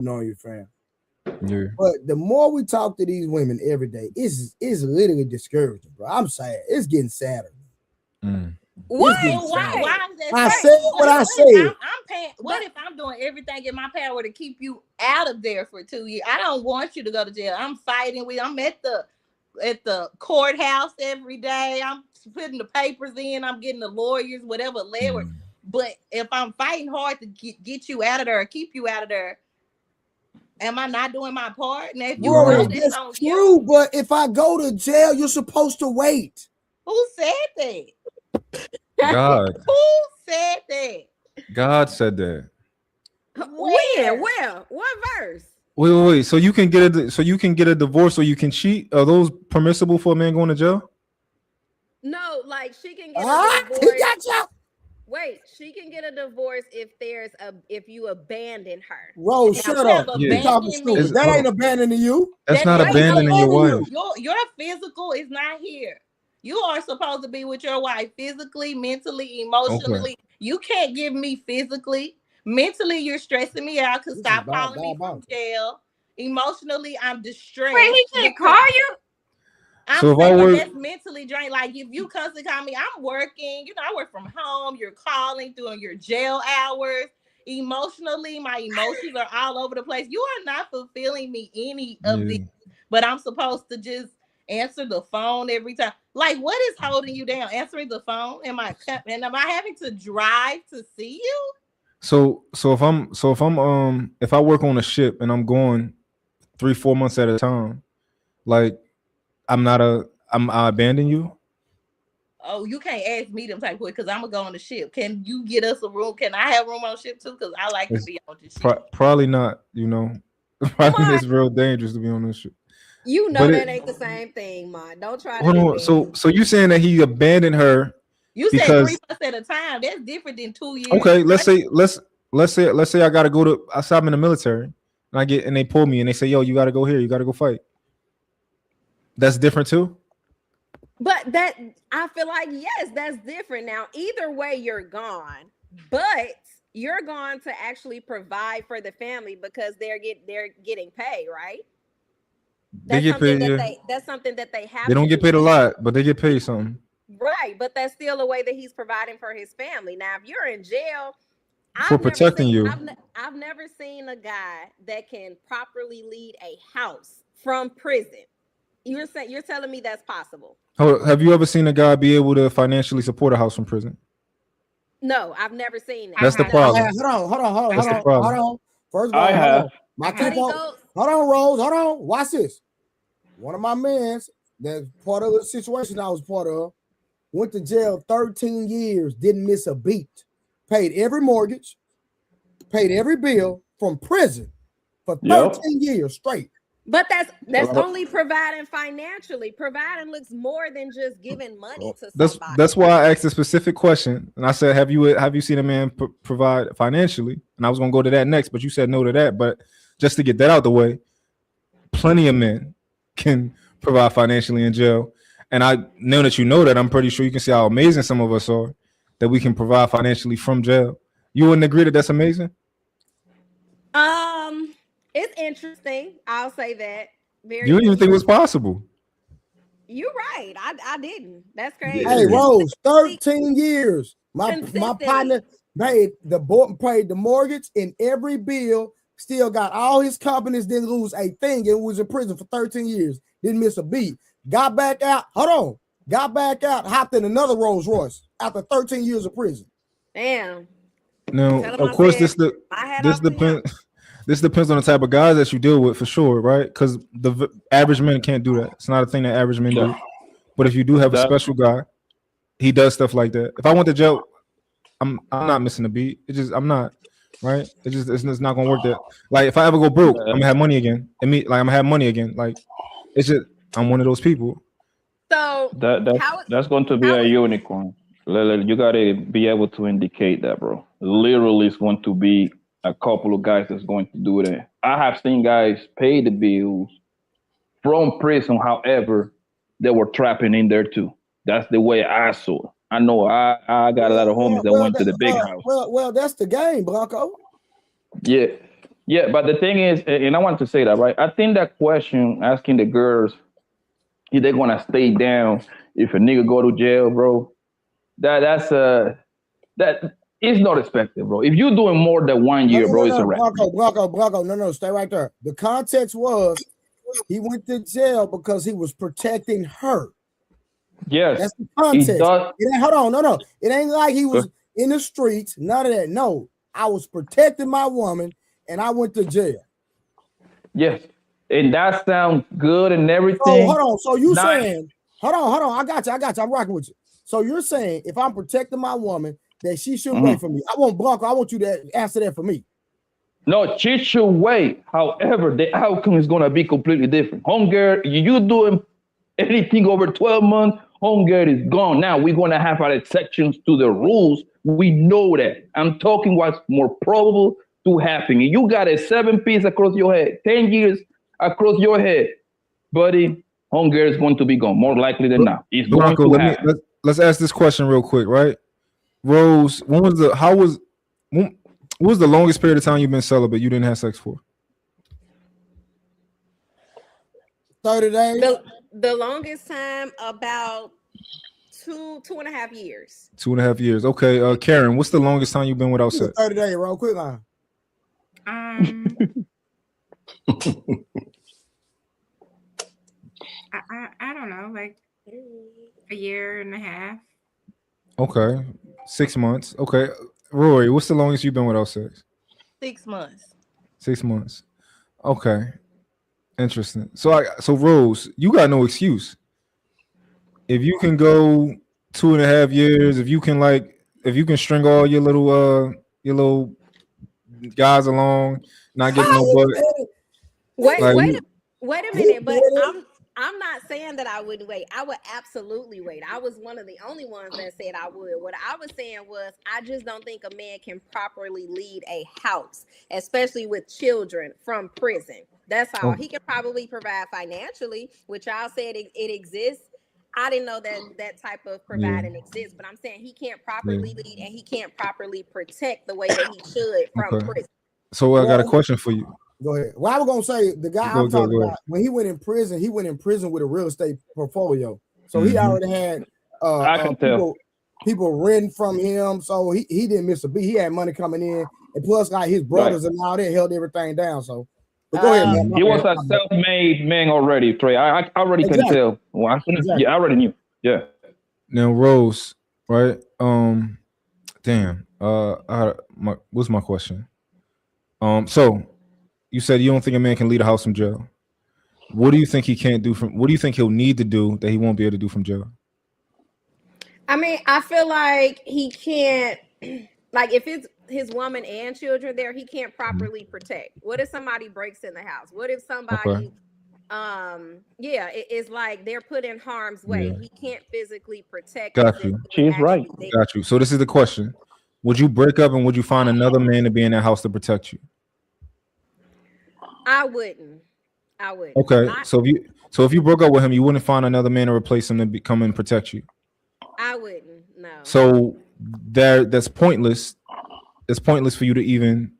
know your fam. Yeah. But the more we talk to these women every day, it's literally discouraging, bro. I'm sad. It's getting sadder. Mm. It's What? getting Well, why? sadder. Why is that? I so? said what I If said. I'm paying? What if I'm doing everything in my power to keep you out of there for 2 years? I don't want you to go to jail. I'm fighting with. I'm at the courthouse every day. I'm putting the papers in. I'm getting the lawyers, whatever lever. Mm. But if I'm fighting hard to get you out of there or keep you out of there, am I not doing my part? And if you Bro, don't, that's that's on true. you. But if I go to jail, you're supposed to wait. Who said that? God. Who said that? God said that. When? Where? What verse? Wait. So you can get a divorce or you can cheat. Are those permissible for a man going to jail? No, like she can get a Ah, he divorce. got you. Wait, she can get a divorce if you abandon her. Rose, You shut have up. Yeah. You talking abandoned stupid. me. That ain't abandoning you. That's That not ain't abandoning your wife. Your physical is not here. You are supposed to be with your wife physically, mentally, emotionally. You can't give me physically. Mentally, you're stressing me out because stop calling me from jail. Emotionally, I'm distressed. Wait, he can't call you? I'm So if I saying were- that's mentally drained. Like if you constantly call me, I'm working. You know, I work from home. You're calling doing your jail hours. Emotionally, my emotions are all over the place. You are not fulfilling me any of these, but I'm supposed to just answer the phone every time. Like, what is holding you down? Answering the phone? Am I having to drive to see you? So if I work on a ship and I'm going 3-4 months at a time, like I abandon you. Oh, you can't ask me them type of because I'm gonna go on the ship. Can you get us a room? Can I have room on the ship too? Because I like to be on the ship. Probably not. You know, probably it's real dangerous to be on this ship. You know that ain't the same thing, man. Don't try to. Hold on. So you saying that he abandoned her? You said 3 months at a time. That's different than 2 years. Okay, let's say I gotta go to. I stop in the military and they pull me and they say, "Yo, you gotta go here. You gotta go fight." That's different too. But that I feel like yes, that's different. Now, either way, you're gone, but you're going to actually provide for the family because they're getting paid, right? They get paid. That's something that they have. They don't get paid a lot, but they get paid something. Right, but that's still a way that he's providing for his family. Now, if you're in jail, For protecting you. I've never seen a guy that can properly lead a house from prison. You're telling me that's possible? Have you ever seen a guy be able to financially support a house from prison? No, I've never seen that. That's the problem. Hold on. First of all, hold on, Rose. Hold on. Watch this. One of my mans that's part of the situation I was part of went to jail 13 years, didn't miss a beat, paid every mortgage, paid every bill from prison for 13 years straight. But that's only providing financially. Providing looks more than just giving money to somebody. That's why I asked a specific question, and I said, "Have you seen a man provide financially?" And I was gonna go to that next, but you said no to that. But just to get that out the way, plenty of men can provide financially in jail, and I know that you know that. I'm pretty sure you can see how amazing some of us are that we can provide financially from jail. You wouldn't agree that that's amazing? It's interesting. I'll say that. You didn't even think it was possible. You're right. I didn't. That's crazy. Hey, Rose, 13 years. My partner paid the mortgage and every bill, still got all his companies, didn't lose a thing, and was in prison for 13 years. Didn't miss a beat. Got back out. Got back out, hopped in another Rolls Royce after 13 years of prison. Damn. Now, of course, this depends on the type of guys that you deal with for sure, right? Because the average man can't do that. It's not a thing that average men do. But if you do have a special guy, he does stuff like that. If I went to jail, I'm not missing a beat. I'm not, right? It's not gonna work that. Like if I ever go broke, I'm gonna have money again. I'm gonna have money again. Like it's just I'm one of those people. So that's going to be a unicorn. You gotta be able to indicate that, bro. Literally, it's going to be a couple of guys that's going to do that. I have seen guys pay the bills from prison. However, they were trapping in there too. That's the way I saw it. I know I got a lot of homies that went to the big house. Well, that's the game, Blanco. Yeah, Yeah, but the thing is, and I want to say that, right? I think that question asking the girls if they're gonna stay down if a nigga go to jail, bro, that is not expected, bro. If you're doing more than 1 year, bro, it's a wrap. Blanco, no, stay right there. The context was he went to jail because he was protecting her. Yes, that's the context. Hold on, no. It ain't like he was in the streets, none of that. No, I was protecting my woman and I went to jail. Yes, and that sounds good and everything. So hold on. So you saying, hold on. I got you. I'm rocking with you. So you're saying if I'm protecting my woman, that she shouldn't wait for me. I want Blanco. I want you to answer that for me. No, she should wait. However, the outcome is gonna be completely different. Homegirl, you doing anything over 12 months, homegirl is gone. Now we're gonna have our exceptions to the rules. We know that. I'm talking what's more probable to happen. You got a 7-piece across your head, 10 years across your head, buddy. Homegirl is going to be gone, more likely than not. It's Blanco, going to happen. Let's ask this question real quick, right? Rose, what was the longest period of time you've been celibate you didn't have sex for? 30 days. The longest time, about 2.5 years. 2.5 years. Okay, Karen, what's the longest time you've been without sex? 30 days, real quick line. I don't know, like a year and a half. Okay, 6 months. Okay, Rory, what's the longest you've been without sex? 6 months. 6 months. Okay, interesting. So Rose, you got no excuse. If you can go 2.5 years, if you can string all your little guys along, not getting no butt. Wait a minute, but I'm not saying that I wouldn't wait. I would absolutely wait. I was one of the only ones that said I would. What I was saying was I just don't think a man can properly lead a house, especially with children, from prison. That's all. He can probably provide financially, which y'all said it exists. I didn't know that type of providing exists, but I'm saying he can't properly lead and he can't properly protect the way that he should from prison. So I got a question for you. Go ahead. Well, I was gonna say the guy I'm talking about, when he went in prison with a real estate portfolio. So he already had people rent from him. So he didn't miss a beat. He had money coming in, and plus like his brothers and all that held everything down. So but go ahead, man. He was a self-made man already, Trey. I already can tell. Well, I already knew. Yeah. Now Rose, right? What's my question? So you said you don't think a man can lead a house from jail. What do you think he can't do what do you think he'll need to do that he won't be able to do from jail? I mean, I feel like he can't, like if it's his woman and children there, he can't properly protect. What if somebody breaks in the house? What if somebody, it's like they're put in harm's way. Yeah. He can't physically protect. Got you. She's right. Got you. So this is the question. Would you break up and would you find another man to be in that house to protect you? I wouldn't. Okay. So if you broke up with him, you wouldn't find another man to replace him to come and protect you. I wouldn't. No. So that's pointless. It's pointless for you to even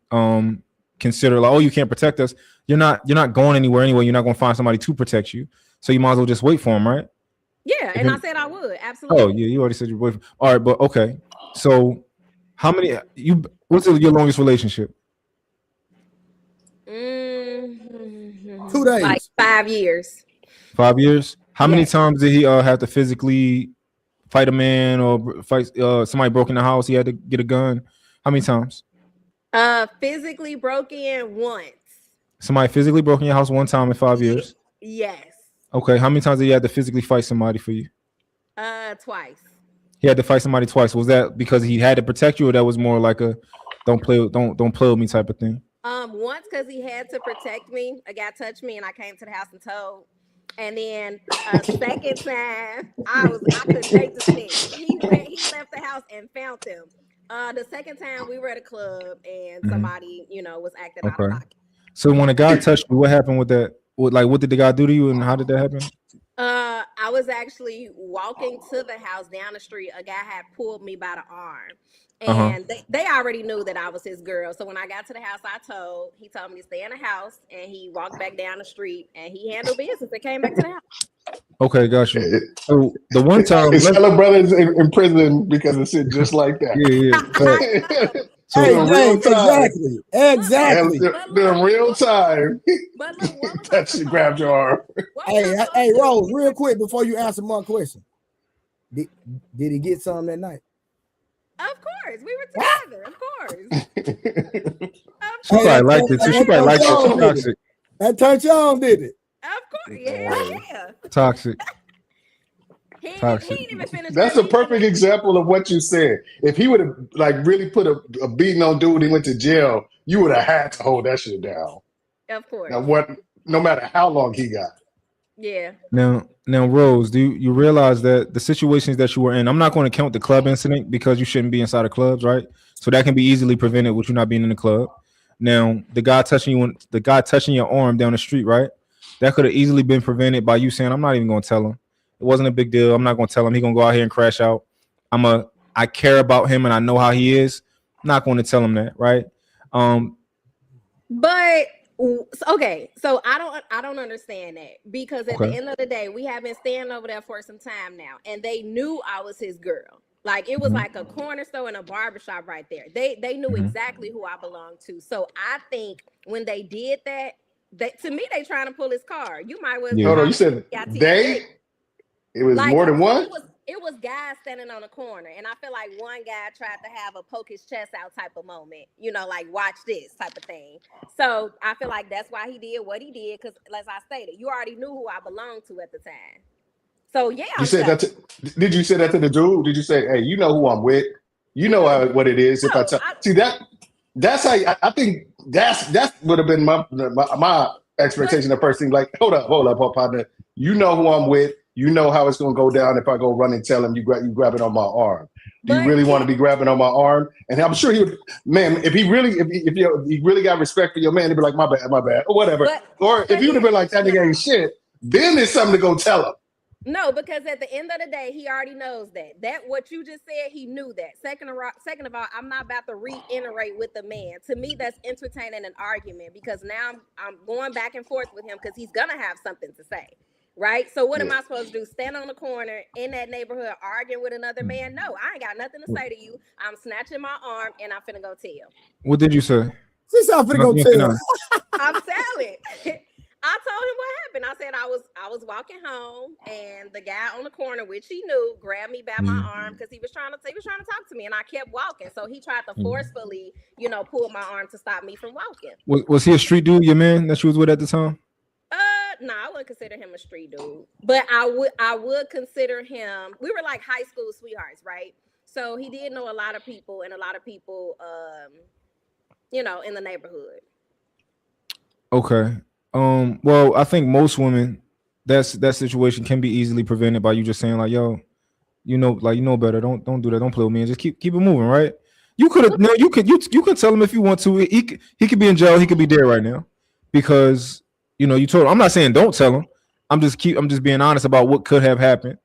consider like, oh, you can't protect us. You're not going anywhere anyway. You're not going to find somebody to protect you. So you might as well just wait for him, right? Yeah, and I said I would. Absolutely. Oh, yeah, you already said you're waiting. All right, but okay. So what's your longest relationship? 2 days. Like 5 years. 5 years? How many times did he have to physically fight a man or fight somebody broke in the house? He had to get a gun. How many times? Physically broke in once. Somebody physically broke in your house one time in 5 years? Yes. Okay. How many times did he have to physically fight somebody for you? Twice. He had to fight somebody twice. Was that because he had to protect you, or that was more like a don't play with me type of thing? Once because he had to protect me. A guy touched me and I came to the house and told. And then second time, I couldn't take the stick. He left the house and found him. The second time we were at a club and somebody, was acting out of pocket. So when a guy touched you, what happened with that? What did the guy do to you and how did that happen? I was actually walking to the house down the street. A guy had pulled me by the arm. And they already knew that I was his girl. So when I got to the house, he told me to stay in the house, and he walked back down the street and he handled business and came back to the house. Okay, got you. So the one time his fellow brothers in prison because of shit just like that. Yeah. So exactly. In real time. But look, that shit grabbed your arm. Hey, Rose, real quick before you answer my question. Did he get something that night? Of course, we were together. Of course. She probably liked it too. She probably liked it. Toxic. That turned you on, did it? Of course, yeah. Toxic. He ain't even finished. That's a perfect example of what you said. If he would have like really put a beating on dude and went to jail, you would have had to hold that shit down. Of course. Now no matter how long he got. Yeah. Now, Rose, do you realize that the situations that you were in, I'm not going to count the club incident because you shouldn't be inside of clubs, right? So that can be easily prevented with you not being in the club. Now, the guy touching your arm down the street, right? That could have easily been prevented by you saying, I'm not even going to tell him. It wasn't a big deal. I'm not going to tell him. He's going to go out here and crash out. I care about him and I know how he is. I'm not going to tell him that, right? But okay, so I don't understand that, because at the end of the day, we have been staying over there for some time now, and they knew I was his girl. Like, it was like a corner store and a barbershop right there. They knew exactly who I belonged to. So I think when they did that, to me, they trying to pull his car. You might well. Hold on, you said they? It was like, more than one? It was guys standing on a corner, and I feel like one guy tried to have a poke his chest out type of moment, like watch this type of thing. So I feel like that's why he did what he did, because as I stated, you already knew who I belonged to at the time. So yeah. You said that did you say that to the dude? Did you say, hey, you know who I'm with? You know what it is. If that's how I think that would have been my expectation. The first thing, like, hold up, partner. You know who I'm with. You know how it's gonna go down if I go run and tell him you grab it on my arm. Do you really want to be grabbing on my arm? And I'm sure he would, man. If he really got respect for your man, he'd be like, my bad, or whatever. Or if you would have been like, that nigga ain't shit, then there's something to go tell him. No, because at the end of the day, he already knows that what you just said, he knew that. Second of all, I'm not about to reiterate with the man. To me, that's entertaining an argument, because now I'm going back and forth with him because he's gonna have something to say. Right? So what am I supposed to do? Stand on the corner in that neighborhood arguing with another man? No, I ain't got nothing to say to you. I'm snatching my arm and I'm finna go tell. What did you say? She said I'm finna go tell. I'm telling. I told him what happened. I said I was walking home, and the guy on the corner, which he knew, grabbed me by my arm because he was trying to talk to me, and I kept walking. So he tried to forcefully, pull my arm to stop me from walking. Was he a street dude, your man that you was with at the time? No, I wouldn't consider him a street dude, but I would consider him. We were like high school sweethearts, right? So he did know a lot of people, and a lot of people, in the neighborhood. Okay. Well, I think most women, that situation can be easily prevented by you just saying like, yo, you know better. Don't do that. Don't play with me, and just keep it moving, right? You can tell him if you want to. He could be in jail. He could be dead right now, because. You told him. I'm not saying don't tell him. I'm just being honest about what could have happened.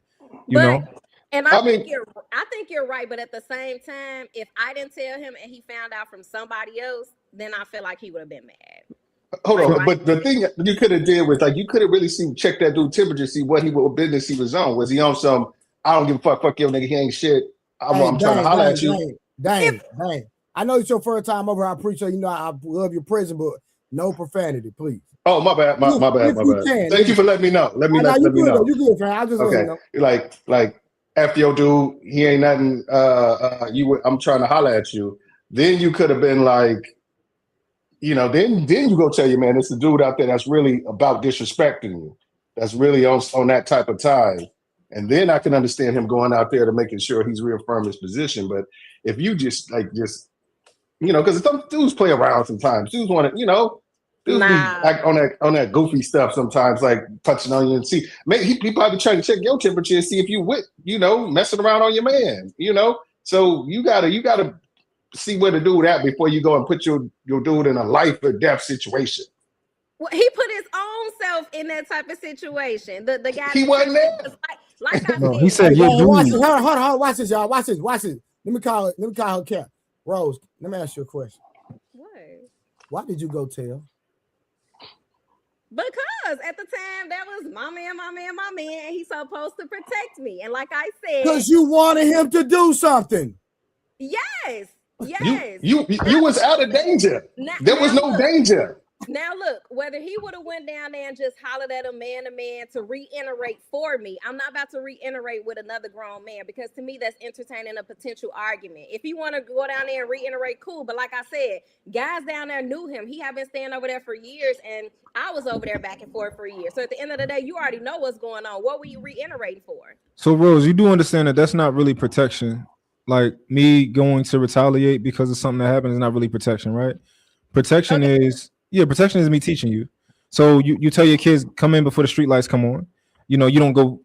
And I think you're right. But at the same time, if I didn't tell him and he found out from somebody else, then I feel like he would have been mad. Hold on, but the thing you could have did was like you could have really check that dude temperature, see what business he was on. Was he on some? I don't give a fuck your nigga, he ain't shit. I'm trying to holler at you. Dang. I know it's your first time over. I appreciate I love your prison, but no profanity, please. Oh, my bad. My bad. Thank you for letting me know. Let me know. You good, fam. I just okay. Like after your dude, he ain't nothing. I'm trying to holler at you. Then you could have been like, then you go tell your man, it's a dude out there that's really about disrespecting you. That's really on that type of time. And then I can understand him going out there to making sure he's reaffirmed his position. But if you just because some dudes play around sometimes. Dudes want to, dudes be like on that goofy stuff sometimes, like touching on you and see. Maybe he probably trying to check your temperature and see if you with, messing around on your man. So you gotta see where to do that before you go and put your dude in a life or death situation. Well, he put his own self in that type of situation. The guy he wasn't there. Like I said, he said, hold on, watch this, y'all. Watch this. Let me call her Cap. Rose, let me ask you a question. What? Why did you go tell? Because at the time that was my man, and he's supposed to protect me. And like I said, because you wanted him to do something. Yes. You was out of danger. There was no danger. Now look, whether he would have went down there and just hollered at a man to reiterate for me, I'm not about to reiterate with another grown man, because to me that's entertaining a potential argument. If you want to go down there and reiterate, cool. But like I said, guys down there knew him. He had been staying over there for years, and I was over there back and forth for years. So at the end of the day, you already know what's going on. What were you reiterating for? So Rose, you do understand that that's not really protection. Like me going to retaliate because of something that happened is not really protection, right? Protection is me teaching you. So you tell your kids, come in before the street lights come on. You know, you don't go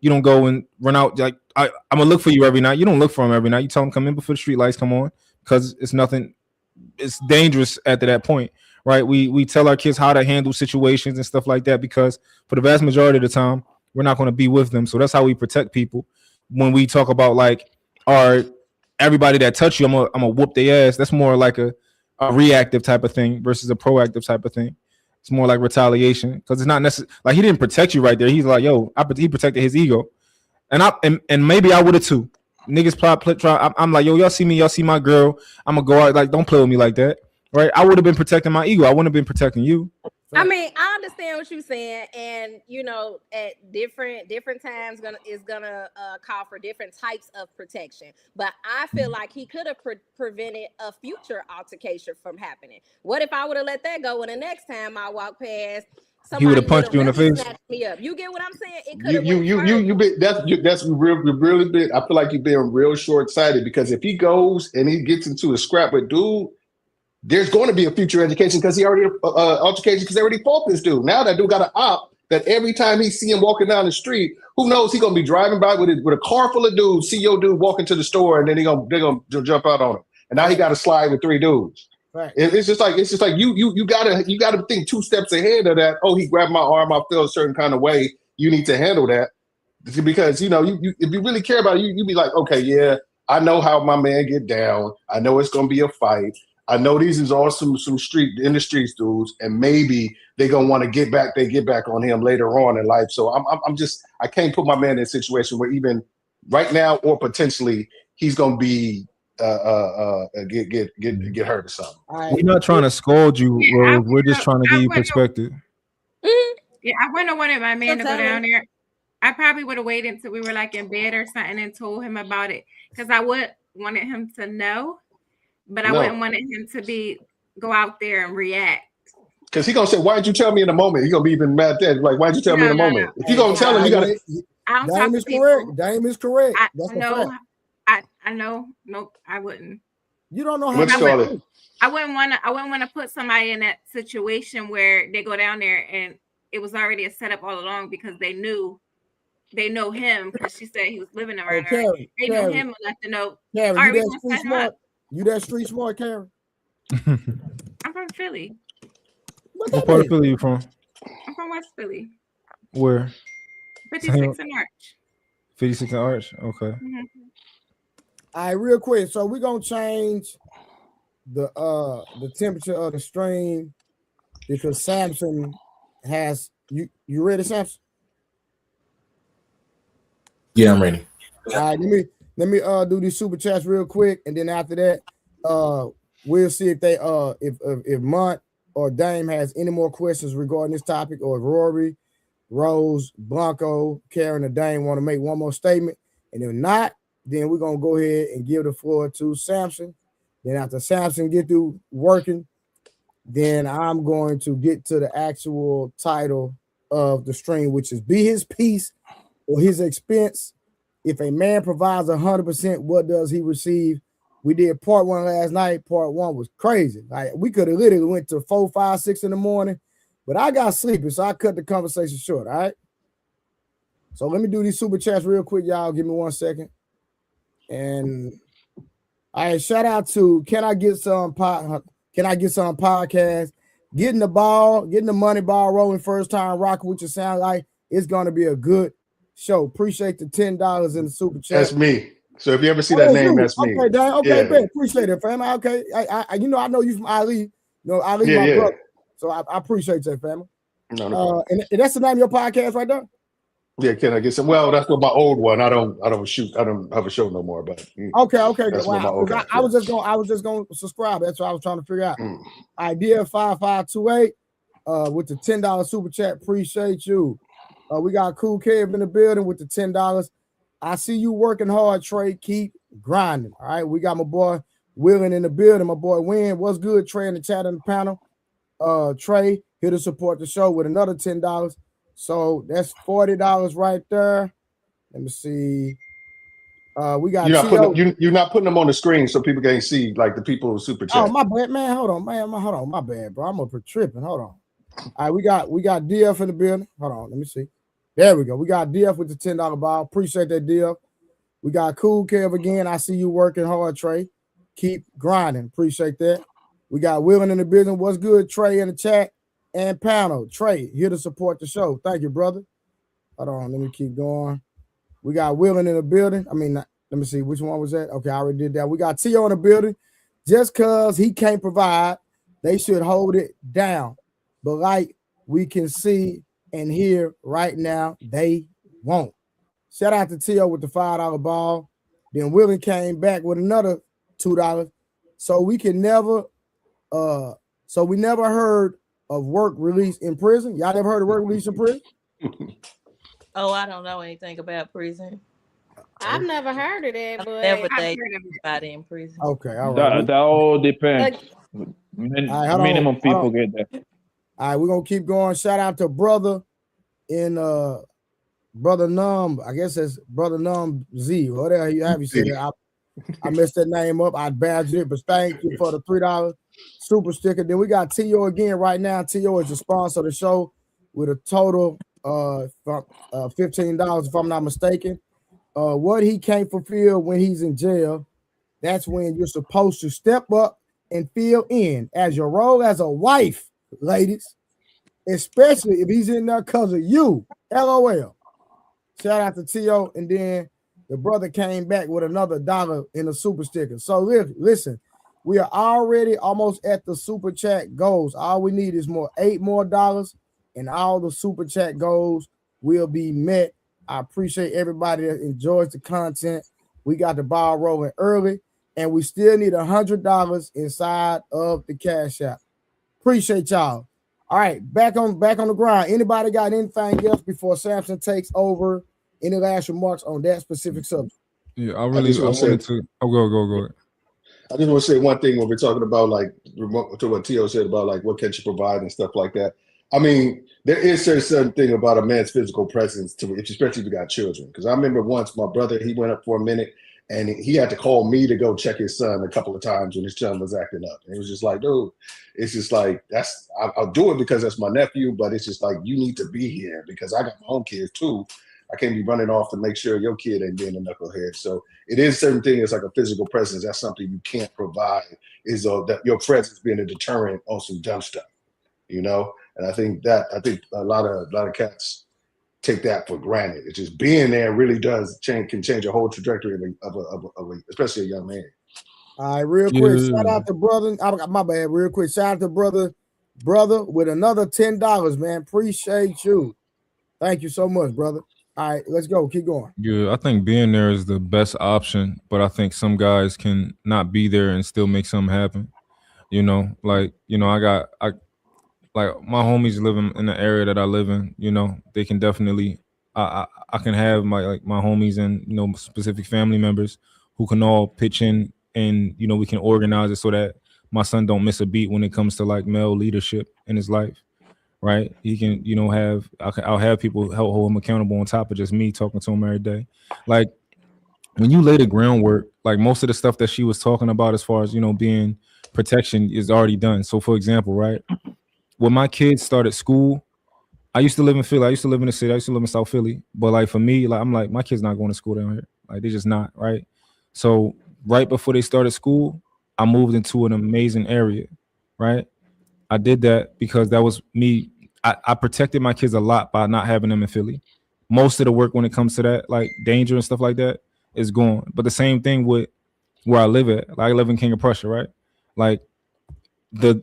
and run out like I'm gonna look for you every night. You don't look for them every night. You tell them come in before the street lights come on, because it's dangerous after that point, right? We tell our kids how to handle situations and stuff like that, because for the vast majority of the time we're not going to be with them. So that's how we protect people. When we talk about like, everybody that touch you, I'm gonna whoop their ass. That's more like a reactive type of thing versus a proactive type of thing. It's more like retaliation, because it's not necessarily like he didn't protect you right there. He's like, yo, he protected his ego, and maybe I would have too. Niggas try. I'm like, yo, y'all see me, y'all see my girl. I'm gonna go out, like, don't play with me like that, right? I would have been protecting my ego. I wouldn't have been protecting you. I mean, I understand what you're saying, and you know, at different times is gonna call for different types of protection. But I feel like he could have prevented a future altercation from happening. What if I would have let that go, and the next time I walk past, he would have punched you in the face? Me up. You get what I'm saying? It could that's really big. I feel like you're being real short-sighted, because if he goes and he gets into a scrap with dude, there's going to be a future education, because he already altercation, because they already fought this dude. Now that dude got an op that every time he see him walking down the street, who knows, he gonna be driving by with a car full of dudes, see your dude walking to the store, and then they're gonna jump out on him. And now he got to slide with 3 dudes. Right. It's just like you gotta think 2 steps ahead of that. Oh, he grabbed my arm, I feel a certain kind of way. You need to handle that, because you know you if you really care about it, you be like, okay, yeah, I know how my man get down. I know it's gonna be a fight. I know these is all some street in the streets dudes, and maybe they gonna want to get back on him later on in life. So I can't put my man in a situation where even right now or potentially he's gonna be get hurt or something. We're not trying to scold you, Rose. We're just trying to give you perspective. Yeah, I wouldn't have wanted my man to go down there. I probably would have waited until we were like in bed or something and told him about it, because I would wanted him to know. But I wouldn't want him to go out there and react. Because he's gonna say, "Why didn't you tell me in the moment?" He's gonna be even mad then. Like, why didn't you tell me in the moment? No. If you're gonna tell him, you gotta. Dame is correct. Dame is correct. I know. Nope, I wouldn't. You don't know how. I wouldn't want to put somebody in that situation where they go down there and it was already a setup all along, because they know him, because she said he was living around her. They knew him enough to know. You that street smart, Karen? I'm from Philly. What part of Philly you from? I'm from West Philly. Where? 56 and Arch. 56 and Arch. Okay. Mm-hmm. All right, real quick. So we're gonna change the temperature of the stream, because Samson has you ready, Samson? Yeah, I'm ready. All right, let me do these super chats real quick, and then after that, we'll see if they if Mont or Dame has any more questions regarding this topic, or if Rory, Rose, Blanco, Karen, or Dame want to make one more statement. And if not, then we're gonna go ahead and give the floor to Samson. Then after Samson get through working, then I'm going to get to the actual title of the stream, which is "Be His Peace or His Expense. If a man provides 100%, what does he receive?" We did part 1 last night. Part 1 was crazy. Like, we could have literally went to 4, 5, 6 in the morning, but I got sleepy, so I cut the conversation short. All right. So let me do these super chats real quick, y'all. Give me 1 second. And I shout out to Can I Get Some podcast? Getting the money ball rolling, first time rocking with you. Sound like it's gonna be a good show. Appreciate the $10 in the super chat. That's me. So if you ever see that name, that's me. Okay, Dan. Okay, Ben. Appreciate it, fam. Okay, I know you from Ali. You know, Ali, my brother. So I appreciate that, family. No and that's the name of your podcast right there. Yeah, can I get some? Well, that's what my old one. I don't have a show no more. But okay. Wow. I was just gonna subscribe. That's what I was trying to figure out. Idea 5528 with the $10 super chat. Appreciate you. We got Cool Kev in the building with the $10. I see you working hard, Trey. Keep grinding. All right. We got my boy Willing in the building. My boy Win. What's good, Trey, in the chat on the panel? Trey here to support the show with another $10. So that's $40 right there. Let me see. We got you're not putting them on the screen so people can't see like the people who super chat. Oh, my bad, man. Hold on, my bad, bro. I'm up for tripping. Hold on. All right, we got DF in the building. Hold on, let me see. There we go. We got DF with the $10 ball. Appreciate that, DF. We got Cool Kev again. I see you working hard, Trey. Keep grinding. Appreciate that. We got Willing in the building. What's good, Trey, in the chat and panel. Trey, here to support the show. Thank you, brother. Hold on. Let me keep going. We got Willing in the building. Let me see. Which one was that? Okay, I already did that. We got T.O. in the building. Just because he can't provide, they should hold it down. But like we can see and hear right now, they won't. Shout out to T.O. with the $5 ball. Then Willing came back with another $2. So we never heard of work release in prison. Y'all never heard of work release in prison? Oh, I don't know anything about prison. I've never heard of that, but never think about it in prison. Okay, all right. That all depends. Minimum people get that. All right, we're gonna keep going. Shout out to brother in Brother Numb. I guess it's Brother Numb Z. Whatever you have, you said that. I messed that name up. I badged it, but thank you for the $3 super sticker. Then we got T.O. again right now. T.O. is the sponsor of the show with a total $15, if I'm not mistaken. What he can't fulfill when he's in jail, that's when you're supposed to step up and fill in as your role as a wife, ladies, especially if he's in there because of you. LOL. Shout out to T.O. And then the brother came back with another $1 in a super sticker. So listen, we are already almost at the super chat goals. All we need is $8 more, and all the super chat goals will be met. I appreciate everybody that enjoys the content. We got the ball rolling early, and we still need $100 inside of the Cash App. Appreciate y'all. All right, back on the grind. Anybody got anything else before Samson takes over? Any last remarks on that specific subject? Yeah, I wanted to. Oh, go ahead. I just want to say one thing when we're talking about like to what T.O. said about like what can you provide and stuff like that. I mean, there is a certain thing about a man's physical presence, especially if you got children. Because I remember once my brother, he went up for a minute and he had to call me to go check his son a couple of times when his son was acting up. And it was just like, dude, it's just like, I'll do it because that's my nephew, but it's just like, you need to be here because I got my own kids too. I can't be running off to make sure your kid ain't being a knucklehead. So it is certain things like a physical presence. That's something you can't provide is that your presence being a deterrent on some dumb stuff, you know? And I think a lot of cats take that for granted. It's just being there really can change a whole trajectory of especially a young man. All right, real quick, shout out to brother. My bad, real quick. Shout out to brother with another $10, man. Appreciate you. Thank you so much, brother. All right, let's go. Keep going. Yeah, I think being there is the best option, but I think some guys can not be there and still make something happen. You know, like, you know, like my homies living in the area that I live in, you know, they can definitely, I can have my homies and, you know, specific family members who can all pitch in and, you know, we can organize it so that my son don't miss a beat when it comes to like male leadership in his life. Right. He can, you know, I'll have people help hold him accountable on top of just me talking to him every day. Like when you lay the groundwork, like most of the stuff that she was talking about as far as, you know, being protection is already done. So for example, right, when my kids started school, I used to live in Philly. I used to live in the city. I used to live in South Philly. But like for me, like I'm like, my kid's not going to school down here. Like they're just not. Right. So right before they started school, I moved into an amazing area. Right. I did that because that was me. I protected my kids a lot by not having them in Philly. Most of the work when it comes to that, like danger and stuff like that, is gone. But the same thing with where I live at. Like I live in King of Prussia, right? Like the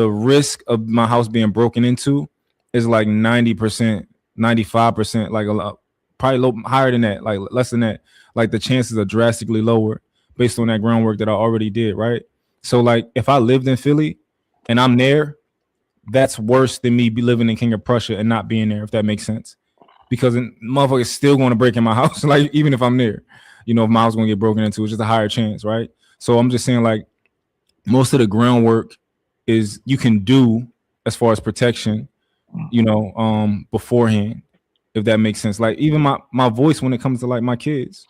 risk of my house being broken into is like 90%, 95%, like a lot, probably higher than that, like less than that. Like the chances are drastically lower based on that groundwork that I already did, right? So like if I lived in Philly and I'm there, that's worse than me be living in King of Prussia and not being there, if that makes sense. Because motherfuckers still going to break in my house, like even if I'm there, you know, if my house going to get broken into, it's just a higher chance, right? So I'm just saying, like, most of the groundwork is you can do as far as protection, you know, beforehand, if that makes sense. Like even my voice when it comes to like my kids,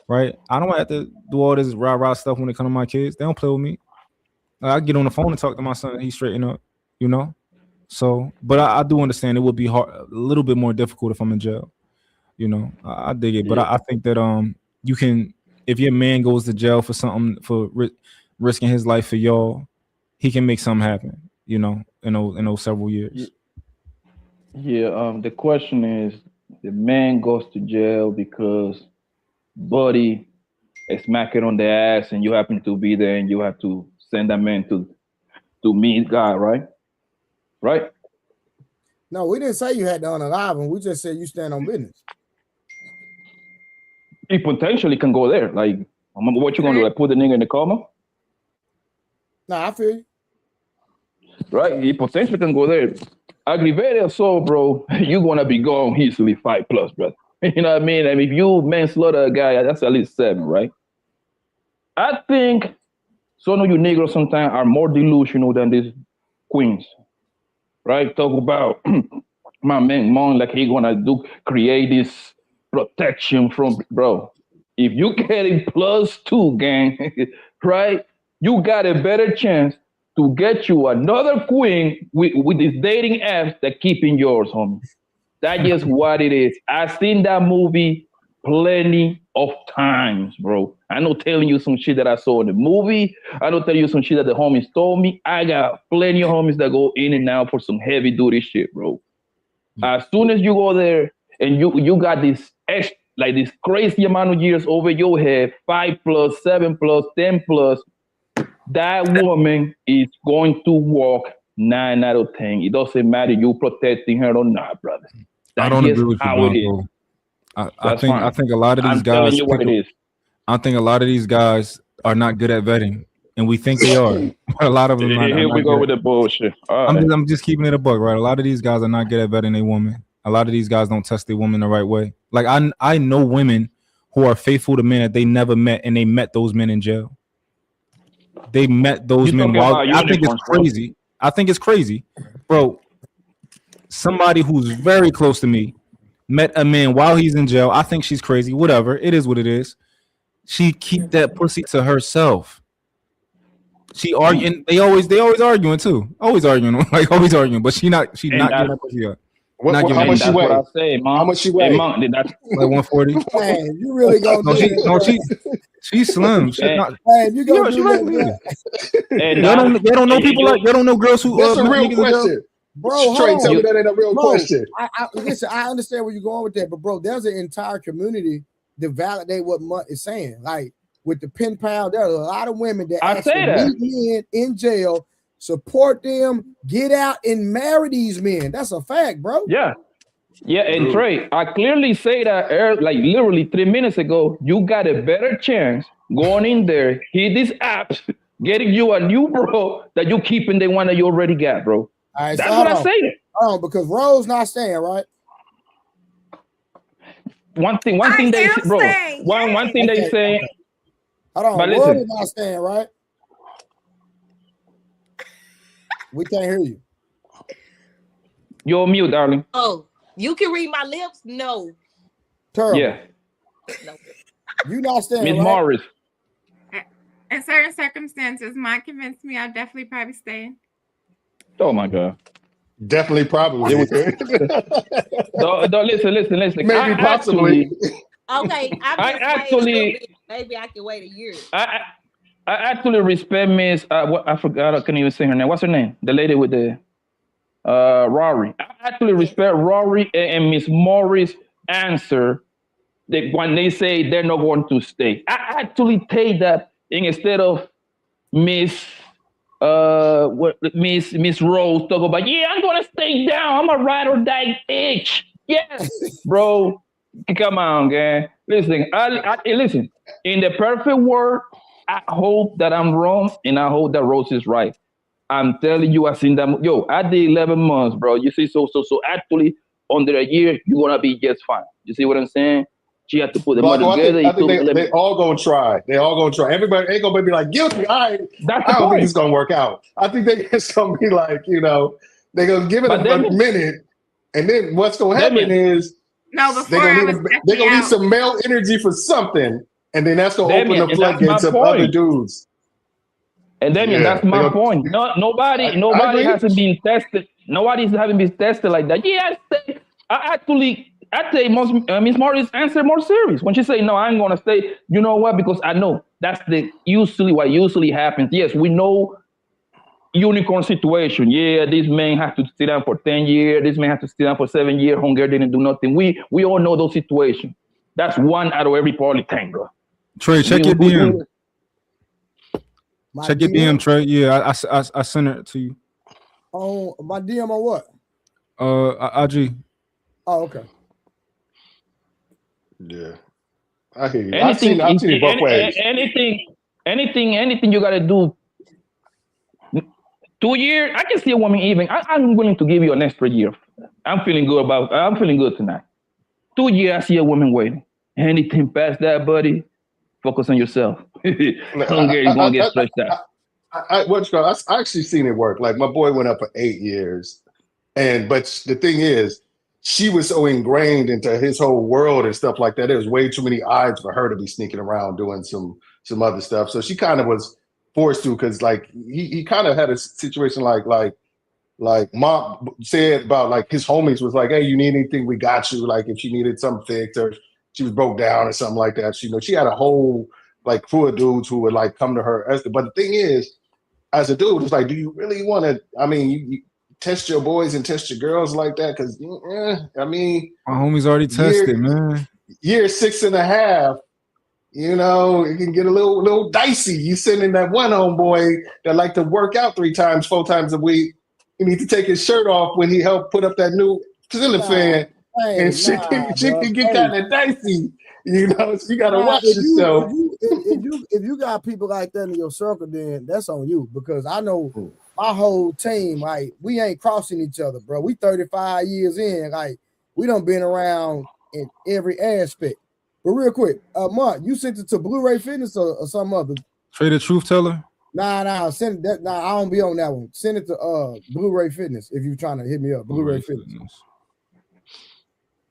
right? I don't have to do all this rah stuff when it comes to my kids. They don't play with me. I get on the phone and talk to my son, and he's straighten up, you know. So, but I do understand it would be hard, a little bit more difficult if I'm in jail, you know. I dig it, but I think that you can, if your man goes to jail for something, for risking his life for y'all, he can make something happen, you know, in those several years. Yeah. The question is, the man goes to jail because buddy is smacking on the ass, and you happen to be there, and you have to send that man to meet God, right? Right? No, we didn't say you had to unalive him. We just said you stand on business. He potentially can go there. Like, what you gonna do? Like, put the nigga in the coma? Nah, I feel you. Right? He potentially can go there. Aggravated assault, bro, you're gonna be gone easily 5+, brother. You know what I mean? I mean, if you manslaughter a guy, that's at least 7, right? I think some of you niggas sometimes are more delusional than these queens. Right? Talk about my man Mon, like he gonna create this protection from, bro. If you getting +2, gang, right? You got a better chance to get you another queen with these dating apps that keeping yours, homie. That's just what it is. I've seen that movie plenty of times, bro. I'm not telling you some shit that I saw in the movie. I'm not telling you some shit that the homies told me. I got plenty of homies that go in and out for some heavy duty shit, bro. As soon as you go there and you got this like this crazy amount of years over your head, 5+, 7+, 10+, that woman is going to walk 9 out of 10. It doesn't matter you protecting her or not, brother. That's I don't agree with you, bro. I think a lot of these guys. I think a lot of these guys are not good at vetting, and we think they are. But a lot of them. Here we go with the bullshit. I'm just keeping it a buck, right? A lot of these guys are not good at vetting a woman. A lot of these guys don't test their woman the right way. Like I know women who are faithful to men that they never met, and they met those men in jail. They met those men while I think it's crazy. I think it's crazy, bro. Somebody who's very close to me met a man while he's in jail. I think she's crazy. Whatever. It is what it is. She keep that pussy to herself. She arguing. They always arguing too. Always arguing. Like always arguing. But she's not giving that pussy up. How much she weigh? How much she weigh? Like 140. Man, you really gonna do that? She's slim. She's not. Man, you gonna do that? They don't know people like. They don't know girls who. That's a real question. Bro, Trey, tell me that ain't a real question. Listen, I understand where you're going with that, but bro, there's an entire community to validate what Mutt is saying. Like with the pen pal, there are a lot of women that actually meet men in jail, support them, get out and marry these men. That's a fact, bro. Yeah. Yeah, and Trey, I clearly say that like literally 3 minutes ago, you got a better chance going in there, hit these apps, getting you a new bro that you keeping the one that you already got, bro. All right, that's what I say. Oh, because Rose not staying, right? One thing they say, bro. One thing they say. Hold on, Rose is not staying, right? We can't hear you. You're on mute, darling. Oh, you can read my lips? No. Terrible. Yeah. No. You not staying, Miss right? Morris. In certain circumstances, might convince me I'll definitely probably stay. Oh my God. Definitely, probably. No, listen. Maybe, possibly. Okay, maybe I can wait a year. I actually respect Miss. I forgot. I couldn't even say her name. What's her name? The lady with the Rory. I actually respect Rory and Miss Morris' answer when they say they're not going to stay. I actually take that instead of Miss Rose talk about, yeah, I'm gonna stay down. I'm a ride or die bitch. Yes, bro. Come on, man. Listen, listen. In the perfect world, I hope that I'm wrong, and I hope that Rose is right. I'm telling you, I seen that. Yo, I did 11 months, bro. You see, so actually, under a year, you're gonna be just fine. You see what I'm saying? She had to put the money together. I think they all gonna try. They all gonna try. Everybody ain't gonna be like guilty. I don't think it's gonna work out. I think it's gonna be like, you know, they're gonna give it a minute, and then what's gonna happen is they're gonna need some male energy for something, and then that's gonna open the floodgates of other dudes. And Damien, that's my point. Nobody hasn't been tested. Nobody's having been tested like that. Yeah, I say Miss Morris answer more serious when she say, no, I'm gonna stay. You know what? Because I know that's what usually happens. Yes, we know unicorn situation. Yeah, this man has to sit down for 10 years. This man has to sit down for 7 years. Hunger didn't do nothing. We all know those situations. That's one out of every party tango. Trey, check your DM. Check your DM, Trey. Yeah, I sent it to you. Oh, my DM on what? IG. Oh, okay. Yeah, I hear you. I've seen it both ways. Anything you gotta do. 2 years, I can see a woman even. I'm willing to give you an extra year. I'm feeling good tonight. 2 years, I see a woman waiting. Anything past that, buddy, focus on yourself. Hunger is gonna get stretched out. I actually seen it work. Like my boy went up for 8 years, but the thing is, she was so ingrained into his whole world and stuff like that. There was way too many eyes for her to be sneaking around doing some other stuff. So she kind of was forced to, because like he kind of had a situation like Mom said about like his homies was like, hey, you need anything, we got you. Like if she needed something fixed or she was broke down or something like that. She had a whole like crew of dudes who would like come to her. But the thing is, as a dude, it's like, do you really want to? I mean, you test your boys and test your girls like that, because I mean, my homie's already tested, man. Year 6.5, you know, it can get a little dicey. You sending that one homeboy that like to work out 3 times, 4 times a week. You need to take his shirt off when he helped put up that new ceiling fan, and shit can get kind of dicey. You know, so you gotta watch yourself. If you got people like that in your circle, then that's on you, because I know my whole team, like, we ain't crossing each other, bro. We 35 years in, like, we done been around in every aspect. But real quick, Mark, you sent it to Blu-ray Fitness or some other? Trey the Truth Teller? Nah, send that. Nah, I don't be on that one. Send it to Blu-ray Fitness if you're trying to hit me up. Blu-ray Fitness.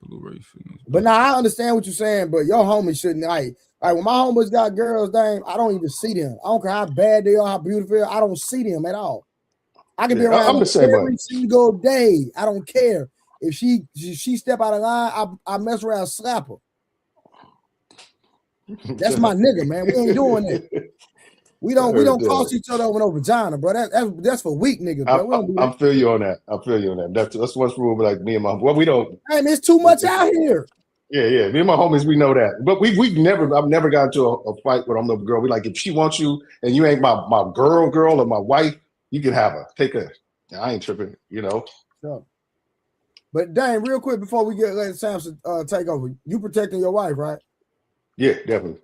Blu-ray Fitness. But now I understand what you're saying, but your homies shouldn't when my homies got girls, dang, I don't even see them. I don't care how bad they are, how beautiful they are, I don't see them at all. I can be around every single day. I don't care. If she step out of line, I mess around, slap her. That's my nigga, man. We ain't doing that. We don't cross each other over no vagina, bro. That's for weak niggas, bro. I feel you on that. That's what's rule like me and my we don't. Man, it's too much out here. Yeah. Me and my homies, we know that. But I've never got into a fight with a girl. We like, if she wants you and you ain't my girl or my wife, you can have her. Take her. I ain't tripping, you know. Sure. But dang, real quick before we let Samson take over, you protecting your wife, right? Yeah, definitely.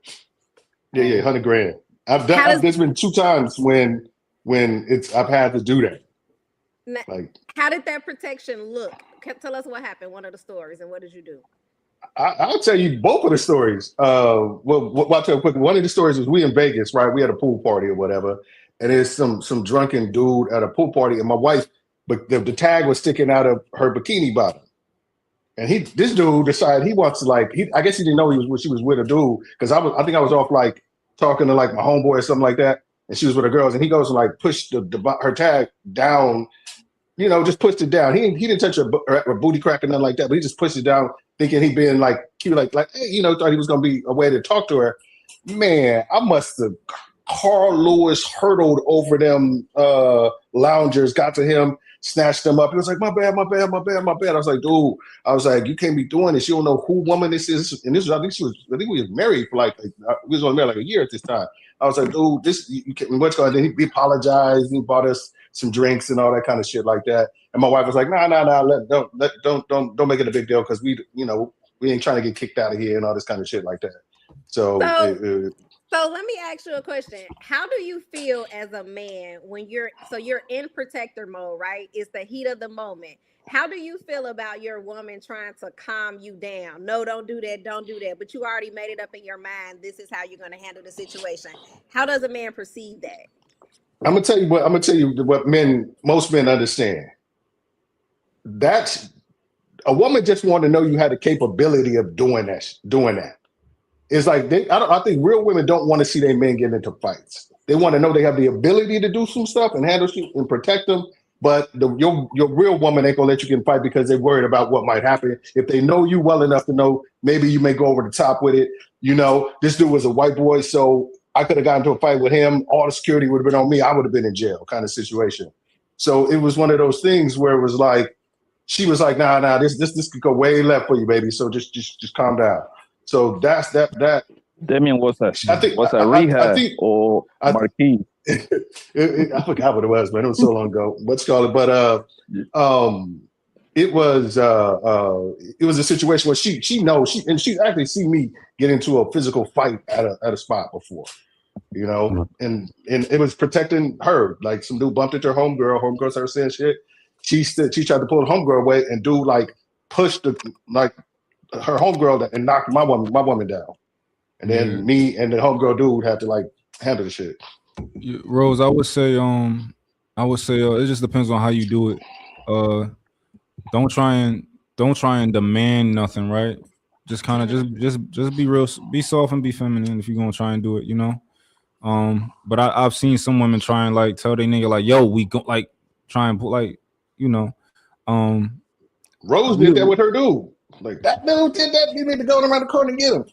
Yeah, $100,000. There's been 2 times when I've had to do that. Like, how did that protection look? Tell us what happened. One of the stories, and what did you do? I'll tell you both of the stories. I'll tell you quickly. One of the stories was we in Vegas, right? We had a pool party or whatever, and there's some drunken dude at a pool party, and my wife, but the tag was sticking out of her bikini bottom. And this dude decided he wants to I guess he didn't know she was with a dude, because I think I was off like talking to like my homeboy or something like that, and she was with her girls, and he goes to like push her tag down, you know, just pushed it down. He didn't touch her booty crack or nothing like that, but he just pushed it down, thinking he'd been like cute, like hey, you know, thought he was gonna be a way to talk to her. Man, I must have Carl Lewis hurdled over them loungers, got to him, snatched him up. He was like, my bad. I was like, dude, you can't be doing this. You don't know who woman this is. And this was, I think we was married for we was only married like a year at this time. I was like, dude, this, you can't, what's going on? Then he apologized. He bought us some drinks and all that kind of shit like that. And my wife was like, nah, don't make it a big deal because we ain't trying to get kicked out of here and all this kind of shit like that. So let me ask you a question. How do you feel as a man when you're in protector mode, right? It's the heat of the moment. How do you feel about your woman trying to calm you down? No, don't do that. But you already made it up in your mind. This is how you're going to handle the situation. How does a man perceive that? I'm gonna tell you what most men understand. That's a woman just want to know you had the capability of doing that. It's like I think real women don't want to see their men get into fights. They want to know they have the ability to do some stuff and handle shit and protect them. But your real woman ain't gonna let you get in a fight because they're worried about what might happen. If they know you well enough to know maybe you may go over the top with it. This dude was a white boy, so I could have gotten into a fight with him. All the security would have been on me. I would have been in jail, kind of situation. So it was one of those things where it was like, she was like, nah, this could go way left for you, baby. So just calm down. So that's that. Damien, what's that? What's that? Rehab or Marquis? I forgot what it was, man. It was so long ago. Let's call it. But it was a situation where she knows and she actually seen me get into a physical fight at a spot before, and it was protecting her. Like some dude bumped into her homegirl started saying shit. She tried to pull the homegirl away and dude pushed her homegirl and knocked my woman down. And then me and the homegirl dude had to handle the shit. Rose, I would say it just depends on how you do it. Don't try and demand nothing, right? Just kind of just be real, be soft and be feminine if you're gonna try and do it, But I've seen some women try and tell their nigga yo, we go try and put Rose did that with her dude. That dude did that. You need to go around the corner and get him.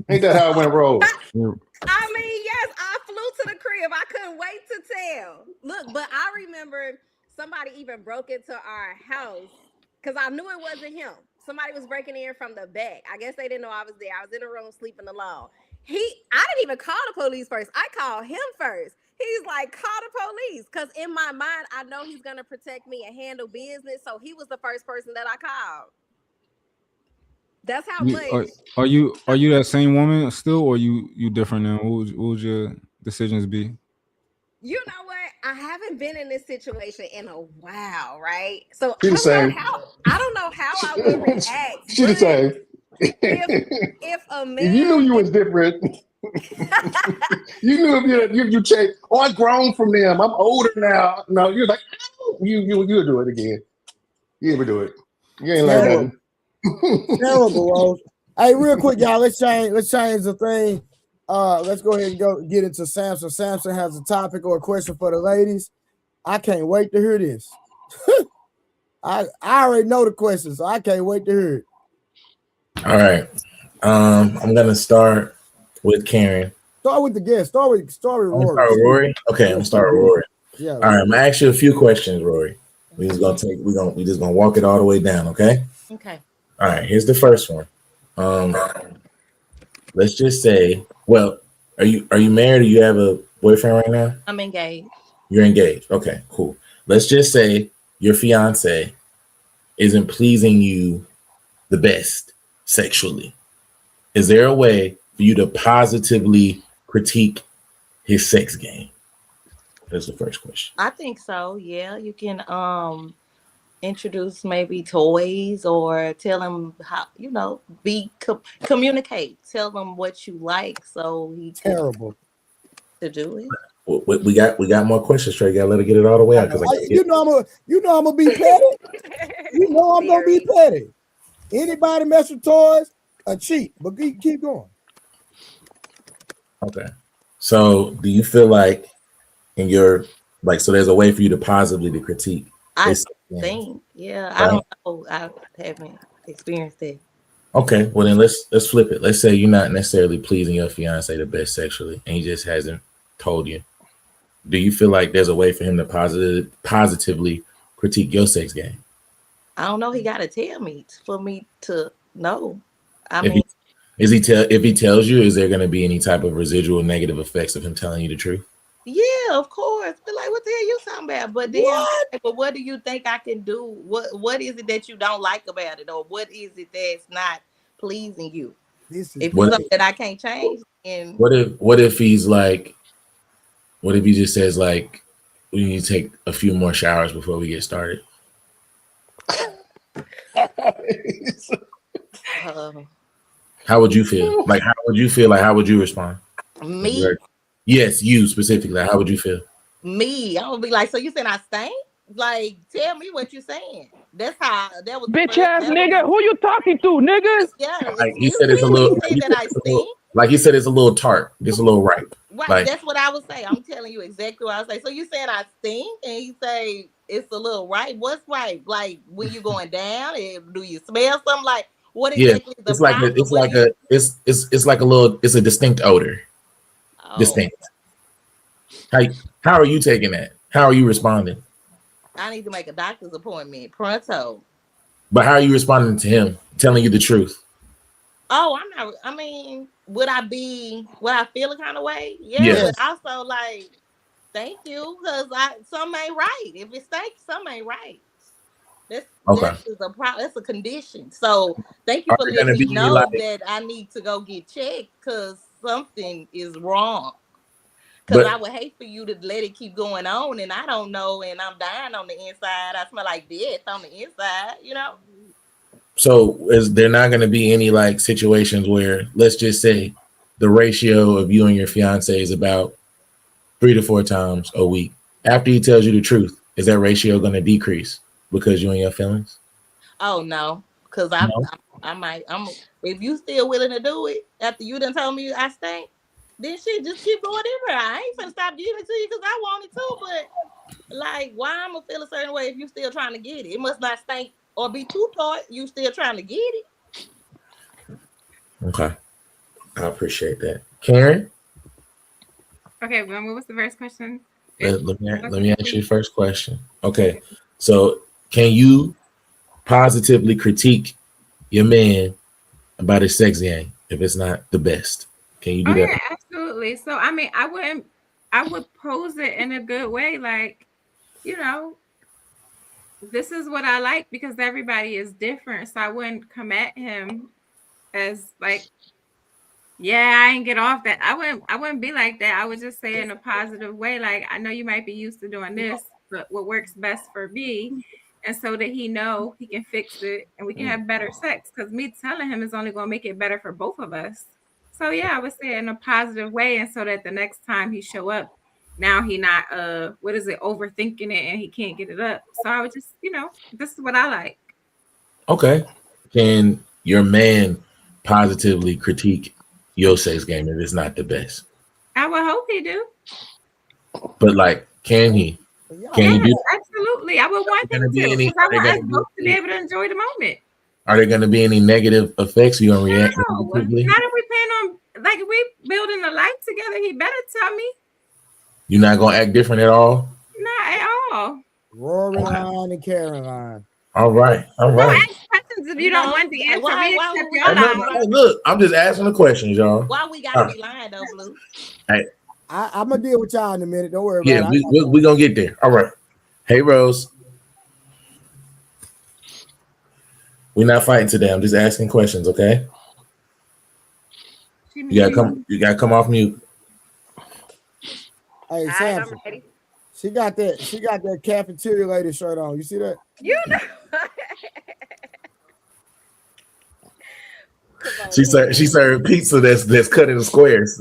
Ain't that how it went, Rose? I mean, yes, I flew to the crib. I couldn't wait to tell. Look, but I remember somebody even broke into our house because I knew it wasn't him. Somebody was breaking in from the back. I guess they didn't know I was there. I was in the room sleeping alone. I didn't even call the police first. I called him first. He's like, call the police. Because in my mind, I know he's going to protect me and handle business. So he was the first person that I called. That's how much. Are you that same woman still, or you different now? What would your decisions be? You know what? I haven't been in this situation in a while, right? So I don't know how I would react. She the same. If a man, if you knew you was different, you knew if you changed. Oh, I grown from them. I'm older now. No, you're like, you'll do it again. You ever do it? You ain't like that. Terrible, Rose. Hey, real quick, y'all. Let's change the thing. Let's go ahead and get into Samson. Samson has a topic or a question for the ladies. I can't wait to hear this. I already know the question, so I can't wait to hear it. All right. I'm gonna start with Karen. Start with the guest. Start with Rory. Okay, I'm gonna start with Rory. Yeah. All right. I'm gonna ask you a few questions, Rory. We just gonna walk it all the way down. Okay. Okay. All right. Here's the first one. Let's just say, well, are you married or you have a boyfriend right now? I'm engaged. You're engaged. Okay, cool. Let's just say your fiance isn't pleasing you the best sexually. Is there a way for you to positively critique his sex game? That's the first question. I think so. Yeah, you can introduce maybe toys or tell him how, communicate. Tell him what you like so he terrible to do it. We got more questions, Trey. You gotta let her get it all the way out because I'm gonna be petty. You know I'm gonna be petty. Anybody mess with toys, a cheat. But keep going. Okay. So do you feel like in your so there's a way for you to positively critique? I think, yeah. Right? I don't know. I haven't experienced it. Okay, well then let's flip it. Let's say you're not necessarily pleasing your fiance the best sexually, and he just hasn't told you. Do you feel like there's a way for him to positively critique your sex game? I don't know. He got to tell me for me to know. If he tells you, is there going to be any type of residual negative effects of him telling you the truth? Yeah, of course. But like, what the hell you talking about? But then, but what do you think I can do? What is it that you don't like about it, or what is it that's not pleasing you? If it's something that I can't change, and what if he's like, what if he just says like, we need to take a few more showers before we get started? How would you feel? Like, how would you feel? Like, how would you respond? Me? Yes, you specifically. Like, how would you feel? Me, I would be like, so you saying I stink? Like, tell me what you're saying. That's how that was. Bitch ass nigga, who you talking to, niggas? Yeah, like he said it's a little. Like he said it's a little tart. It's a little ripe. Right, like, that's what I would say. I'm telling you exactly what I would say. So you saying I stink, and he say it's a little ripe. What's ripe? Like when you going down, do you smell something? Like what exactly? Yeah, it's like a little. It's a distinct odor. Oh. Distinct. How are you taking that? How are you responding? I need to make a doctor's appointment pronto. But how are you responding to him telling you the truth? Oh, I'm not. I mean, would I feel a kind of way? Yeah. Yes. But also, like, thank you, because some ain't right. If it stinks, some ain't right. That's a condition. So thank you for letting me know that I need to go get checked because something is wrong. Because I would hate for you to let it keep going on, and I don't know, and I'm dying on the inside. I smell like death on the inside, you know. So is there not going to be any like situations where, let's just say, the ratio of you and your fiance is about 3 to 4 times a week? After he tells you the truth, is that ratio going to decrease because you and your feelings? Oh no, because I might. If you still willing to do it after you done told me I stink, then shit just keep going everywhere. I ain't finna stop giving it to you because I want it too. But like, why I'm gonna feel a certain way if you still trying to get it? It must not stink or be too tart. You still trying to get it. Okay, I appreciate that, Karen. Okay, well, what was the first question? Let me ask you the first question. Okay, so can you positively critique your man about his sex game if it's not the best? Can you do that? Yeah, absolutely. So I mean, I would pose it in a good way, like, you know, this is what I like because everybody is different. So I wouldn't come at him as like, yeah, I ain't get off that. I wouldn't be like that. I would just say in a positive way, like, I know you might be used to doing this, but what works best for me, and so that he know he can fix it and we can have better sex. Because me telling him is only going to make it better for both of us. So yeah, I would say it in a positive way, and so that the next time he show up, now he not overthinking it and he can't get it up. So I would just, you know, this is what I like. Okay. Can your man positively critique your sex game if it's not the best? I would hope he do. But like, can he? Can he do? Absolutely. I would want him to, because I want us both to be able to enjoy the moment. Are there going to be any negative effects? You gonna react? No. Not if we plan on, like, if we building a life together, he better tell me. You're not gonna act different at all? Not at all. Rory line and Caroline. All right. Don't ask questions if you don't want the answer. Hey, look, I'm just asking the questions, y'all. Why we gotta be lying though, Blue? Hey, I'm gonna deal with y'all in a minute. Don't worry about it. Yeah, we're gonna get there. All right. Hey, Rose. We're not fighting today. I'm just asking questions, okay? You gotta come off mute. Hey, Samson, she got that cafeteria lady shirt on. You see that? You know. She served pizza that's cut into squares.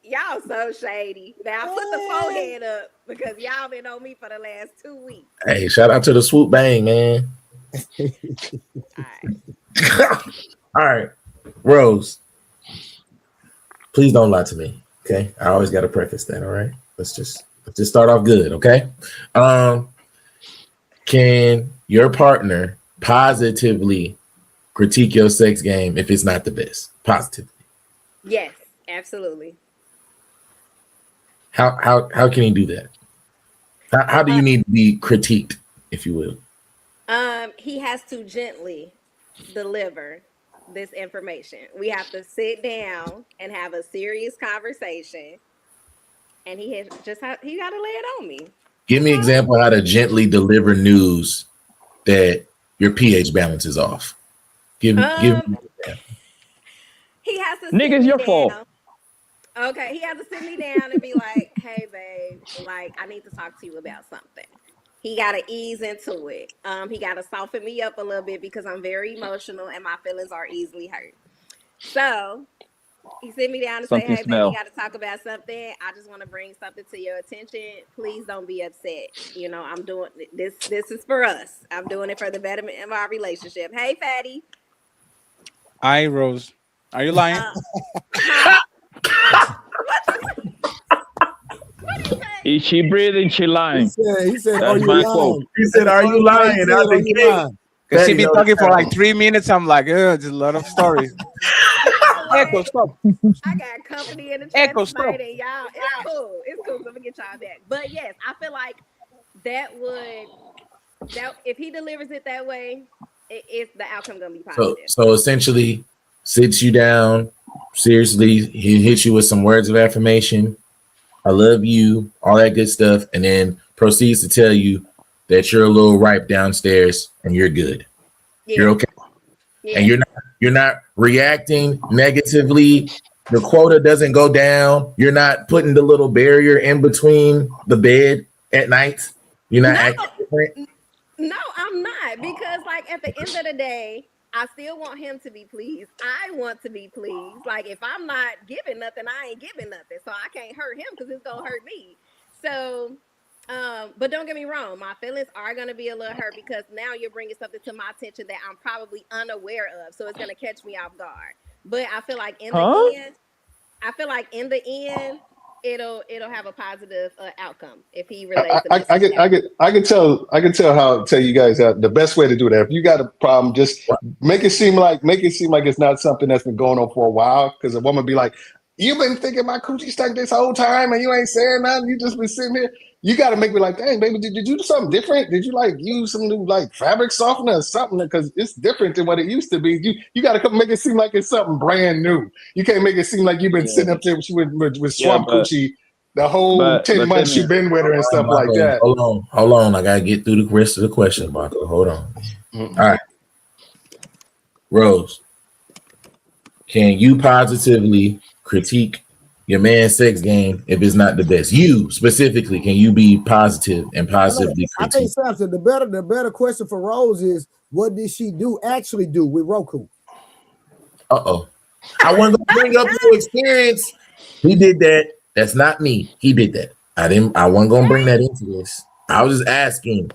Y'all so shady. Now put the forehead up because y'all been on me for the last 2 weeks. Hey, shout out to the swoop bang, man. All right, Rose. Please don't lie to me, okay? I always got to preface that. All right, let's just start off good, okay? Can your partner positively critique your sex game if it's not the best? Positively. Yes, absolutely. How can he do that? How do you need to be critiqued, if you will? He has to gently deliver this information. We have to sit down and have a serious conversation, and he got to lay it on me. Give me an example how to gently deliver news that your pH balance is off. Give me. He has to. Nigga's your fault. Okay, he has to sit me down and be like, "Hey, babe, like I need to talk to you about something." He got to ease into it. He got to soften me up a little bit because I'm very emotional and my feelings are easily hurt. So he sit me down and say, "Hey, babe, we got to talk about something. I just want to bring something to your attention. Please don't be upset. You know, I'm doing this. This is for us. I'm doing it for the betterment of our relationship. Hey, fatty." Hi, Rose. Are you lying? Is she breathing? She lying. He said, that's my quote. He said, "Are you lying?" Because she been talking for like 3 minutes. I'm like, just a lot of stories. Echo, stop. I got company in the chat tonight, and y'all, it's cool. It's cool. I'm gonna get y'all back. But yes, I feel like that if he delivers it that way, the outcome gonna be positive. So essentially, sits you down seriously. He hits you with some words of affirmation. I love you, all that good stuff, and then proceeds to tell you that you're a little ripe downstairs and you're good. Yeah. You're okay. Yeah. And you're not reacting negatively. The quota doesn't go down. You're not putting the little barrier in between the bed at night. You're not acting different. No, I'm not, because like at the end of the day, I still want him to be pleased. I want to be pleased. Like if I'm not giving nothing, I ain't giving nothing. So I can't hurt him because it's gonna hurt me. So, but don't get me wrong, my feelings are gonna be a little hurt because now you're bringing something to my attention that I'm probably unaware of. So it's gonna catch me off guard. But I feel like in the end, it'll have a positive outcome if he relates. I can tell you guys the best way to do that. If you got a problem, just make it seem like it's not something that's been going on for a while. Because a woman be like, "You've been thinking my coochie stank this whole time, and you ain't saying nothing. You just been sitting here." You got to make me like, "Dang, baby, did you do something different? Did you like use some new like fabric softener or something? Because it's different than what it used to be. You got to come make it seem like it's something brand new. You can't make it seem like you've been sitting up there with swamp coochie the whole 10 months you've been with her and stuff like that." Hold on. I got to get through the rest of the question, Marco. Hold on. Mm-hmm. All right. Rose, can you positively critique your man's sex game if it's not the best? You specifically, can you be positive and positively critique? I think Samson, the better question for Rose is, what did she actually do with Roku? I wanted to bring up your experience. He did that. That's not me. He did that. I wasn't gonna bring that into this. I was just asking.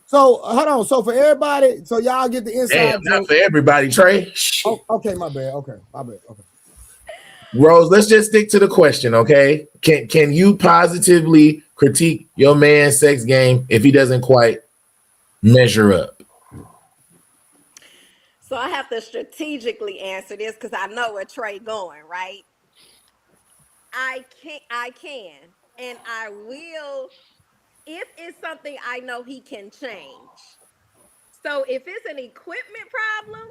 So hold on. So for everybody, so y'all get the inside. Damn, not for everybody, Trey. Oh, okay, my bad. Okay. Rose, let's just stick to the question, okay? Can you positively critique your man's sex game if he doesn't quite measure up? So I have to strategically answer this because I know where Trey going, right? I can, and I will if it's something I know he can change. So if it's an equipment problem,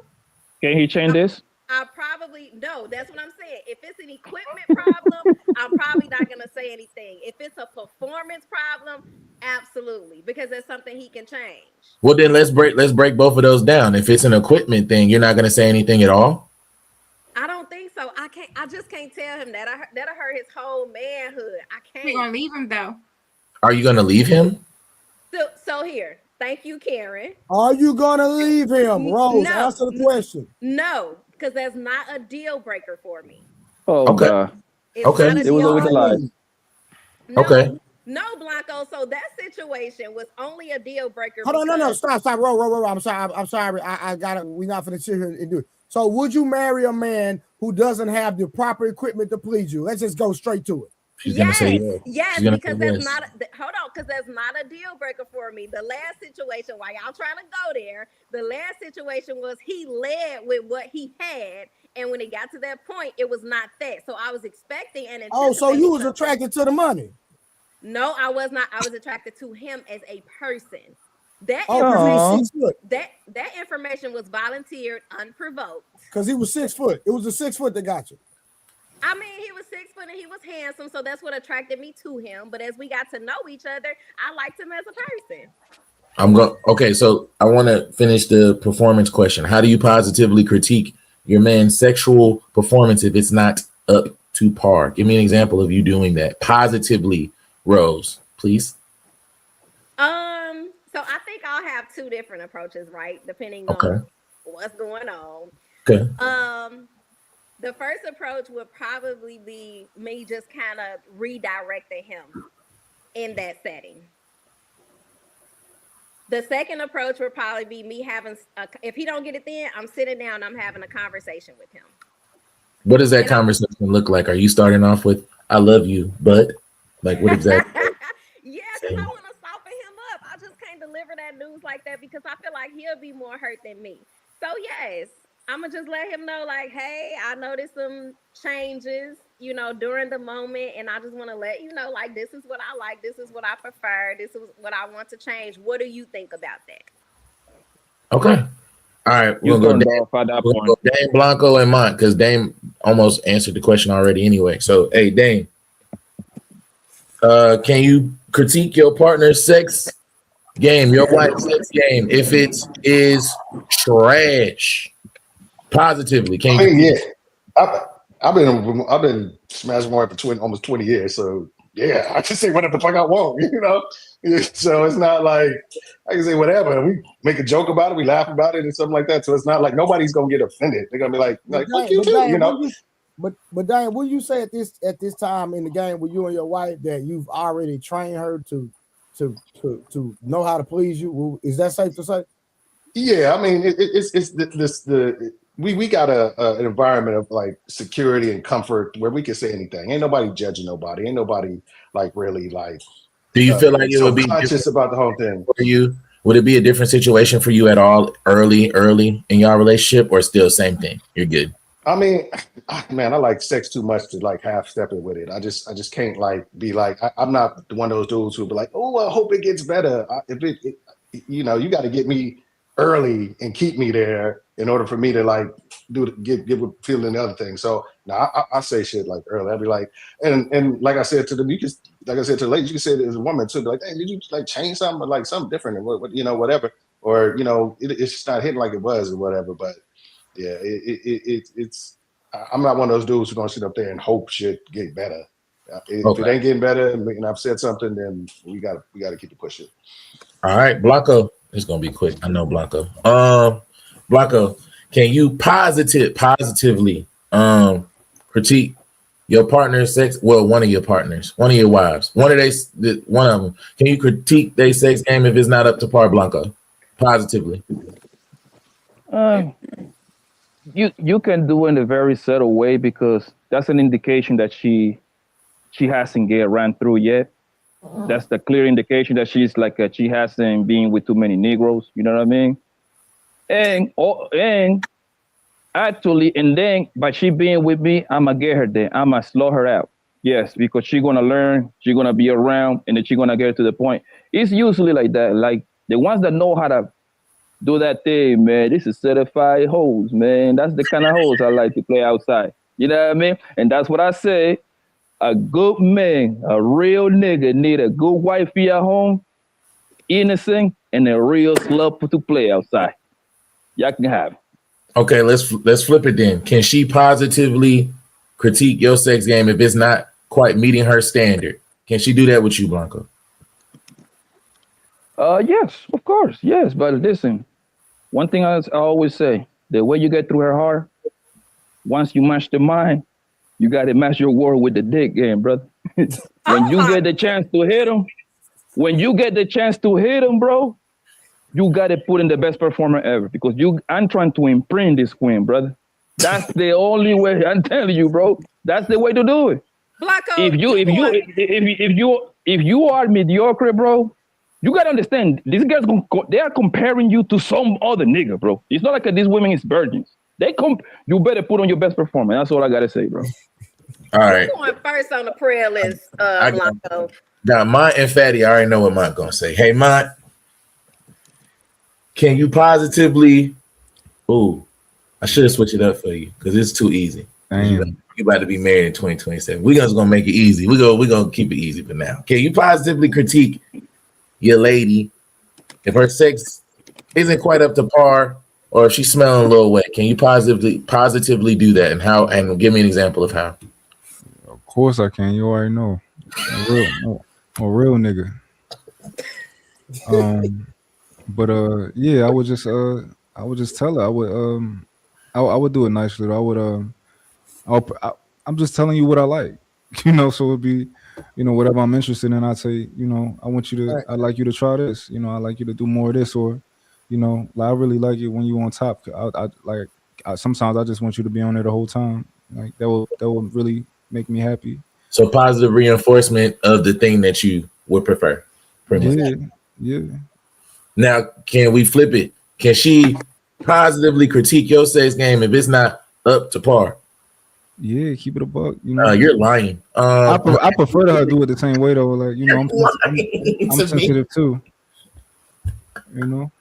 can he change this? I probably no. That's what I'm saying. If it's an equipment problem, I'm probably not gonna say anything. If it's a performance problem, absolutely, because that's something he can change. Well, then let's break both of those down. If it's an equipment thing, you're not gonna say anything at all. I don't think so. I just can't tell him that. That'll hurt his whole manhood. I can't. We're gonna leave him though. Are you gonna leave him? So here. Thank you, Karen. Are you gonna leave him, Rose? No, answer the question. No, because that's not a deal breaker for me. Oh, okay. It was always a lie. No, okay. No, Blanco. So that situation was only a deal breaker. Hold on, no, stop, roll. I'm sorry. I gotta. We're not gonna sit here and do it. So, would you marry a man who doesn't have the proper equipment to please you? Let's just go straight to it. Yes, because that's not. Hold on, because that's not a deal breaker for me. The last situation, while y'all trying to go there, the last situation was he led with what he had, and when it got to that point, it was not that. So I was expecting and so you was attracted to the money. No, I was not. I was attracted to him as a person. That information was volunteered, unprovoked. Because he was 6 foot. It was a 6 foot that got you. I mean, he was 6 foot and he was handsome, so that's what attracted me to him. But as we got to know each other, I liked him as a person. Okay, so I want to finish the performance question. How do you positively critique your man's sexual performance if it's not up to par? Give me an example of you doing that positively, Rose, please. So I think I'll have two different approaches, right? Depending on what's going on. Okay. The first approach would probably be me just kind of redirecting him in that setting. The second approach would probably be me having, if he don't get it then, I'm sitting down, I'm having a conversation with him. What does that conversation look like? Are you starting off with, I love you, but like what exactly? Yeah, because I want to soften him up. I just can't deliver that news like that because I feel like he'll be more hurt than me. So yes, I'm going to just let him know like, hey, I noticed some changes, you know, during the moment. And I just want to let you know, like, this is what I like. This is what I prefer. This is what I want to change. What do you think about that? Okay. All right. We'll go Dame, Blanco, and Mont because Dame almost answered the question already anyway. So, hey, Dame, can you critique your partner's sex game, your wife's sex game, if it is trash? Positively, can you? Yeah, I've been smashing more for almost 20 years. So yeah, I can say whatever the fuck I want, you know. So it's not like I can say whatever. We make a joke about it, we laugh about it, and something like that. So it's not like nobody's gonna get offended. They're gonna be like fuck you too, Diane, you know. But Diane, will you say at this time in the game with you and your wife that you've already trained her to know how to please you? Is that safe to say? Yeah, I mean we got an environment of like security and comfort where we can say anything. Ain't nobody judging nobody. Ain't nobody like really like. Do you feel like it would be conscious about the whole thing for you? Would it be a different situation for you at all early in your relationship, or still same thing? You're good. I mean, man, I like sex too much to like half step it with it. I just can't like be like I'm not one of those dudes who be like, oh, I hope it gets better. You know, you got to get me early and keep me there in order for me to like give a feeling the other thing. So now I say shit like early. I'll be like, and like I said to them, like I said to the ladies, you can say it as a woman too. Be like, hey, did you like change something or like something different or what you know, whatever, or you know, it's just not hitting like it was or whatever. But yeah, it's I'm not one of those dudes who's gonna sit up there and hope shit get better. If it ain't getting better and I've said something, then we gotta keep it pushing. All right, Blanco. It's gonna be quick. I know Blanco. Blanco, can you positively critique your partner's sex? Well, one of your partners, one of your wives, one of them. Can you critique their sex game if it's not up to par, Blanco? Positively. You can do it in a very subtle way because that's an indication that she hasn't get ran through yet. That's the clear indication that she's like she hasn't been with too many Negroes. You know what I mean? And actually, and then by she being with me, I'ma get her there. I'ma slow her out. Yes, because she's gonna learn. She's gonna be around, and then she's gonna get to the point. It's usually like that. Like the ones that know how to do that thing, man. This is certified hoes, man. That's the kind of hoes I like to play outside. You know what I mean? And that's what I say. A good man, a real nigga need a good wifey at home, innocent, and a real slut to play outside. Y'all can have it. Okay, let's flip it then. Can she positively critique your sex game if it's not quite meeting her standard? Can she do that with you, Blanco? Yes, of course, yes. But listen, one thing I always say: the way you get through her heart, once you match the mind, you got to match your word with the dick game, brother. When you get the chance to hit him, bro, you got to put in the best performer ever because I'm trying to imprint this queen, brother. That's the only way. I'm telling you, bro. That's the way to do it. Blanco, if you are mediocre, bro, you got to understand these guys they are comparing you to some other nigga, bro. It's not like these women is virgins. You better put on your best performance. That's all I gotta say, bro. All right. Who's going first on the prayer list, Blanco? Now, Mont and Fatty, I already know what Mont gonna say. Hey, Mont, can you positively? Ooh, I should have switched it up for you because it's too easy. You about to be married in 2027. We're just gonna make it easy. We're gonna keep it easy for now. Can you positively critique your lady if her sex isn't quite up to par, or if she's smelling a little wet? Can you positively do that, and how? And give me an example of how. Of course I can. You already know. A real nigga. But yeah, I would just tell her. I would do it nicely. I'm just telling you what I like, you know. So it'd be, you know, whatever I'm interested in. I'd say, you know, I'd like you to try this. You know, I'd like you to do more of this, or, you know, like, I really like it when you on top. Sometimes I just want you to be on there the whole time. Like that will really make me happy. So positive reinforcement of the thing that you would prefer. Yeah. Now, can we flip it? Can she positively critique your sex game if it's not up to par? Yeah, keep it a buck. You know, you're lying. I prefer to her do it the same way though. Like, you know, I'm sensitive too. You know,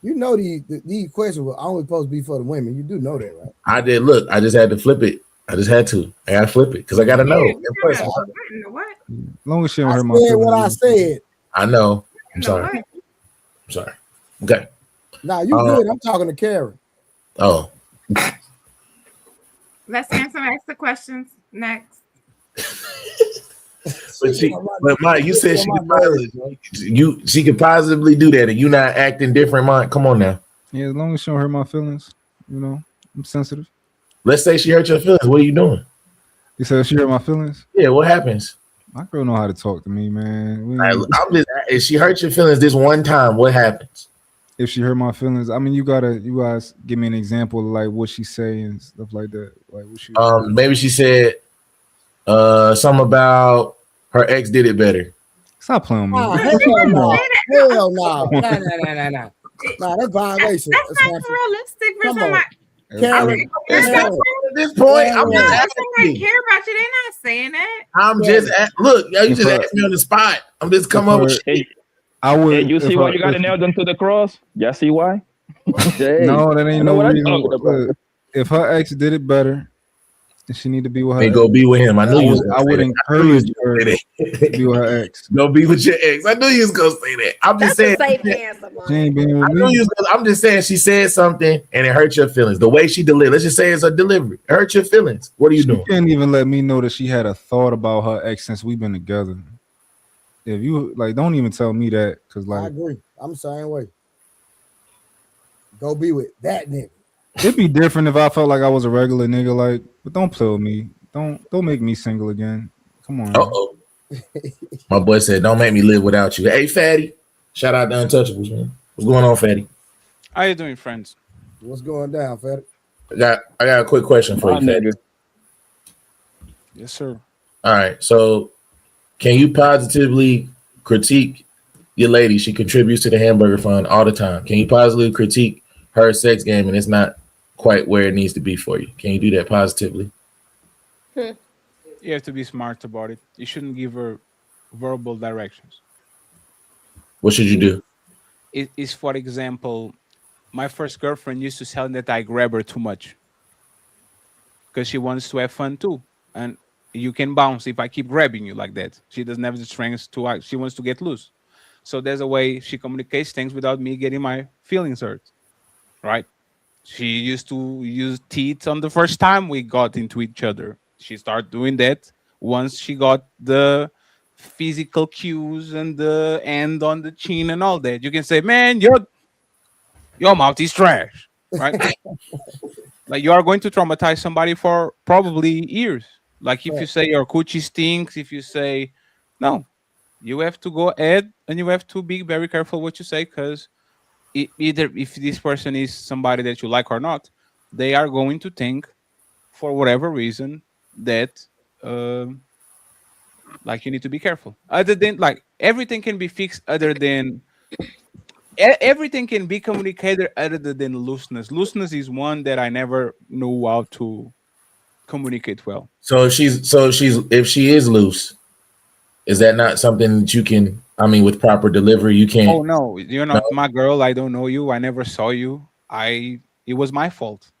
you know these questions were only supposed to be for the women. You do know that, right? I did. Look, I just had to flip it. I gotta flip it because I gotta know. What? As long as she don't hurt my feelings. What I said. I know. I'm sorry. Okay. Nah, you good. I'm talking to Karen. Oh. Let's answer the questions next. But Mike, you said she could positively do that, and you not acting different, Mike. Come on now. Yeah, as long as she don't hurt my feelings, you know, I'm sensitive. Let's say she hurt your feelings. What are you doing? You said she hurt my feelings? Yeah, what happens? My girl know how to talk to me, man. If she hurt your feelings this one time, what happens? If she hurt my feelings, I mean, you guys give me an example of like what she say and stuff like that. Like what she maybe she said something about her ex did it better. Stop playing with me. Hell no. No, that's violation. That's not realistic for somebody. Karen, at this point, I'm just asking. I care about you. They're not saying that. I'm just look. You just asked me on the spot. I'm just come up with. I would. Hey, you see why you got to nail them to the cross? Y'all see why? No, that ain't no reason. If her ex did it better, then she need to be with her. Hey, go be with him. I knew you. I would encourage her to be with her ex. Go be with your ex. I knew you was gonna say that. I'm just saying. She ain't been with me. I'm just saying she said something and it hurt your feelings. The way she delivered. Let's just say it's a delivery. It hurt your feelings. What are you doing? She can't even let me know that she had a thought about her ex since we've been together. If you like, don't even tell me that, because like I agree. I'm the same way. Go be with that nigga. It'd be different if I felt like I was a regular nigga, like, but don't play with me. Don't make me single again. Come on. Uh-oh. My boy said, "Don't make me live without you." Hey, Fatty. Shout out to Untouchables, man. What's going on, Fatty? How you doing, friends? What's going down, Fatty? I got a quick question for you, Fatty. Yes, sir. All right. So, can you positively critique your lady? She contributes to the hamburger fund all the time. Can you positively critique her sex game and it's not quite where it needs to be for you? Can you do that positively? You have to be smart about it. You shouldn't give her verbal directions. What should you do? It is, for example, my first girlfriend used to tell me that I grab her too much because she wants to have fun too. And you can bounce if I keep grabbing you like that. She doesn't have the strength to act. She wants to get loose. So there's a way she communicates things without me getting my feelings hurt. Right? She used to use teeth on the first time we got into each other. She started doing that once she got the physical cues and the end on the chin and all that. You can say, man, your mouth is trash, right? Like, you are going to traumatize somebody for probably years. Like, if you say your coochie stinks, if you say, no, you have to go ahead and you have to be very careful what you say, because either if this person is somebody that you like or not, they are going to think for whatever reason that like you need to be careful. Other than, like, everything can be fixed other than everything can be communicated other than looseness. Looseness is one that I never knew how to communicate well. So if she is loose, Is that not something that you can? I mean, with proper delivery, you can't. Oh no, you're not my girl. I don't know you. I never saw you. It was my fault.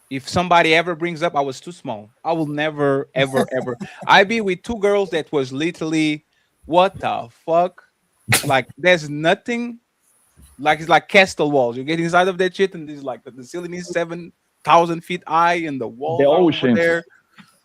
If somebody ever brings up I was too small, I will never, ever, ever. I be with two girls that was literally, what the fuck? Like there's nothing. Like it's like castle walls. You get inside of that shit, and there's like the ceiling is 7,000 feet high, and the wall The over ocean. there.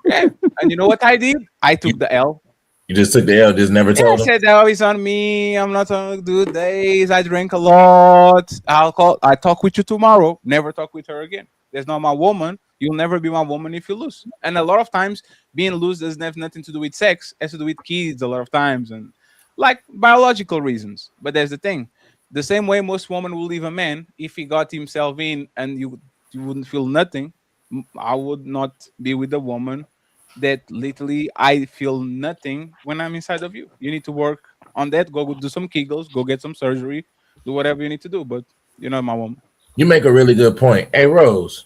Yeah, and you know what I did? I took the L. You just took the L. Just never I told them. said that it's on me. I'm not on good days. I drink a lot. I talk with you tomorrow. Never talk with her again. That's not my woman. You'll never be my woman if you lose. And a lot of times, being loose doesn't have nothing to do with sex. It has to do with kids a lot of times and like biological reasons. But there's the thing. The same way most women will leave a man if he got himself in and you wouldn't feel nothing. I would not be with a woman that literally I feel nothing when I'm inside of you. You need to work on that. Go do some Kegels. Go get some surgery. Do whatever you need to do. But you're not my woman. You make a really good point. Hey Rose,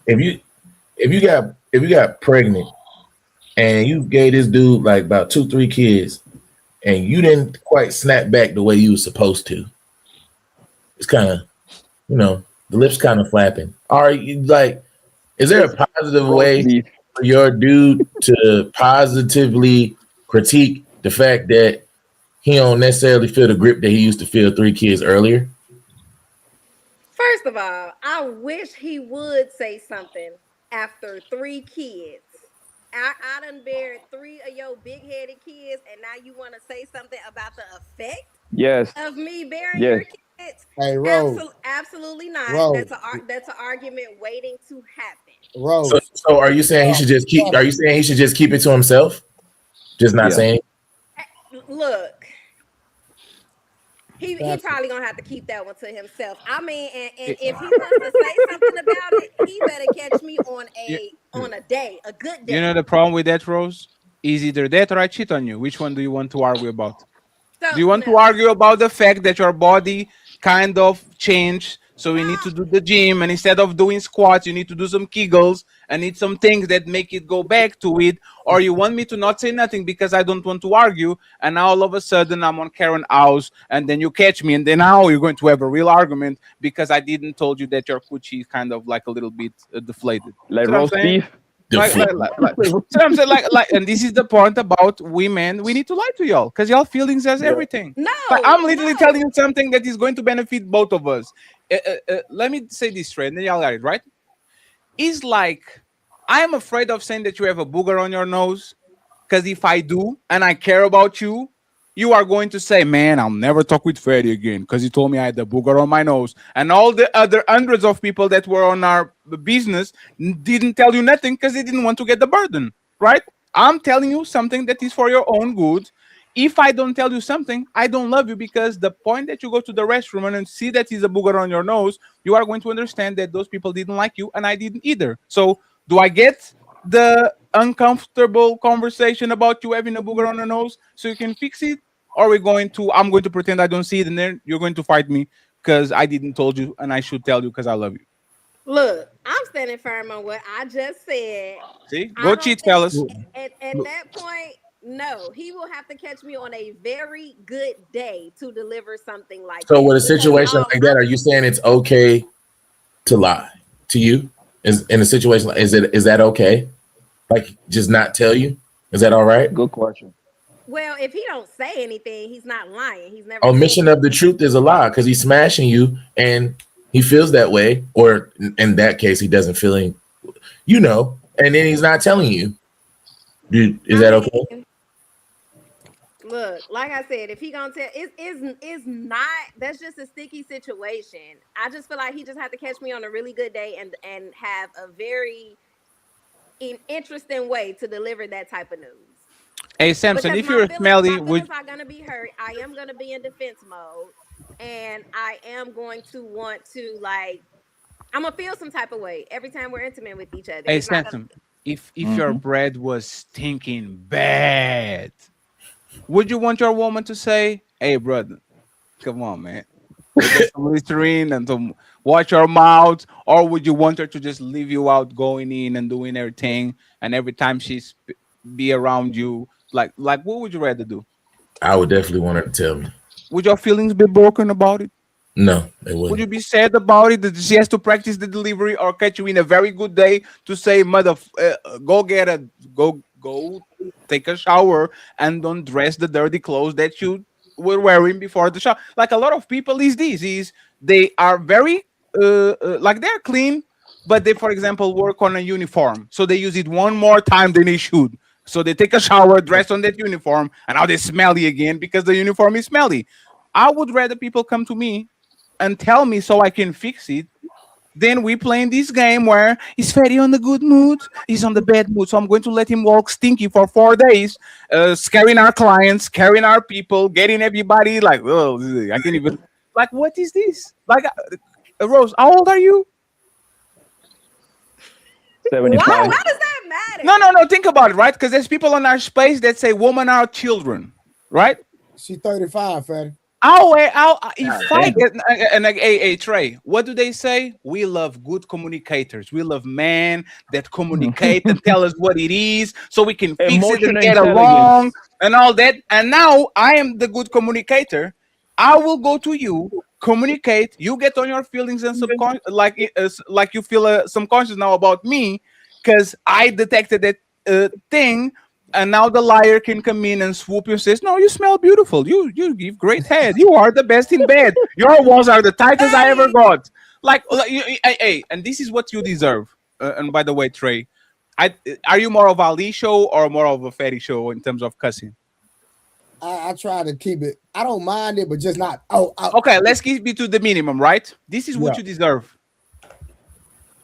if you got pregnant and you gave this dude like about 2-3 kids and you didn't quite snap back the way you were supposed to, it's kind of, the lips kind of flapping. Are you like, is there a positive way for your dude to positively critique the fact that he don't necessarily feel the grip that he used to feel 3 kids earlier? First of all, I wish he would say something after 3 kids. I done buried 3 of your big-headed kids, and now you want to say something about the effect of me burying your kids? Hey, Rose. Absolutely not. Rose. That's an argument waiting to happen. Rose. So are you saying he should just keep? Are you saying he should just keep it to himself? Just not saying. Look. He probably gonna have to keep that one to himself. I mean, and if he wants to say something about it, he better catch me on a day, a good day. You know the problem with that, Rose? Is either that or I cheat on you. Which one do you want to argue about? Do you want to argue about the fact that your body kind of changed? So you need to do the gym, and instead of doing squats, you need to do some Kegels and eat some things that make it go back to it. Or you want me to not say nothing because I don't want to argue, and now all of a sudden I'm on Karen house, and then you catch me, and then now you're going to have a real argument because I didn't told you that your coochie is kind of like a little bit deflated. Like roast beef. So I'm saying, and this is the point about women. We need to lie to y'all because y'all feelings has everything. No, I'm literally telling you something that is going to benefit both of us. Let me say this straight, and then y'all got it right. It's like I am afraid of saying that you have a booger on your nose because if I do and I care about you, you are going to say, "Man, I'll never talk with Freddie again because he told me I had the booger on my nose." And all the other hundreds of people that were on our business didn't tell you nothing because they didn't want to get the burden, right? I'm telling you something that is for your own good. If I don't tell you something, I don't love you because the point that you go to the restroom and see that is a booger on your nose, you are going to understand that those people didn't like you and I didn't either. So do I get the uncomfortable conversation about you having a booger on your nose so you can fix it? Or I'm going to pretend I don't see it, and then you're going to fight me because I didn't told you, and I should tell you because I love you. Look, I'm standing firm on what I just said. See, go cheat, fellas. At that point, no, he will have to catch me on a very good day to deliver something like that. So with a situation like that, are you saying it's okay to lie to you? Is in a situation is that okay? Like just not tell you? Is that all right? Good question. Well, if he don't say anything, he's not lying. He's never omission of the truth is a lie because he's smashing you and he feels that way, or in that case, he doesn't feel and then he's not telling you. Dude, is that okay? Look, like I said, if he gonna tell, it's not. That's just a sticky situation. I just feel like he just had to catch me on a really good day and have a very interesting way to deliver that type of news. Hey Samson, if you're smelly, would are gonna be hurt. I am gonna be in defense mode, and I am going to want to I'm gonna feel some type of way every time we're intimate with each other. Hey Samson, if your bread was stinking bad, would you want your woman to say, "Hey brother, come on man, get some Listerine and to watch your mouth," or would you want her to just leave you out going in and doing everything, and every time she's be around you, Like what would you rather do? I would definitely want her to tell me. Would your feelings be broken about it? No, it wouldn't. Would you be sad about it that she has to practice the delivery or catch you in a very good day to say, go take a shower and don't dress the dirty clothes that you were wearing before the shower? Like a lot of people they are very like they're clean, but they, for example, work on a uniform, so they use it one more time than they should. So they take a shower, dress on that uniform, and now they're smelly again because the uniform is smelly. I would rather people come to me and tell me so I can fix it. Then we playing this game where he's very on the good mood, he's on the bad mood. So I'm going to let him walk stinky for 4 days, scaring our clients, scaring our people, getting everybody like, oh, I can't even. Like, what is this? Like, Rose, how old are you? 75. Why does that matter? No. Think about it, right? Because there's people on our space that say women are children, right? She's 35, Fatty. Hey, Trey, what do they say? We love good communicators. We love men that communicate and tell us what it is so we can fix it and get along and all that. And now I am the good communicator. I will go to you, communicate. You get on your feelings and subconscious, like you feel subconscious now about me, because I detected that thing. And now the liar can come in and swoop you and says, no, you smell beautiful. You give great head. You are the best in bed. Your walls are the tightest I ever got. Hey, and this is what you deserve. And by the way, Trey, are you more of a Ali show or more of a Fatty show in terms of cussing? I try to keep it. I don't mind it, but just not. Okay, let's keep it to the minimum, right? This is what you deserve.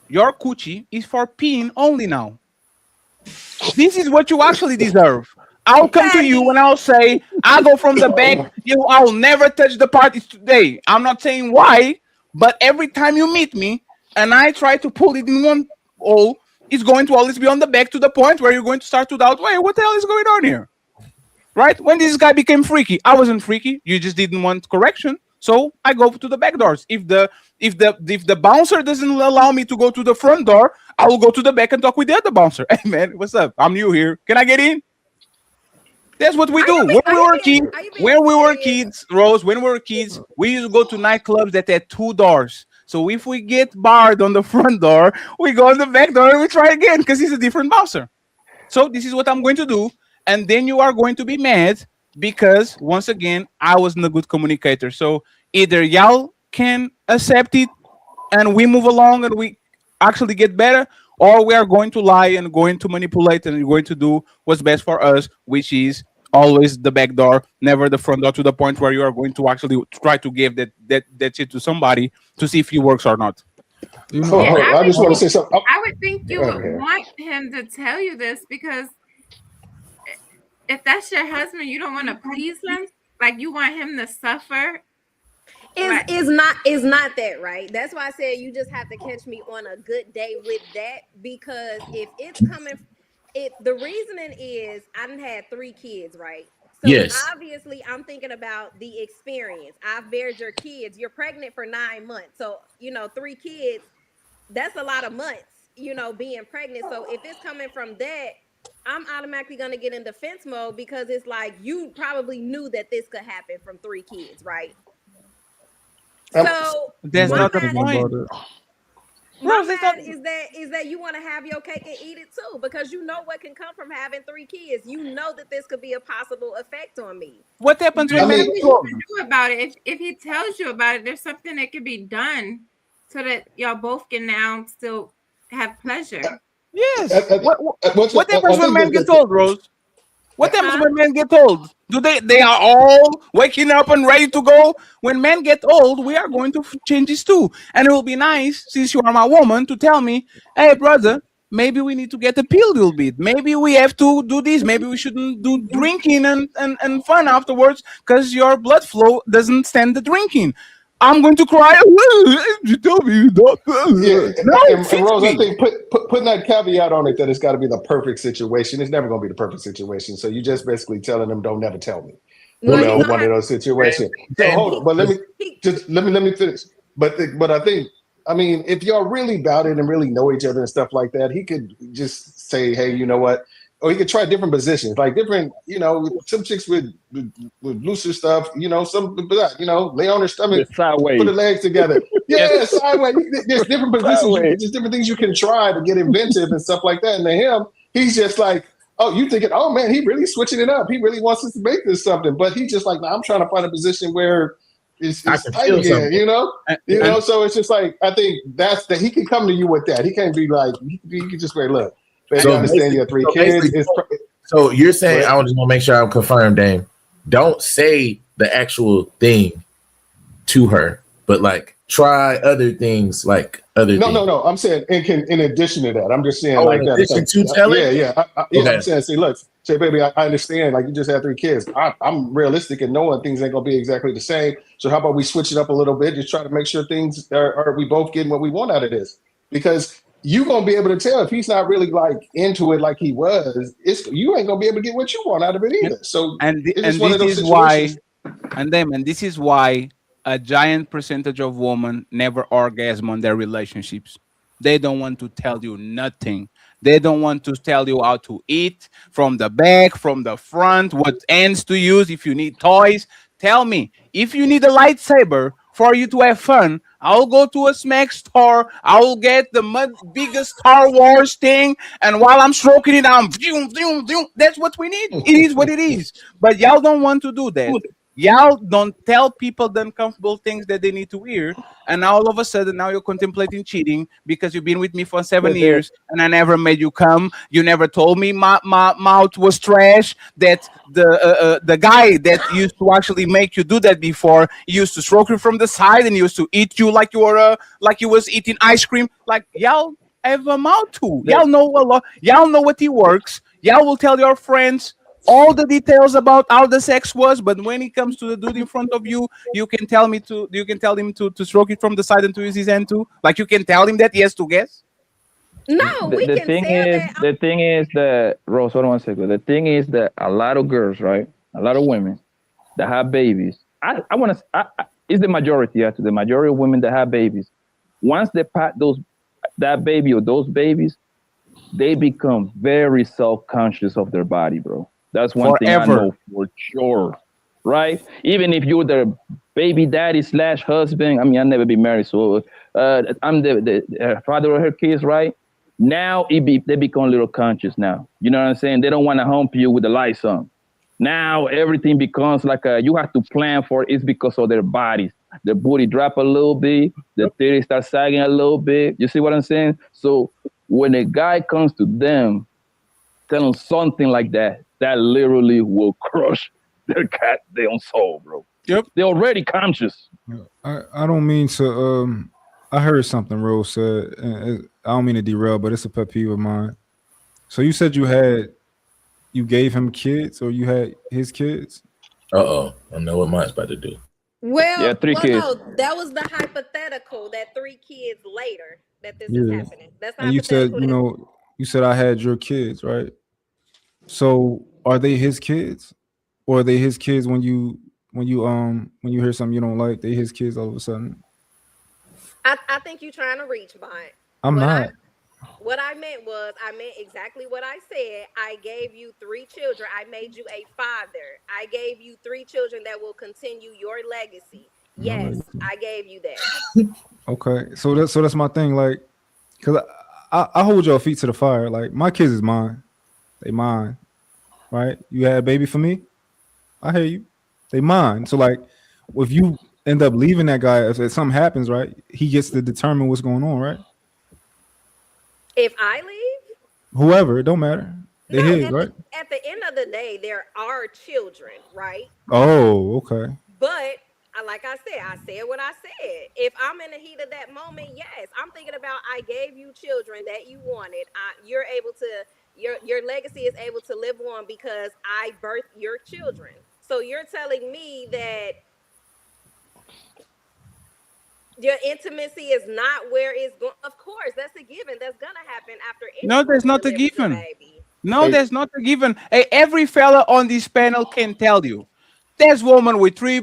Your coochie is for peeing only now. This is what you actually deserve. I'll come to you and I'll say, I'll go from the back. I'll never touch the parties today. I'm not saying why, but every time you meet me and I try to pull it in one hole, it's going to always be on the back to the point where you're going to start to doubt, wait, what the hell is going on here? Right? When this guy became freaky, I wasn't freaky. You just didn't want correction. So I go to the back doors. If the bouncer doesn't allow me to go to the front door, I will go to the back and talk with the other bouncer. Hey man, what's up? I'm new here. Can I get in? That's what we do. When we were kids, Rose, when we were kids, we used to go to nightclubs that had 2 doors. So if we get barred on the front door, we go on the back door and we try again because he's a different bouncer. So this is what I'm going to do. And then you are going to be mad because, once again, I wasn't a good communicator. So either y'all can accept it and we move along and we actually get better, or we are going to lie and going to manipulate and going to do what's best for us, which is always the back door, never the front door, to the point where you are going to actually try to give that shit to somebody to see if it works or not. I just want to say something. I would think you would want him to tell you this, because if that's your husband, you don't want to please him. Like, you want him to suffer. Is not that right? That's why I said you just have to catch me on a good day with that, because if it's coming, the reasoning is I done had 3 kids, right? So yes, obviously I'm thinking about the experience. I've bared your kids. You're pregnant for 9 months, so 3 kids, that's a lot of months, being pregnant. So if it's coming from that, I'm automatically going to get in defense mode, because it's like you probably knew that this could happen from 3 kids, right? So there's not the point. Is that you want to have your cake and eat it too, because you know what can come from having 3 kids. You know that this could be a possible effect on me. What happens when men do about it? If he tells you about it, there's something that can be done so that y'all both can now still have pleasure. Yes. What happens when men get old, Rose? What happens when men get old? Do they are all waking up and ready to go? When men get old, we are going to change this too. And it will be nice, since you are my woman, to tell me, hey brother, maybe we need to get a pill a little bit. Maybe we have to do this. Maybe we shouldn't do drinking and fun afterwards, because your blood flow doesn't stand the drinking. I'm going to cry. You tell me, and Rose, I think putting that caveat on it that it's got to be the perfect situation. It's never going to be the perfect situation. So you just basically telling them, don't never tell me. One of those situations. So hold on, but let me finish. But I think, if y'all really about it and really know each other and stuff like that, he could just say, hey, you know what? or he could try different positions, like different, some chicks with looser stuff, some, lay on her stomach, sideways, put her legs together. Yeah, sideways. There's different positions. There's different things you can try to get inventive and stuff like that. And to him, he's just like, oh, you thinking, oh man, he really switching it up. He really wants us to make this something. But he's just like, I'm trying to find a position where it's tight again, So it's just like, I think that's that he can come to you with that. He can't be like, he can just say, look, baby, I understand you have 3 kids. So you're saying, I just want to make sure I'm confirmed, Dame. Don't say the actual thing to her, but like try other things, like other things. No. I'm saying in addition to that. I'm just saying in addition to telling? Yeah. I'm saying, say, baby, I understand. Like you just had 3 kids. I'm realistic and knowing things ain't gonna be exactly the same. So how about we switch it up a little bit? Just try to make sure things are we both getting what we want out of this, because you gonna be able to tell if he's not really like into it like he was. You ain't gonna be able to get what you want out of it either. So this is why a giant percentage of women never orgasm on their relationships. They don't want to tell you nothing. They don't want to tell you how to eat from the back, from the front, what ends to use. If you need toys, tell me. If you need a lightsaber for you to have fun, I'll go to a smack store. I will get the biggest Star Wars thing, and while I'm stroking it, I'm that's what we need. It is what it is. But y'all don't want to do that. Y'all don't tell people the uncomfortable things that they need to hear, and all of a sudden now you're contemplating cheating because you've been with me for 7 years and I never made you come. You never told me my mouth was trash. That the guy that used to actually make you do that before, he used to stroke you from the side and he used to eat you like you were like you was eating ice cream. Like y'all have a mouth too. Y'all know a lot. Y'all know what he works. Y'all will tell your friends all the details about how the sex was, but when it comes to the dude in front of you, you can tell him to stroke it from the side and to use his hand too. Like you can tell him that he has to guess. No, the thing is that Rose, hold on one second. The thing is that a lot of girls, right? A lot of women that have babies. It's the majority. Actually, the majority of women that have babies. Once they pat that baby or those babies, they become very self-conscious of their body, bro. That's one thing I know for sure, right? Even if you're the baby daddy / husband, I mean, I'll never be married, so I'm the father of her kids, right? Now they become a little conscious now. You know what I'm saying? They don't want to hump you with the lights on. Now everything becomes like you have to plan for it. It's because of their bodies. The booty drop a little bit, the titties start sagging a little bit. You see what I'm saying? So when a guy comes to them, tell them something like that, that literally will crush their goddamn soul, bro. Yep. They're already conscious. I don't mean to I heard something Rose said, and I don't mean to derail, but it's a pet peeve of mine. So you said you gave him kids, or you had his kids? I know what mine's about to do. Well, yeah, 3 kids. No, that was the hypothetical that 3 kids later that this is happening. That's not. And you said, you said I had your kids, right? So are they his kids, or are they his kids when you hear something you don't like? They his kids all of a sudden. I think you're trying to reach, Bont. I'm not. What I meant exactly what I said. I gave you 3 children. I made you a father. I gave you 3 children that will continue your legacy. Yes, I gave you that. Okay, so that's my thing. Like, cause I hold your feet to the fire. Like my kids is mine. They mine, right? You had a baby for me. I hear you. They mine. So like, if you end up leaving that guy, if something happens, right, he gets to determine what's going on, right? If I leave, whoever, it don't matter. They his, right? At the end of the day, there are children, right? Oh, okay. But like I said what I said. If I'm in the heat of that moment, yes, I'm thinking about I gave you children that you wanted. You're able to. Your legacy is able to live on because I birthed your children. So you're telling me that your intimacy is not where it's going. Of course, that's a given. That's gonna happen after. No, there's not a given. No, there's not a given. Hey, every fella on this panel can tell you. There's woman with 3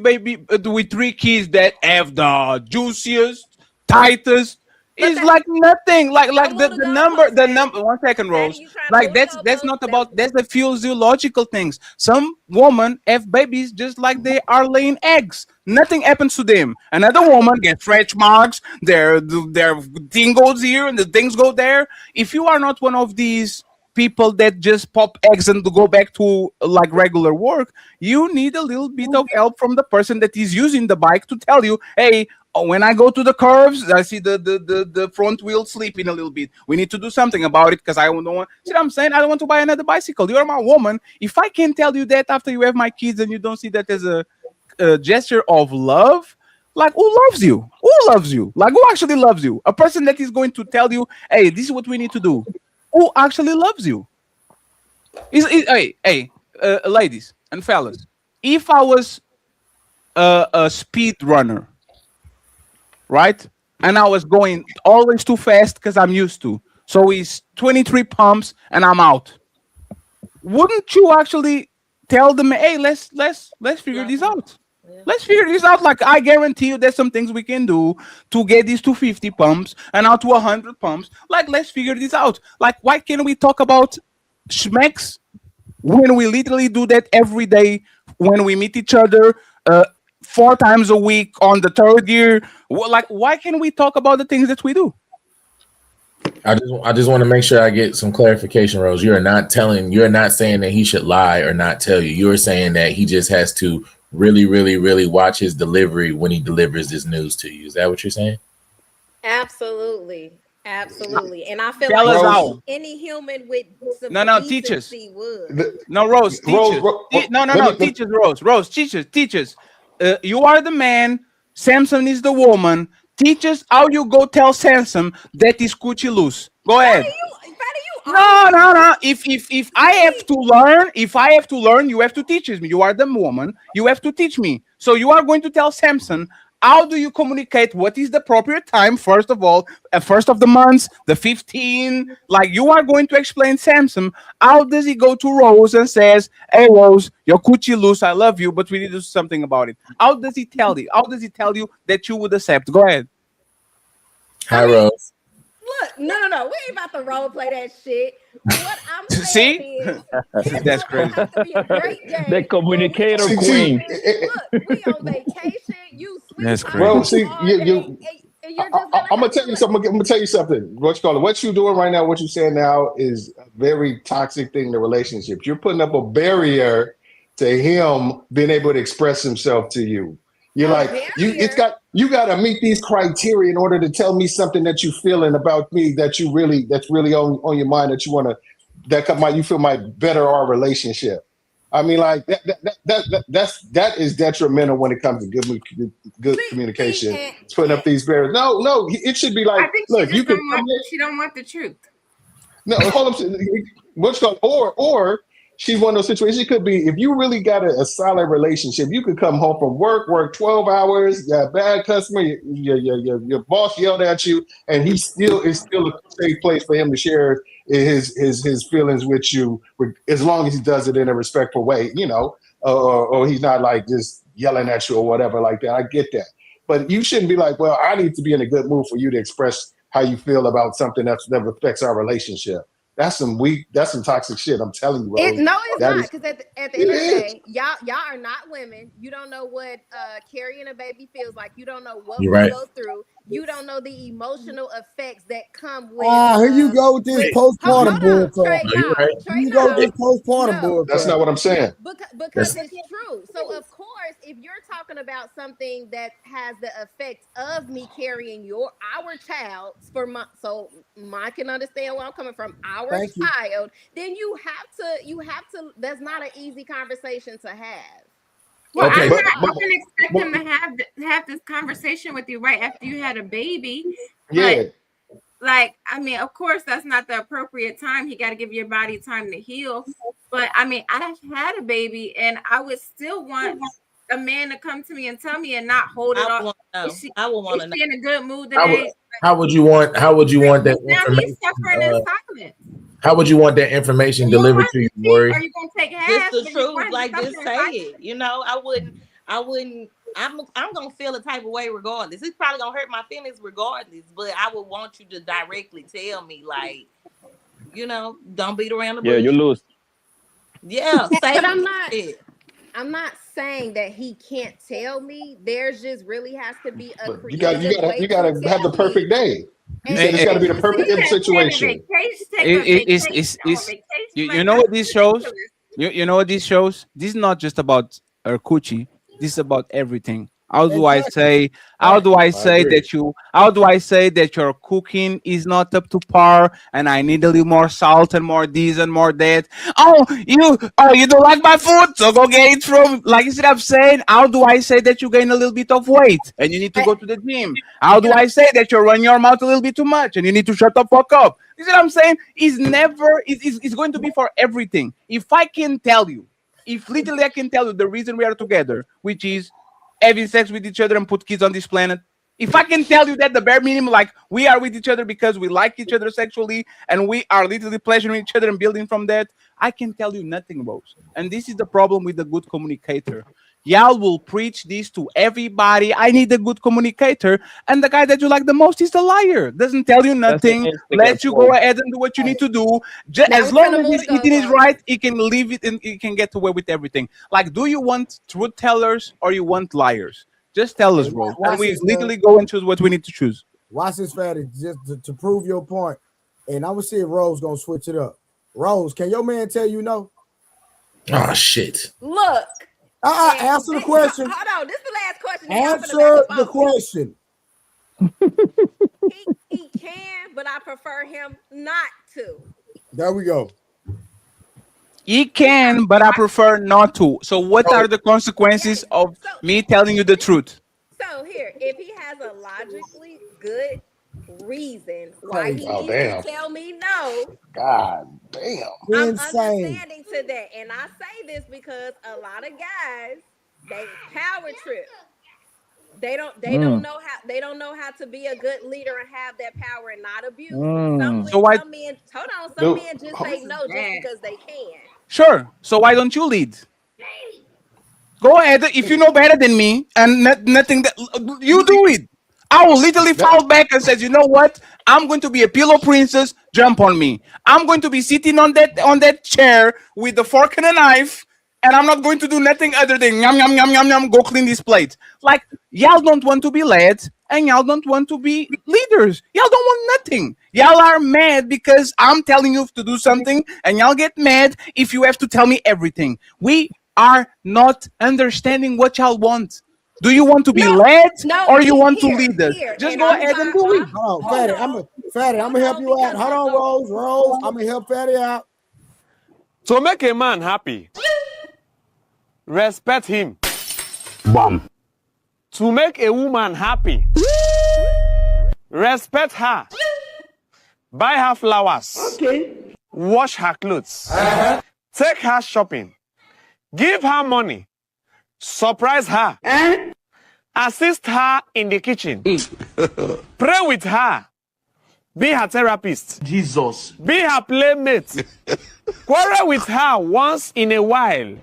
kids that have the juiciest, tightest. It's like nothing. Like the number. 1 second, Rose. Like that's not about. That's the physiological things. Some women have babies just like they are laying eggs. Nothing happens to them. Another woman gets stretch marks. Their thing goes here and the things go there. If you are not one of these people that just pop eggs and to go back to like regular work, you need a little bit of help from the person that is using the bike to tell you, hey, when I go to the curves, I see the front wheel sleeping a little bit. We need to do something about it because I don't want. See what I'm saying? I don't want to buy another bicycle. You're my woman. If I can tell you that after you have my kids and you don't see that as a gesture of love, like who loves you? Who loves you? Like who actually loves you? A person that is going to tell you, hey, this is what we need to do. Who actually loves you? Hey, ladies and fellas, if I was a speed runner, right, and I was going always too fast because I'm used to, so it's 23 pumps and I'm out, wouldn't you actually tell them, hey, let's figure this out? Let's figure this out. Like, I guarantee you there's some things we can do to get these 250 pumps and out to 100 pumps. Like, let's figure this out. Like, why can't we talk about schmecks when we literally do that every day when we meet each other 4 times a week on the 3rd year? Like, why can't we talk about the things that we do? I just want to make sure I get some clarification, Rose. You're not saying that he should lie or not tell you. You're saying that he just has to really, really, really watch his delivery when he delivers this news to you. Is that what you're saying? Absolutely. And I feel Tell like us how. any human with some teach us. decency would. No, Rose, teach us. No, teach us, Rose. Rose, teach us. You are the man. Samson is the woman. Teach us how you go tell Samson that is coochie loose. Go ahead. No. If I have to learn, you have to teach me. You are the woman. You have to teach me. So you are going to tell Samson, how do you communicate? What is the appropriate time? First of all, first of the month, the 15. Like, you are going to explain Samson. How does he go to Rose and says, hey, Rose, your coochie loose. I love you, but we need to do something about it. How does he tell you? How does he tell you that you would accept? Go ahead. Hi, Rose. Look, no. We ain't about to role play that shit. What I'm saying is, that's crazy. The communicator queen. Look, we on vacation. You sweet. That's crazy. Bro, see, I'm gonna tell you something. I'm gonna tell you something. What you're doing right now, what you're saying now, is a very toxic thing in the relationship. You're putting up a barrier to him being able to express himself to you. You're you got to meet these criteria in order to tell me something that you feeling about me that's really on your mind that you feel might better our relationship. I mean, like that is detrimental when it comes to good communication. It's putting up these barriers. No, it should be like, look, you can. She don't want the truth. No, hold on. Or she's one of those situations. It could be, if you really got a solid relationship, you could come home from work 12 hours, you got a bad customer, your boss yelled at you, and it's still a safe place for him to share his feelings with you, as long as he does it in a respectful way, or he's not like just yelling at you or whatever like that. I get that. But you shouldn't be like, well, I need to be in a good mood for you to express how you feel about something that affects our relationship. That's some toxic shit. I'm telling you, Rose. It's not, because at the end of the day, y'all are not women. You don't know what carrying a baby feels like. You don't know what we go through. You don't know the emotional effects that come with. Here you go with this postpartum bullshit. Here you go with this postpartum bullshit. That's not what I'm saying. Because it's true. So of course, if you're talking about something that has the effect of me carrying our child for so I can understand where I'm coming from, our child, then you have to. That's not an easy conversation to have. Well, I didn't expect him to have this conversation with you right after you had a baby. Yeah. Like, I mean, of course, that's not the appropriate time. You got to give your body time to heal. But I mean, I've had a baby, and I would still want a man to come to me and tell me and not hold it off. I would want to know. Is she in a good mood today? How would you want that now information? He's suffering in silence. How would you want that information delivered to you, Lori? Are you gonna take half? Just the truth, like just say it. I wouldn't I'm gonna feel a type of way regardless. It's probably gonna hurt my feelings regardless, but I would want you to directly tell me, like, don't beat around the bush. Yeah, you lose. Yeah, but I'm not saying that he can't tell me. There's just really has to be a you gotta have the perfect day. You said it's got to be the perfect situation. You know what this shows? You know what this shows? This is not just about her coochie. This is about everything. How do I say that your cooking is not up to par and I need a little more salt and more this and more that? You don't like my food, so go get it from, like you said, I'm saying. How do I say that you gain a little bit of weight and you need to go to the gym? How do I say that you're running your mouth a little bit too much and you need to shut the fuck up? You see what I'm saying? It's going to be for everything. If I can tell you, if literally I can tell you the reason we are together, which is having sex with each other and put kids on this planet. If I can tell you that the bare minimum, like we are with each other because we like each other sexually and we are literally pleasuring each other and building from that, I can tell you nothing, Rose. And this is the problem with the good communicator. Y'all will preach this to everybody. I need a good communicator. And the guy that you like the most is the liar. Doesn't tell you nothing. Let you go ahead and do what you need to do. As long as his eating is right, he can leave it and he can get away with everything. Like, do you want truth tellers or you want liars? Just tell us, bro. And we literally go and choose what we need to choose. Watch this, Fatty, just to prove your point. And I'm going to see if Rose going to switch it up. Rose, can your man tell you no? Oh, shit. Look. Answer the question. Hold on, this is the last question. Answer the question. He can, but I prefer him not to. There we go. He can, but I prefer not to. So what are the consequences of me telling you the truth? So here, if he has a logically good reason why he needs to tell me no. God damn. I'm understanding to that. And I say this because a lot of guys, they power trip. They don't know how to be a good leader and have that power and not abuse. Some men just say no just because they can. Sure. So why don't you lead? Go ahead. If you know better than me and nothing that you do it. I will literally fall back and says, you know what? I'm going to be a pillow princess. Jump on me. I'm going to be sitting on that chair with the fork and a knife, and I'm not going to do nothing other than yum yum yum yum yum. Go clean this plate. Like, y'all don't want to be led, and y'all don't want to be leaders. Y'all don't want nothing. Y'all are mad because I'm telling you to do something, and y'all get mad if you have to tell me everything. We are not understanding what y'all want. Do you want to be led or you want to lead us? Just go ahead and do it. Hold on, Fatty, I'm going to help you out. Hold on, Rose. I'm going to help Fatty out. To make a man happy, respect him. Bam. To make a woman happy, respect her. Buy her flowers. Okay. Wash her clothes. Take her shopping. Give her money. Surprise her. Assist her in the kitchen. Pray with her. Be her therapist. Jesus. Be her playmate. Quarrel with her once in a while.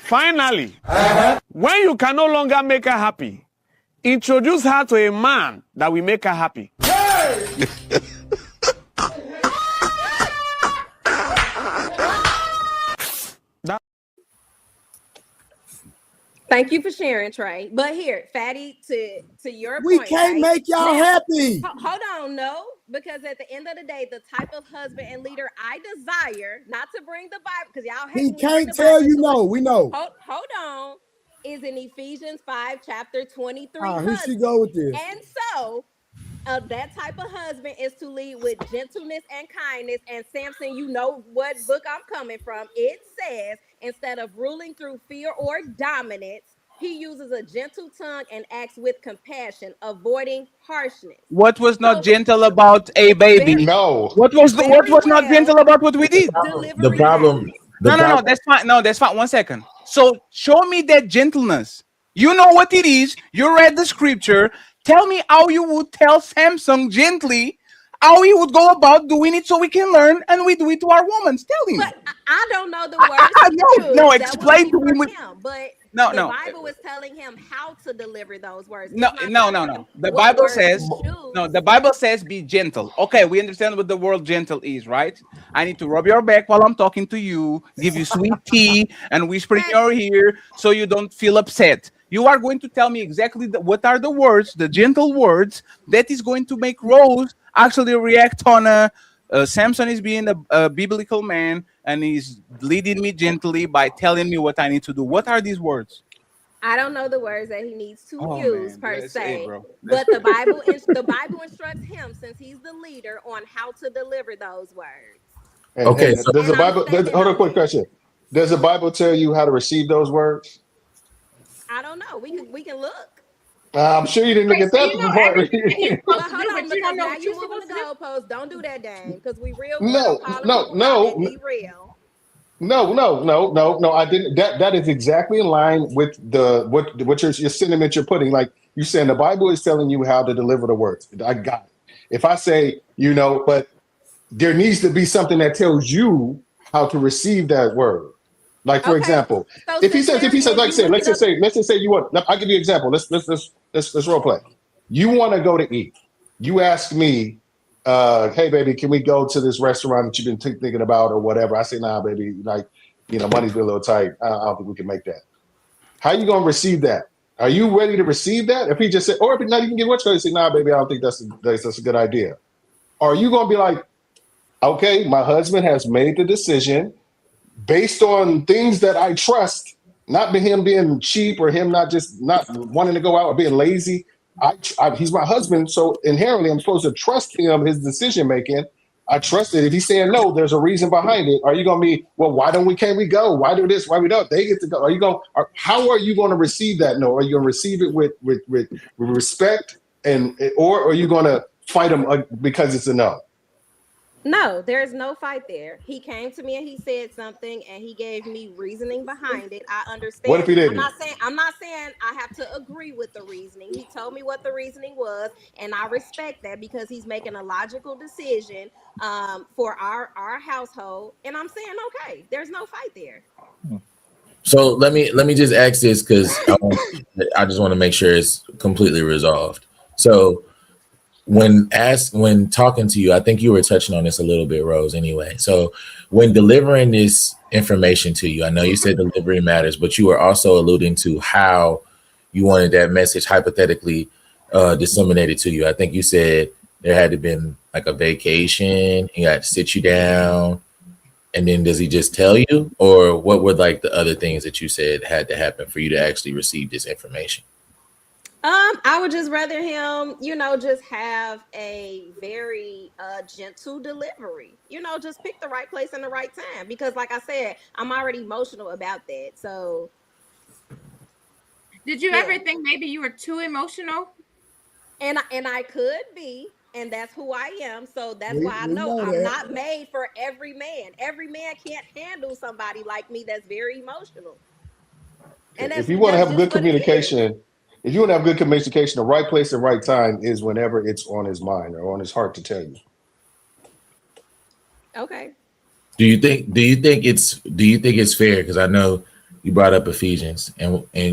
Finally, when you can no longer make her happy, introduce her to a man that will make her happy. Hey! Thank you for sharing, Trey. But here, Fatty, to your point, we right? can't make y'all happy. Hold on, no, because at the end of the day, the type of husband and leader I desire, not to bring the Bible, because y'all he can't tell you no. We know. Hold on, is in Ephesians 5, chapter 23. Here she go with this. And so, that type of husband is to lead with gentleness and kindness. And Samson, you know what book I'm coming from. It says, instead of ruling through fear or dominance, he uses a gentle tongue and acts with compassion, avoiding harshness. What was not gentle about a baby? No. What was not gentle about what we did? The problem. No, that's fine. No, that's fine. 1 second. So show me that gentleness. You know what it is. You read the scripture. Tell me how you would tell Samson gently how he would go about doing it so we can learn and we do it to our women. Tell him. But I don't know the words. No, explain to him. But No, the no. Bible is telling him how to deliver those words. No. The Bible says no. The Bible says be gentle. Okay, we understand what the word gentle is, right? I need to rub your back while I'm talking to you, give you sweet tea, and whisper in your ear so you don't feel upset. You are going to tell me exactly what are the words, the gentle words that is going to make Rose actually react on Samson is being a biblical man and he's leading me gently by telling me what I need to do. What are these words? I don't know the words that he needs to use per se, but the Bible instructs him, since he's the leader, on how to deliver those words. Okay, so does the Bible? Hold on, quick question. Does the Bible tell you how to receive those words? I don't know. We can look. I'm sure you didn't look at that part. Well, hold on, because now you're moving the goalposts. Don't do that, Dame, because we real. No. Be real. No. I didn't. That is exactly in line with what your sentiment you're putting. Like you saying, the Bible is telling you how to deliver the words. I got it. If I say, but there needs to be something that tells you how to receive that word. Like for example, so if he says, like I said, let's just say you want. I'll give you an example. Let's role play. You want to go to eat. You ask me, hey baby, can we go to this restaurant that you've been thinking about or whatever? I say, nah, baby, like, money's been a little tight. I don't think we can make that. How you gonna receive that? Are you ready to receive that? If he just said, or if he not even get what's going to say, nah, baby, I don't think that's a good idea. Are you gonna be like, okay, my husband has made the decision based on things that I trust, not him being cheap or him not wanting to go out or being lazy. He's my husband, so inherently I'm supposed to trust him, his decision making. I trust it. If he's saying no, there's a reason behind it. Are you gonna be, well, can't we go? Why do this? Why we don't? They get to go. How are you going to receive that no? Are you gonna receive it with respect or are you gonna fight him because it's a no? No, there's no fight there. He came to me and he said something and he gave me reasoning behind it. I understand. What if he didn't? I'm not saying I have to agree with the reasoning. He told me what the reasoning was, and I respect that because he's making a logical decision for our household. And I'm saying, okay, there's no fight there. So let me just ask this because I just want to make sure it's completely resolved. So when talking to you, I think you were touching on this a little bit, Rose, anyway. So when delivering this information to you, I know you said delivery matters, but you were also alluding to how you wanted that message hypothetically disseminated to you. I think you said there had to been like a vacation, he had to sit you down, and then does he just tell you? Or what were like the other things that you said had to happen for you to actually receive this information? I would just rather him, just have a very gentle delivery. Just pick the right place and the right time. Because like I said, I'm already emotional about that. So did you ever think maybe you were too emotional? And I could be, and that's who I am. So that's why I know I'm not made for every man. Every man can't handle somebody like me that's very emotional. And if you want to have good communication, the right place and right time is whenever it's on his mind or on his heart to tell you. Okay. Do you think it's fair? Because I know you brought up Ephesians, and I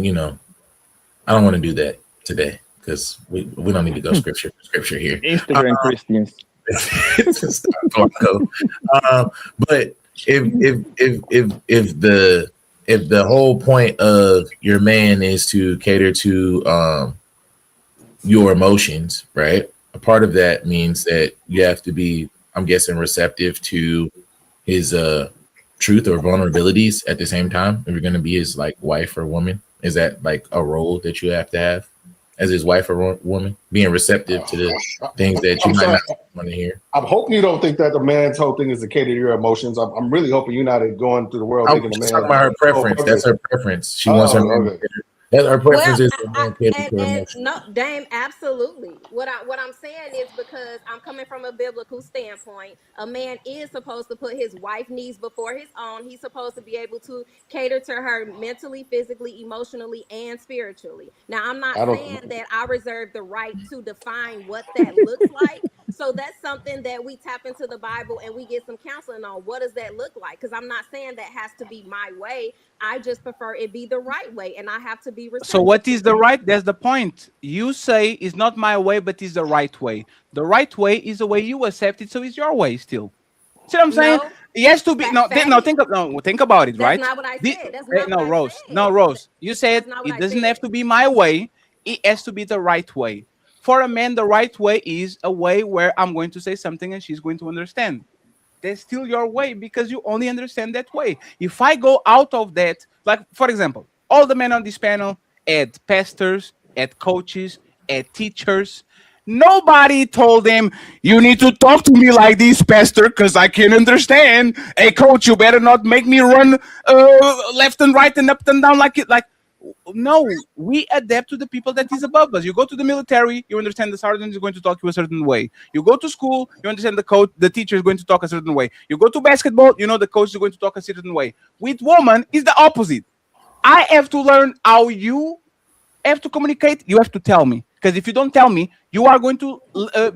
don't want to do that today because we don't need to go scripture here. Instagram Christians. But if the whole point of your man is to cater to your emotions, right? A part of that means that you have to be, I'm guessing, receptive to his truth or vulnerabilities at the same time. If you're going to be his like wife or woman, is that like a role that you have to have as his wife or woman, being receptive to the things that you might not want to hear? I'm hoping you don't think that the man's whole thing is to cater to your emotions. I'm really hoping you're not going through the world thinking the man. Talking about her preference. That's her preference. She wants her. That's her preference. No, Dame, absolutely. What I'm saying is because I'm coming from a biblical standpoint, a man is supposed to put his wife's needs before his own. He's supposed to be able to cater to her mentally, physically, emotionally, and spiritually. Now, I'm not saying that I reserve the right to define what that looks like. So that's something that we tap into the Bible and we get some counseling on. What does that look like? Because I'm not saying that has to be my way. I just prefer it be the right way, and I have to be receptive. So what is the right? That's the point. You say it's not my way, but it's the right way. The right way is the way you accept it, so it's your way still. See what I'm saying? No, It has to be think about it, right? That's not what I said. That's not no, what I Rose. said. No, Rose. You said That's not what it I doesn't said. have to be my way. It has to be the right way. For a man, the right way is a way where I'm going to say something and she's going to understand. That's still your way because you only understand that way. If I go out of that, like for example, all the men on this panel at pastors, at coaches, at teachers, nobody told them you need to talk to me like this, pastor, because I can't understand. Hey, coach, you better not make me run left and right and up and down like it. Like, no, we adapt to the people that is above us. You go to the military, you understand the sergeant is going to talk to you a certain way. You go to school, you understand the coach, the teacher is going to talk a certain way. You go to basketball, you know the coach is going to talk a certain way. With woman, it's the opposite. I have to learn how you have to communicate. You have to tell me, because if you don't tell me, you are going to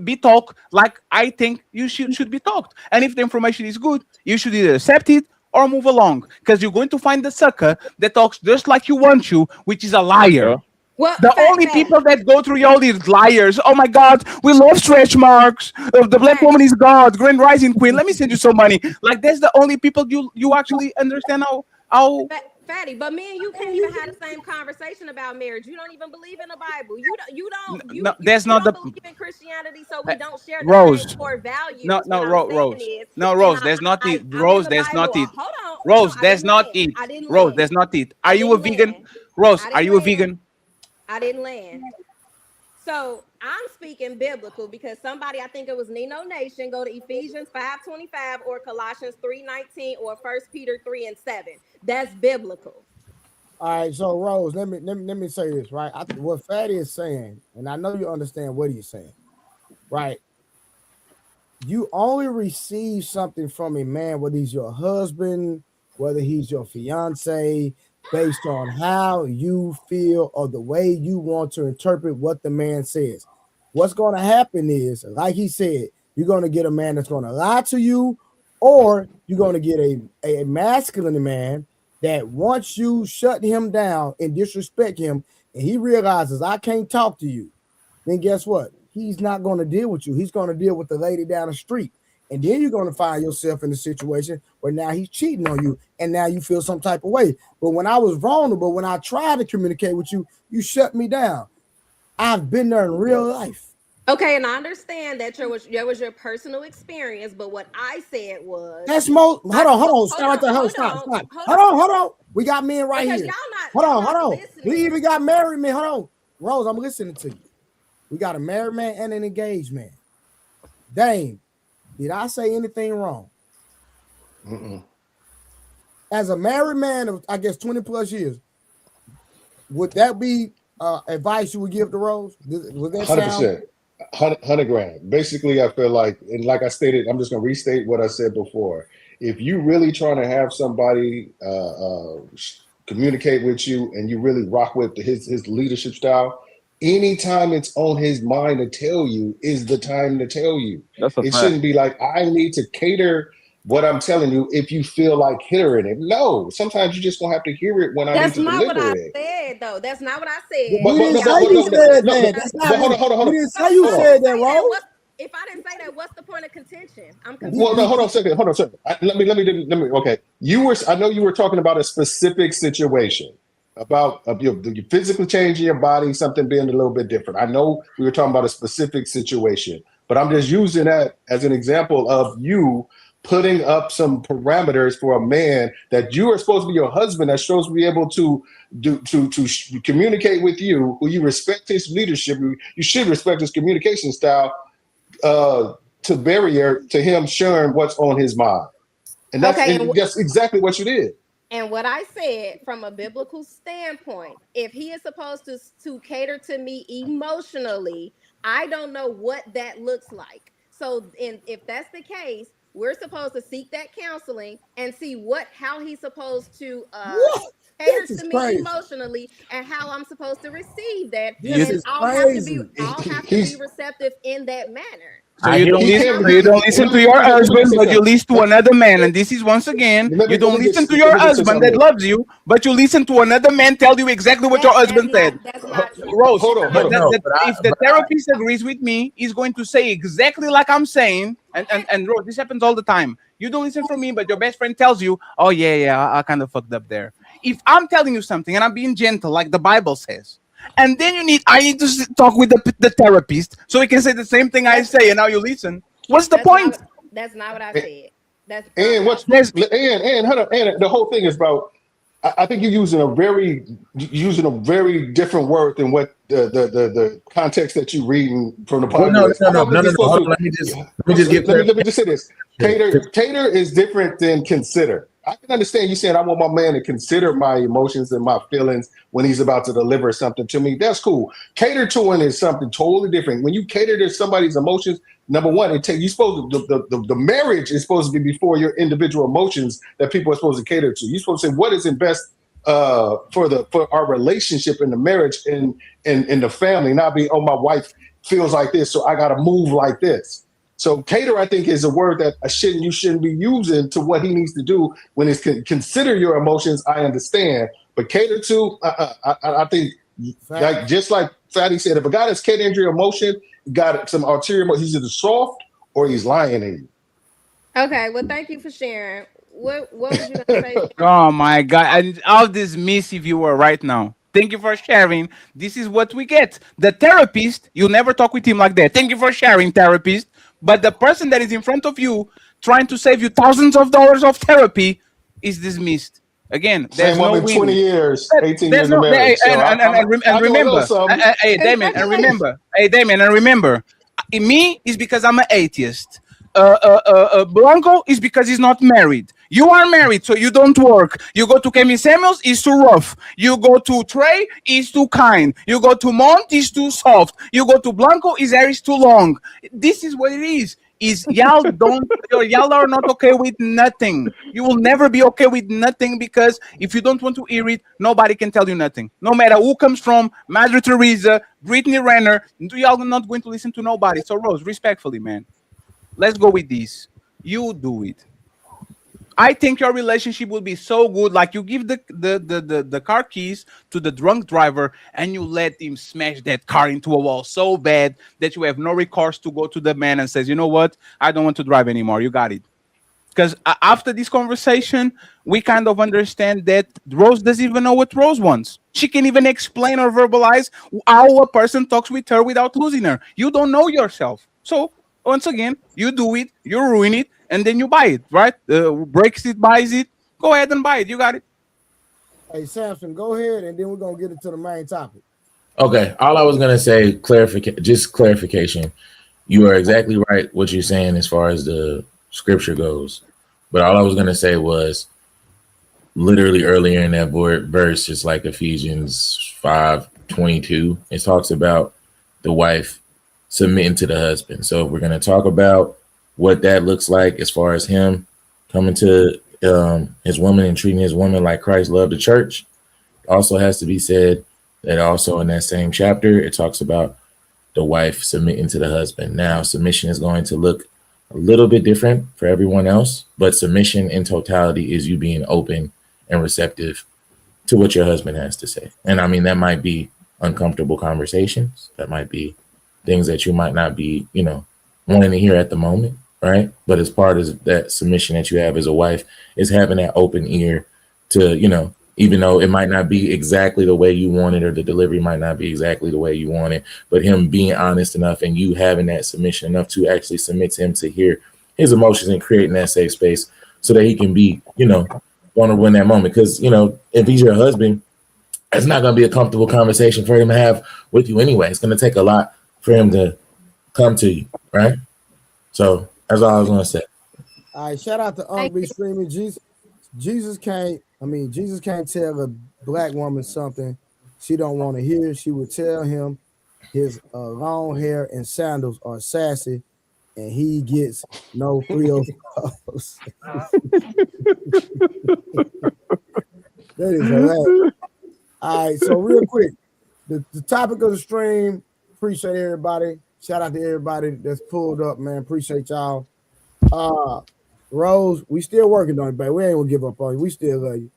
be talked like I think you should be talked. And if the information is good, you should either accept it or move along, because you're going to find the sucker that talks just like you want to, which is a liar. Well, the only people that go through all these liars. Oh my God, we love stretch marks. The black woman is God, Grand Rising Queen. Let me send you some money. Like that's the only people you actually understand how. Fatty, but me and you can't even have the same conversation about marriage. You don't even believe in the Bible. You don't believe in Christianity, so we don't share the same core values. Rose, that's not it. Rose, that's not it. Rose, that's not it. Rose, that's not it. Are you a vegan? Rose, are you a vegan? I didn't land. So I'm speaking biblical because somebody, I think it was Nino Nation, go to Ephesians 5:25 or Colossians 3:19 or 1 Peter 3:7. That's biblical. All right, so Rose, let me say this, right? What Fatty is saying, and I know you understand what he's saying, right? You only receive something from a man, whether he's your husband, whether he's your fiance, based on how you feel or the way you want to interpret what the man says. What's going to happen is, like he said, you're going to get a man that's going to lie to you, or you're going to get a masculine man that once you shut him down and disrespect him, and he realizes I can't talk to you, then guess what? He's not going to deal with you. He's going to deal with the lady down the street. And then you're going to find yourself in a situation where now he's cheating on you, and now you feel some type of way. But when I was vulnerable, when I tried to communicate with you, you shut me down. I've been there in real life. Okay, and I understand that there was your personal experience, but what I said was that's most. Hold on. Stop right there. Stop. Hold on. We got men right here. Hold on. We even got married men. Hold on, Rose. I'm listening to you. We got a married man and an engaged man. Dame, did I say anything wrong? As a married man of, I guess, 20 plus years, would that be advice you would give to Rose? Would that 100%. 100 grand. Basically, I feel like, and like I stated, I'm just going to restate what I said before. If you really trying to have somebody communicate with you and you really rock with his leadership style, anytime it's on his mind to tell you is the time to tell you. It shouldn't be like, I need to cater what I'm telling you if you feel like hearing it. No, sometimes you just gonna have to hear it when I need to deliver it. That's not what I said, though. That's not what I said. We didn't say you said that. Hold on. We didn't say you said that, Rose. If I didn't say that, what's the point of contention? I'm confused. Well, no, hold on a second. Let me. Okay, I know you were talking about a specific situation about you physically changing your body, something being a little bit different. I know we were talking about a specific situation, but I'm just using that as an example of you putting up some parameters for a man that you are supposed to be your husband, that's supposed to be able to communicate with you, who you respect his leadership, you should respect his communication style, to barrier to him sharing what's on his mind. And that's exactly what you did. And what I said from a biblical standpoint, if he is supposed to cater to me emotionally, I don't know what that looks like. So if that's the case, we're supposed to seek that counseling and see how he's supposed to cater to me emotionally and how I'm supposed to receive that. And I'll have to be receptive in that manner. So you don't listen to your husband, but you listen to another man. And this is once again, you don't listen to your husband that loves you, but you listen to another man tell you exactly what your husband said. Rose, if the therapist agrees with me, he's going to say exactly like I'm saying. And Rose, this happens all the time. You don't listen from me, but your best friend tells you, oh yeah, I kind of fucked up there. If I'm telling you something and I'm being gentle, like the Bible says, and then I need to talk with the therapist so he can say the same thing I say, and now you listen. What's the point? That's not what I said. That's and hold on, and the whole thing is about. I think you're using a very different word than what the context that you're reading from the Bible. No. Let me just say this. Cater is different than consider. I can understand you saying I want my man to consider my emotions and my feelings when he's about to deliver something to me. That's cool. Cater to is something totally different. When you cater to somebody's emotions, number one, the marriage is supposed to be before your individual emotions that people are supposed to cater to. You're supposed to say what is in best for our relationship in the marriage and the family, not be, oh, my wife feels like this, so I got to move like this. So cater, I think, is a word that you shouldn't be using to what he needs to do when it's consider your emotions. I understand, but cater to, I think, like just like Fatty said, if a guy is catering to your emotion, got some ulterior motive, he's either soft or he's lying to you. Okay, well, thank you for sharing. What was you gonna say? Oh my God! And all this missive you were right now. Thank you for sharing. This is what we get. The therapist, you never talk with him like that. Thank you for sharing, therapist. But the person that is in front of you trying to save you thousands of dollars of therapy is dismissed. Again, there's no win. 20 years, 18 years of marriage. And remember, hey, Damien, and remember, me is because I'm an atheist. Blanco is because he's not married. You are married, so you don't work. You go to Kemi Samuels, he's too rough. You go to Trey, he's too kind. You go to Mont, he's too soft. You go to Blanco, his hair is too long. This is what it is. Y'all are not okay with nothing. You will never be okay with nothing because if you don't want to hear it, nobody can tell you nothing. No matter who comes from, Madre Teresa, Brittany Renner, y'all are not going to listen to nobody. So Rose, respectfully, man, let's go with this. You do it. I think your relationship will be so good. Like you give the car keys to the drunk driver and you let him smash that car into a wall so bad that you have no recourse to go to the man and says, you know what? I don't want to drive anymore. You got it. Because after this conversation, we kind of understand that Rose doesn't even know what Rose wants. She can't even explain or verbalize how a person talks with her without losing her. You don't know yourself. So once again, you do it, you ruin it, and then you buy it, right? Breaks it, buys it. Go ahead and buy it. You got it. Hey, Samson, go ahead, and then we're going to get into the main topic. Okay. All I was going to say, clarification. You are exactly right what you're saying as far as the scripture goes. But all I was going to say was literally earlier in that verse, it's like Ephesians 5:22. It talks about the wife submitting to the husband. So if we're going to talk about what that looks like as far as him coming to his woman and treating his woman like Christ loved the church, also has to be said that also in that same chapter, it talks about the wife submitting to the husband. Now, submission is going to look a little bit different for everyone else, but submission in totality is you being open and receptive to what your husband has to say. And I mean, that might be uncomfortable conversations. That might be things that you might not be, wanting to hear at the moment, right? But as part of that submission that you have as a wife is having that open ear to, even though it might not be exactly the way you want it or the delivery might not be exactly the way you want it, but him being honest enough and you having that submission enough to actually submit to him to hear his emotions and creating that safe space so that he can be, vulnerable in that moment. Because, if he's your husband, it's not going to be a comfortable conversation for him to have with you anyway. It's going to take a lot for him to come to you, right? So that's all I was going to say. All right, shout out to Uncle Screaming Jesus. Jesus can't tell a black woman something she don't want to hear. She would tell him his long hair and sandals are sassy, and he gets no 305s. That is hilarious. All right, so real quick, the topic of the stream. Appreciate everybody. Shout out to everybody that's pulled up, man. Appreciate y'all. Rose, we still working on it, baby. We ain't gonna give up on you. We still love you.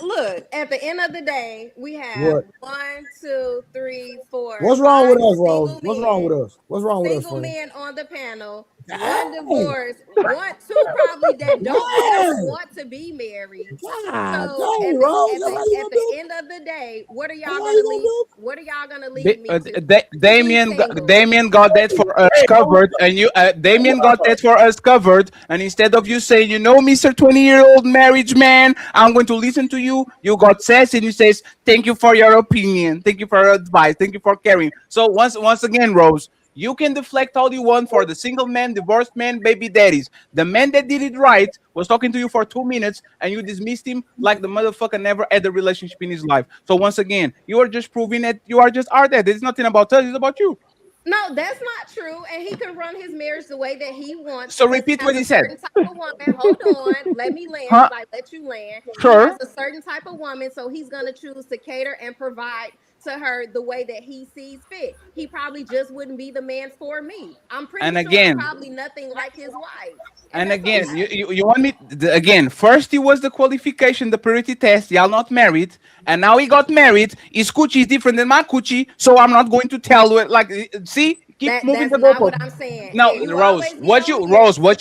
Look. At the end of the day, we have 1, 2, 3, 4. What's wrong with us, Rose? What's wrong with us? What's wrong with us? Single men on the panel. 1 divorce, 2 probably that don't want to be married. So at the end of the day, what are y'all gonna leave? What are y'all gonna leave me to? Damien got that for us covered, and you Damien got that for us covered. And instead of you saying, Mr. 20-year-old marriage man, I'm going to listen to you. You got sass and you says, thank you for your opinion, thank you for your advice, thank you for caring. So once again, Rose. You can deflect all you want for the single man, divorced man, baby daddies. The man that did it right was talking to you for 2 minutes and you dismissed him like the motherfucker never had a relationship in his life. So once again, you are just proving that you are just are that. It's nothing about us, it's about you. No, that's not true. And he can run his marriage the way that he wants. So repeat what he said. Type of woman. Hold on. Let me land. I let you land. Sure. He has a certain type of woman, so he's going to choose to cater and provide to her the way that he sees fit. He probably just wouldn't be the man for me. I'm pretty sure probably nothing like his wife. And again, you want me again? First, it was the qualification, the purity test. Y'all not married, and now he got married. His coochie is different than my coochie, so I'm not going to tell you. Like, see, keep moving the goalpost. What I'm saying. No, Rose, what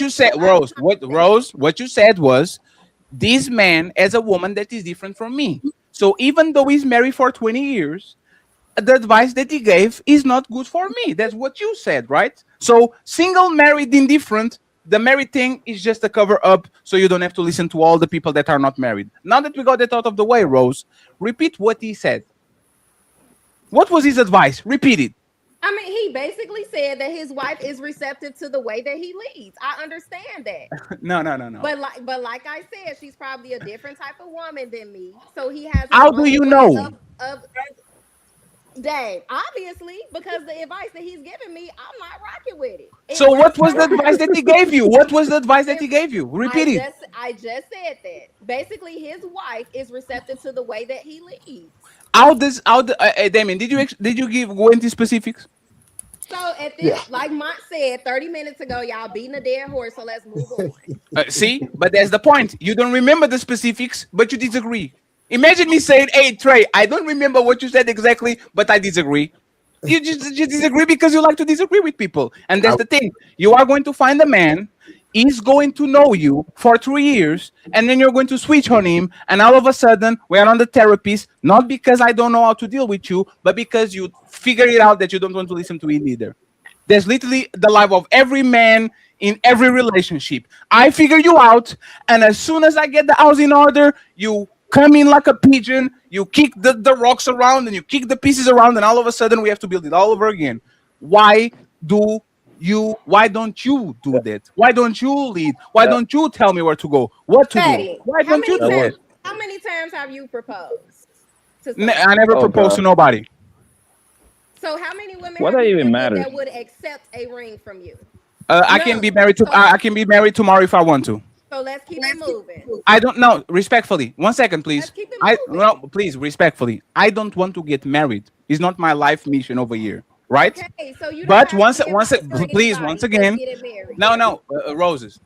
you said, what you said was, this man as a woman that is different from me. So even though he's married for 20 years, the advice that he gave is not good for me. That's what you said, right? So single, married, indifferent. The married thing is just a cover up so you don't have to listen to all the people that are not married. Now that we got that out of the way, Rose, repeat what he said. What was his advice? Repeat it. I mean, he basically said that his wife is receptive to the way that he leads. I understand that. No. But like I said, she's probably a different type of woman than me. So he has. How do you know? Dang, obviously, because the advice that he's giving me, I'm not rocking with it. So what was the advice that he gave you? What was the advice that he gave you? Repeat it. I just said that. Basically, his wife is receptive to the way that he leads. Damien, did you go into specifics? So at this, like Mont said 30 minutes ago, y'all beating a dead horse. So let's move on. See, but that's the point. You don't remember the specifics, but you disagree. Imagine me saying, "Hey Trey, I don't remember what you said exactly, but I disagree." You just disagree because you like to disagree with people, and that's the thing. You are going to find a man. He's going to know you for 3 years, and then you're going to switch on him, and all of a sudden we're on the therapist, not because I don't know how to deal with you, but because you figure it out that you don't want to listen to it either. That's literally the life of every man in every relationship. I figure you out, and as soon as I get the house in order, you come in like a pigeon, you kick the rocks around, and you kick the pieces around, and all of a sudden we have to build it all over again. Why don't you do that? Why don't you lead? Why don't you tell me where to go, what to do? Why don't you do it? How many times have you proposed? I never proposed to nobody. So how many women what that even matters that would accept a ring from you? I can be married to. I can be married tomorrow if I want to. So let's keep it moving. I don't know. Respectfully, 1 second, please. Please, respectfully. I don't want to get married. It's not my life mission over here, right? Okay, so you. But once again. No, Rose.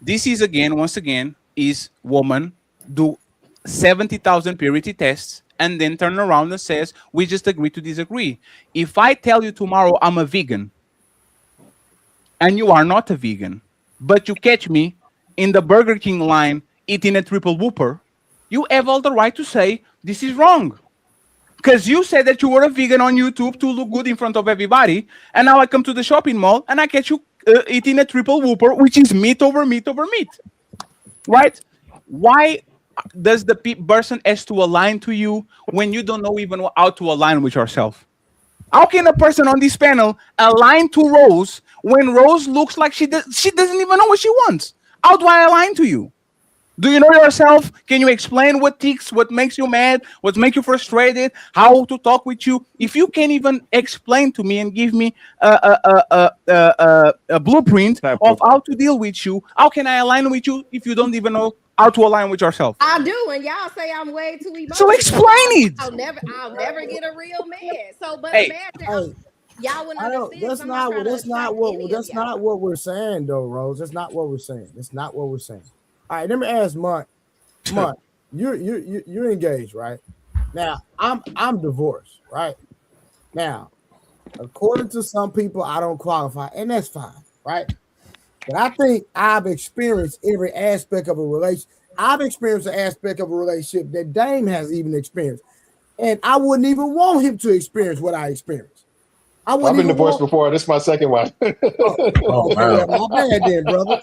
This is once again, is woman do 70,000 purity tests and then turn around and says we just agree to disagree. If I tell you tomorrow I'm a vegan, and you are not a vegan, but you catch me in the Burger King line eating a triple whopper, you have all the right to say this is wrong. Because you said that you were a vegan on YouTube to look good in front of everybody, and now I come to the shopping mall and I catch you eating a triple whopper, which is meat over meat over meat. Right? Why does the person has to align to you when you don't know even how to align with yourself? How can a person on this panel align to Rose when Rose looks like she doesn't even know what she wants? How do I align to you? Do you know yourself? Can you explain what ticks, what makes you mad, what makes you frustrated, how to talk with you? If you can't even explain to me and give me a blueprint of how to deal with you, how can I align with you if you don't even know how to align with yourself? I do, and y'all say I'm way too emotional. So explain it. I'll never get a real man. So, but hey, imagine. Y'all wouldn't I don't. understand. That's not what. That's not what we're saying, though, Rose. That's not what we're saying. That's not what we're saying. All right, let me ask Mont. Mont, you're engaged, right? Now I'm divorced, right? Now, according to some people, I don't qualify, and that's fine, right? But I think I've experienced every aspect of a relationship. I've experienced an aspect of a relationship that Dame has even experienced, and I wouldn't even want him to experience what I experienced. I've been divorced before. This is my second wife. Oh, wow. My bad, then, brother.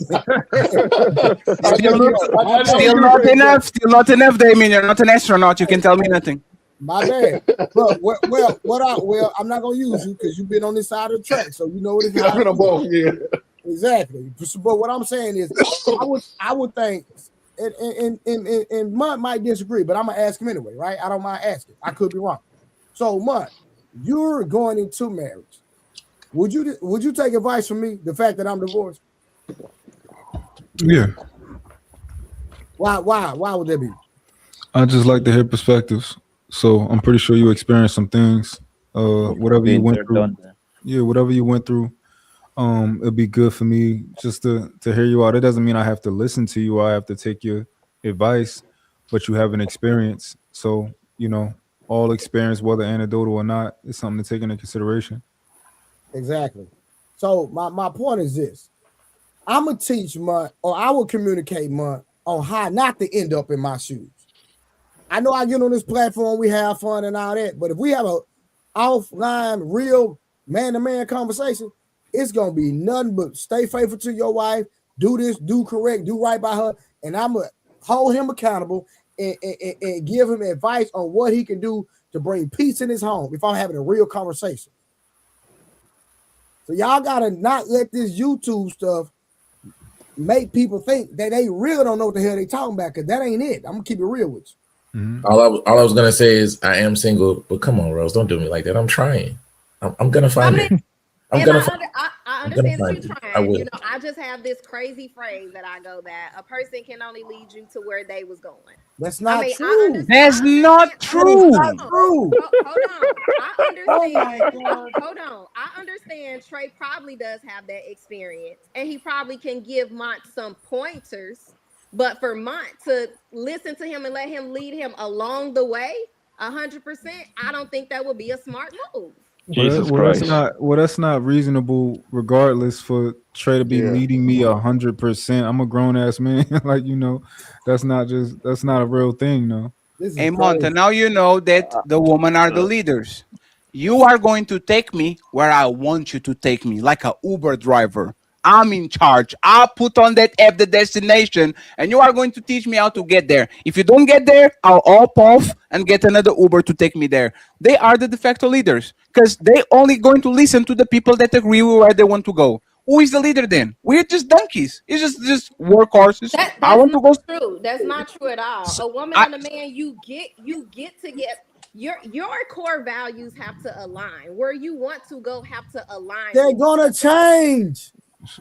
Still not enough. Still not enough, Damien. You're not an astronaut. You can tell me nothing. My bad. Well, I'm not gonna use you because you've been on this side of the track, so you know what it's I've been on both. Yeah. Exactly. But what I'm saying is, I would think, and Mutt might disagree, but I'm gonna ask him anyway, right? I don't mind asking. I could be wrong. So, Mutt, you're going into marriage. Would you take advice from me? The fact that I'm divorced. Yeah. Why would that be? I just like to hear perspectives. So I'm pretty sure you experienced some things. Whatever you went through. Yeah, whatever you went through. It'd be good for me just to hear you out. It doesn't mean I have to listen to you. I have to take your advice, but you have an experience. So, all experience, whether anecdotal or not, is something to take into consideration. Exactly. So my point is this. I'm going to teach Mutt, or I will communicate Mutt on how not to end up in my shoes. I know I get on this platform, we have fun and all that, but if we have a offline, real man-to-man conversation, it's going to be nothing but stay faithful to your wife, do this, do correct, do right by her, and I'm going to hold him accountable and give him advice on what he can do to bring peace in his home if I'm having a real conversation. So y'all got to not let this YouTube stuff make people think that they really don't know what the hell they talking about, because that ain't it. I'm going to keep it real with you. Mm-hmm. All I was going to say is I am single, but come on, Rose, don't do me like that. I'm trying. I'm going to find it. I understand that you're trying. I just have this crazy phrase that I go that a person can only lead you to where they was going. That's not true. That's not true. Hold on. I understand. Hold on. I understand Trey probably does have that experience, and he probably can give Mont some pointers. But for Mont to listen to him and let him lead him along the way, 100%, I don't think that would be a smart move. Jesus Christ. That's not reasonable, regardless, for Trey to be leading me 100%. I'm a grown ass man. That's not a real thing, no. Hey, Monta, now you know that the women are the leaders. You are going to take me where I want you to take me, like a Uber driver. I'm in charge. I'll put on that app the destination, and you are going to teach me how to get there. If you don't get there, I'll opt off and get another Uber to take me there. They are the de facto leaders because they only going to listen to the people that agree with where they want to go. Who is the leader then? We're just donkeys. It's just workhorses. I want to go. True. That's not true at all. A woman and a man, you get to get your core values have to align. Where you want to go have to align. They're gonna change.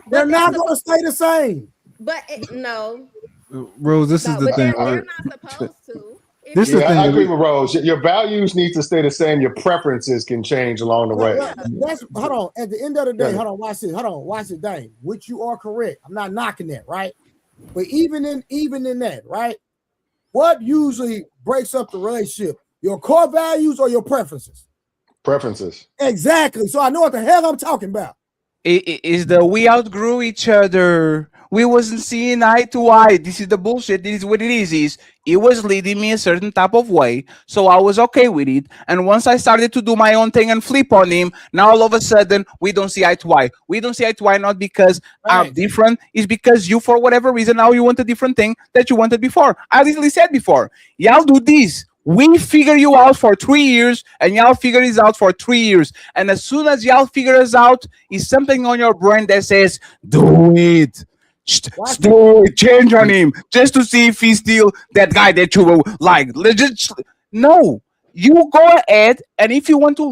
They're not going to stay the same. But no. Rose, this is the thing. They're not supposed to. This is the thing. I agree with Rose. Your values need to stay the same. Your preferences can change along the way. Hold on. At the end of the day, hold on. Watch this. Hold on. Watch it, Dane. Which you are correct. I'm not knocking that, right? But even in that, right? What usually breaks up the relationship? Your core values or your preferences? Preferences. Exactly. So I know what the hell I'm talking about. Is we outgrew each other. We wasn't seeing eye to eye. This is the bullshit. This is what it is it was leading me a certain type of way, so I was okay with it. And once I started to do my own thing and flip on him, now all of a sudden we don't see eye to eye. We don't see eye to eye not because I'm different, it's because you, for whatever reason, now you want a different thing that you wanted before. I literally said before, y'all do this. We figure you out for 3 years, and y'all figure this out for 3 years. And as soon as y'all figure us out, is something on your brain that says, do it. Change on him just to see if he's still that guy that you like. No, you go ahead, and if you want to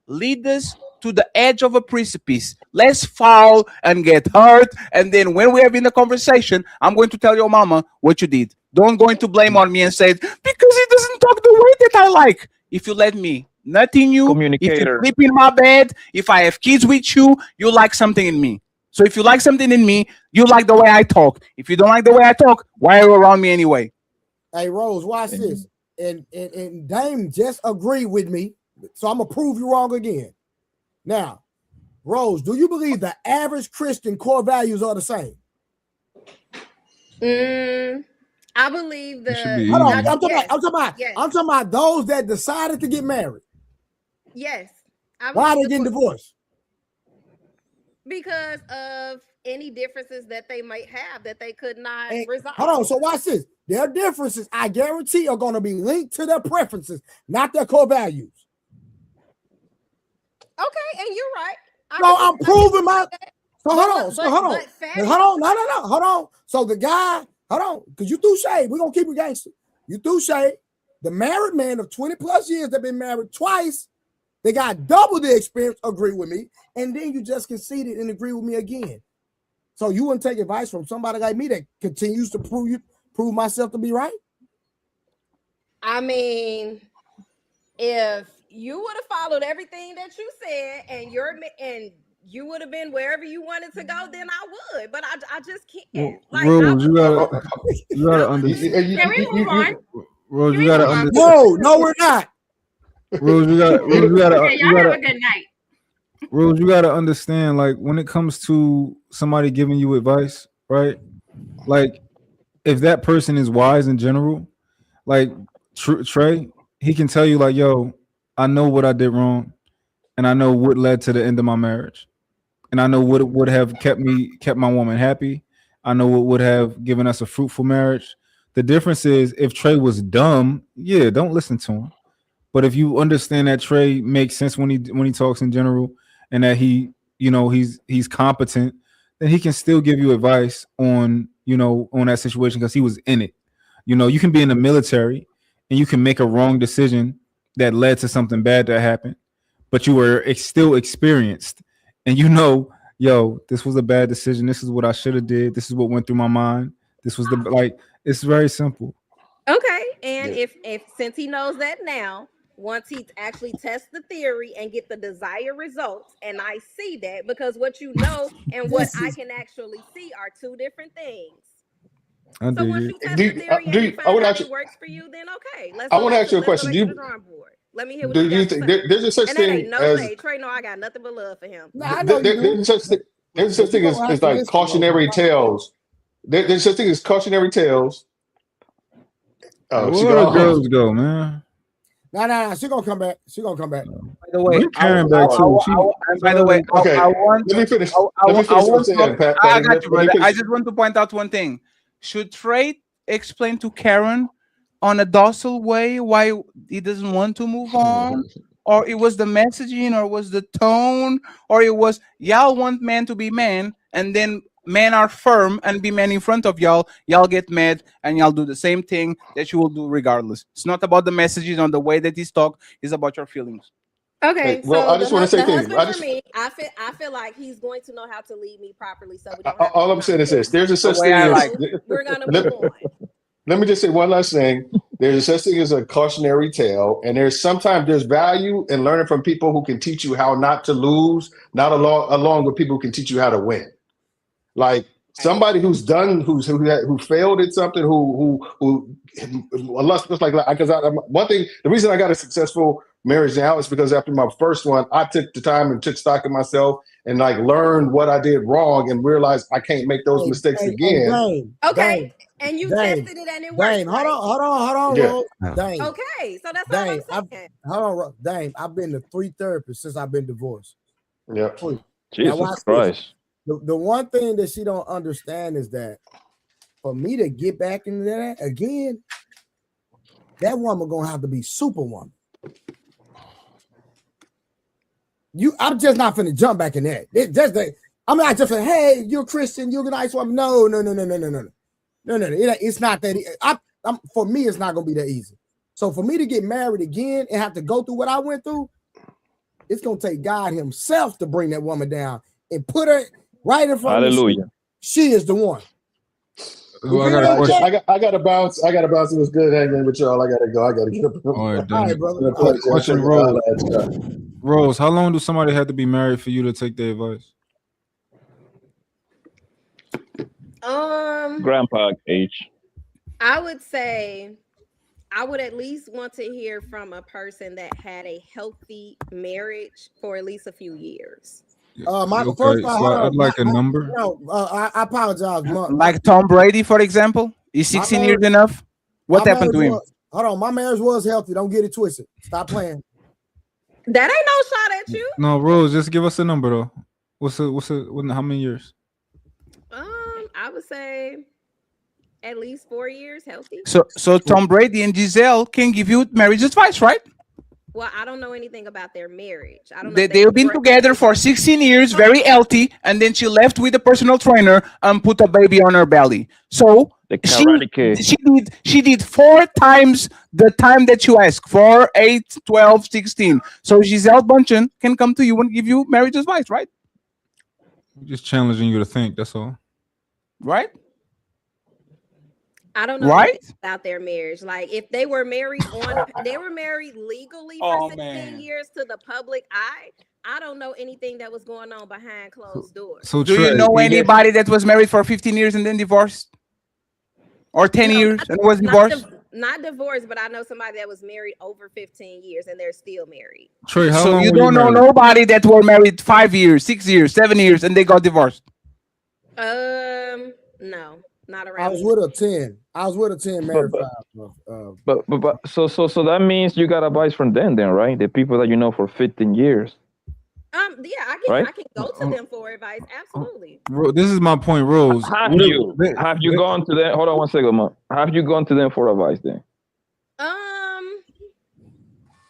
lead us to the edge of a precipice. Let's fall and get hurt, and then when we have in the conversation, I'm going to tell your mama what you did. Don't going to blame on me and say because he doesn't talk the way that I like. If you let me Nothing new. If you sleep in my bed, if I have kids with you, you like something in me. So if you like something in me, you like the way I talk. If you don't like the way I talk, why are you around me anyway? Hey, Rose, watch this. And Dame just agreed with me. So I'm going to prove you wrong again. Now, Rose, do you believe the average Christian core values are the same? I believe Hold on, I'm talking about those that decided to get married. Yes. Why are they getting divorced? Because of any differences that they might have that they could not resolve. Hold on, so watch this. Their differences, I guarantee, are going to be linked to their preferences, not their core values. Okay, and you're right. I'm proving my. So hold on. No. So the guy, hold on, because you threw shade. We're gonna keep it gangster. You threw shade. The married man of 20 plus years that been married twice, they got double the experience, agree with me, and then you just conceded and agree with me again. So you wouldn't take advice from somebody like me that continues to prove myself to be right? I mean, if you would have followed everything that you said and you would have been wherever you wanted to go, then I would. But I just can't. Rose, you gotta understand. Can we move on? Rose, you gotta understand. No, we're not. Rose, you gotta y'all have a good night. Rose, you gotta understand, like when it comes to somebody giving you advice, right? Like if that person is wise in general, like Trey, he can tell you like, yo, I know what I did wrong, and I know what led to the end of my marriage, and I know what would have kept my woman happy. I know what would have given us a fruitful marriage. The difference is if Trey was dumb, yeah, don't listen to him. But if you understand that Trey makes sense when he talks in general, and that he's competent, then he can still give you advice on that situation because he was in it. You can be in the military and you can make a wrong decision that led to something bad that happened, but you were still experienced, and this was a bad decision. This is what I should have did. This is what went through my mind. This was it's very simple. Okay, and if since he knows that now, once he actually tests the theory and get the desired results, and I see that, because what you know and what I can actually see are two different things. So once you test the theory and you find out it works for you, then okay. I want to ask you a question. Let me hear what do you think there's a such thing as Trey? No, I got nothing but love for him. There's such thing as like cautionary tales. There's such thing as cautionary tales. Where the girls go, man? No. She's gonna come back. By the way, Karen back too. By the way, okay. Let me finish. I got you, brother. I just want to point out one thing. Should Trey explain to Karen on a docile way why he doesn't want to move on? Or it was the messaging, or was the tone, or it was y'all want men to be men, and then men are firm and be men in front of y'all get mad and y'all do the same thing that you will do regardless. It's not about the messages on the way that he's talk, it's about your feelings. Okay, well, I just want to say things. I feel like he's going to know how to lead me properly. So we don't all I'm saying is this: there's a such thing as we're gonna move on. Let me just say one last thing. There's a such thing as a cautionary tale, and there's value in learning from people who can teach you how not to lose, not along with people who can teach you how to win. Like somebody who failed at something, one thing, the reason I got a successful marriage now is because after my first one, I took the time and took stock of myself and like learned what I did wrong and realized I can't make those mistakes again. Okay. And you tested it and it worked. Hold on, yeah. Dame. Okay, so that's all I'm saying. Hold on, Dame. I've been to 3 therapists since I've been divorced. Yeah. Jesus Christ. The one thing that she don't understand is that for me to get back into that again, that woman gonna have to be Superwoman. I'm just not finna jump back in that. I'm not just saying, hey, you're a Christian, you're a nice woman. No. It's not that. For me, it's not gonna be that easy. So for me to get married again and have to go through what I went through, it's gonna take God Himself to bring that woman down and put her right in front of me. Hallelujah. She is the one. I got to bounce. I got to bounce. It was good hanging with y'all. I got to go. I got to get up. All right, All right, brother. Question, Rose, how long do somebody have to be married for you to take their advice? Grandpa age. I would say I would at least want to hear from a person that had a healthy marriage for at least a few years. Michael, first I'd like a number. No, I apologize. Like Tom Brady, for example, is 16 years enough? What happened to him? Hold on, my marriage was healthy. Don't get it twisted. Stop playing. That ain't no shot at you. No, Rose, just give us a number though. How many years? I would say at least 4 years healthy. So Tom Brady and Giselle can give you marriage advice, right? Well, I don't know anything about their marriage. I don't know. They've been together for 16 years, very healthy, and then she left with a personal trainer and put a baby on her belly. So she did 4 times the time that you asked, 4, 8, 12, 16. So Giselle Bundchen can come to you and give you marriage advice, right? Just challenging you to think, that's all. Right? I don't know about their marriage. Like if they were married legally for 16 years to the public eye. I don't know anything that was going on behind closed doors. So do you know anybody that was married for 15 years and then divorced? Or 10 years and was divorced? Not divorced, but I know somebody that was married over 15 years and they're still married. Trey, how so long you don't know nobody that were married 5 years, 6 years, 7 years and they got divorced? No. Not around. I was with a 10. I was with a 10 married. But so that means you got advice from them then, right? The people that you know for 15 years. Yeah, I can go to them for advice. Absolutely. This is my point, Rose. Have you gone to them? Hold on one second, man. Have you gone to them for advice then?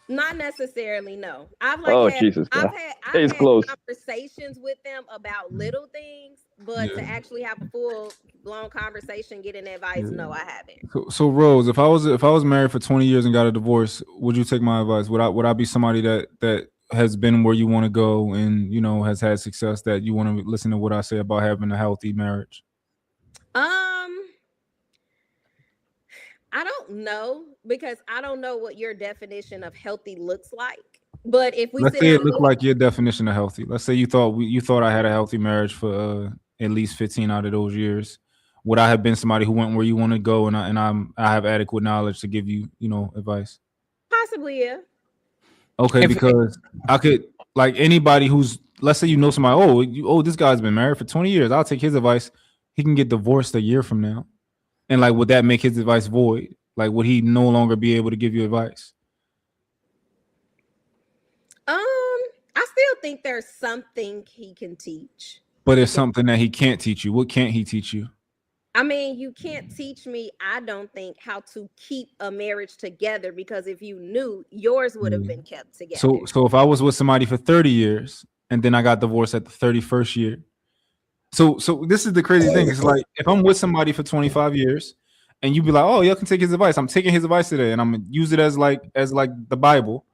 Not necessarily, no. I've Jesus had close. conversations with them about little things, but to actually have a full blown conversation, getting advice, no, I haven't. So Rose, if I was married for 20 years and got a divorce, would you take my advice? Would I be somebody that has been where you want to go and has had success, that you want to listen to what I say about having a healthy marriage? I don't know, because I don't know what your definition of healthy looks like. But if we let's say it looked like your definition of healthy. Let's say you thought I had a healthy marriage for at least 15 out of those years. Would I have been somebody who went where you want to go, and I have adequate knowledge to give you advice? Possibly, yeah. Okay, because I could, like anybody who's, let's say somebody, this guy's been married for 20 years. I'll take his advice. He can get divorced a year from now. And like, would that make his advice void? Like, would he no longer be able to give you advice? I still think there's something he can teach. But it's something that he can't teach you. What can't he teach you? I mean, you can't teach me, I don't think, how to keep a marriage together, because if you knew, yours would have been kept together. So if I was with somebody for 30 years and then I got divorced at the 31st year. So this is the crazy thing. It's like, if I'm with somebody for 25 years and you be like, oh, y'all can take his advice. I'm taking his advice today and I'm gonna use it as like the Bible.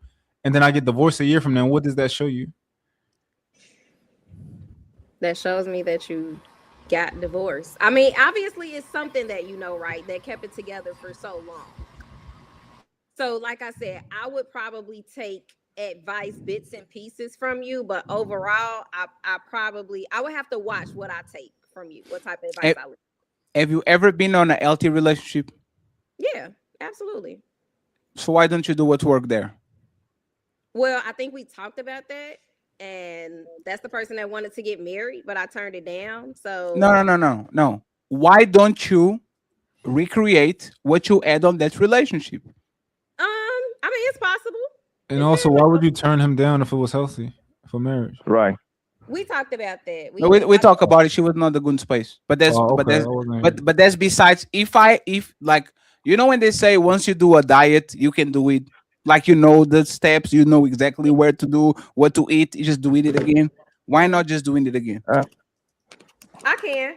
And then I get divorced a year from now. What does that show you? That shows me that you got divorced. I mean, obviously it's something that right, that kept it together for so long. So like I said, I would probably take advice, bits and pieces from you, but overall I would have to watch what I take from you, what type of advice I would. Have you ever been on a healthy relationship? Yeah, absolutely. So why don't you do what's work there? Well, I think we talked about that, and that's the person that wanted to get married, but I turned it down. So no. Why don't you recreate what you had on that relationship? I mean, it's possible. And also, why would you turn him down if it was healthy for marriage? Right. We talked about that. We talk about it. She was not a good space, but that's besides. If like, when they say once you do a diet, you can do it. Like, the steps, exactly where to do, what to eat. You just doing it again. Why not just doing it again? I can.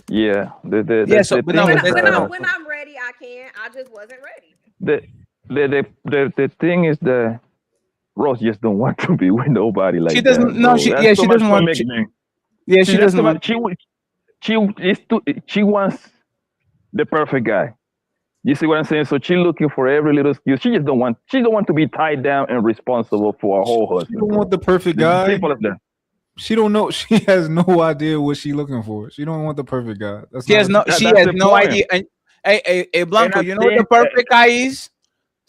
Yeah. When I'm ready, I can. I just wasn't ready. The thing is that Rose just don't want to be with nobody like she doesn't. That, no, she doesn't want. She doesn't want. she wants the perfect guy. You see what I'm saying? So she's looking for every little excuse. She don't want to be tied down and responsible for a whole husband. She don't want the perfect guy. Simple as that. She don't know. She has no idea what she's looking for. She don't want the perfect guy. She has no idea. And hey, Blanco, you know what the perfect guy is?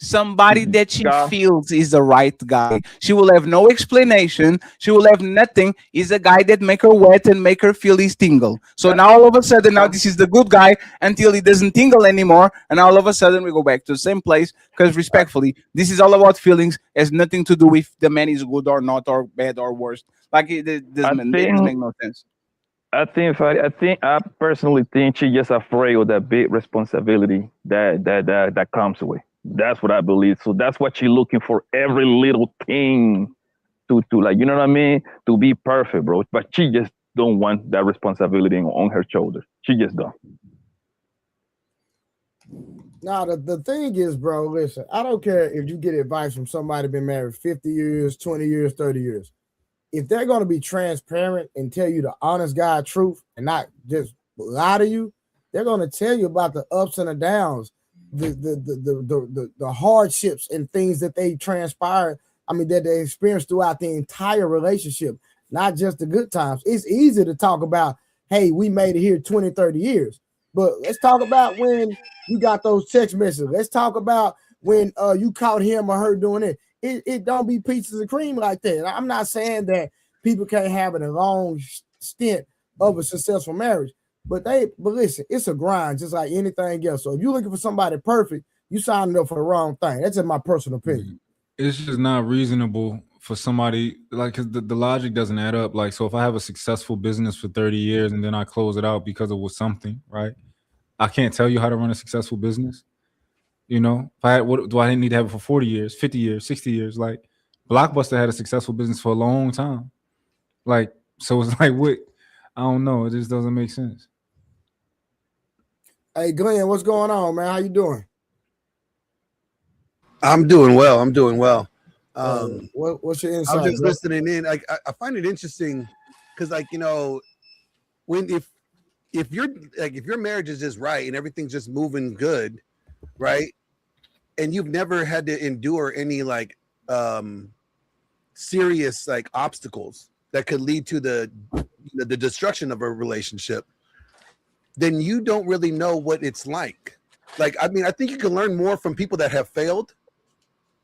Somebody that she feels is the right guy. She will have no explanation. She will have nothing. He's a guy that make her wet and make her feel his tingle. So now all of a sudden, now this is the good guy until he doesn't tingle anymore. And all of a sudden we go back to the same place because respectfully, this is all about feelings. It has nothing to do with the man is good or not or bad or worse. Like it doesn't make no sense. I personally think she's just afraid of that big responsibility that comes with. That's what I believe. So that's what she's looking for, every little thing to like, you know what I mean? To be perfect, bro. But she just don't want that responsibility on her shoulders. She just don't. Now, the thing is, bro, listen, I don't care if you get advice from somebody been married 50 years, 20 years, 30 years. If they're going to be transparent and tell you the honest God truth and not just lie to you, they're going to tell you about the ups and the downs, the hardships and things that they transpired. I mean, that they experienced throughout the entire relationship, not just the good times. It's easy to talk about, hey, we made it here 20, 30 years. But let's talk about when you got those text messages. Let's talk about when you caught him or her doing it. It don't be pieces of cream like that. I'm not saying that people can't have a long stint of a successful marriage. But listen, it's a grind, just like anything else. So if you're looking for somebody perfect, you signed up for the wrong thing. That's just my personal opinion. It's just not reasonable for somebody, like, cause the logic doesn't add up. Like, so if I have a successful business for 30 years and then I close it out because it was something, right? I can't tell you how to run a successful business. You know, if I had, what do I need to have it for 40 years, 50 years, 60 years? Like, Blockbuster had a successful business for a long time. Like, so it's like, what? I don't know. It just doesn't make sense. Hey, Glenn, what's going on, man? How you doing? I'm doing well. What's your insight? I'm just listening in. Like, I find it interesting because, like, you know, if your marriage is just right and everything's just moving good, right, and you've never had to endure any like serious like obstacles that could lead to the destruction of a relationship, then you don't really know what it's like. Like, I mean, I think you can learn more from people that have failed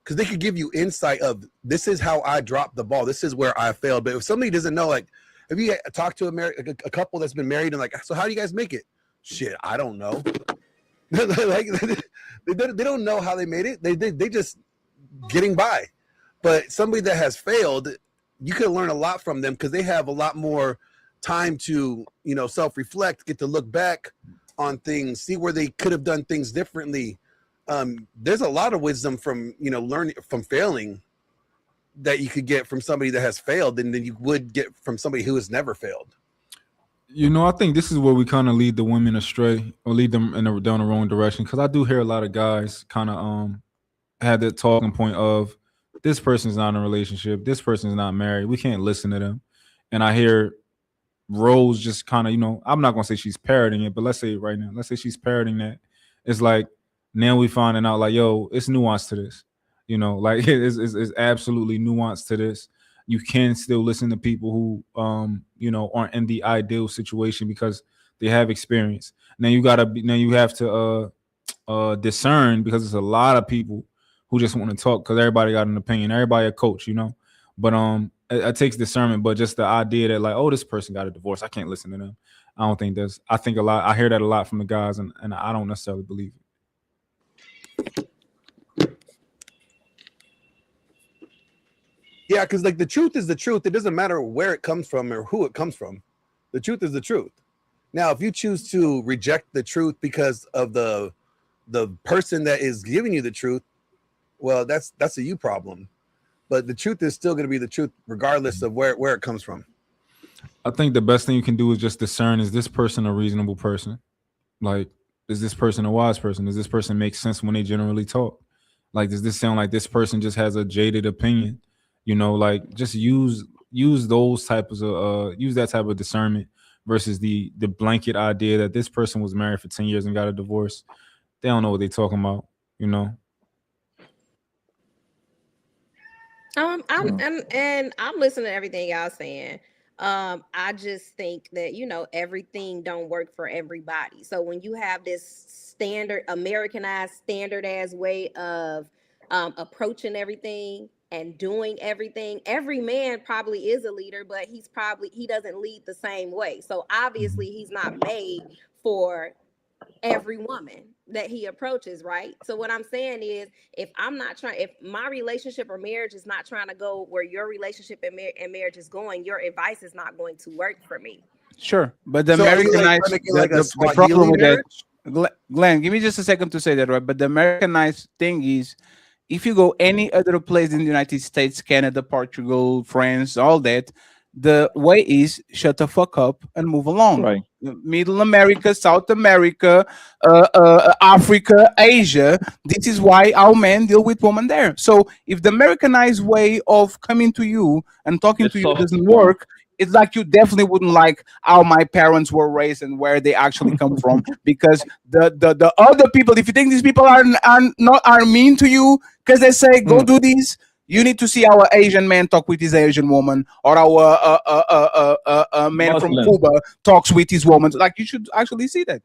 because they could give you insight of, this is how I dropped the ball. This is where I failed. But if somebody doesn't know, like, have you talked to a couple that's been married and like, so how do you guys make it? Shit, I don't know. Like, they don't know how they made it. They just getting by. But somebody that has failed, you can learn a lot from them because they have a lot more time to, you know, self-reflect, get to look back on things, see where they could have done things differently. There's a lot of wisdom from, you know, learning from failing that you could get from somebody that has failed than you would get from somebody who has never failed. You know, I think this is where we kind of lead the women astray or lead them down the wrong direction. Because I do hear a lot of guys kind of had that talking point of, this person's not in a relationship, this person's not married, we can't listen to them. And I hear Rose just kind of, you know, I'm not gonna say she's parroting it, but let's say right now, let's say she's parroting that. It's like, now we finding out like, yo, it's nuance to this. You know, like it's absolutely nuance to this. You can still listen to people who you know, aren't in the ideal situation because they have experience. Now you have to discern, because there's a lot of people who just want to talk because everybody got an opinion, everybody a coach, you know. But it takes discernment. But just the idea that like, oh, this person got a divorce, I can't listen to them. I don't think that's. I think a lot. I hear that a lot from the guys, and I don't necessarily believe it. Yeah, because like the truth is the truth. It doesn't matter where it comes from or who it comes from. The truth is the truth. Now, if you choose to reject the truth because of the person that is giving you the truth, well, that's a you problem. But the truth is still going to be the truth, regardless of where it comes from. I think the best thing you can do is just discern: is this person a reasonable person? Like, is this person a wise person? Does this person make sense when they generally talk? Like, does this sound like this person just has a jaded opinion? You know, like, just use those types of use that type of discernment versus the blanket idea that this person was married for 10 years and got a divorce. They don't know what they're talking about, you know. I'm listening to everything y'all saying. I just think that, you know, everything don't work for everybody. So when you have this standard Americanized standard as way of approaching everything and doing everything, every man probably is a leader, but he doesn't lead the same way. So obviously he's not made for every woman that he approaches, right? So what I'm saying is, if my relationship or marriage is not trying to go where your relationship and marriage is going, your advice is not going to work for me. Sure, but the Americanized, the problem with that, Glenn, give me just a second to say that, right? But the Americanized thing is, if you go any other place in the United States, Canada, Portugal, France, all that, the way is shut the fuck up and move along. Right. Middle America, South America, Africa, Asia. This is why our men deal with women there. So if the Americanized way of coming to you and talking to you doesn't work, it's like you definitely wouldn't like how my parents were raised and where they actually come from. Because the other people, if you think these people are mean to you because they say go do this, you need to see our Asian man talk with his Asian woman, or our man from Cuba talks with his woman. Like, you should actually see that.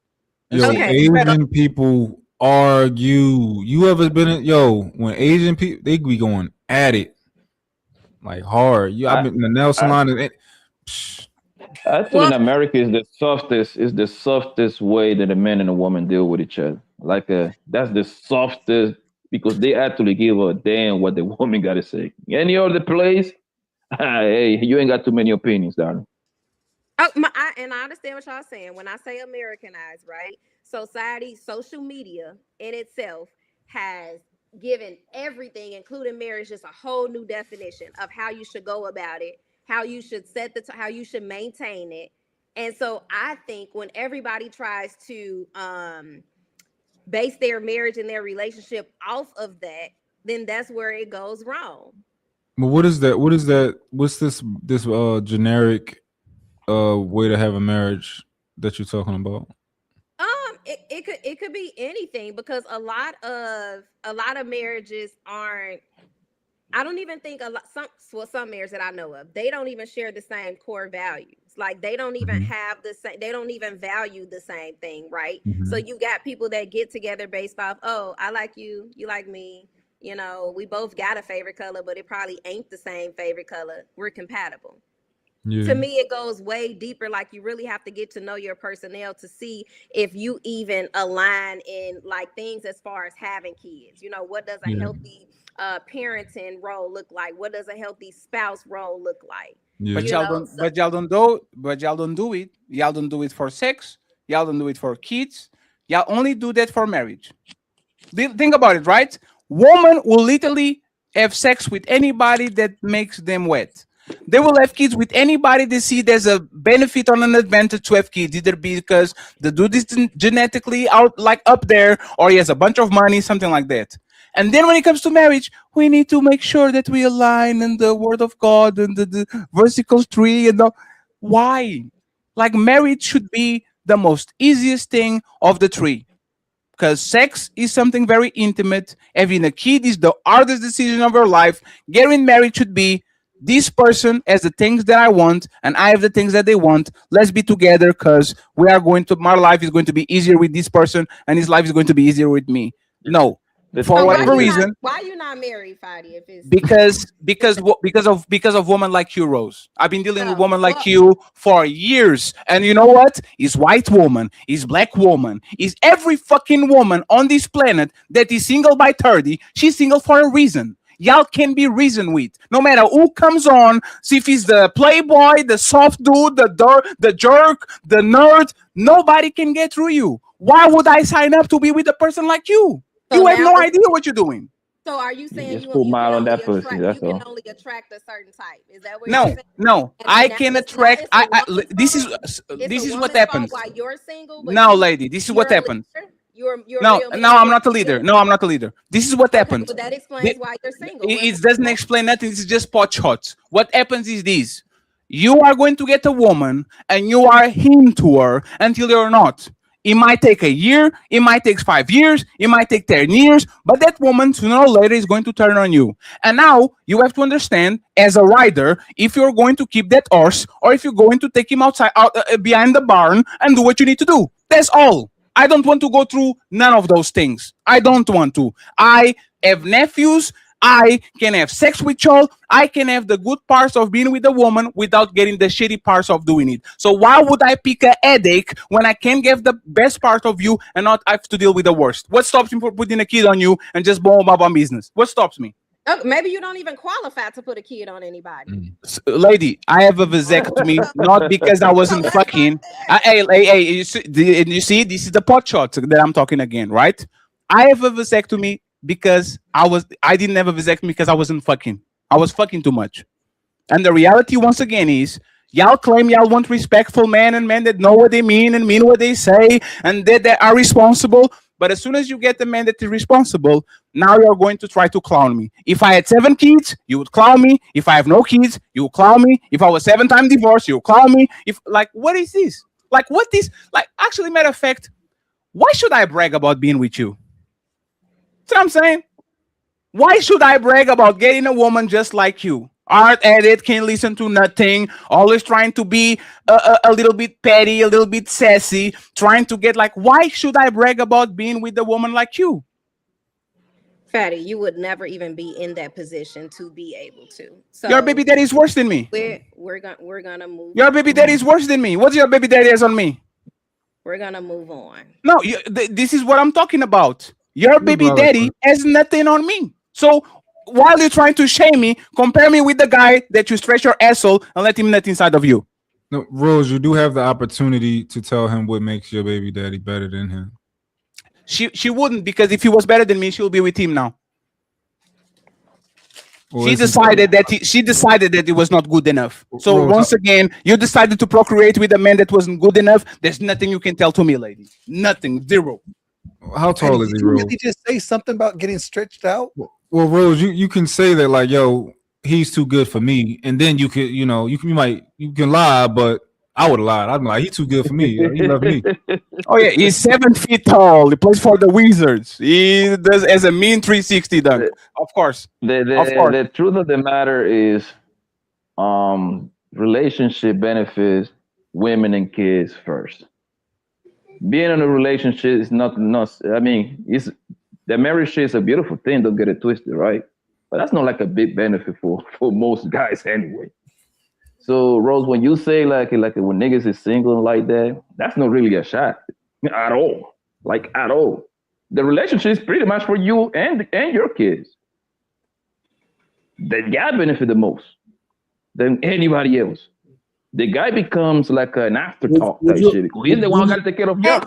Yo, Asian people argue. You ever been when Asian people, they be going at it like hard. I've been in the nail salon. I think in America is the softest way that a man and a woman deal with each other. Like that's the softest, because they actually give a damn what the woman got to say. Any other place, hey, you ain't got too many opinions, darling. And I understand what y'all saying. When I say Americanized, right? Society, social media in itself has given everything, including marriage, just a whole new definition of how you should go about it, how you should how you should maintain it. And so I think when everybody tries to base their marriage and their relationship off of that, then that's where it goes wrong. But what is that? What's this generic way to have a marriage that you're talking about? It could be anything, because a lot of marriages aren't. I don't even think some marriages that I know of, they don't even share the same core values. Like, they don't even have the same, they don't even value the same thing, right? So you got people that get together based off, oh, I like you, you like me, you know, we both got a favorite color, but it probably ain't the same favorite color. We're compatible. Yeah. To me, it goes way deeper. Like, you really have to get to know your personnel to see if you even align in like things as far as having kids. You know, what does a healthy parenting role look like? What does a healthy spouse role look like? Yeah. But y'all don't do it. Y'all don't do it for sex. Y'all don't do it for kids. Y'all only do that for marriage. Think about it, right? Women will literally have sex with anybody that makes them wet. They will have kids with anybody they see there's a benefit or an advantage to have kids, either because the dude is genetically up there, or he has a bunch of money, something like that. And then when it comes to marriage, we need to make sure that we align in the word of God and the vertical tree and why? Like, marriage should be the most easiest thing of the three, because sex is something very intimate. Having a kid is the hardest decision of our life. Getting married should be, this person has the things that I want and I have the things that they want. Let's be together, because my life is going to be easier with this person and his life is going to be easier with me. No. For whatever reason, why are you not married, Fadi? If it's because of women like you, Rose. I've been dealing with women like you for years, and you know what? Is white woman, is black woman, is every fucking woman on this planet that is single by 30. She's single for a reason. Y'all can be reasoned with, no matter who comes on. See if he's the playboy, the soft dude, the jerk, the nerd. Nobody can get through you. Why would I sign up to be with a person like you? So you have no idea what you're doing. So are you saying you can only attract a certain type? Is that what you're saying? No. I can attract. This is what happens. While you're single, no, lady. This is what happens. No, I'm not a leader. No, I'm not a leader. This is what happens. But that explains why you're single. It doesn't explain nothing. This is just pot shots. What happens is this. You are going to get a woman and you are into her until you're not. It might take a year, it might take 5 years, it might take 10 years, but that woman sooner or later is going to turn on you. And now you have to understand, as a rider, if you're going to keep that horse or if you're going to take him outside, behind the barn and do what you need to do. That's all. I don't want to go through none of those things. I don't want to. I have nephews. I can have sex with y'all. I can have the good parts of being with a woman without getting the shitty parts of doing it. So why would I pick a headache when I can get the best part of you and not have to deal with the worst? What stops me from putting a kid on you and just boom my bum business? What stops me? Oh, maybe you don't even qualify to put a kid on anybody. Lady, I have a vasectomy not because I wasn't fucking. Hey, you see, this is the pot shot that I'm talking again, right? I have a vasectomy because I didn't have a vasectomy because I wasn't fucking. I was fucking too much. And the reality once again is y'all claim y'all want respectful men and men that know what they mean and mean what they say and that they are responsible. But as soon as you get the man that is responsible, now you're going to try to clown me. If I had 7 kids, you would clown me. If I have no kids, you would clown me. If I was 7-time divorced, you would clown me. If what is this? Actually, matter of fact, why should I brag about being with you? See what I'm saying? Why should I brag about getting a woman just like you? Art edit, can't listen to nothing, always trying to be a little bit petty, a little bit sassy, trying to get why should I brag about being with a woman like you? Fatty, you would never even be in that position to be able to. So your baby daddy is worse than me. We're gonna move. Your baby daddy is worse than me. What's your baby daddy has on me? We're gonna move on. No, this is what I'm talking about. Your baby daddy has nothing on me. So while you're trying to shame me, compare me with the guy that you stretch your asshole and let him nut inside of you. No, Rose, you do have the opportunity to tell him what makes your baby daddy better than him. She wouldn't, because if he was better than me, she'll be with him now. She decided that it was not good enough. So once again, you decided to procreate with a man that wasn't good enough. There's nothing you can tell to me, lady. Nothing. Zero. How tall is he, Rose? Did you just say something about getting stretched out? Well, Rose, you can say that like, yo, he's too good for me, and then you could, you can lie, but I would have lied. I'd be like, he's too good for me. He loves me. Oh yeah, he's 7 feet tall. He plays for the Wizards. He does as a mean 360 dunk. Of course. The truth of the matter is, relationship benefits women and kids first. Being in a relationship is not. I mean, the marriage is a beautiful thing. Don't get it twisted, right? But that's not like a big benefit for most guys anyway. So Rose, when you say like when niggas is single like that, that's not really a shot at all. Like at all. The relationship is pretty much for you and your kids. The guy benefit the most than anybody else. The guy becomes like an afterthought type shit. He's the one who got to take care of you.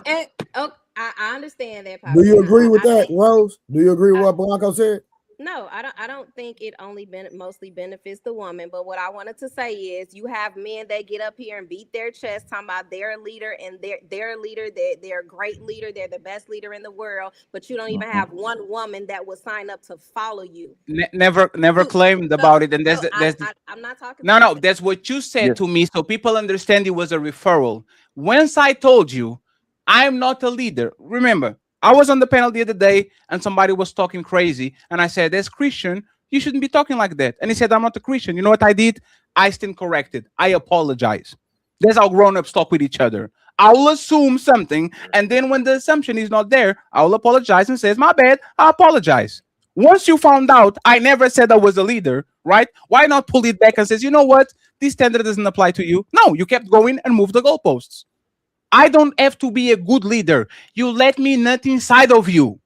I understand that. Do you agree with that, Rose? Do you agree with what Blanco said? No, I don't think it only mostly benefits the woman. But what I wanted to say is, you have men that get up here and beat their chest talking about their leader and their leader, they're a great leader, they're the best leader in the world. But you don't even have one woman that would sign up to follow you. Never claimed about it, and I'm not talking. No, that's what you said to me, so people understand it was a referral. Once I told you, I'm not a leader. Remember, I was on the panel the other day and somebody was talking crazy. And I said, as Christian, you shouldn't be talking like that. And he said, I'm not a Christian. You know what I did? I stand corrected. I apologize. That's how grown-ups talk with each other. I'll assume something. And then when the assumption is not there, I'll apologize and says, my bad, I apologize. Once you found out I never said I was a leader, right? Why not pull it back and says, you know what? This standard doesn't apply to you. No, you kept going and moved the goalposts. I don't have to be a good leader. You let me nut inside of you.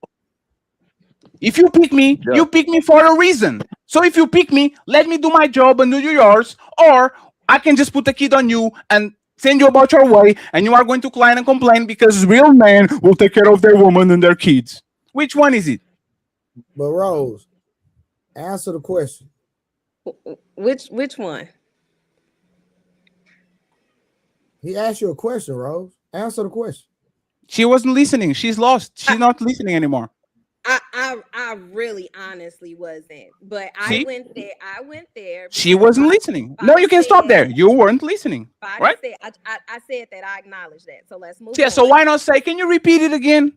If you pick me, you pick me for a reason. So if you pick me, let me do my job and do yours. Or I can just put a kid on you and send you about your way, and you are going to cry and complain because real men will take care of their woman and their kids. Which one is it? But Rose, answer the question. Which one? He asked you a question, Rose. Answer the question. She wasn't listening. She's lost. She's not listening anymore. I really honestly wasn't, but I went there. She wasn't listening. No, you can stop there. You weren't listening, right? I said that. I acknowledge that. So let's move. Yeah. on. So why not say? Can you repeat it again?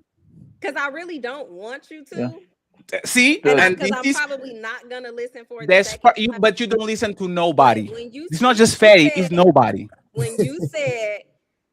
Because I really don't want you to. Yeah. See, and because I'm probably not gonna listen for but you don't listen to nobody. It's not just Fatty. It's nobody. When you said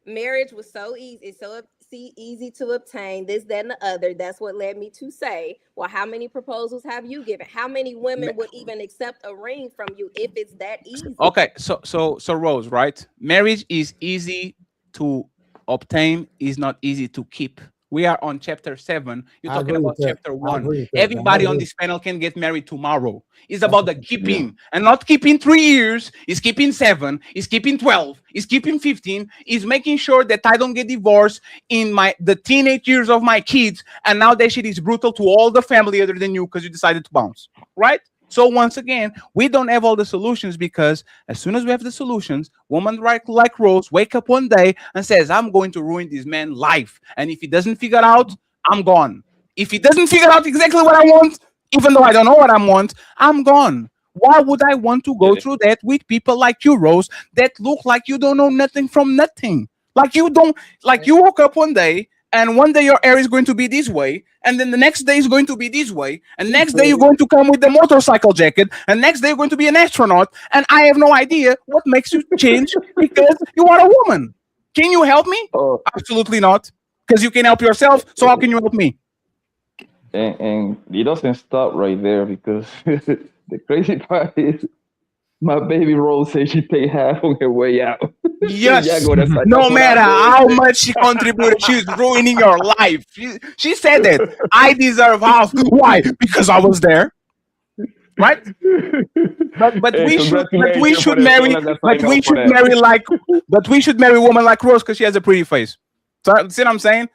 marriage was so easy, it's so easy to obtain, this, that, and the other, that's what led me to say, well, how many proposals have you given? How many women would even accept a ring from you if it's that easy? Okay, so Rose, right? Marriage is easy to obtain, is not easy to keep. We are on chapter 7. You're talking about chapter 1. Everybody on this panel can get married tomorrow. It's about the keeping, and not keeping 3 years. It's keeping 7. It's keeping 12. It's keeping 15. It's making sure that I don't get divorced in the teenage years of my kids. And now that shit is brutal to all the family other than you because you decided to bounce, right? So once again, we don't have all the solutions, because as soon as we have the solutions, women like Rose wake up one day and says, I'm going to ruin this man's life. And if he doesn't figure out, I'm gone. If he doesn't figure out exactly what I want, even though I don't know what I want, I'm gone. Why would I want to go through that with people like you, Rose, that look like you don't know nothing from nothing? Like you woke up one day, and one day your hair is going to be this way, and then the next day is going to be this way, and next day you're going to come with the motorcycle jacket, and next day you're going to be an astronaut, and I have no idea what makes you change because you are a woman. Can you help me? Absolutely not, because you can help yourself, so how can you help me? And it doesn't stop right there, because the crazy part is my baby Rose said she paid half on her way out. Yes, no matter how much she contributed, she's ruining your life. She said that I deserve half. Why? Because I was there, right? But we should marry women like Rose because she has a pretty face. So see what I'm saying?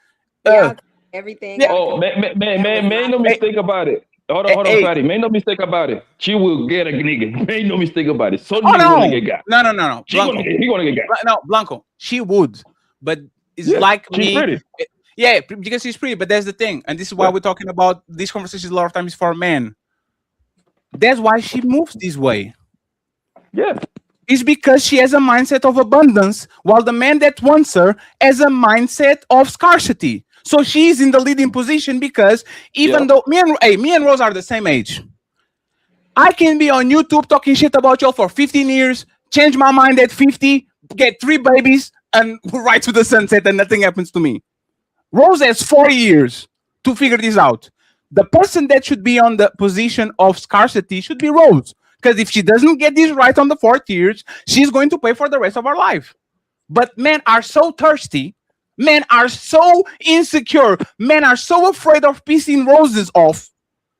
Everything. Yeah. Oh, make no mistake about it. Hold on, Fatty. Make no mistake about it. She will get a nigga. Make no mistake about it. So no, get got. No. He gonna get got. No, Blanco. She would, but it's like me. She's pretty. Yeah, because she's pretty. But that's the thing, and this is why we're talking about these conversations. A lot of times for men. That's why she moves this way. Yeah. It's because she has a mindset of abundance, while the man that wants her has a mindset of scarcity. So she's in the leading position because even though me and Rose are the same age, I can be on YouTube talking shit about y'all for 15 years, change my mind at 50, get 3 babies, and right to the sunset, and nothing happens to me. Rose has 4 years to figure this out. The person that should be on the position of scarcity should be Rose. Because if she doesn't get this right on the 4th years, she's going to pay for the rest of her life. But men are so thirsty. Men are so insecure. Men are so afraid of pissing Roses off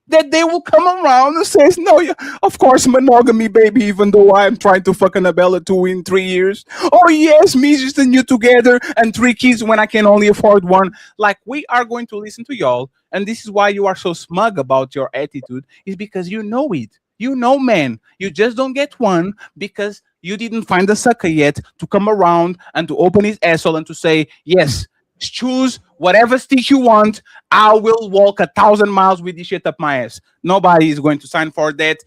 that they will come around and say, no, of course, monogamy, baby, even though I'm trying to fuck Annabella 2 in 3 years. Oh, yes, me just and you together and 3 kids when I can only afford 1. Like, we are going to listen to y'all. And this is why you are so smug about your attitude, is because you know it. You know, man, you just don't get one because you didn't find the sucker yet to come around and to open his asshole and to say, yes, choose whatever stick you want. I will walk 1,000 miles with this shit up my ass. Nobody is going to sign for that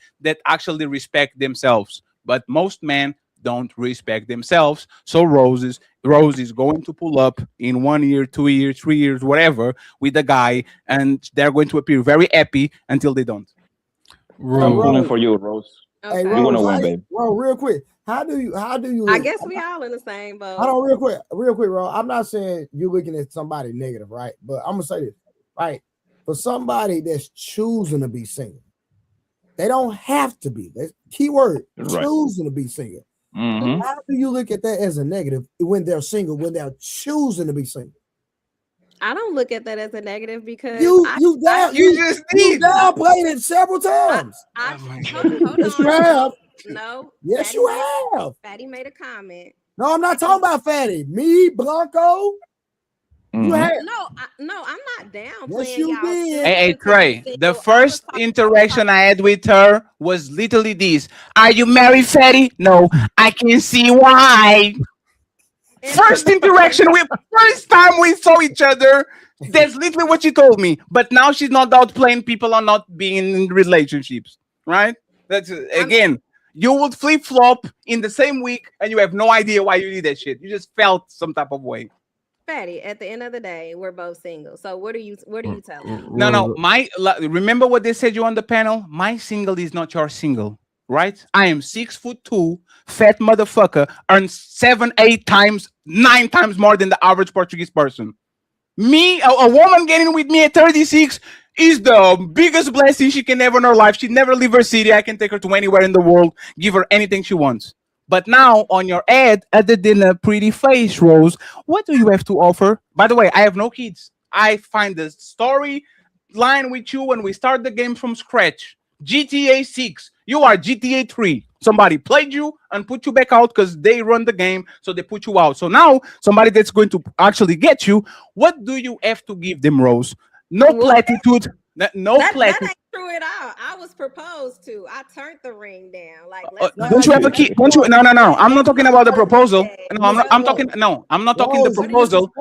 actually respect themselves. But most men don't respect themselves. So Rose is going to pull up in 1 year, 2 years, 3 years, whatever, with a guy, and they're going to appear very happy until they don't. I'm pulling for you, Rose. Okay. You're gonna win, baby. Bro, real quick. How do you? I guess we all in the same boat. Hold on, real quick, bro. I'm not saying you're looking at somebody negative, right? But I'm gonna say this, right? For somebody that's choosing to be single, they don't have to be. That's keyword, choosing to be single. Mm-hmm. How do you look at that as a negative when they're single, when they're choosing to be single? I don't look at that as a negative because you downplayed it several times. Hold on. No. Yes, Fatty you have. Fatty made a comment. No, I'm not talking about Fatty. Me, Blanco. You have. No, I'm not down. Yes, you did. Hey, Trey. The first interaction I had with her was literally this: "Are you married, Fatty?" No, I can see why. First time we saw each other, That's literally what she told me. But now she's not out playing people or not being in relationships, right? That's again, you would flip flop in the same week, and you have no idea why you did that shit. You just felt some type of way. Fatty, at the end of the day, we're both single. So what are you telling me? No. Remember what they said you on the panel? My single is not your single, right? I am 6'2", fat motherfucker, earns 7, 8 times, 9 times more than the average Portuguese person. Me, a woman getting with me at 36 is the biggest blessing she can ever in her life. She'd never leave her city. I can take her to anywhere in the world, give her anything she wants. But now on your ad at the dinner, pretty face, Rose, what do you have to offer? By the way, I have no kids. I find the story line with you when we start the game from scratch. GTA 6, you are GTA 3. Somebody played you and put you back out because they run the game, so they put you out. So now somebody that's going to actually get you, what do you have to give them, Rose? No platitude. No platitude. That ain't true at all. I was proposed to. I turned the ring down. Like, don't you have a kid? Don't you? No. I'm not talking about the proposal. No, I'm talking. No, I'm not talking the proposal.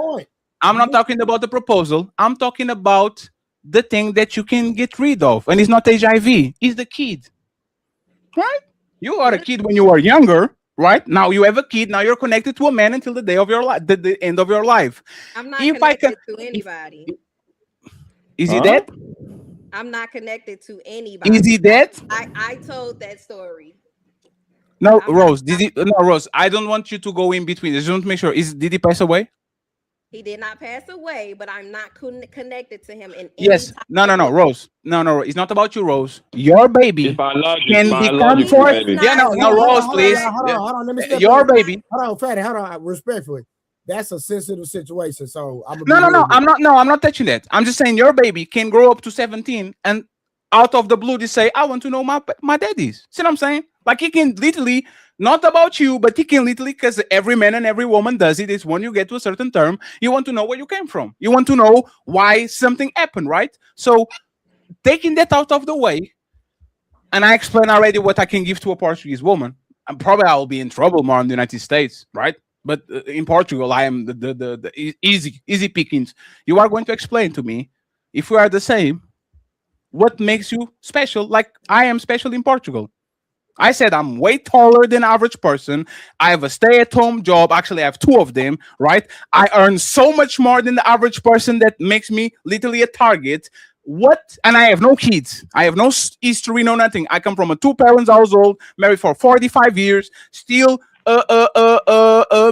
I'm not talking about the proposal. I'm talking about the thing that you can get rid of, and it's not HIV. It's the kid, right? You are a kid when you were younger, right? Now you have a kid. Now you're connected to a man until the day of your life, the end of your life. I'm not connected to anybody. Is he dead? I'm not connected to anybody. Is he dead? I told that story. No, Rose. Rose. I don't want you to go in between. I just want to make sure. Did he pass away? He did not pass away, but I'm not connected to him in any Yes. No, Rose. No. It's not about you, Rose. Your baby can become forth. Yeah, no, Rose, please. Hold on. Let me step your in. baby. Hold on, Fatty. Hold on. Respectfully, that's a sensitive situation. So I'm I'm not touching that. I'm just saying your baby can grow up to 17 and out of the blue just say, I want to know my daddies. See what I'm saying? Like he can literally, not about you, but he can literally, because every man and every woman does it, is when you get to a certain term, you want to know where you came from. You want to know why something happened, right? So taking that out of the way, and I explained already what I can give to a Portuguese woman, and probably I will be in trouble more in the United States, right? But in Portugal, I am the easy pickings. You are going to explain to me, if we are the same, what makes you special, like I am special in Portugal. I said I'm way taller than average person. I have a stay-at-home job. Actually, I have 2 of them, right? I earn so much more than the average person that makes me literally a target. What? And I have no kids. I have no history, no nothing. I come from a 2-parents household, married for 45 years, still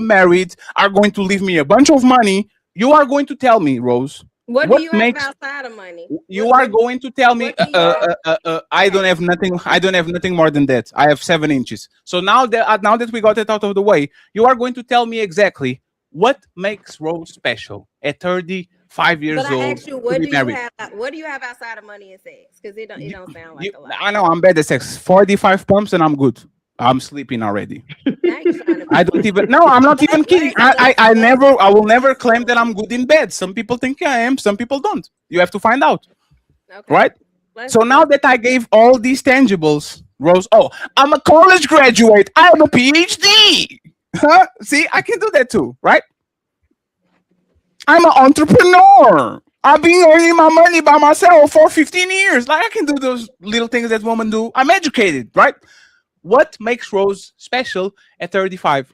married, are going to leave me a bunch of money. You are going to tell me, Rose, what do you have outside of money? You are going to tell me I don't have nothing. I don't have nothing more than that. I have 7 inches. So now that we got it out of the way, you are going to tell me exactly what makes Rose special at 35 years old. But I asked you, what do you have outside of money and sex? Because it don't sound like a lot. I know I'm bad at sex. 45 pumps and I'm good. I'm sleeping already. I don't even. No, I'm not even kidding. I will never claim that I'm good in bed. Some people think I am. Some people don't. You have to find out. Okay. Right? So now that I gave all these tangibles, Rose, I'm a college graduate. I have a PhD. Huh? See, I can do that too, right? I'm an entrepreneur. I've been earning my money by myself for 15 years. Like I can do those little things that women do. I'm educated, right? What makes Rose special at 35?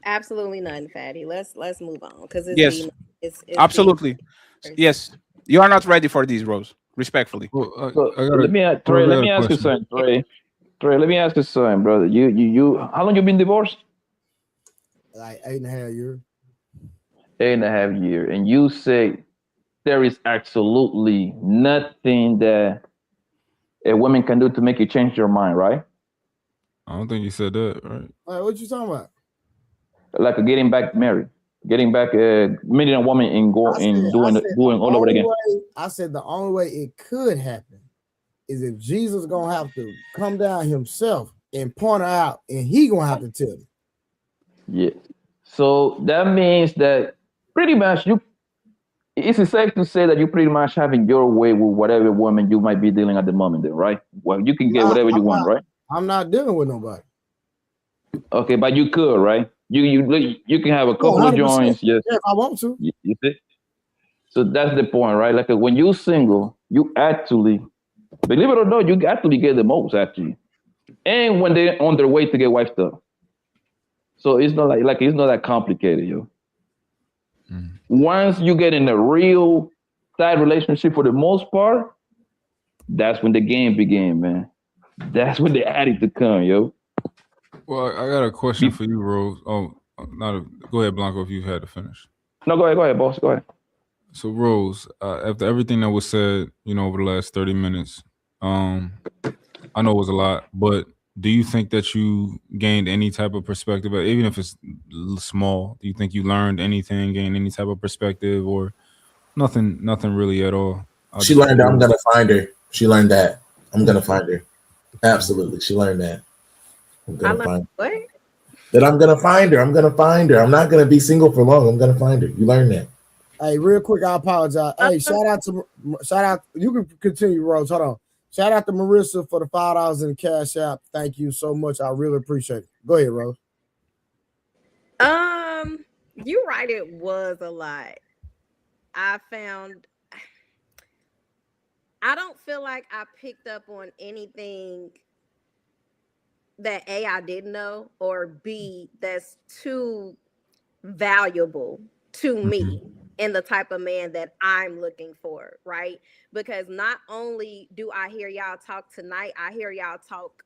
Absolutely none, Fatty. Let's move on because it's absolutely yes. You are not ready for these, Rose. Respectfully. Let me ask you something, Trey. Let me ask you something, brother. You how long you been divorced? Like 8.5 years. 8.5 years, and you say there is absolutely nothing that a woman can do to make you change your mind, right? I don't think you said that, right? What you talking about? Like getting back married, meeting a woman and doing all over again. I said the only way it could happen is if Jesus gonna have to come down himself and point her out, and he gonna have to tell you. Yeah. So that means that pretty much it's safe to say that you pretty much having your way with whatever woman you might be dealing at the moment, then, right? Well, you can get whatever you want, right? I'm not dealing with nobody. Okay, but you could, right? You can have a couple of joints. Yes, if I want to. You see? So that's the point, right? Like when you're single, you actually, believe it or not, you actually get the most actually, and when they're on their way to get wiped up. So it's not like it's not that complicated, yo. Once you get in a real tight relationship, for the most part, that's when the game begins, man. That's when the attitude come, yo. Well, I got a question for you, Rose. Oh, go ahead, Blanco, if you had to finish. No, go ahead, boss. Go ahead. So, Rose, after everything that was said, over the last 30 minutes, I know it was a lot, but do you think that you gained any type of perspective, even if it's small? Do you think you learned anything, gained any type of perspective, or nothing really at all? She learned that I'm gonna find her. She learned that I'm gonna find her. Absolutely, she learned that. I'm gonna find her. What? That I'm gonna find her. I'm gonna find her. I'm not gonna be single for long. I'm gonna find her. You learned that. Hey, real quick, I apologize. Hey, shout out. You can continue, Rose. Hold on. Shout out to Marissa for the $5 in the cash app. Thank you so much. I really appreciate it. Go ahead, Rose. You're right. It was a lot. I don't feel like I picked up on anything that A, I didn't know, or B, that's too valuable to me and the type of man that I'm looking for, right? Because not only do I hear y'all talk tonight, I hear y'all talk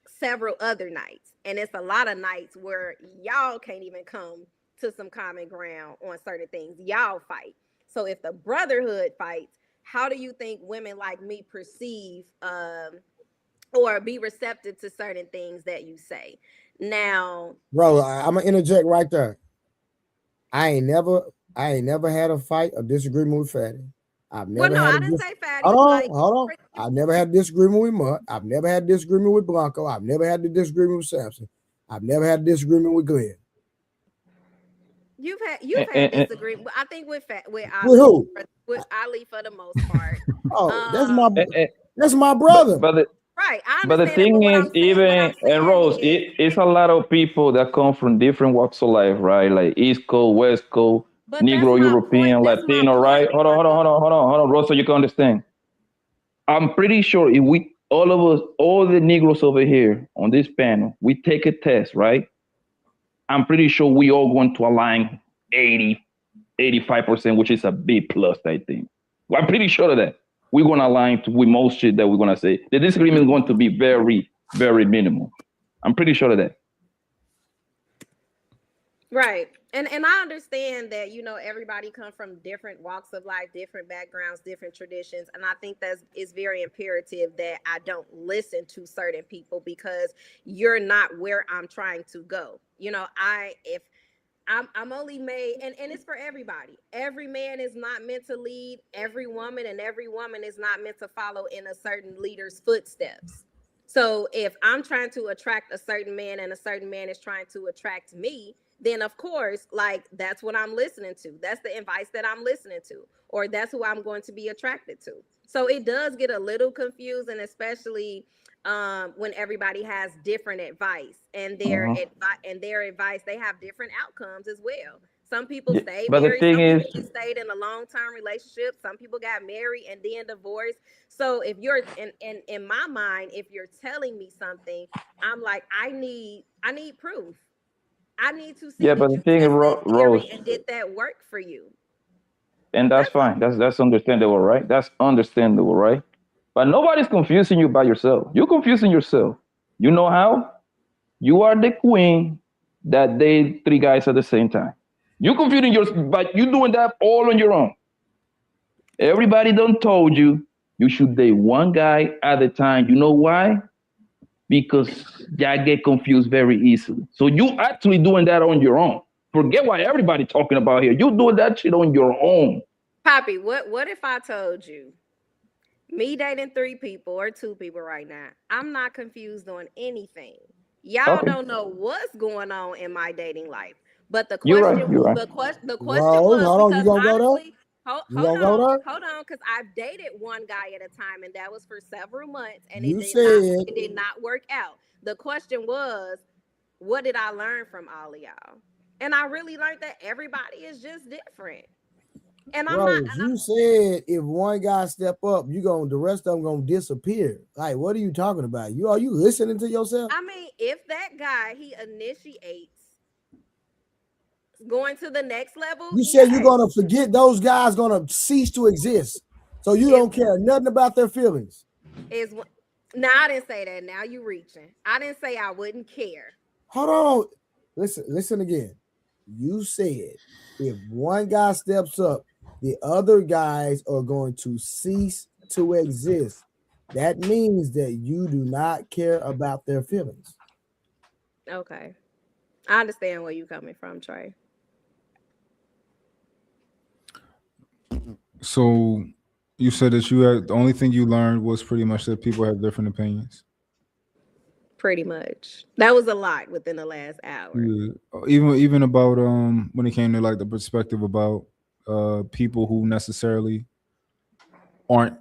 several other nights. And it's a lot of nights where y'all can't even come to some common ground on certain things. Y'all fight. So if the brotherhood fights, how do you think women like me perceive or be receptive to certain things that you say? Now, bro, I'm gonna interject right there. I ain't never had a fight or disagreement with Fatty. I've never I didn't say Fatty. Hold on. I've never had a disagreement with Mutt. I've never had a disagreement with Blanco. I've never had a disagreement with Samson. I've never had a disagreement with Glenn. You've had disagreement. I think with Ali, with who? With Ali for the most part. That's my brother. Right. But the thing is, Rose, it's a lot of people that come from different walks of life, right? Like East Coast, West Coast, Negro, European, Latino, right? Hold on, Rose, so you can understand. I'm pretty sure if all of us, all the Negroes over here on this panel, we take a test, right? I'm pretty sure we all going to align 80, 85%, which is a B plus, I think. Well, I'm pretty sure of that. We're going to align with most shit that we're going to say. The disagreement is going to be very, very minimal. I'm pretty sure of that. Right. And I understand that, everybody comes from different walks of life, different backgrounds, different traditions. And I think that is very imperative that I don't listen to certain people because you're not where I'm trying to go. I'm only made, and it's for everybody. Every man is not meant to lead every woman, and every woman is not meant to follow in a certain leader's footsteps. So if I'm trying to attract a certain man and a certain man is trying to attract me, then of course, that's what I'm listening to. That's the advice that I'm listening to, or that's who I'm going to be attracted to. So it does get a little confusing, especially when everybody has different advice and their advice, they have different outcomes as well. Some people stay married, some people just stayed in a long-term relationship, some people got married and then divorced. So if you're in my mind, if you're telling me something, I'm like, I need proof. I need to see. Yeah, but the thing is, Rose, and did that work for you? And that's fine. That's understandable, right? That's understandable, right? But nobody's confusing you by yourself. You're confusing yourself. You know how? You are the queen that date 3 guys at the same time. You're confusing yourself, but you're doing that all on your own. Everybody done told you should date 1 guy at a time. You know why? Because y'all get confused very easily. So you actually doing that on your own. Forget what everybody talking about here. You doing that shit on your own. Poppy, what if I told you me dating 3 people or 2 people right now, I'm not confused on anything. Y'all don't know what's going on in my dating life. But the question the question was, hold on, you gonna go there? Hold on, because I've dated 1 guy at a time, and that was for several months, and it did not work out. The question was, what did I learn from all of y'all? And I really learned that everybody is just different. And I'm Bro, not. you said if one guy step up, the rest of them gonna disappear. Like, what are you talking about? Are you listening to yourself? I mean, if that guy he initiates going to the next level, You said you're gonna forget those guys gonna cease to exist. So you don't care nothing about their feelings. No, I didn't say that. Now you reaching. I didn't say I wouldn't care. Hold on. Listen again. You said if one guy steps up, the other guys are going to cease to exist. That means that you do not care about their feelings. Okay. I understand where you're coming from, Trey. So you said that the only thing you learned was pretty much that people have different opinions. Pretty much. That was a lot within the last hour. Yeah. Even about when it came to like the perspective about people who necessarily aren't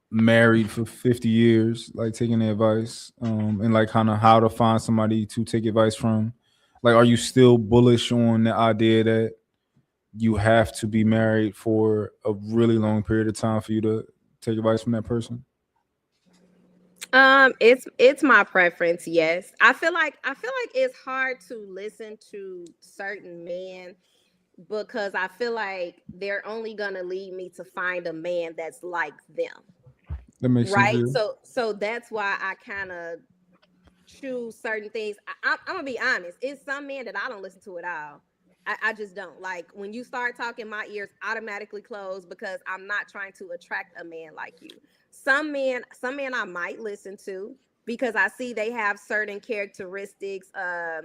married for 50 years, like taking the advice, and like kind of how to find somebody to take advice from. Like, are you still bullish on the idea that you have to be married for a really long period of time for you to take advice from that person? It's my preference. Yes, I feel like it's hard to listen to certain men because I feel like they're only gonna lead me to find a man that's like them. That makes right. sense. Yeah. So that's why I kind of choose certain things. I'm gonna be honest. It's some men that I don't listen to at all. I just don't. Like when you start talking, my ears automatically close because I'm not trying to attract a man like you. Some men I might listen to because I see they have certain characteristics that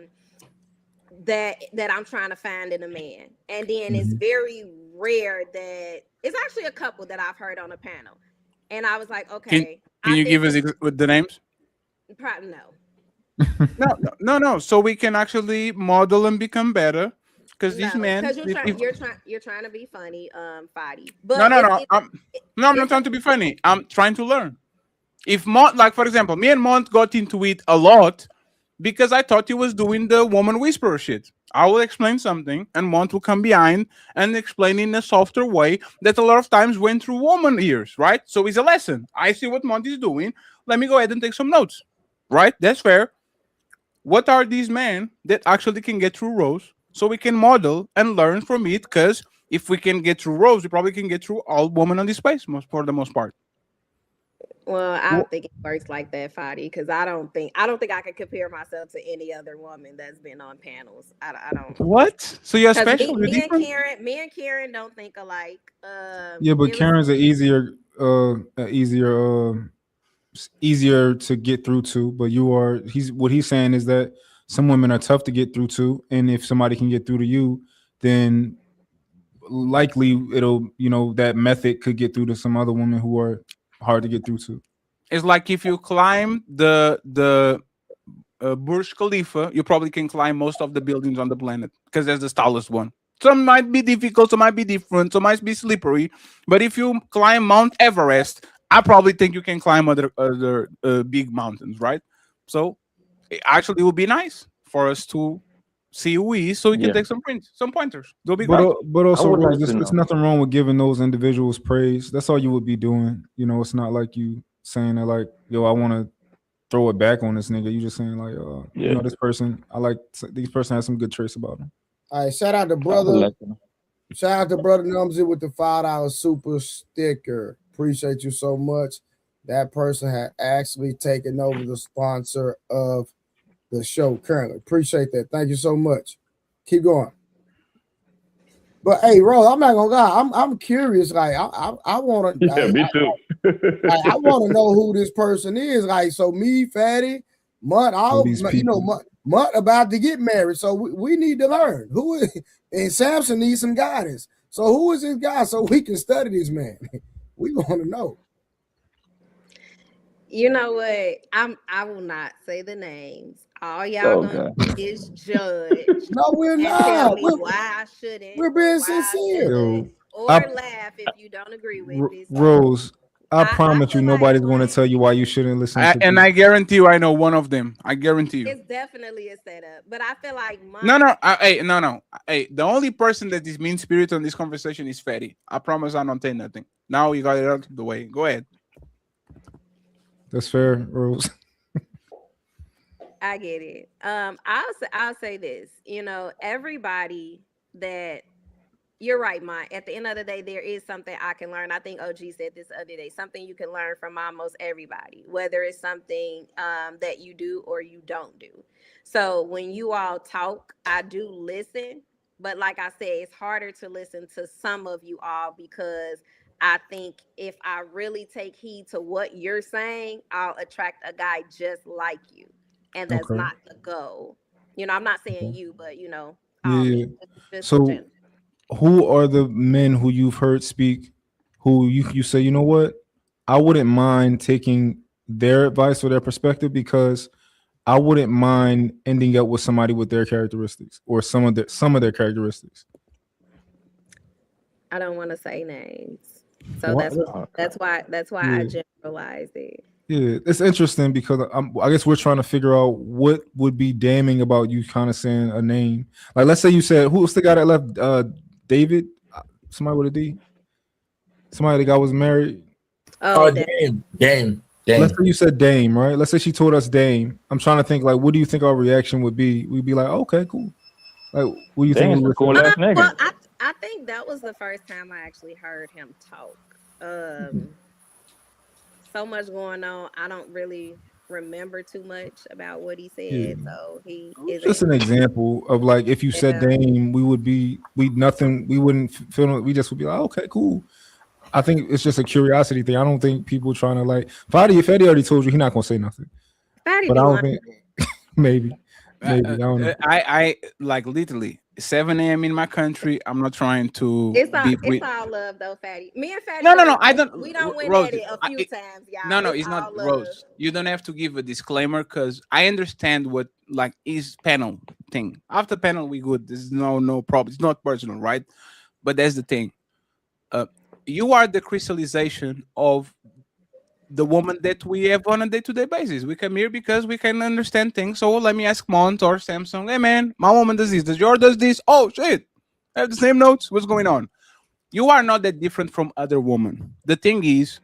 I'm trying to find in a man. And then it's very rare that it's actually a couple that I've heard on a panel. And I was like, okay. Can you give us with the names? Probably no. No. So we can actually model and become better. Because these men, because you're trying to be funny, Fadi. But no. I'm not trying to be funny. I'm trying to learn. If Mont, like for example, me and Mont got into it a lot because I thought he was doing the woman whisperer shit. I will explain something, and Mont will come behind and explain in a softer way that a lot of times went through woman ears, right? So it's a lesson. I see what Mont is doing. Let me go ahead and take some notes, right? That's fair. What are these men that actually can get through Rose? So we can model and learn from it, because if we can get through Rose, we probably can get through all women on this space for the most part. Well, I don't think it works like that, Fadi, because I don't think I can compare myself to any other woman that's been on panels. I don't. What? So you're special? Me and Karen don't think alike. Yeah, but Karen's easier to get through to. But what he's saying is that some women are tough to get through to, and if somebody can get through to you, then likely it'll, that method could get through to some other women who are hard to get through to. It's like if you climb the Burj Khalifa, you probably can climb most of the buildings on the planet because that's the tallest one. Some might be difficult, some might be different, some might be slippery. But if you climb Mount Everest, I probably think you can climb other big mountains, right? So it actually would be nice for us to see who he is, so we can take some pointers. They'll be great. But also, there's nothing wrong with giving those individuals praise. That's all you would be doing. It's not like you saying that like, yo, I want to throw it back on this nigga. You just saying like, this person, this person has some good traits about him. All right, shout out to brother. Shout out to brother Numsy with the $5 super sticker. Appreciate you so much. That person had actually taken over the sponsor of the show currently. Appreciate that. Thank you so much. Keep going. But hey, Rose, I'm not gonna lie. I'm curious. Like I want to. Yeah, me too. I want to know who this person is. Like, so me, Fatty, Mutt, Mutt about to get married. So we need to learn who is, and Samson needs some guidance. So who is this guy so we can study this man? We want to know. You know what? I will not say the names. All y'all gonna do is judge. No, we're not. Tell me why I shouldn't. We're being sincere. Or laugh if you don't agree with this. Rose, I promise you, nobody's going to tell you why you shouldn't listen. And I guarantee you, I know one of them. I guarantee you. It's definitely a setup, but I feel like no. Hey, the only person that is mean spirit on this conversation is Fatty. I promise I don't say nothing. Now you got it out of the way. Go ahead. That's fair, Rose. I get it. I'll say this. Everybody that. You're right, Mike. At the end of the day, there is something I can learn. I think OG said this the other day, something you can learn from almost everybody, whether it's something that you do or you don't do. So when you all talk, I do listen. But like I said, it's harder to listen to some of you all because I think if I really take heed to what you're saying, I'll attract a guy just like you. And that's not the goal. I'm not saying you, but, So who are the men who you've heard speak who you say, you know what, I wouldn't mind taking their advice or their perspective because I wouldn't mind ending up with somebody with their characteristics or some of their characteristics? I don't want to say names, so that's why I generalized it. Yeah, it's interesting because I guess we're trying to figure out what would be damning about you kind of saying a name. Like, let's say you said, who's the guy that left? David, somebody with a D, somebody that guy was married. Dame. Let's say you said Dame, right? Let's say she told us Dame. I'm trying to think, like, what do you think our reaction would be? We'd be like, okay, cool. Like, what do you think? Cool ass nigga. Well, I think that was the first time I actually heard him talk. So much going on, I don't really remember too much about what he said. So he is just an example of, like, if you said Dame, we wouldn't feel, we just would be like, okay, cool. I think it's just a curiosity thing. I don't think people trying to, like, Fadi, if Eddie already told you, he's not gonna say nothing. But I don't think maybe I don't know. I like literally 7 a.m. in my country. I'm not trying to. It's all love though, Fatty. Me and Fatty. No. I don't. We don't win Rose, at it a few times, y'all. No, it's not love. Rose. You don't have to give a disclaimer because I understand what like is panel thing. After panel, we good. There's no problem. It's not personal, right? But that's the thing. You are the crystallization of the woman that we have on a day-to-day basis. We come here because we can understand things. So let me ask Mont or Samsung, hey man, my woman does this, does yours does this? Oh shit, I have the same notes. What's going on? You are not that different from other women. The thing is,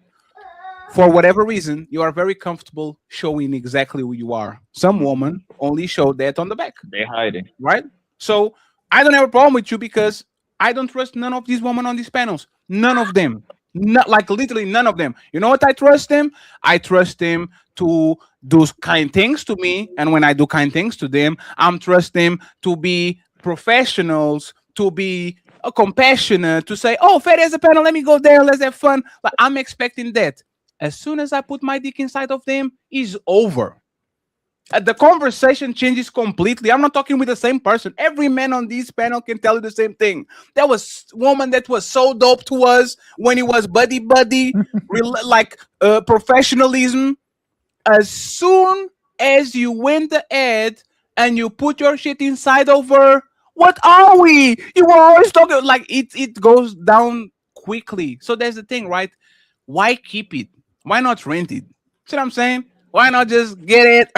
for whatever reason, you are very comfortable showing exactly who you are. Some women only show that on the back. They hide it. Right? So I don't have a problem with you because I don't trust none of these women on these panels. None of them. Not like literally none of them. You know what I trust them? I trust them to do kind things to me, and when I do kind things to them, I'm trust them to be professionals, to be compassionate, to say, "Oh, Fed has a panel. Let me go there. Let's have fun." But I'm expecting that. As soon as I put my dick inside of them, it's over. The conversation changes completely. I'm not talking with the same person. Every man on this panel can tell you the same thing. There was a woman that was so dope to us when it was buddy, professionalism. As soon as you went ahead and you put your shit inside of her, what are we? You were always talking like it goes down quickly. So that's the thing, right? Why keep it? Why not rent it? See what I'm saying? Why not just get it?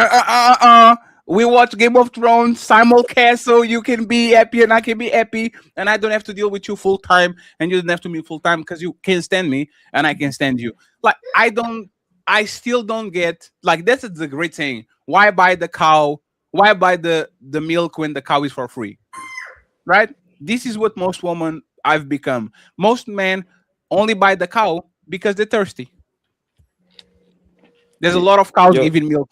We watch Game of Thrones simulcast so you can be happy and I can be happy, and I don't have to deal with you full time, and you don't have to be full time because you can stand me and I can stand you. Like I still don't get, like, that's the great thing. Why buy the cow? Why buy the milk when the cow is for free? Right? This is what most women I've become. Most men only buy the cow because they're thirsty. There's a lot of cows giving milk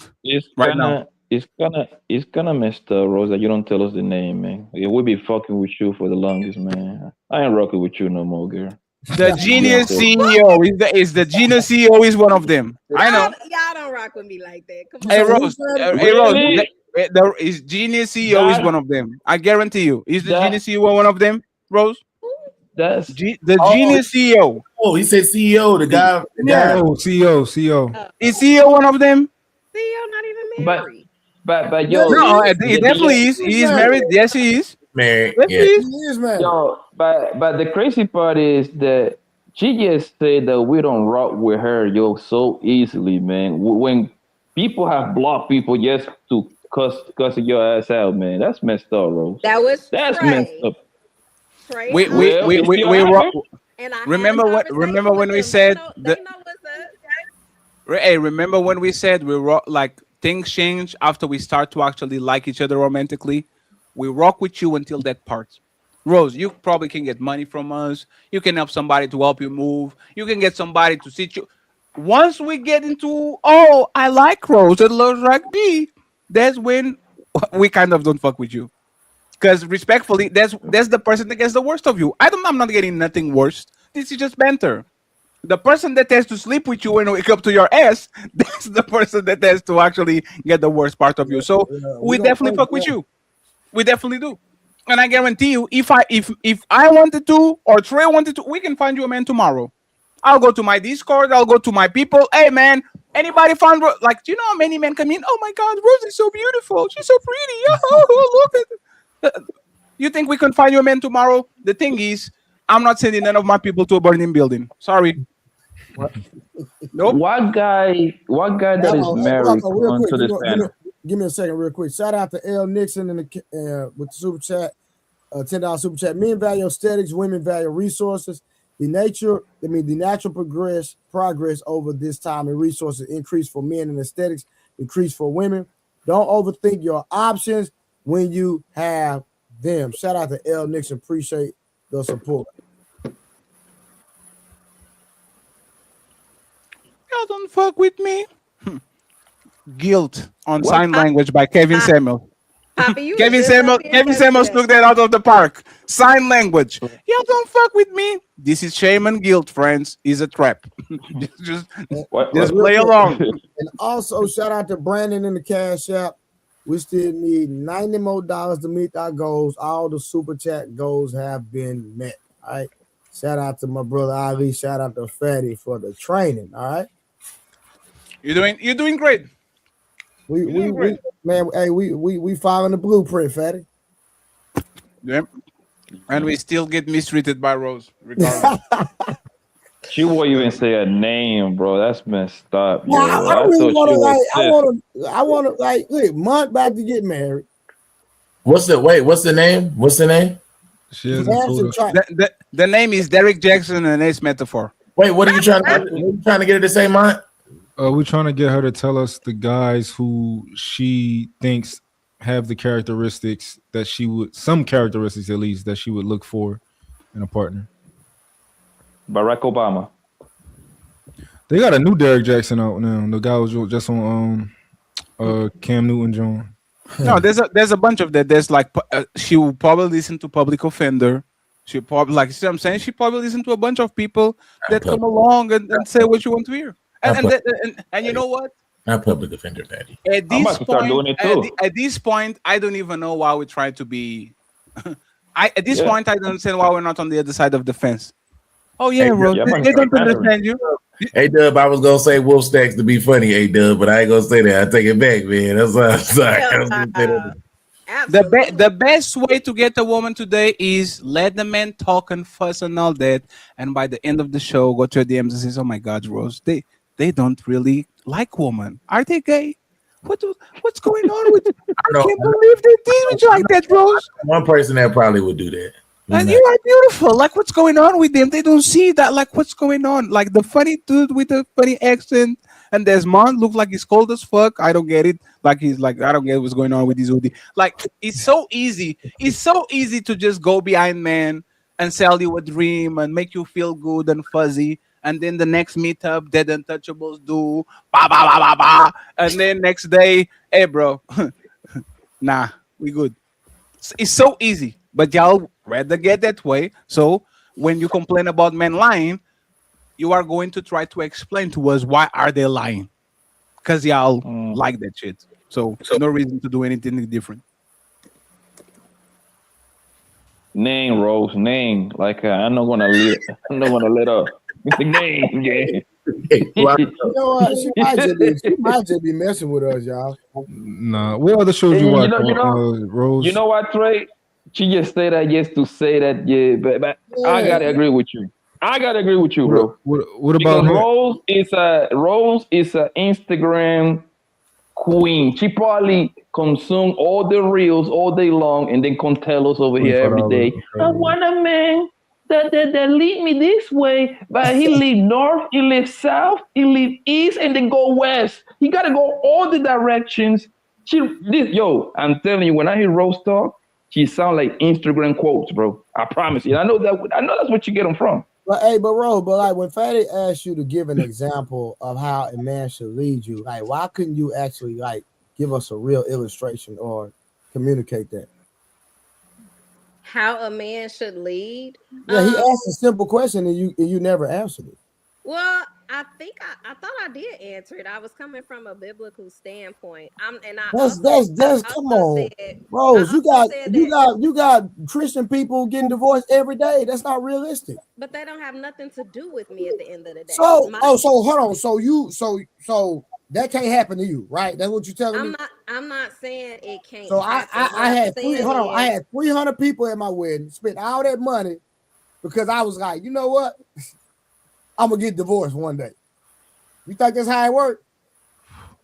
now. It's gonna mess up, Rosa. You don't tell us the name, man. We'll be fucking with you for the longest, man. I ain't rocking with you no more, girl. The Genius CEO is the Genius CEO is one of them. I know. Y'all don't rock with me like that. Come on. Hey Rose, is Genius CEO is one of them. I guarantee you. Is the Genius CEO one of them, Rose? That's the Genius CEO. Oh, he said CEO. The guy. Oh, CEO. Is CEO one of them? CEO not even married. But yo, no, he definitely is. He is married. Yes, he is married. Yes, he is. He is married. Yo, but the crazy part is that She just said that we don't rock with her, yo, so easily, man. When people have blocked people just to cuss your ass out, man, that's messed up, Rose. That's Trey. Messed up. Trey, we rock. Remember when we said hey, remember when we said we rock, like things change after we start to actually like each other romantically? We rock with you until that part. Rose, you probably can get money from us. You can help somebody to help you move. You can get somebody to sit you. Once we get into, oh, I like Rose and loves rugby, that's when we kind of don't fuck with you. Because respectfully, that's the person that gets the worst of you. I'm not getting nothing worse. This is just banter. The person that has to sleep with you and wake up to your ass, that's the person that has to actually get the worst part of you. So we definitely fuck with you. We definitely do. And I guarantee you, if I wanted to or Trey wanted to, we can find you a man tomorrow. I'll go to my Discord. I'll go to my people. Hey, man, anybody found like? Do you know how many men come in? Oh my God, Rose is so beautiful. She's so pretty. Oh, look at. You think we can find you a man tomorrow? The thing is, I'm not sending none of my people to a burning building. Sorry. Nope. What guy that is married to this man? Give me a second, real quick. Shout out to L Nixon with the super chat, $10 super chat. Men value aesthetics, women value resources. The natural progress over this time and resources increase for men and aesthetics increase for women. Don't overthink your options when you have them. Shout out to L Nixon. Appreciate the support. Y'all don't fuck with me. Guilt on Sign Language by Kevin Samuel. Kevin Samuels took that out of the park. Sign language. Y'all don't fuck with me. This is shame and guilt, friends. Is a trap. just play along. And also shout out to Brandon in the Cash App. We still need $90 more to meet our goals. All the super chat goals have been met. All right. Shout out to my brother Ali. Shout out to Fatty for the training. All right. You're doing great. We following the blueprint, Fatty. Yep. And we still get mistreated by Rose, regardless. She won't even say a name, bro. That's messed up. Nah, I really want to like look, Month about to get married. What's the name? The name is Derek Jackson and Ace Metaphor. Wait, what are you trying to get her to say, Month? We're trying to get her to tell us the guys who she thinks have the characteristics that some characteristics at least, that she would look for in a partner. Barack Obama. They got a new Derek Jackson out now. The guy was just on Cam Newton John. No, there's a bunch of that. There's like she will probably listen to Public Offender. She probably, like, see what I'm saying? She probably listen to a bunch of people that come along and say what you want to hear. And you know what? Not Public Offender, Patty. At this point, I don't even know why we try to be. At this point, I don't understand why we're not on the other side of the fence. Oh yeah, bro. They don't understand you. Hey Dub, I was gonna say Wolf Stacks to be funny, hey Dub, but I ain't gonna say that. I take it back, man. That's why I'm sorry. The best way to get a woman today is let the men talk and fuss and all that, and by the end of the show, go to your DMs and say, "Oh my God, Rose, they don't really like women. Are they gay? What's going on with? I can't believe they did with you like that, Rose." One person that probably would do that. And you are beautiful. Like, what's going on with them? They don't see that. Like, what's going on? Like the funny dude with the funny accent, and Desmond look like he's cold as fuck. I don't get it. Like he's like, I don't get what's going on with this hoodie. Like, it's so easy. It's so easy to just go behind man and sell you a dream and make you feel good and fuzzy. And then the next meetup, Dead Untouchables do ba ba ba ba ba. And then next day, hey bro, nah, we good. It's so easy. But y'all rather get that way. So when you complain about men lying, you are going to try to explain to us why are they lying. Because y'all like that shit. So no reason to do anything different. Name, Rose, name. Like I'm not gonna let up. Name, yeah. You know what? She might just be messing with us, y'all. Nah, what other shows you watch, Rose? You know what, Trey? She just said that just to say that, yeah, but I gotta agree with you. I gotta agree with you, bro. What about her? Rose is a Instagram queen. She probably consume all the reels all day long and then come tell us over here every day. I want a man that lead me this way, but he live north, he live south, he live east, and then go west. He gotta go all the directions. I'm telling you, when I hear Rose talk, she sound like Instagram quotes, bro. I promise you. I know that's what you get them from. But hey, Rose, like when Fatty asked you to give an example of how a man should lead you, like why couldn't you actually like give us a real illustration or communicate that? How a man should lead? Yeah, he asked a simple question and you never answered it. Well, I think I thought I did answer it. I was coming from a biblical standpoint. That's come on, Rose. You got Christian people getting divorced every day. That's not realistic. But they don't have nothing to do with me at the end of the day. So hold on. So that can't happen to you, right? That's what you're telling me. I'm not saying it can't. So I had 300 people at my wedding, spent all that money because I was like, you know what? I'm gonna get divorced one day. You think that's how it works?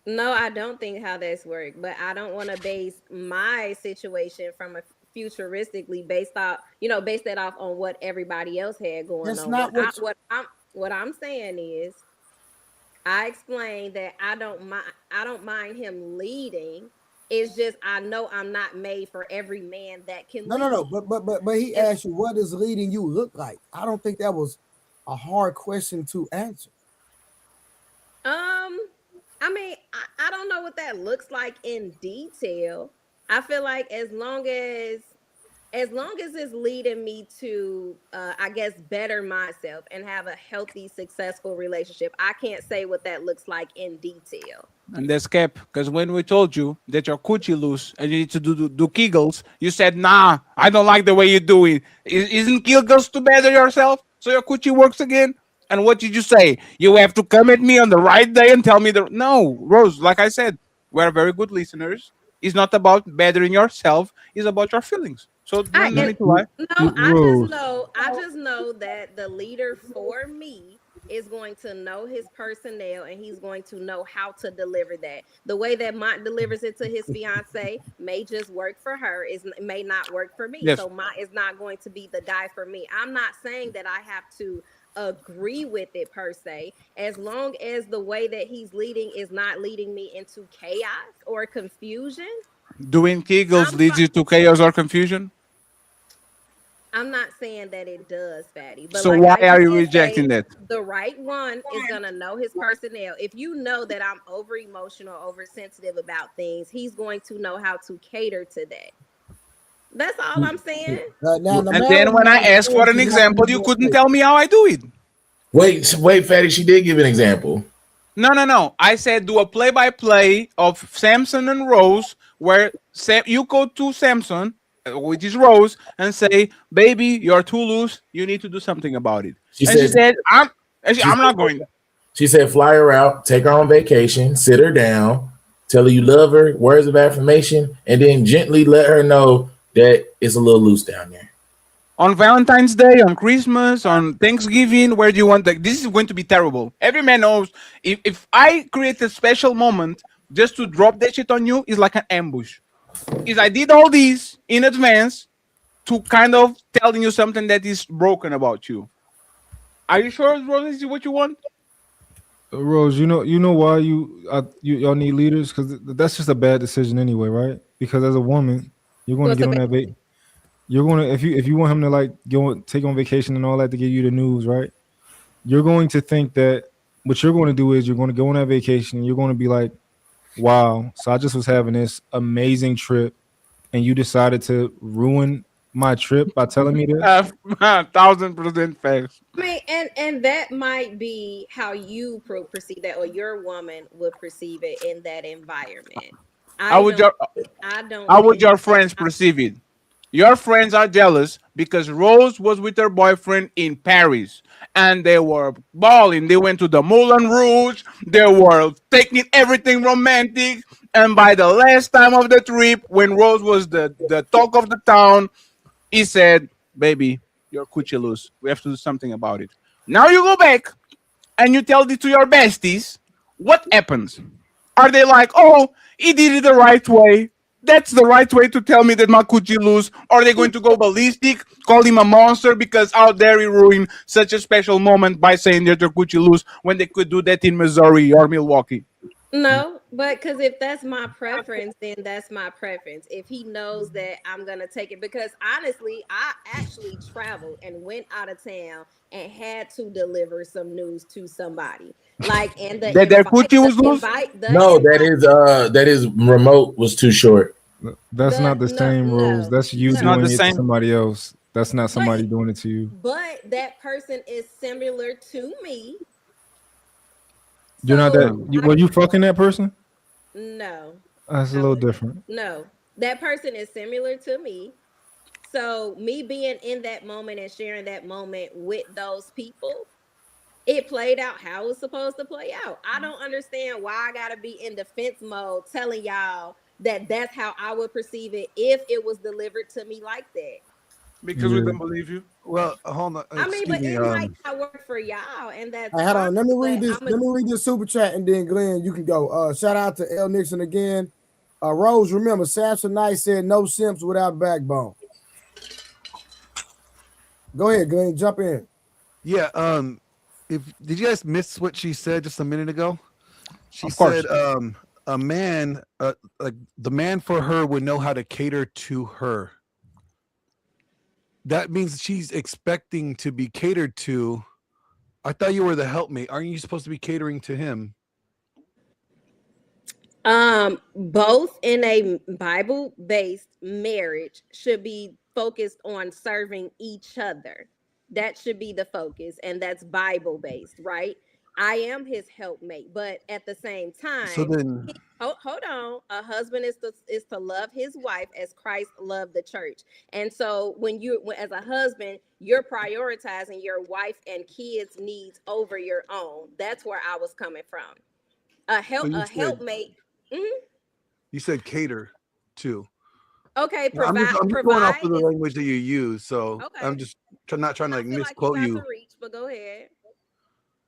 No, I don't think how that's worked, but I don't want to base my situation from a futuristically base that off on what everybody else had going that's on. Not what I'm saying is I explained that I don't mind him leading. It's just I know I'm not made for every man that can lead. No. But he asked you, what does leading you look like? I don't think that was a hard question to answer. I mean, I don't know what that looks like in detail. I feel like as long as it's leading me to I guess better myself and have a healthy, successful relationship, I can't say what that looks like in detail. And that's cap, because when we told you that your coochie loose and you need to do Kegels, you said, nah, I don't like the way you do it. Isn't Kegels to better yourself so your coochie works again? And what did you say? You have to come at me on the right day and tell me No, Rose, like I said, we're very good listeners. It's not about bettering yourself. It's about your feelings. So no need to lie. No, I just know that the leader for me is going to know his personnel and he's going to know how to deliver that. The way that Mont delivers it to his fiance may just work for her. It may not work for me. Yes. So Mont is not going to be the guy for me. I'm not saying that I have to agree with it per se, as long as the way that he's leading is not leading me into chaos or confusion. Doing Kegels leads you to chaos or confusion? I'm not saying that it does, Fatty. But so why are you rejecting that? The right one is gonna know his personnel. If you know that I'm over emotional, oversensitive about things, he's going to know how to cater to that. That's all I'm saying. And then when I asked for an example, you couldn't tell me how I do it. Wait, Fatty, she did give an example. No. I said do a play-by-play of Samson and Rose, where you go to Samson, which is Rose, and say, baby, you're too loose. You need to do something about it. She said, I'm not going. She said, fly her out, take her on vacation, sit her down, tell her you love her, words of affirmation, and then gently let her know that it's a little loose down there. On Valentine's Day, on Christmas, on Thanksgiving, where do you want this is going to be terrible. Every man knows if I create a special moment just to drop that shit on you, it's like an ambush. Is I did all these in advance to kind of telling you something that is broken about you. Are you sure, Rose, this is what you want? Rose, you know why y'all need leaders? Because that's just a bad decision anyway, right? Because as a woman, you're going to get on that bait. You're going to if you want him to like take on vacation and all that to give you the news, right? You're going to think that what you're going to do is you're going to go on that vacation and you're going to be like, wow, so I just was having this amazing trip and you decided to ruin my trip by telling me this? 1,000% facts. I mean, and that might be how you perceive that, or your woman would perceive it in that environment. How would your friends perceive it? Your friends are jealous because Rose was with her boyfriend in Paris and they were balling. They went to the Moulin Rouge. They were taking everything romantic. And by the last time of the trip, when Rose was the talk of the town, he said, baby, you're coochie loose. We have to do something about it. Now you go back and you tell this to your besties. What happens? Are they like, oh, he did it the right way? That's the right way to tell me that my coochie loose? Or are they going to go ballistic, call him a monster because how dare he ruin such a special moment by saying that their coochie loose when they could do that in Missouri or Milwaukee? No, but because if that's my preference, then that's my preference. If he knows that I'm gonna take it, because honestly, I actually traveled and went out of town and had to deliver some news to somebody. Like, and the that their coochie was loose. No, that is remote was too short. That's not the same rules. That's you doing it to somebody else. That's not somebody doing it to you. But that person is similar to me. You're not that. Were you fucking that person? No. That's a little different. No, that person is similar to me. So me being in that moment and sharing that moment with those people, it played out how it was supposed to play out. I don't understand why I gotta be in defense mode telling y'all that that's how I would perceive it if it was delivered to me like that. Because we don't believe you. Well, hold on. I mean, but it might not work for y'all, and that's hold on. Let me read this. Let me read this super chat, and then Glenn, you can go. Shout out to L Nixon again. Rose, remember, Samson Knight said no simps without backbone. Go ahead, Glenn. Jump in. Yeah. Did you guys miss what she said just a minute ago? She said, a man, like the man for her would know how to cater to her. That means she's expecting to be catered to. I thought you were the helpmate. Aren't you supposed to be catering to him? Both in a Bible-based marriage should be focused on serving each other. That should be the focus, and that's Bible-based, right? I am his helpmate, but at the same time, so then hold on. A husband is to love his wife as Christ loved the church. And so when as a husband, you're prioritizing your wife and kids' needs over your own. That's where I was coming from. A helpmate. Mm-hmm. You said cater to. Okay, I'm just going off of the language that you use, so okay. I'm just not trying to misquote you. But go ahead.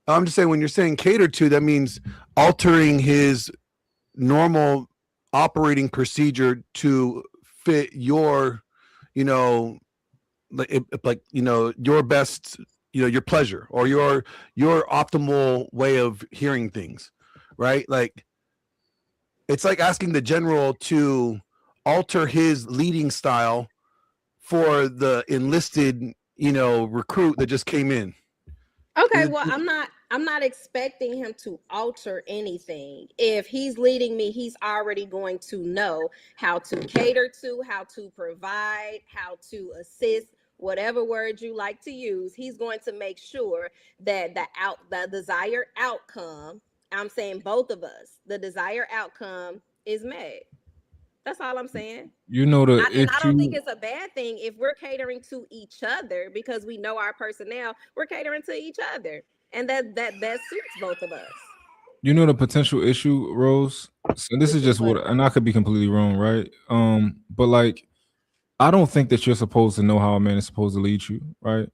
I'm just saying when you're saying cater to, that means altering his normal operating procedure to fit your, your best, your pleasure or your optimal way of hearing things, right? Like it's like asking the general to alter his leading style for the enlisted, recruit that just came in. Okay, well, I'm not expecting him to alter anything. If he's leading me, he's already going to know how to cater to, how to provide, how to assist, whatever word you like to use. He's going to make sure that the desired outcome, I'm saying both of us, the desired outcome is met. That's all I'm saying. I don't think it's a bad thing if we're catering to each other because we know our personnel. We're catering to each other, and that suits both of us. The potential issue, Rose. So this is just and I could be completely wrong, right? But like, I don't think that you're supposed to know how a man is supposed to lead you, right?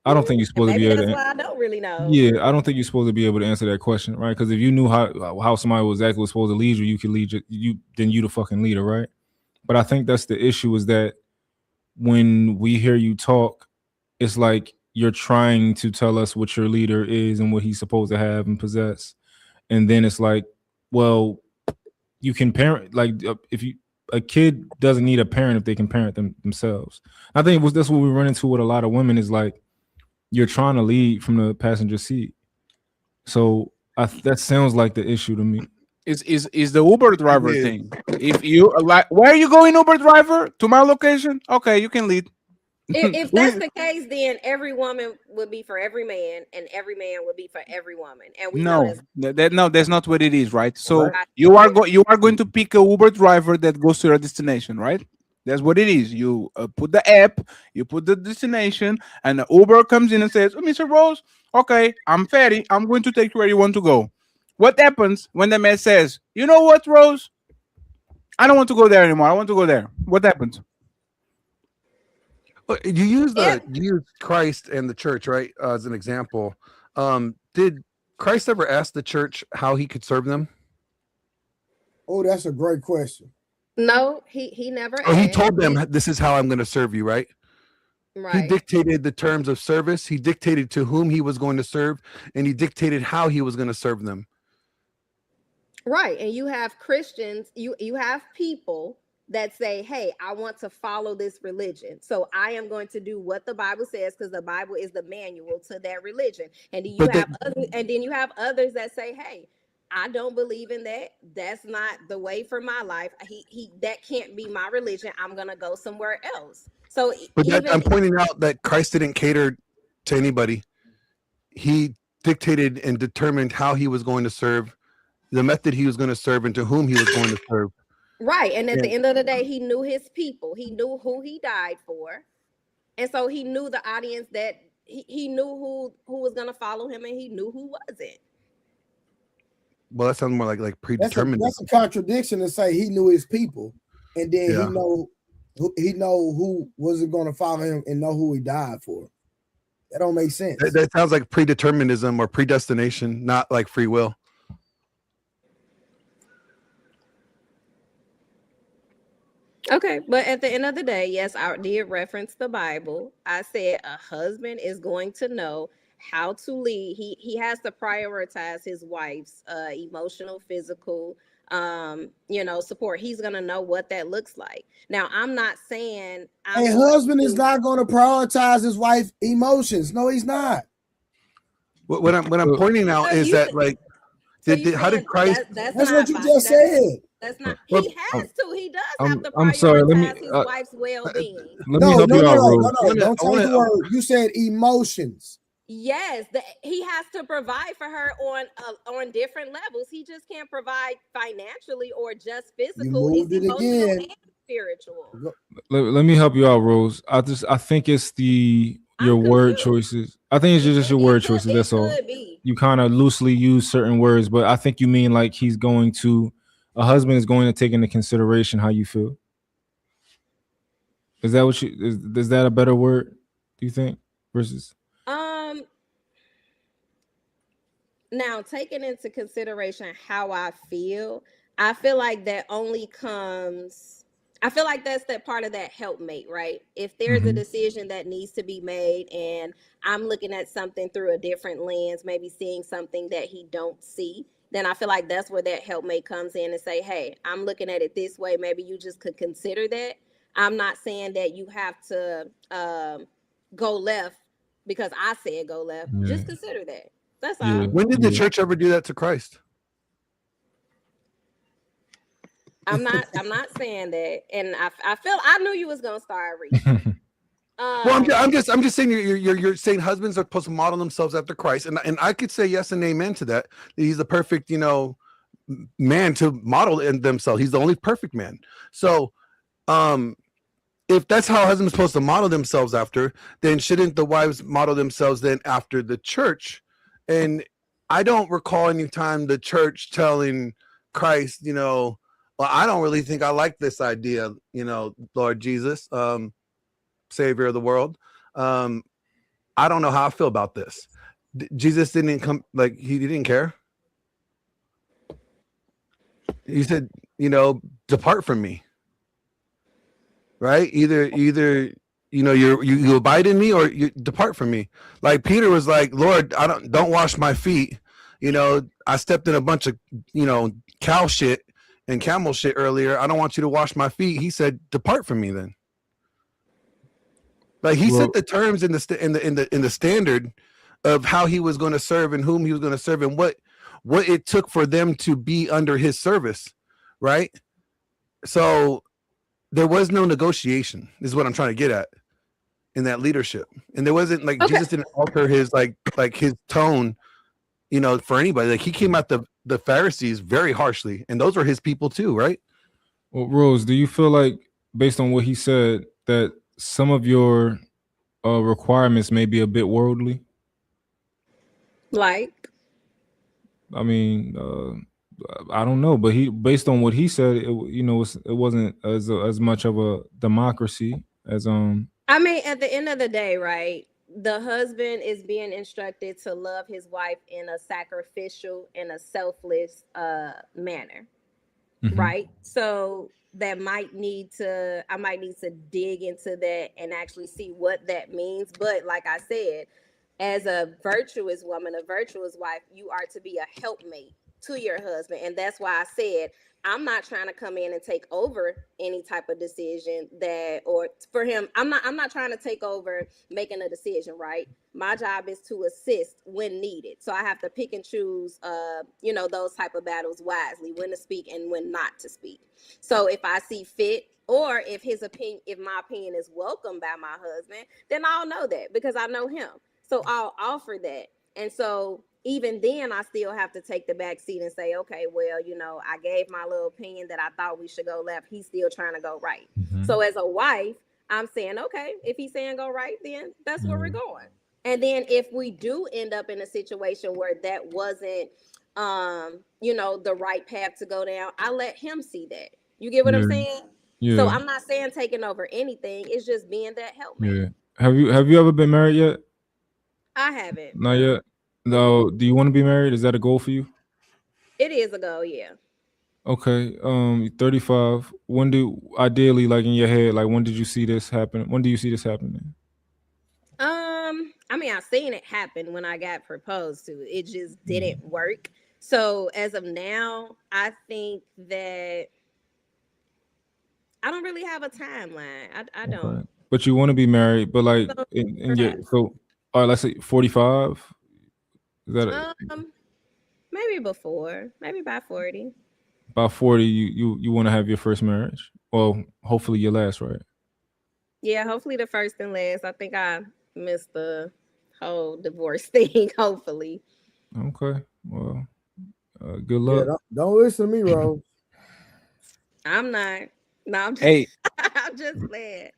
I don't think you're supposed to be able to. That's why I don't really know. Yeah, I don't think you're supposed to be able to answer that question, right? Because if you knew how somebody was exactly supposed to lead you, you could lead you. Then you the fucking leader, right? But I think that's the issue is that when we hear you talk, it's like you're trying to tell us what your leader is and what he's supposed to have and possess, and then it's like, well, you can parent like if a kid doesn't need a parent if they can parent themselves. I think that's what we run into with a lot of women is like. You're trying to lead from the passenger seat, so that sounds like the issue to me. Is the Uber driver thing? If you like, where are you going, Uber driver? To my location? Okay, you can lead. If that's the case, then every woman would be for every man, and every man would be for every woman. And we know that's not what it is, right? So you are going to pick a Uber driver that goes to your destination, right? That's what it is. You put the app, you put the destination, and the Uber comes in and says, "Oh, Mr. Rose, okay, I'm Fatty. I'm going to take you where you want to go." What happens when the man says, "You know what, Rose? I don't want to go there anymore. I want to go there." What happens? You use Christ and the church, right, as an example. Did Christ ever ask the church how he could serve them? Oh, that's a great question. No, he never. Oh, he told them, "This is how I'm going to serve you," right? Right. He dictated the terms of service. He dictated to whom he was going to serve, and he dictated how he was going to serve them. Right, and you have Christians. You have people that say, hey, I want to follow this religion, so I am going to do what the Bible says, because the Bible is the manual to that religion. And then you have others that say, hey, I don't believe in that. That's not the way for my life. That can't be my religion. I'm gonna go somewhere else. So I'm pointing out that Christ didn't cater to anybody. He dictated and determined how he was going to serve, the method he was going to serve, and to whom he was going to serve. Right. And at the end of the day, he knew his people. He knew who he died for. And so he knew the audience, that he knew who was going to follow him, and he knew who wasn't. Well, that sounds more like predetermined. That's a contradiction to say he knew his people, and then he know who wasn't going to follow him and know who he died for. That don't make sense. That sounds like predeterminism or predestination, not like free will. Okay, but at the end of the day, yes, I did reference the Bible. I said a husband is going to know how to lead. He has to prioritize his wife's emotional, physical, support. He's gonna know what that looks like. Now, I'm not saying a husband is not going to prioritize his wife's emotions. No, he's not. What I'm pointing out is that, like, how did Christ? That's what you just said. That's not. He has to. He does have to prioritize I'm sorry. his wife's well-being. Let me help you out, Rose. No. Don't change the word. You said emotions. Yes, he has to provide for her on different levels. He just can't provide financially or just physical. It's emotional and spiritual. Let me help you out, Rose. I think it's your word choices. I think it's just your word choices. That's all. You kind of loosely use certain words, but I think you mean like a husband is going to take into consideration how you feel. Is that what is that a better word, do you think? Versus now, taking into consideration how I feel like that only comes. I feel like that's that part of that helpmate, right? If there's a decision that needs to be made and I'm looking at something through a different lens, maybe seeing something that he don't see, then I feel like that's where that helpmate comes in and say, hey, I'm looking at it this way. Maybe you just could consider that. I'm not saying that you have to go left because I said go left. Yeah. Just consider that. That's all. When did the church ever do that to Christ? I'm not saying that, and I knew you was gonna start reading. Well, I'm just saying you're saying husbands are supposed to model themselves after Christ, and I could say yes and amen to that. He's the perfect, man to model themselves. He's the only perfect man. So, if that's how husbands are supposed to model themselves after, then shouldn't the wives model themselves then after the church? And I don't recall any time the church telling Christ, well, I don't really think I like this idea, Lord Jesus, Savior of the world. I don't know how I feel about this. Jesus didn't come, like, he didn't care. He said, depart from me. Right? Either you abide in me or you depart from me. Like Peter was like, Lord, don't wash my feet. I stepped in a bunch of cow shit and camel shit earlier. I don't want you to wash my feet. He said, depart from me then. Like he set the terms in the standard of how he was going to serve and whom he was going to serve and what it took for them to be under his service, right? So there was no negotiation, is what I'm trying to get at in that leadership. And there wasn't like Jesus didn't alter his like his tone, for anybody. Like he came at the Pharisees very harshly, and those were his people too, right? Well, Rose, do you feel like based on what he said that some of your requirements may be a bit worldly? Like, I mean, I don't know, but based on what he said, it wasn't as much of a democracy as I mean, at the end of the day, right? The husband is being instructed to love his wife in a sacrificial and a selfless manner. Right? So I might need to dig into that and actually see what that means. But like I said, as a virtuous woman, a virtuous wife, you are to be a helpmate to your husband. And that's why I said I'm not trying to come in and take over any type of decision or for him, I'm not trying to take over making a decision, right? My job is to assist when needed. So I have to pick and choose, those type of battles wisely, when to speak and when not to speak. So if I see fit, or if my opinion is welcomed by my husband, then I'll know that because I know him. So I'll offer that. And so even then, I still have to take the back seat and say, okay, well, I gave my little opinion that I thought we should go left. He's still trying to go right. So as a wife, I'm saying, okay, if he's saying go right, then that's where we're going. And then if we do end up in a situation where that wasn't, the right path to go down, I let him see that. You get what I'm saying? Yeah. So I'm not saying taking over anything. It's just being that helpmate. Yeah. Have you ever been married yet? I haven't. Not yet. No. Do you want to be married? Is that a goal for you? It is a goal, yeah. Okay. 35. Ideally, like in your head, like when did you see this happen? When do you see this happening? I mean, I've seen it happen when I got proposed to. It just didn't work. So as of now, I think that I don't really have a timeline. I don't. Okay. But you want to be married, but like all right, let's say 45. Is that maybe before, maybe by 40. By 40, you want to have your first marriage? Well, hopefully your last, right? Yeah, hopefully the first and last. I think I missed the whole divorce thing. Hopefully. Okay. Well, good luck. Yeah, don't listen to me, Rose. I'm not. No, I'm just, hey, I'm just glad.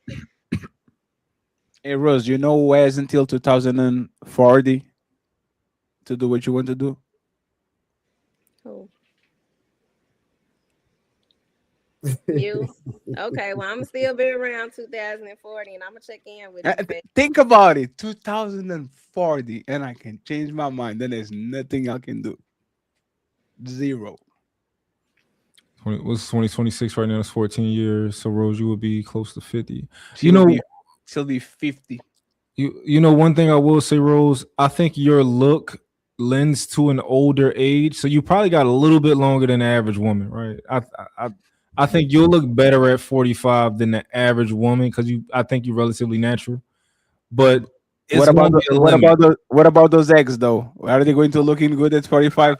Hey, Rose, who has until 2040 to do what you want to do? Who? You? Okay, well, I'm still be around 2040, and I'm gonna check in with you. Think about it, 2040, and I can change my mind. Then there's nothing I can do. Zero. What's 2026 right now? It's 14 years. So Rose, you would be close to 50. She'll be 50. One thing I will say, Rose, I think your look lends to an older age. So you probably got a little bit longer than the average woman, right? I think you'll look better at 45 than the average woman because I think you're relatively natural. But what about those eggs though? Are they going to looking good at 45?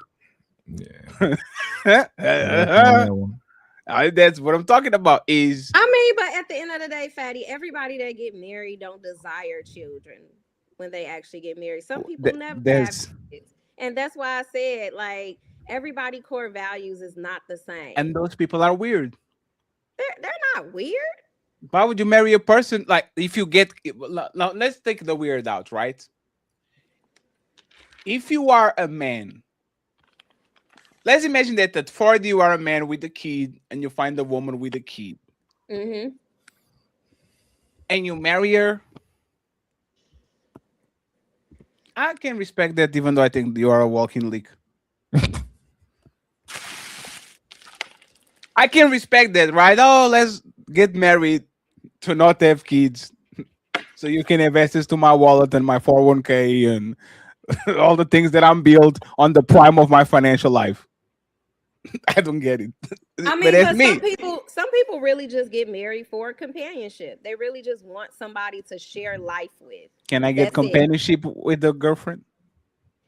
Yeah. That's what I'm talking about. But at the end of the day, Fatty, everybody that get married don't desire children when they actually get married. Some people never have kids. And that's why I said, like, everybody core values is not the same. And those people are weird. They're not weird. Why would you marry a person like if you get now? Let's take the weird out, right? If you are a man, let's imagine that at 40 you are a man with a kid and you find a woman with a kid. Mm-hmm. And you marry her. I can respect that, even though I think you are a walking leak. I can respect that, right? Oh, let's get married to not have kids, so you can invest this to my wallet and my 401k and all the things that I'm built on the prime of my financial life. I don't get it. I mean, but some people really just get married for companionship. They really just want somebody to share life with. Can I get companionship with a girlfriend?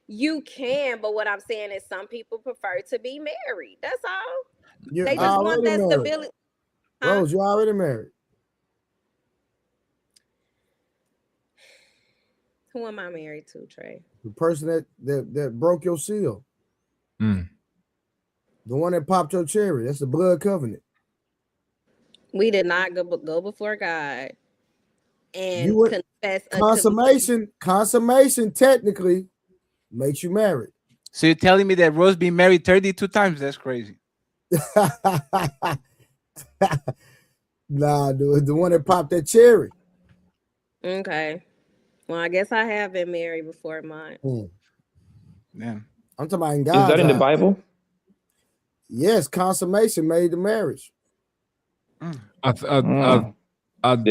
You can, but what I'm saying is some people prefer to be married. That's all. They just want that stability. Rose, you're already married. Who am I married to, Trey? The person that broke your seal. Mm. The one that popped your cherry. That's the blood covenant. We did not go before God and confess. Consummation technically makes you married. So you're telling me that Rose been married 32 times? That's crazy. Nah, the one that popped that cherry. Okay. Well, I guess I have been married before mine. Yeah. I'm talking about in God's Is that in the eyes. Bible? Yes, consummation made the marriage. Yeah. No, I it's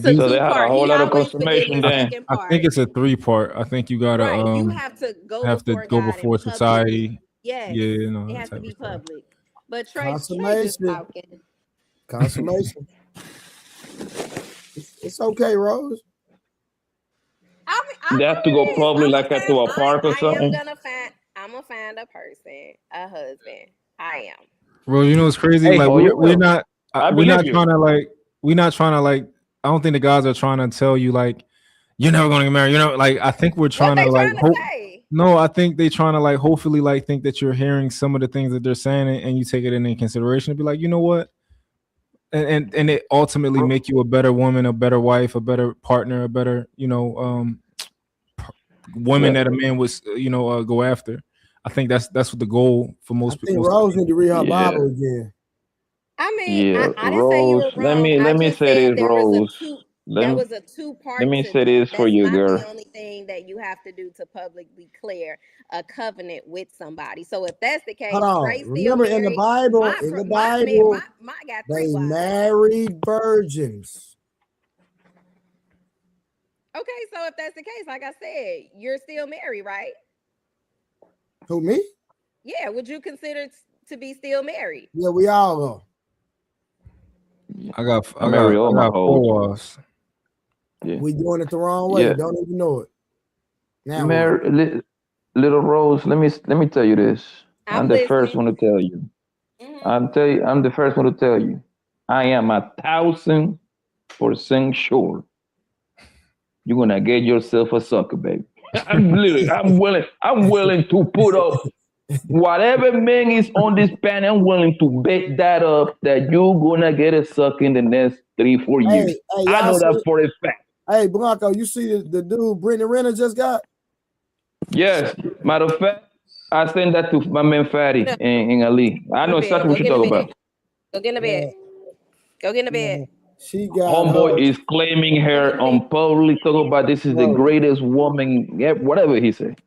do. a So they had a two-part. whole He lot of always forget consummation his then. second I part. think it's a 3-part. I think you gotta Right. You have to go before go God and before publicly. society. Yes. Yeah, you know, It that has to type be of stuff. public. But Trey just Consummation. talking. Consummation. It's okay, Rose. They have to go public, like to a park or something. I'm gonna find a person, a husband. I am. Bro, you know what's crazy? Hey, like oh, you we're will. not I we're not believe you. trying to like I don't think the guys are trying to tell you like you're never gonna get married. You know, like I think we're trying to like no, I think they trying to like hopefully like think that you're hearing some of the things that they're saying and you take it into consideration and be like, you know what? And it ultimately make you a better woman, a better wife, a better partner, a better, you know, woman that a man would go after. I think that's what the goal for most people. I think Rose need to read her Bible again. I mean, Yeah, I didn't say you were Rose. wrong. Let me say this, Rose. There was a two-part. Let me to say that. this for That's you, not girl. the only thing that you have to do to publicly declare a covenant with somebody. So if that's the case, Hold on. Trey still Remember in the married. Bible, My got they 3 wives. married virgins. Okay, so if that's the case, like I said, you're still married, right? Who, me? Yeah. Would you consider to be still married? Yeah, we all are. I got 4 wives. Yeah. We doing it the wrong way. Yeah. Don't even know it. Now Little Rose, let me tell you this. I'm the first one to tell you. I'm the first one to tell you. I am 1,000% sure you're gonna get yourself a sucker, baby. I'm willing to put up whatever man is on this panel. I'm willing to bet that up that you're gonna get a sucker in the next 3-4 years. I know that for a fact. Hey, Blanco, you see the dude Brittany Renner just got? Yes. Matter of fact, I sent that to my man Fatty in Ali. I know exactly what you're talking about. Go get in the bed. Go get in the bed. She got Homeboy is claiming her on publicly talking about this is the greatest woman. Yeah, whatever he said.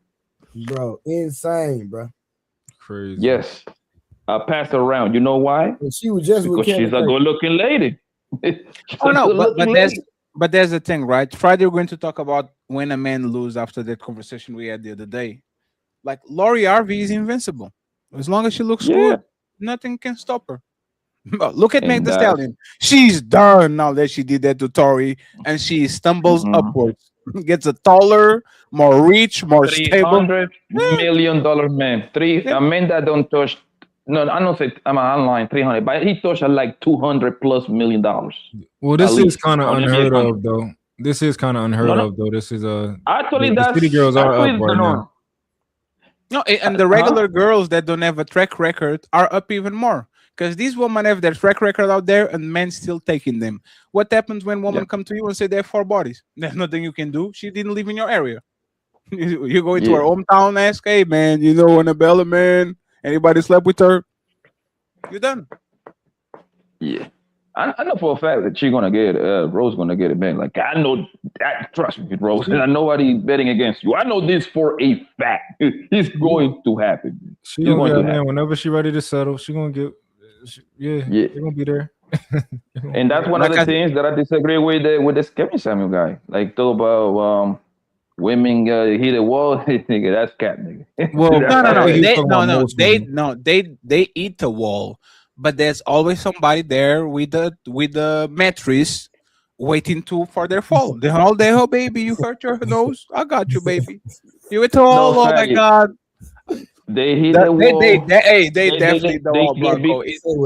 Bro, insane, bro. Crazy. Yes. I passed her around. You know why? And she was just because she's a good-looking lady. Oh no, but there's the thing, right? Friday we're going to talk about when a man loses after that conversation we had the other day. Like Lori Harvey is invincible. As long as she looks good, nothing can stop her. Look at Meg Thee Stallion. She's done now that she did that to Tori, and she stumbles upwards, gets a taller, more rich, more stable. $300 million man. A man that don't touch. No, I don't say I'm online 300, but he touched like $200+ million. Well, this is kind of unheard of, though. This is kind of unheard of, though. This is actually the city girls are up right now. No, and the regular girls that don't have a track record are up even more. Because these women have their track record out there and men still taking them. What happens when women come to you and say they have 4 bodies? There's nothing you can do. She didn't live in your area. You go into her hometown, ask, hey, man, you know Annabella, man? Anybody slept with her? You're done. Yeah. I know for a fact that she's going to get Rose going to get it back. Like, I know that. Trust me, Rose. And I know nobody betting against you. I know this for a fact. It's going to happen. She's going to get man. Whenever she's ready to settle, she's going to get... Yeah, they're gonna be there. And that's one of the things that I disagree with this Kevin Samuel guy. Like talk about women hit the wall. Nigga, that's cat, nigga. Well, they eat the wall, but there's always somebody there with the mattress waiting for their fall. They're all there. Oh, baby, you hurt your nose. I got you, baby. You hit the wall. Oh my God. They hit the wall. They definitely hit the wall, Blanco.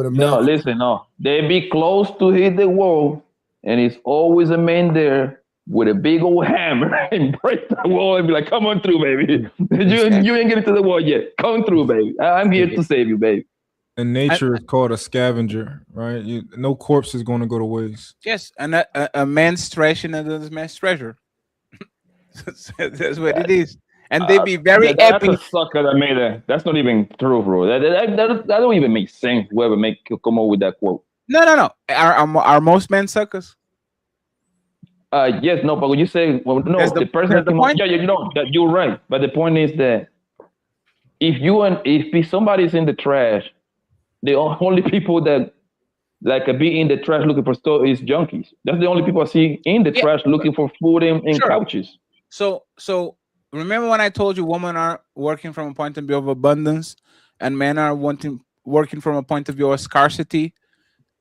No, listen, no. They be close to hit the wall, and it's always a man there with a big old hammer and break the wall and be like, come on through, baby. you ain't getting to the wall yet. Come through, baby. I'm here to save you, baby. And nature is called a scavenger, right? No corpse is going to go to waste. Yes, and a man's trash and another man's treasure. That's what it is. And they be very happy. That's a sucker that made that. That's not even true, bro. That don't even make sense. Whoever come up with that quote. No. Are most men suckers? Yes, no, but when you say, well, no, the person that came up, yeah, you know that you're right. But the point is that if somebody's in the trash, the only people that like be in the trash looking for stuff is junkies. That's the only people I see in the trash looking for food and couches. So remember when I told you women are working from a point of view of abundance and men are working from a point of view of scarcity?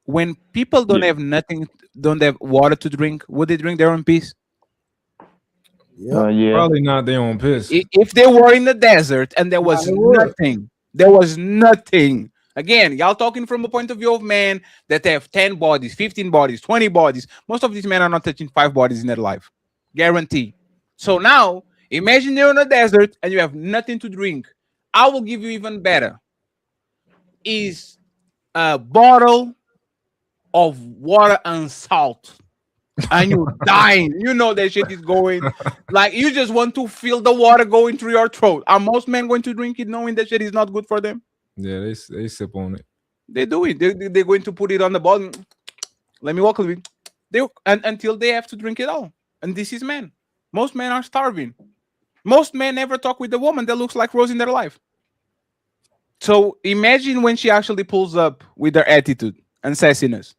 When people don't have nothing, don't have water to drink, would they drink their own piss? Yeah. Probably not their own piss. If they were in the desert and there was nothing. Again, y'all talking from a point of view of men that have 10 bodies, 15 bodies, 20 bodies. Most of these men are not touching 5 bodies in their life. Guarantee. So now, imagine you're in the desert and you have nothing to drink. I will give you even better. Is a bottle of water and salt. And you're dying. You know that shit is going. Like, you just want to feel the water going through your throat. Are most men going to drink it knowing that shit is not good for them? Yeah, they sip on it. They do it. They're going to put it on the bottom. Let me walk a little bit. Until they have to drink it all. And this is men. Most men are starving. Most men never talk with a woman that looks like Rose in their life. So imagine when she actually pulls up with her attitude and sassiness.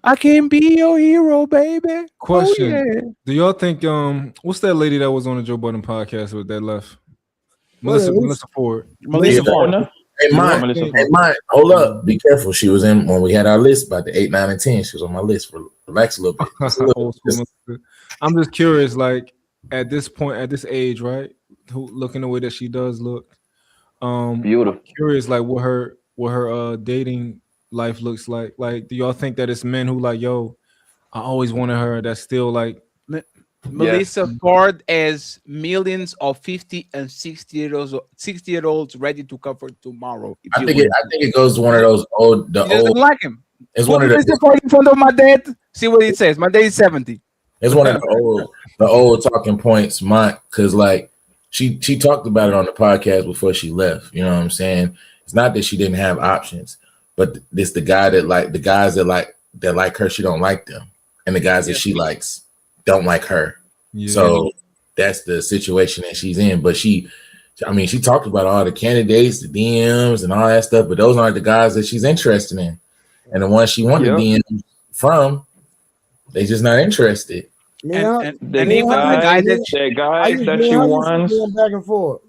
I can be your hero, baby. Question: Oh, yeah. Do y'all think what's that lady that was on the Joe Budden podcast with that left? Melissa Ford. Hey, mine. Hold up. Be careful. She was in when we had our list about the 8, 9, and 10. She was on my list. Relax a little bit. I'm just curious, like at this point, at this age, right? Looking the way that she does look. Beautiful. I'm curious, like what her dating life looks like. Like, do y'all think that it's men who like, yo, I always wanted her, that's still like Melissa Ford has millions of 50 and 60-year-olds ready to cover tomorrow. I think it goes to one of those old. She doesn't like him. It's one of Melissa Ford in front of my dad. See what it says. My dad is 70. It's one of the old talking points, because like she talked about it on the podcast before she left. You know what I'm saying? It's not that she didn't have options, but it's the guys that like her, she don't like them, and the guys that she likes don't like her. Yeah. So that's the situation that she's in. But she talked about all the candidates, the DMs, and all that stuff. But those aren't the guys that she's interested in, and the ones she wanted DMs from, they just not interested. And even the guys that she wants, back and forth.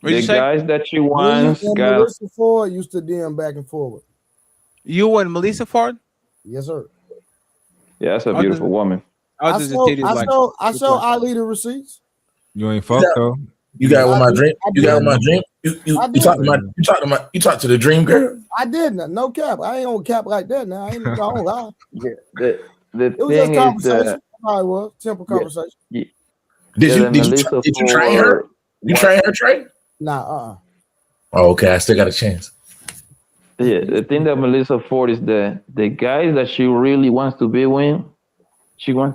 The guys that she wants, Melissa Ford used to DM back and forward. You and Melissa Ford? Yes, sir. Yeah, that's a beautiful woman. I show Ali the receipts. You ain't fucked though. You got with my dream. You got with my dream. You talk to the dream girl. I didn't. No cap. I ain't on cap like that now. I ain't gonna lie. It was just conversation. I was simple conversation. Yeah. Did you train her? You train her, Trey? Nah. Oh, okay. I still got a chance. Yeah, the thing that Melissa Ford is that the guys that she really wants to be with, those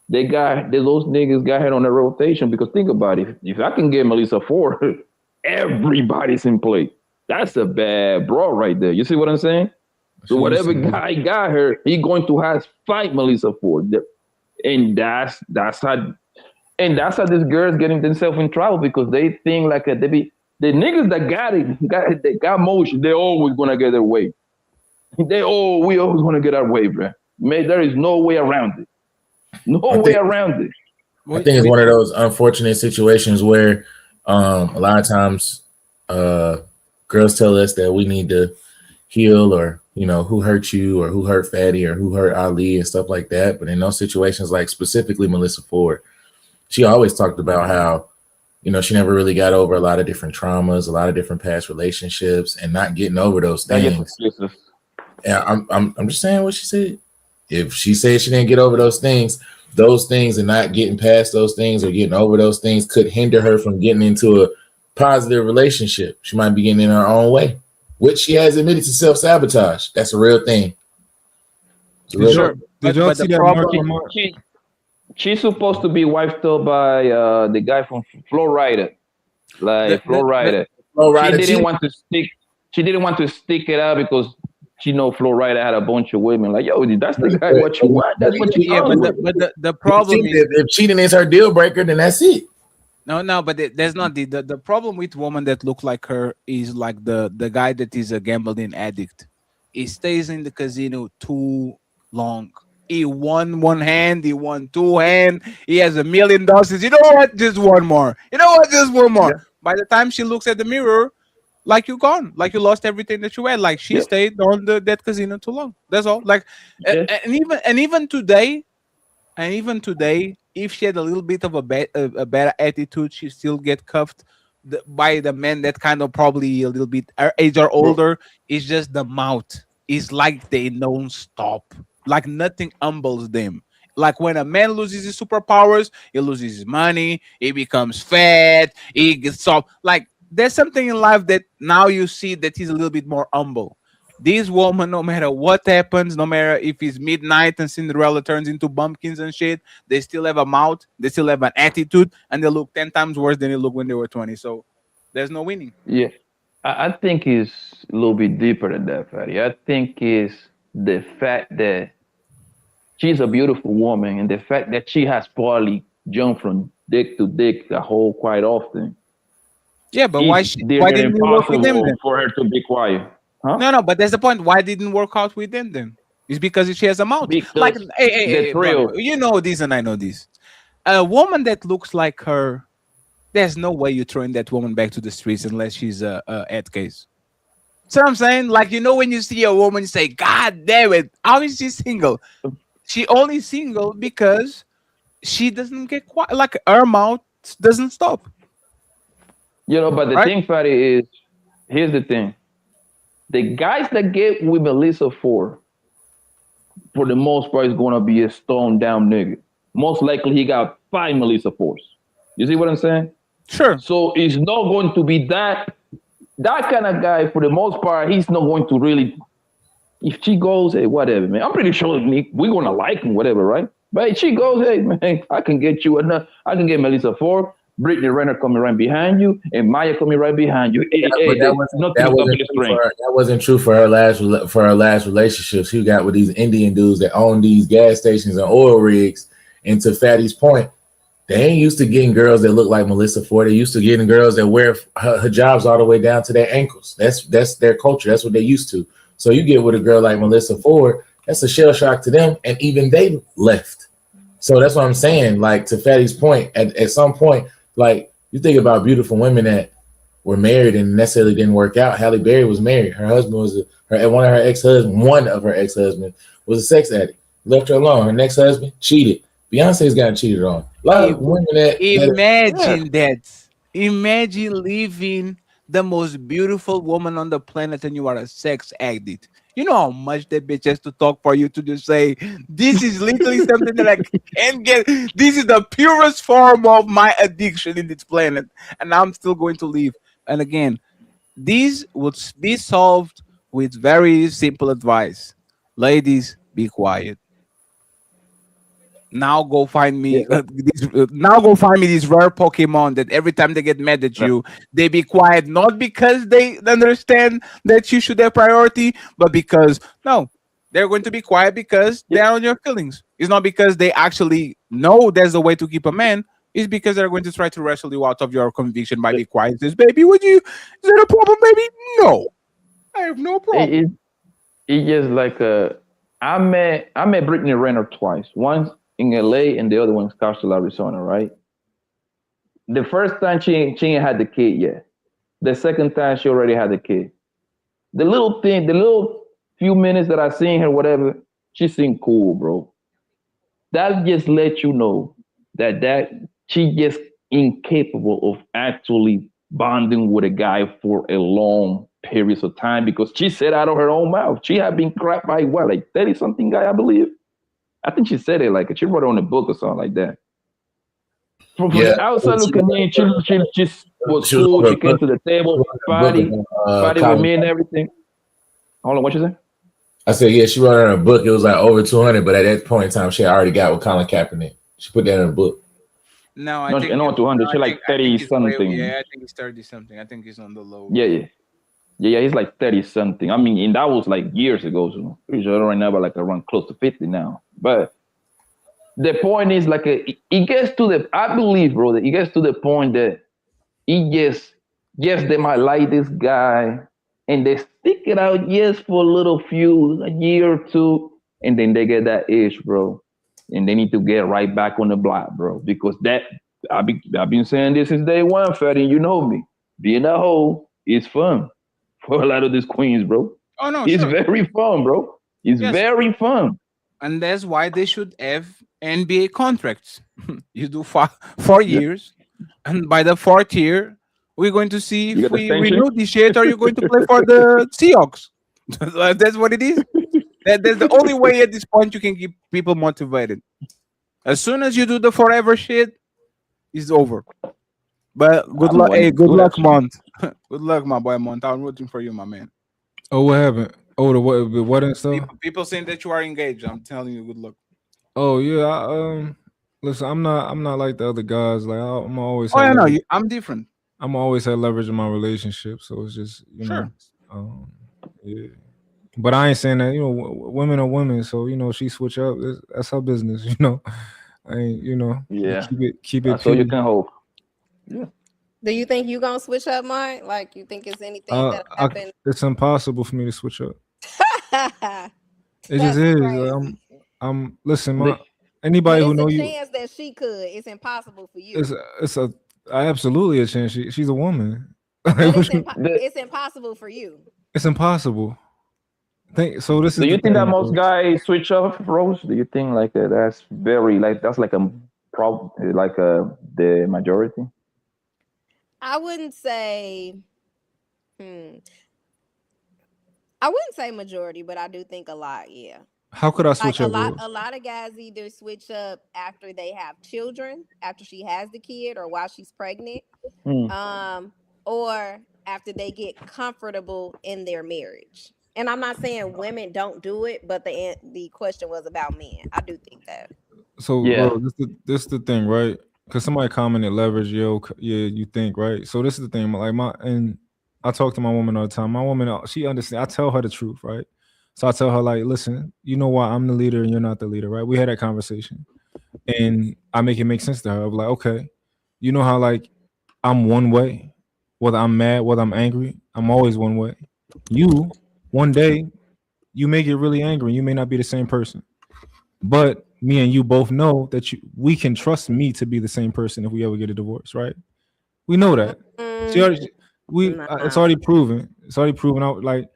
niggas got her on the rotation. Because think about it, if I can get Melissa Ford, everybody's in play. That's a bad bro right there. You see what I'm saying? So whatever guy got her, he going to have to fight Melissa Ford, and that's how this girl's getting themselves in trouble because they think like the niggas that got motion, they always gonna get their way. We always gonna get our way, bro. Man, there is no way around it. Way around it. I think it's one of those unfortunate situations where a lot of times girls tell us that we need to heal, or who hurt you, or who hurt Fatty, or who hurt Ali and stuff like that. But in those situations, like specifically Melissa Ford, she always talked about how she never really got over a lot of different traumas, a lot of different past relationships, and not getting over those things. Yeah, I'm just saying what she said. If she said she didn't get over those things and not getting past those things or getting over those things could hinder her from getting into a positive relationship. She might be getting in her own way, which she has admitted to self-sabotage. That's a real thing. Sure. Did y'all see that? She's supposed to be wifed up by the guy from Flo Rida. Flo Rida. She didn't want to stick it out because she know Florida had a bunch of women. Like, yo, that's the guy. What you want? That's what you. Yeah, but the problem is, if cheating is her deal breaker, then that's it. No, but there's not the problem with women that look like her is like the guy that is a gambling addict. He stays in the casino too long. He won one hand, he won two hand, he has $1 million. You know what? Just one more. You know what? Just one more. Yeah. By the time she looks at the mirror, like you're gone, like you lost everything that you had. Like she stayed on that casino too long. That's all. Like and even today, if she had a little bit of a better attitude, she still get cuffed by the men that kind of probably a little bit age or older. It's just the mouth. It's like they don't stop. Like nothing humbles them. Like when a man loses his superpowers, he loses his money, he becomes fat, he gets soft. Like there's something in life that now you see that he's a little bit more humble. This woman, no matter what happens, no matter if it's midnight and Cinderella turns into bumpkins and shit, they still have a mouth, they still have an attitude, and they look 10 times worse than they look when they were 20. So there's no winning. Yeah. I think it's a little bit deeper than that, Fatty. I think it's the fact that she's a beautiful woman and the fact that she has probably jumped from dick to dick the whole quite often. Yeah, but why didn't it work with them then? For her to be quiet? Huh? No, but that's the point. Why didn't it work out with them then? It's because she has a mouth. Because like, hey, bro, you know this and I know this. A woman that looks like her, there's no way you're throwing that woman back to the streets unless she's a ad case. So I'm saying, like, you know, when you see a woman, you say, God damn it, how is she single? She only single because she doesn't get quiet. Like her mouth doesn't stop. You know, but the thing, Fatty, is here's the thing. The guys that get with Melissa for the most part, is going to be a stoned down nigga. Most likely he got 5 Melissa Fors. You see what I'm saying? Sure. So it's not going to be that kind of guy. For the most part, he's not going to really. If she goes, hey, whatever, man. I'm pretty sure we're gonna like him, whatever, right? But if she goes, hey, man, I can get you enough. I can get Melissa Ford, Brittany Renner coming right behind you, and Maya coming right behind you. That wasn't true for her last relationship she got with these Indian dudes that own these gas stations and oil rigs. And to Fatty's point, they ain't used to getting girls that look like Melissa Ford. They used to getting girls that wear hijabs all the way down to their ankles. That's their culture. That's what they used to. So you get with a girl like Melissa Ford, that's a shell shock to them, and even they left. So that's what I'm saying. Like to Fatty's point, at some point, like you think about beautiful women that were married and necessarily didn't work out. Halle Berry was married. Her husband was one of her ex-husbands was a sex addict. Left her alone. Her next husband cheated. Beyonce's gotten cheated on. A lot of women Imagine living the most beautiful woman on the planet and you are a sex addict. You know how much that bitch has to talk for you to just say, this is literally something that I can't get. This is the purest form of my addiction in this planet. And I'm still going to leave. And again, these would be solved with very simple advice. Ladies, be quiet. Now go find me. Now go find me these rare Pokemon that every time they get mad at you, they be quiet. Not because they understand that you should have priority, but because they're going to be quiet because they are on your feelings. It's not because they actually know there's a way to keep a man. It's because they're going to try to wrestle you out of your conviction by be quiet. Says, baby, is that a problem, baby? No, I have no problem. It's just like I met Brittany Renner twice. Once in LA and the other one in Scottsdale, Arizona, right? The first time she ain't had the kid yet. The second time she already had the kid. The little few minutes that I seen her, whatever, she seemed cool, bro. That just let you know that she just incapable of actually bonding with a guy for a long periods of time, because she said out of her own mouth, she had been cracked by what, like 30-something guy, I believe. I think she said it like she wrote it on a book or something like that. From the outside looking in, she was cool. She came to the table, party with me and everything. Hold on, what you say? I said, yeah, she wrote it in a book. It was like over 200, but at that point in time, she had already got with Colin Kaepernick. She put that in a book. No, I think not 200. She like 30 something. Yeah, I think it's 30 something. I think it's on the low. Yeah. Yeah, he's like 30 something. I mean, and that was like years ago. So pretty sure right now, like around close to 50 now. But the point is, like, it gets to the. I believe, bro, that it gets to the point that it just, yes, they might like this guy, and they stick it out, yes, for a year or two, and then they get that itch, bro, and they need to get right back on the block, bro, because that I've been saying this since day one, Fatty. You know me, being a hoe is fun for a lot of these queens, bro. Oh no, it's sure. very fun, bro. It's very fun, and that's why they should have NBA contracts. You do 4 years, and by the 4th year, we're going to see if we renew this shit or you're going to play for the Seahawks. That's what it is. That's the only way at this point you can keep people motivated. As soon as you do the forever shit, it's over. But good luck, hey, good luck, Mont. Good luck, my boy, Mont. I'm rooting for you, my man. Oh, what happened? Oh, the wedding stuff. People saying that you are engaged. I'm telling you, good luck. Oh yeah, listen, I'm not like the other guys. Like I'm always. Oh, I know. I'm different. I'm always had leverage in my relationship, so it's just sure. know, yeah. But I ain't saying that, women are women, so she switch up. That's her business, I ain't, yeah. Keep it. So you can hope. Yeah. Do you think you gonna switch up, Mike? Like, you think it's anything that happened? It's impossible for me to switch up. It just is. Listen, anybody who know you. There's a chance that she could. It's impossible for you. It's absolutely a chance. She's a woman. It's impossible for you. It's impossible. Do you think that most guys switch up, Rose? Do you think like that's like a problem, like the majority? I wouldn't say. I wouldn't say majority, but I do think a lot. Yeah. How could I switch up? A lot of guys either switch up after they have children, after she has the kid, or while she's pregnant, or after they get comfortable in their marriage. And I'm not saying women don't do it, but the question was about men. I do think that. So, bro, this the thing, right? Because somebody commented leverage, you think, right? So this is the thing, like and I talk to my woman all the time. My woman, she understands. I tell her the truth, right? So I tell her, like, listen, you know why I'm the leader and you're not the leader, right? We had that conversation, and I make it make sense to her. I'm like, okay, you know how like I'm one way, whether I'm mad, whether I'm angry, I'm always one way. You, one day, you may get really angry. You may not be the same person, but me and you both know that we can trust me to be the same person if we ever get a divorce, right? We know that. It's already proven. It's already proven out. Like,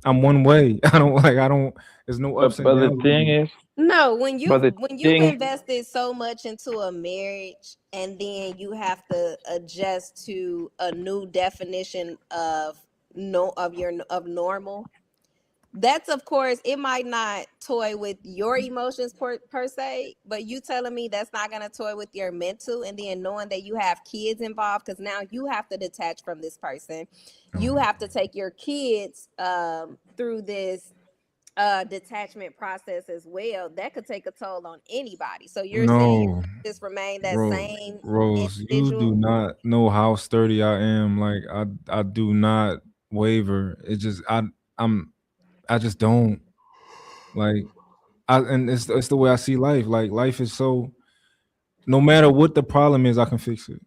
I'm one way. I don't. There's no ups and downs. But the thing is, no. When you invested so much into a marriage, and then you have to adjust to a new definition of normal. That's, of course, it might not toy with your emotions per se, but you telling me that's not going to toy with your mental, and then knowing that you have kids involved, because now you have to detach from this person. You have to take your kids through this detachment process as well. That could take a toll on anybody. So you're saying just remain that same Rose, individual? You do not know how sturdy I am. Like, I do not waver. It just I just don't like and it's the way I see life. Like, life is so, no matter what the problem is, I can fix it.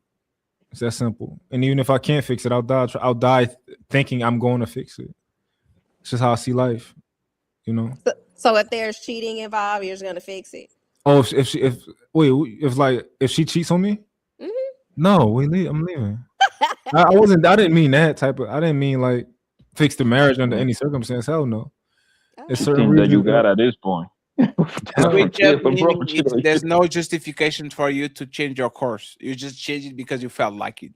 It's that simple. And even if I can't fix it, I'll die thinking I'm going to fix it. It's just how I see life, So if there's cheating involved, you're just gonna fix it. Oh, if she cheats on me, no, I'm leaving. I didn't mean that type of. I didn't mean like fix the marriage under any circumstance. Hell no. It's certain that you got at this point. There's no justification for you to change your course. You just change it because you felt like it.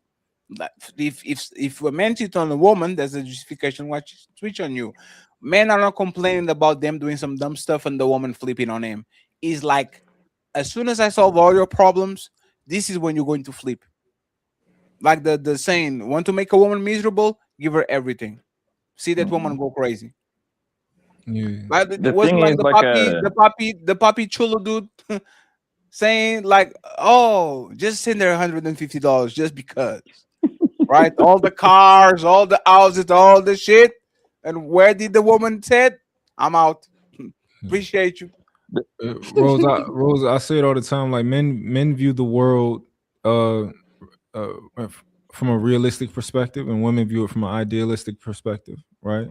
If a man cheats on a woman, there's a justification why she switch on you. Men are not complaining about them doing some dumb stuff and the woman flipping on him. It's like, as soon as I solve all your problems, this is when you're going to flip. Like the saying, want to make a woman miserable? Give her everything. See that woman go crazy. Yeah. But it wasn't like the puppy chulo dude saying like, oh, just send her $150 just because. right? All the cars, all the houses, all the shit. And where did the woman said, "I'm out. Appreciate you." Rose, I say it all the time. Like men view the world from a realistic perspective, and women view it from an idealistic perspective, right?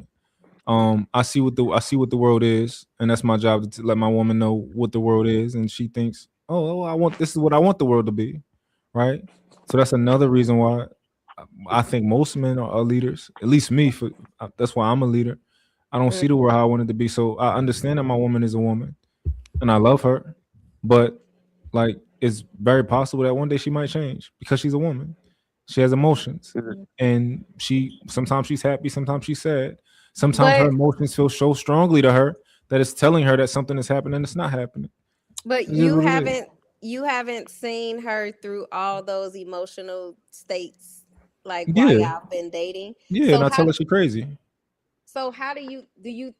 I see what the world is, and that's my job to let my woman know what the world is, and she thinks, oh, this is what I want the world to be, right? So that's another reason why I think most men are leaders. At least me, that's why I'm a leader. I don't see the world how I want it to be. So I understand that my woman is a woman, and I love her, but like it's very possible that one day she might change because she's a woman. She has emotions, and sometimes she's happy, sometimes she's sad. Sometimes her emotions feel so strongly to her that it's telling her that something is happening and it's not happening. But you haven't seen her through all those emotional states, like while y'all been dating. Yeah, and I tell her she's crazy. So how do you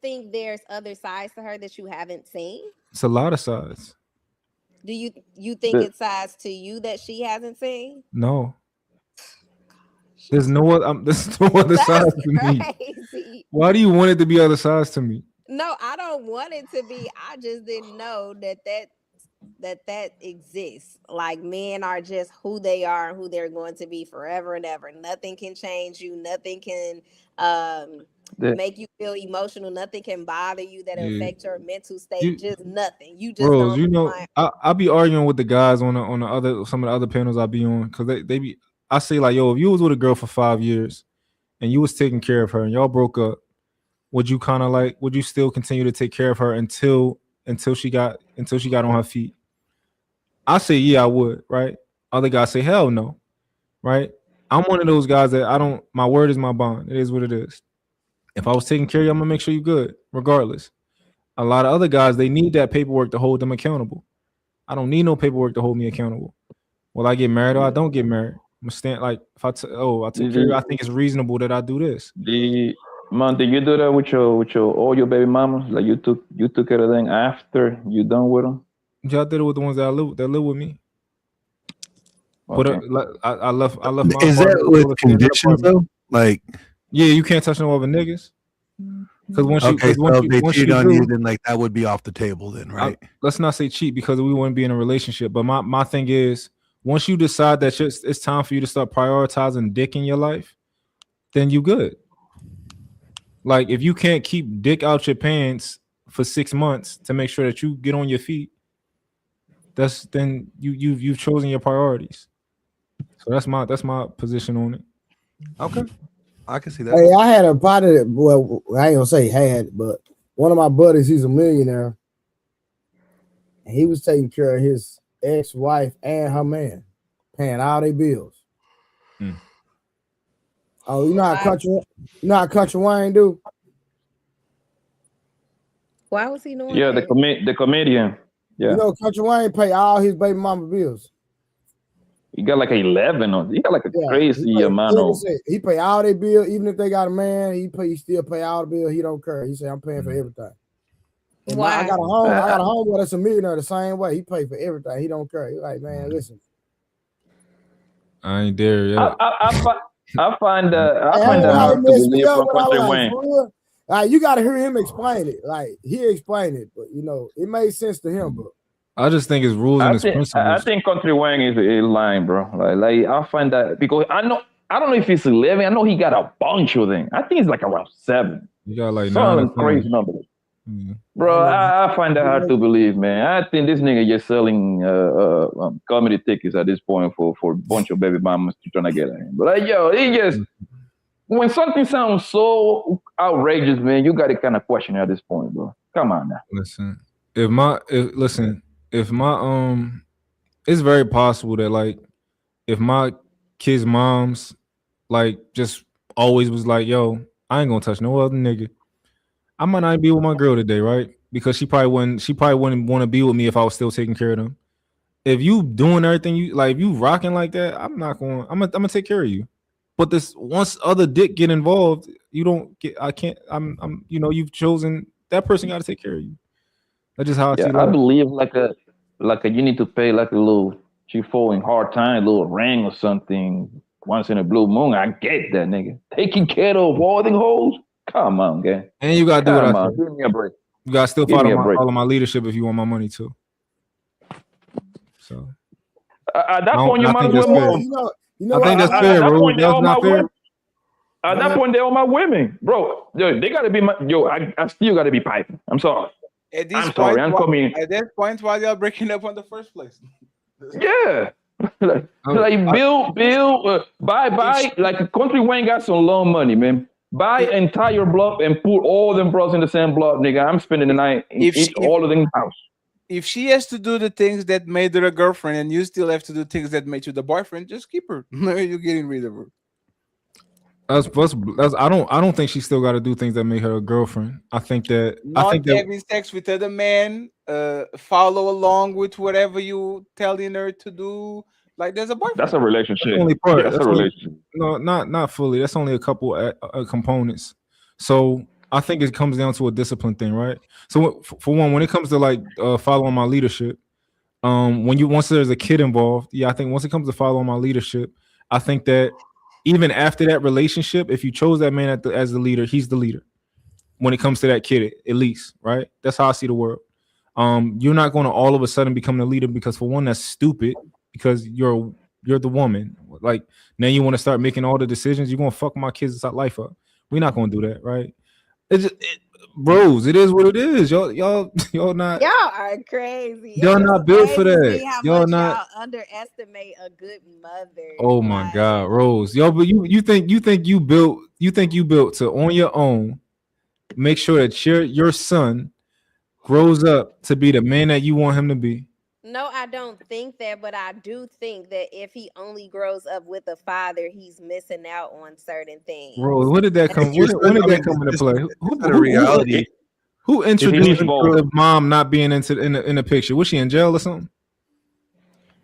think there's other sides to her that you haven't seen? It's a lot of sides. Do you think it's sides to you that she hasn't seen? No. There's no other sides to me. Why do you want it to be other sides to me? No, I don't want it to be. I just didn't know that exists. Like men are just who they are and who they're going to be forever and ever. Nothing can change you. Nothing can make you feel emotional. Nothing can bother you that affect your mental state. Just nothing. You just Rose, I'll be arguing with the guys on some of the other panels I'll be on, because they be. I say like, yo, if you was with a girl for 5 years and you was taking care of her and y'all broke up, would you still continue to take care of her until she got on her feet? I say, yeah, I would, right? Other guys say, hell no, right? I'm one of those guys that my word is my bond. It is what it is. If I was taking care of you, I'm gonna make sure you're good, regardless. A lot of other guys, they need that paperwork to hold them accountable. I don't need no paperwork to hold me accountable. Will I get married or I don't get married? I'm stand like if I take care of you, I think it's reasonable that I do this. Did you do that with all your baby mamas? Like you took care of them after you done with them? Yeah, I did it with the ones that live with me. Okay. But I left my. Is that with conditions though? Like, yeah, you can't touch no other niggas. Because once they cheat on you, then like that would be off the table, then, right? Let's not say cheat because we wouldn't be in a relationship. But my thing is, once you decide that it's time for you to start prioritizing dick in your life, then you good. Like if you can't keep dick out your pants for 6 months to make sure that you get on your feet, then you've chosen your priorities. So that's my position on it. Okay, I can see that. Hey, I had a buddy. Well, I ain't gonna say had, but one of my buddies, he's a millionaire, and he was taking care of his ex-wife and her man, paying all their bills. Oh, you know how Country Wayne do? Why was he doing that? The comedian. Yeah. You know, Country Wayne pay all his baby mama bills. He got like 11 or he got like a crazy amount of. He pay all their bills, even if they got a man. He still pay all the bills. He don't care. He say, I'm paying for everything. I got a homeboy that's a millionaire the same way. He pay for everything. He don't care. He's like, man, listen. I ain't there yet. I find that hard to believe from Country Wayne. You got to hear him explain it. Like he explained it, but it made sense to him. But I just think it's rules and it's principles. I think Country Wayne is lying, bro. Like I find that because I don't know if it's 11. I know he got a bunch of them. I think it's like around 7. You got like some crazy numbers. Bro, I find that hard to believe, man. I think this nigga just selling comedy tickets at this point for a bunch of baby mamas trying to get him. But like, yo, he just when something sounds so outrageous, man, you got to kind of question it at this point, bro. Come on now. Listen, it's very possible that like if my kids' moms like just always was like, yo, I ain't gonna touch no other nigga, I might not be with my girl today, right? Because she probably wouldn't want to be with me if I was still taking care of them. If you doing everything if you rocking like that, I'm gonna take care of you. But this once other dick get involved, you've chosen that person got to take care of you. That's just how I see it. I believe like a you need to pay like a little she falling hard time, a little ring or something once in a blue moon. I get that, nigga. Taking care of all the hoes. Come on, gang. And you gotta do it. Come on, give me a break. You gotta still follow my leadership if you want my money too. So at that point, you might as well. I think that's fair, bro. That's not fair. At that point, they're all my women, bro. Yo, they gotta be my. Yo, I still gotta be piping. I'm sorry. At this point, why y'all breaking up in the first place? Yeah. like Bill, buy. Like Country Wayne got some loan money, man. Buy entire block and put all them bros in the same block, nigga. I'm spending the night in all of them house. If she has to do the things that made her a girlfriend, and you still have to do things that made you the boyfriend, just keep her. You're getting rid of her. I don't think she still got to do things that make her a girlfriend. I think having sex with other men, follow along with whatever you telling her to do. Like there's a boyfriend. That's a relationship. That's only part. That's a relationship. No, not fully. That's only a couple components. So I think it comes down to a discipline thing, right? So for one, when it comes to like following my leadership, once there's a kid involved, I think once it comes to following my leadership, I think that even after that relationship, if you chose that man as the leader, he's the leader. When it comes to that kid, at least, right? That's how I see the world. You're not going to all of a sudden become the leader because for one, that's stupid. Because you're the woman. Like now you want to start making all the decisions. You're gonna fuck my kids' life up. We're not gonna do that, right? Bros, it is what it is. Y'all not. Y'all are crazy. Y'all not built for that. Y'all not underestimate a good mother. Oh my God, Rose. Yo, but you think you built to on your own make sure that your son grows up to be the man that you want him to be. No, I don't think that, but I do think that if he only grows up with a father, he's missing out on certain things. Rose, when did that come? When did that come into play? Who introduced mom not being in the picture? Was she in jail or something?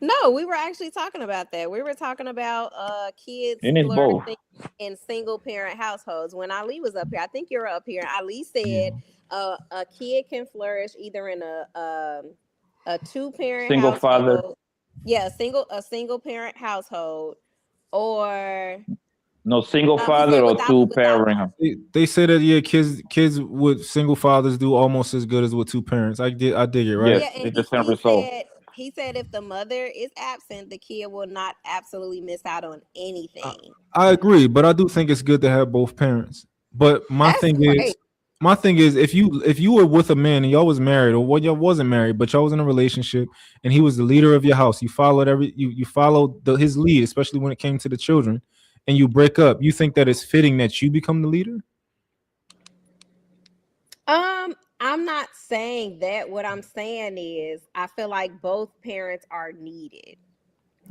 No, we were actually talking about that. We were talking about kids in single parent households. When Ali was up here, I think you're up here. Ali said a kid can flourish either in a two-parent single household. Father. Yeah, a single parent household, or no single father or two parent. They say that kids with single fathers do almost as good as with two parents. I dig it, right? Yes, it's the same result. He said if the mother is absent, the kid will not absolutely miss out on anything. I agree, but I do think it's good to have both parents. But my thing is, if you were with a man and y'all was married, or y'all wasn't married, but y'all was in a relationship, and he was the leader of your house, you followed his lead, especially when it came to the children, and you break up, you think that it's fitting that you become the leader? I'm not saying that. What I'm saying is, I feel like both parents are needed.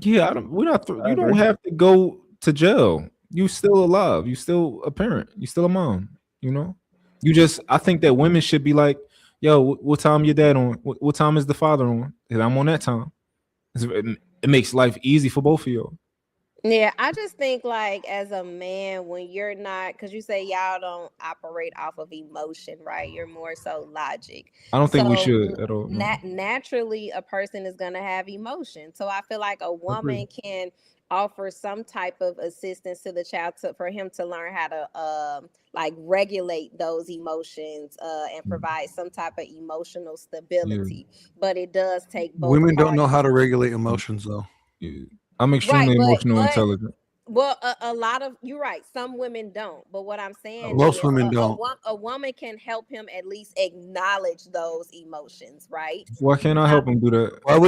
Yeah, you don't have to go to jail. You still alive. You still a parent. You still a mom. You know. I think that women should be like, yo, what time your dad on? What time is the father on? And I'm on that time. It makes life easy for both of you. Yeah, I just think like as a man, when you're not, because you say y'all don't operate off of emotion, right? You're more so logic. I don't think we should at all. No. Naturally, a person is going to have emotion. So I feel like a woman can offer some type of assistance to the child for him to learn how to like regulate those emotions and provide some type of emotional stability. Yeah. But it does take both. Women don't know how to regulate emotions though. Yeah. I'm extremely emotional intelligent. Well, a lot of you're right. Some women don't, but what I'm saying, most women don't. A woman can help him at least acknowledge those emotions, right? Why can't I help him do that? Why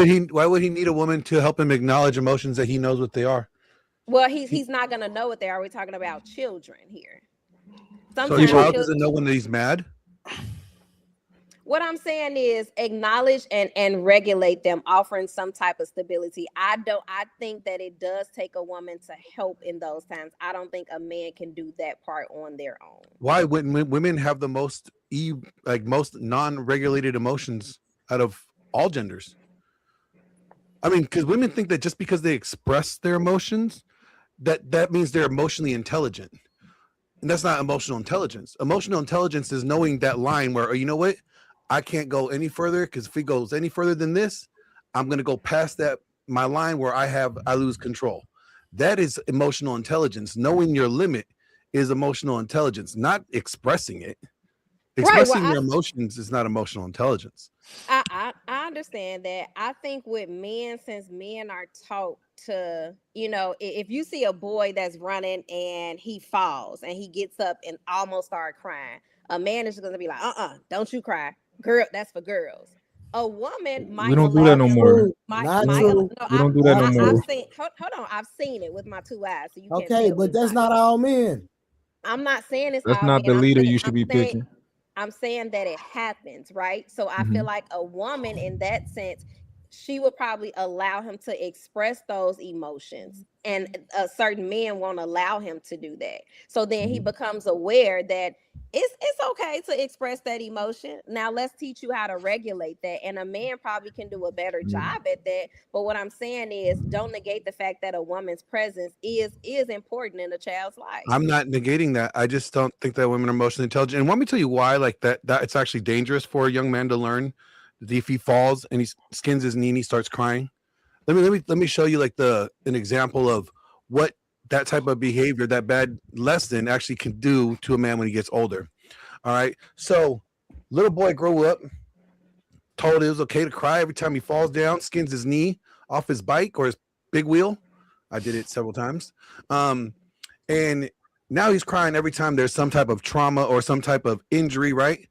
would he need a woman to help him acknowledge emotions that he knows what they are? Well, he's not gonna know what they are. We're talking about children here. So your child doesn't know when he's mad? What I'm saying is acknowledge and regulate them, offering some type of stability. I think that it does take a woman to help in those times. I don't think a man can do that part on their own. Why wouldn't women have the most non-regulated emotions out of all genders? I mean, because women think that just because they express their emotions, that means they're emotionally intelligent. And that's not emotional intelligence. Emotional intelligence is knowing that line where, you know what? I can't go any further because if he goes any further than this, I'm going to go past my line where I lose control. That is emotional intelligence. Knowing your limit is emotional intelligence, not expressing it. Expressing your emotions is not emotional intelligence. I understand that. I think with men, since men are taught to, if you see a boy that's running and he falls and he gets up and almost start crying, a man is going to be like, don't you cry, girl. That's for girls. A woman might. We don't do that no more. We don't do that no more. I've seen. Hold on. I've seen it with my 2 eyes. So you can't. Okay, but that's not all men. I'm not saying it's. That's not the leader you should be picking. I'm saying that it happens, right? So I feel like a woman in that sense, she would probably allow him to express those emotions, and certain men won't allow him to do that. So then he becomes aware that it's okay to express that emotion. Now let's teach you how to regulate that, and a man probably can do a better job at that. But what I'm saying is, don't negate the fact that a woman's presence is important in a child's life. I'm not negating that. I just don't think that women are emotionally intelligent. And let me tell you why. Like that it's actually dangerous for a young man to learn. If he falls and he skins his knee and he starts crying, let me show you like an example of what that type of behavior, that bad lesson actually can do to a man when he gets older. All right. So little boy grew up, told it was okay to cry every time he falls down, skins his knee off his bike or his big wheel. I did it several times. And now he's crying every time there's some type of trauma or some type of injury, right?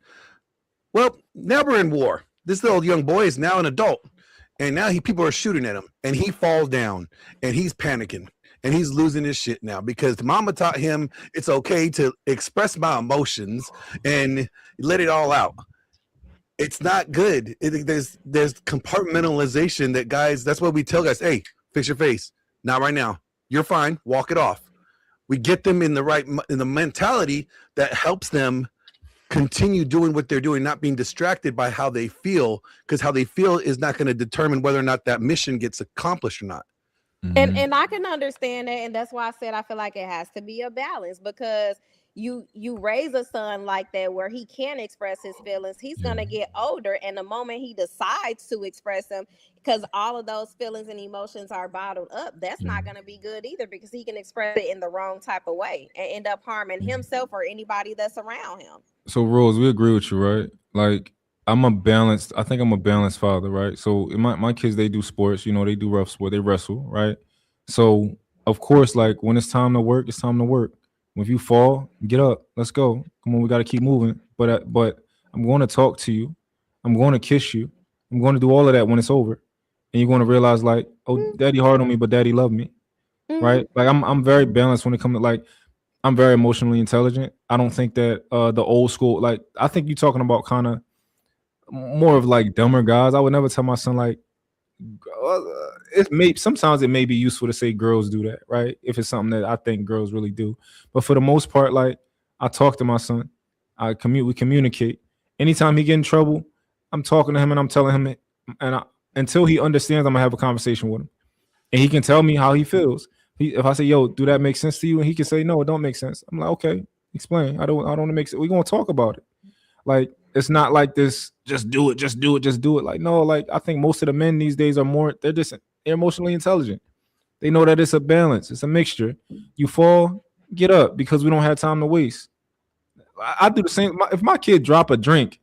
Well, now we're in war. This little young boy is now an adult, and now people are shooting at him, and he falls down, and he's panicking, and he's losing his shit now because mama taught him it's okay to express my emotions and let it all out. It's not good. There's compartmentalization that guys. That's what we tell guys. Hey, fix your face. Not right now. You're fine. Walk it off. We get them in the mentality that helps them continue doing what they're doing, not being distracted by how they feel, because how they feel is not going to determine whether or not that mission gets accomplished or not. And I can understand that, and that's why I said I feel like it has to be a balance, because you raise a son like that where he can express his feelings, he's going to get older, and the moment he decides to express them, because all of those feelings and emotions are bottled up, that's not going to be good either, because he can express it in the wrong type of way and end up harming himself or anybody that's around him. So Rose, we agree with you, right? Like I think I'm a balanced father, right? So my kids, they do sports, they do rough sport, they wrestle, right? So of course, like when it's time to work, it's time to work. If you fall, get up, let's go. Come on, we got to keep moving. But I'm going to talk to you. I'm going to kiss you. I'm going to do all of that when it's over. And you're going to realize like, oh, daddy hard on me, but daddy loved me, right? Like I'm very balanced when it comes to like, I'm very emotionally intelligent. I don't think that the old school, like I think you're talking about kind of more of like dumber guys. I would never tell my son like, sometimes it may be useful to say girls do that, right? If it's something that I think girls really do. But for the most part, like I talk to my son, we communicate. Anytime he get in trouble, I'm talking to him and I'm telling him it, and until he understands, I'm gonna have a conversation with him, and he can tell me how he feels. If I say, "Yo, do that make sense to you?" and he can say, "No, it don't make sense," I'm like, "Okay, explain. I don't make sense. We're gonna talk about it." Like it's not like this. Just do it. Like no, like I think most of the men these days they're emotionally intelligent. They know that it's a balance. It's a mixture. You fall, get up, because we don't have time to waste. I do the same. If my kid drop a drink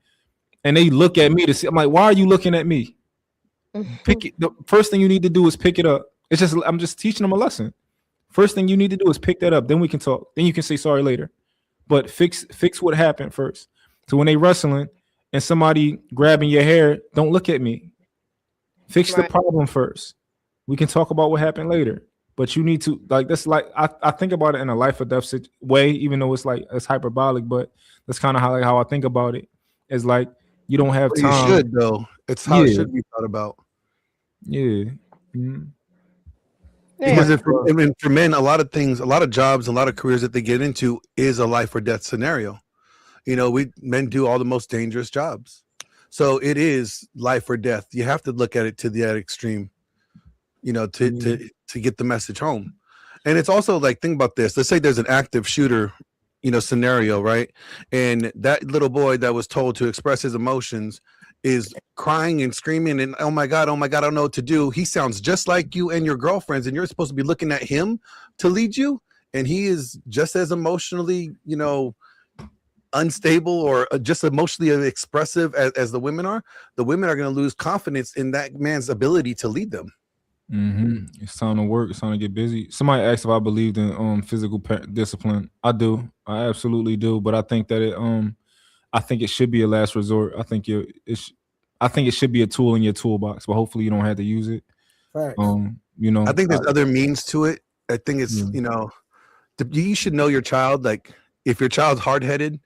and they look at me to see, I'm like, why are you looking at me? Pick it. The first thing you need to do is pick it up. I'm just teaching them a lesson. First thing you need to do is pick that up. Then we can talk. Then you can say sorry later. But fix what happened first. So when they wrestling and somebody grabbing your hair, don't look at me. Fix the problem first. We can talk about what happened later. But you need to like this. Like I think about it in a life or death way, even though it's hyperbolic. But that's kind of how I think about it. Is like you don't have time. You should though. It's how it should be thought about. Yeah. Mm-hmm. Because for men, a lot of things, a lot of jobs, a lot of careers that they get into is a life or death scenario. Men do all the most dangerous jobs. So it is life or death. You have to look at it to that extreme, to get the message home. And it's also like, think about this. Let's say there's an active shooter, scenario, right? And that little boy that was told to express his emotions is crying and screaming and oh my god, I don't know what to do. He sounds just like you and your girlfriends, and you're supposed to be looking at him to lead you, and he is just as emotionally, unstable or just emotionally expressive as the women are. The women are going to lose confidence in that man's ability to lead them. It's time to work. It's time to get busy. Somebody asked if I believed in physical discipline. I do. I absolutely do. But I think that I think it should be a last resort. I think it should be a tool in your toolbox, but hopefully you don't have to use it. Right. I think there's other means to it. I think it's you should know your child. Like if your child's hard-headed,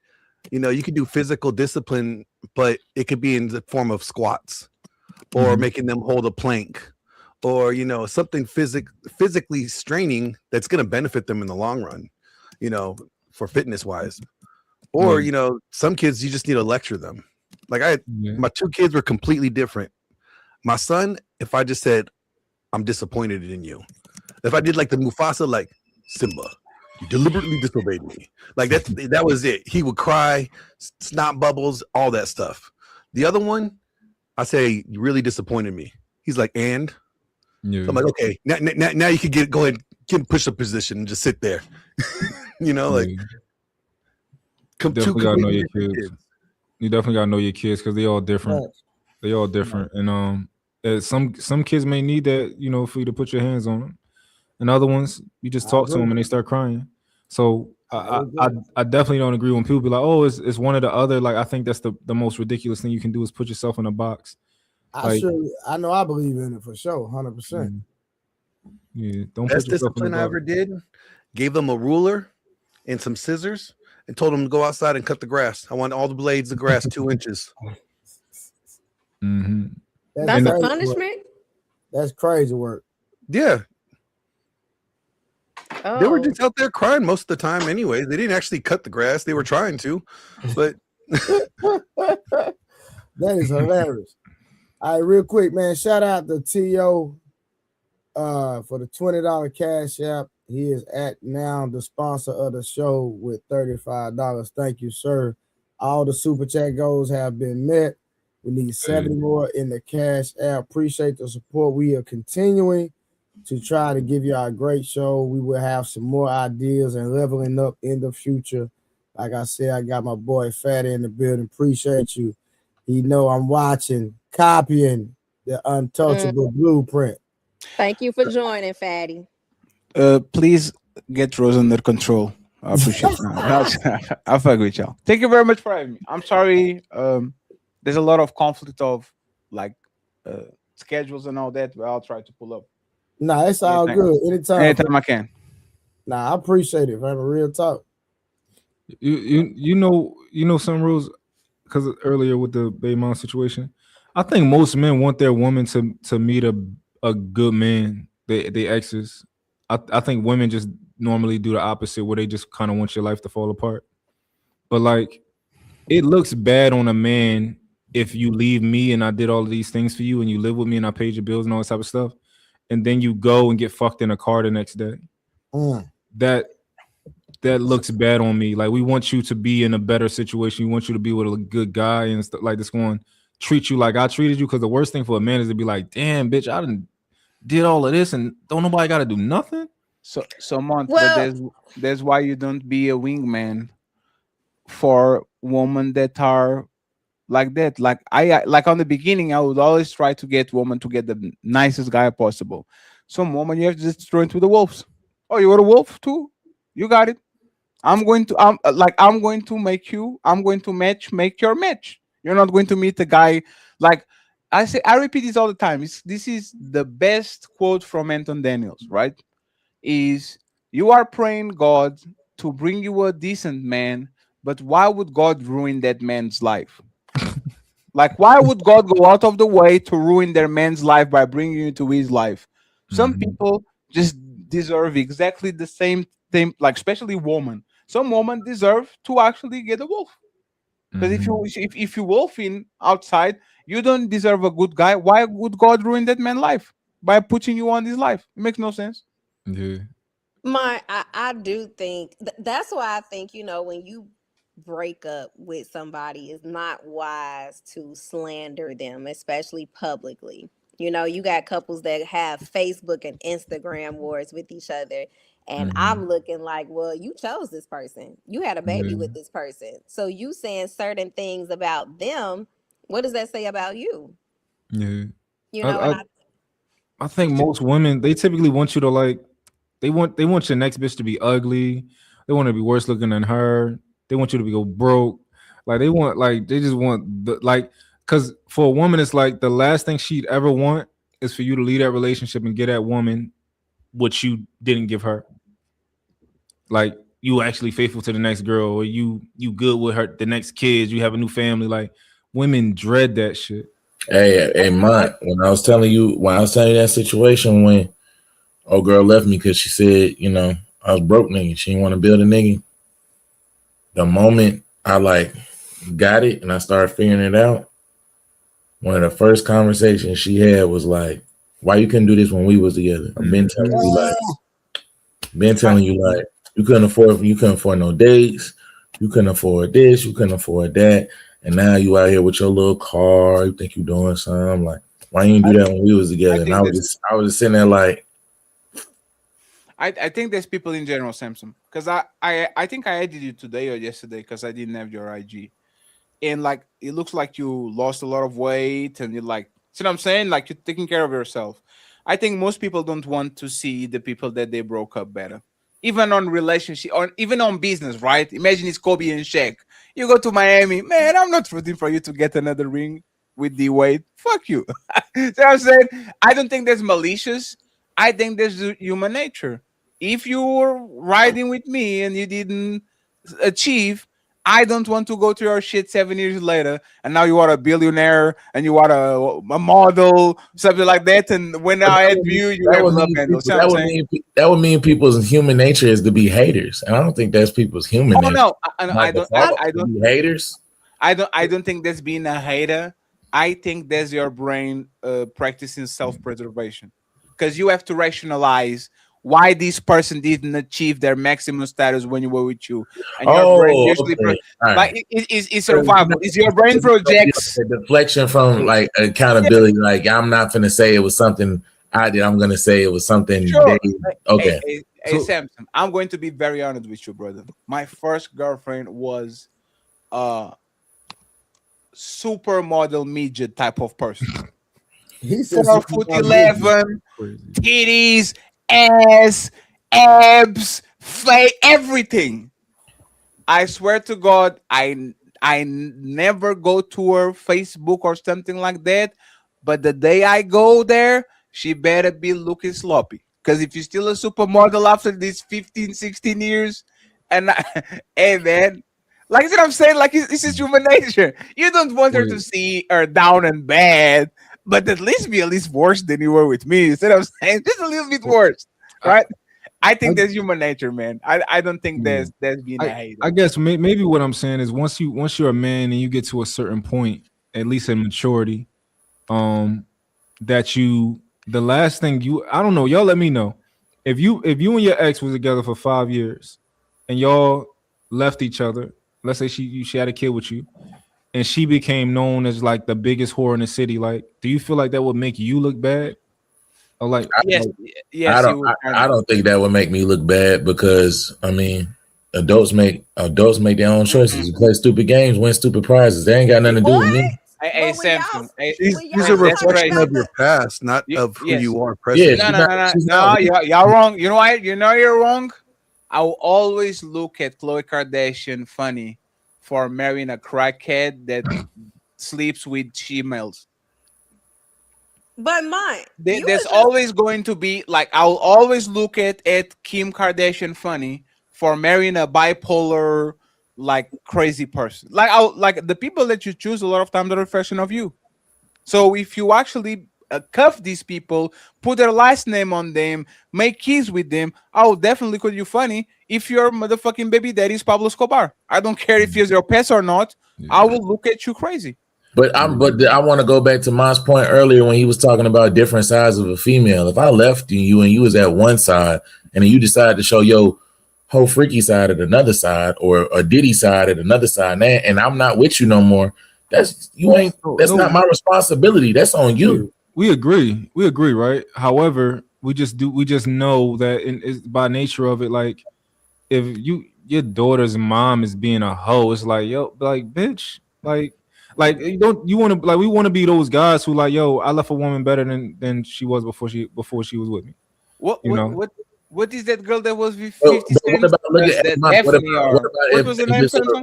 you can do physical discipline, but it could be in the form of squats or making them hold a plank or, something physically straining that's going to benefit them in the long run, for fitness wise. Or, some kids, you just need to lecture them. Like my two kids were completely different. My son, if I just said, I'm disappointed in you. If I did like the Mufasa, like Simba, you deliberately disobeyed me. Like that was it. He would cry, snot bubbles, all that stuff. The other one, I say, you really disappointed me. He's like, and? So I'm like, okay, now you can go ahead, get in push-up position and just sit there. Definitely gotta know your kids. You definitely gotta know your kids because they all different. Right. They all different, and some kids may need that, for you to put your hands on them, and other ones you just talk to them and they start crying. So I definitely don't agree when people be like, oh, it's one or the other. Like I think that's the most ridiculous thing you can do is put yourself in a box. I know I believe in it for sure, 100%. Yeah, don't best discipline I ever did. Gave them a ruler and some scissors and told them to go outside and cut the grass. I want all the blades of grass 2 inches. That's a punishment. That's crazy work. Yeah. Oh. They were just out there crying most of the time anyway. They didn't actually cut the grass. They were trying to, but that is hilarious. All right, real quick, man. Shout out to T.O. For the $20 cash app. He is now the sponsor of the show with $35. Thank you, sir. All the super chat goals have been met. We need 70 more in the cash app. Appreciate the support. We are continuing to try to give you a great show. We will have some more ideas and leveling up in the future. Like I said, I got my boy Fatty in the building. Appreciate you. He know I'm watching, copying the untouchable blueprint. Thank you for joining, Fatty. Please get Rose under control. I appreciate it. I'll fuck with y'all. Thank you very much for having me. I'm sorry. There's a lot of conflict of schedules and all that, but I'll try to pull up. Nah, it's all good. Anytime I can. Nah, I appreciate it. Having a real talk. You know some rules because earlier with the Bay Mom situation, I think most men want their woman to meet a good man. They exes. I think women just normally do the opposite, where they just kind of want your life to fall apart. But like, it looks bad on a man if you leave me and I did all of these things for you and you live with me and I paid your bills and all this type of stuff, and then you go and get fucked in a car the next day. That looks bad on me. Like, we want you to be in a better situation. We want you to be with a good guy and stuff like this. One, treat you like I treated you, because the worst thing for a man is to be like, damn, bitch, I did all of this and don't nobody got to do nothing. So Mont, but there's why you don't be a wingman for women that are like that. Like I on the beginning, I would always try to get women to get the nicest guy possible. Some woman you have to just throw into the wolves. Oh, you want a wolf too? You got it. I'm going to make your match. You're not going to meet a guy like I repeat this all the time. This is the best quote from Anton Daniels, right? Is you are praying God to bring you a decent man, but why would God ruin that man's life? Like, why would God go out of the way to ruin their man's life by bringing you into his life? Some people just deserve exactly the same thing, like especially women. Some women deserve to actually get a wolf. Because if you wolfing outside, you don't deserve a good guy. Why would God ruin that man's life by putting you on his life? It makes no sense. Yeah. I do think that's why I think, when you break up with somebody, it's not wise to slander them, especially publicly. You know, you got couples that have Facebook and Instagram wars with each other. And I'm looking like, well, you chose this person. You had a baby with this person. So you saying certain things about them, what does that say about you? Yeah. You know, I think most women, they typically want you to like, they want your next bitch to be ugly. They want to be worse looking than her. They want you to go broke. Like they just want the like, because for a woman, it's like the last thing she'd ever want is for you to leave that relationship and get that woman what you didn't give her. Like you actually faithful to the next girl, or you good with her, the next kids, you have a new family. Like women dread that shit. Hey, Mont, when I was telling you that situation when old girl left me because she said, you know, I was broke nigga, she didn't want to build a nigga. The moment I like got it and I started figuring it out, one of the first conversations she had was like, why you couldn't do this when we was together? I've been telling you like, you couldn't afford no dates, you couldn't afford this, you couldn't afford that, and now you out here with your little car, you think you doing something. I'm like, why you didn't do that when we was together? And I was just sitting there like, I think there's people in general, Samson, because I think I added you today or yesterday because I didn't have your IG, and like it looks like you lost a lot of weight and you're like, see what I'm saying? Like you're taking care of yourself. I think most people don't want to see the people that they broke up better. Even on relationship or even on business, right? Imagine it's Kobe and Shaq. You go to Miami, man, I'm not rooting for you to get another ring with D-Wade. Fuck you. So I'm saying, I don't think that's malicious. I think there's human nature. If you were riding with me and you didn't achieve, I don't want to go to your shit 7 years later, and now you are a billionaire and you are a model, something like that. And when I add you, you have love handles. That would mean people's human nature is to be haters, and I don't think that's people's human nature. No, I don't be haters. I don't think that's being a hater. I think that's your brain practicing self-preservation, because you have to rationalize why this person didn't achieve their maximum status when you were with you. And your brain usually like it's survival. Is your brain projects a deflection from like accountability? Like I'm not gonna say it was something I did. I'm gonna say it was something. Sure. Okay. Hey, Samson, I'm going to be very honest with you, brother. My first girlfriend was supermodel midget type of person. 4'11", titties, ass, abs, face, everything. I swear to God, I never go to her Facebook or something like that. But the day I go there, she better be looking sloppy. Because if you're still a supermodel after these 15, 16 years, and hey man, like you know what I'm saying, like this is human nature. You don't want her to see her down and bad, but at least be worse than you were with me. You see what I'm saying? Just a little bit worse, right? I think that's human nature, man. I don't think there's being a hater. I guess maybe what I'm saying is once you're a man and you get to a certain point, at least in maturity, that the last thing I don't know, y'all let me know. If you and your ex was together for 5 years and y'all left each other, let's say she had a kid with you, and she became known as like the biggest whore in the city, like, do you feel like that would make you look bad? Or like, yes, I don't think that would make me look bad, because I mean, adults make their own choices. You play stupid games, win stupid prizes. They ain't got nothing to do with me. Hey, Samson. She's a reflection of your past, not of who you are present. No, y'all wrong. You know why? You know you're wrong. I will always look at Khloe Kardashian funny for marrying a crackhead that sleeps with females. But mine, there's always going to be like, I'll always look at Kim Kardashian funny for marrying a bipolar, like crazy person. Like the people that you choose a lot of times are a reflection of you. So if you actually cuff these people, put their last name on them, make kids with them, I will definitely call you funny if your motherfucking baby daddy is Pablo Escobar. I don't care if he's your pet or not. I will look at you crazy. But I want to go back to Mon's point earlier when he was talking about different sides of a female. If I left you and you was at one side, and then you decided to show your whole freaky side at another side, or a Diddy side at another side, and I'm not with you no more. That's not my responsibility. That's on you. We agree, right? However, we just know that it's by nature of it, like if your daughter's mom is being a hoe, it's like, yo, like, bitch, like we want to be those guys who like, yo, I left a woman better than she was before she was with me. What is that girl that was with 50 Cent? What was the name, Samson?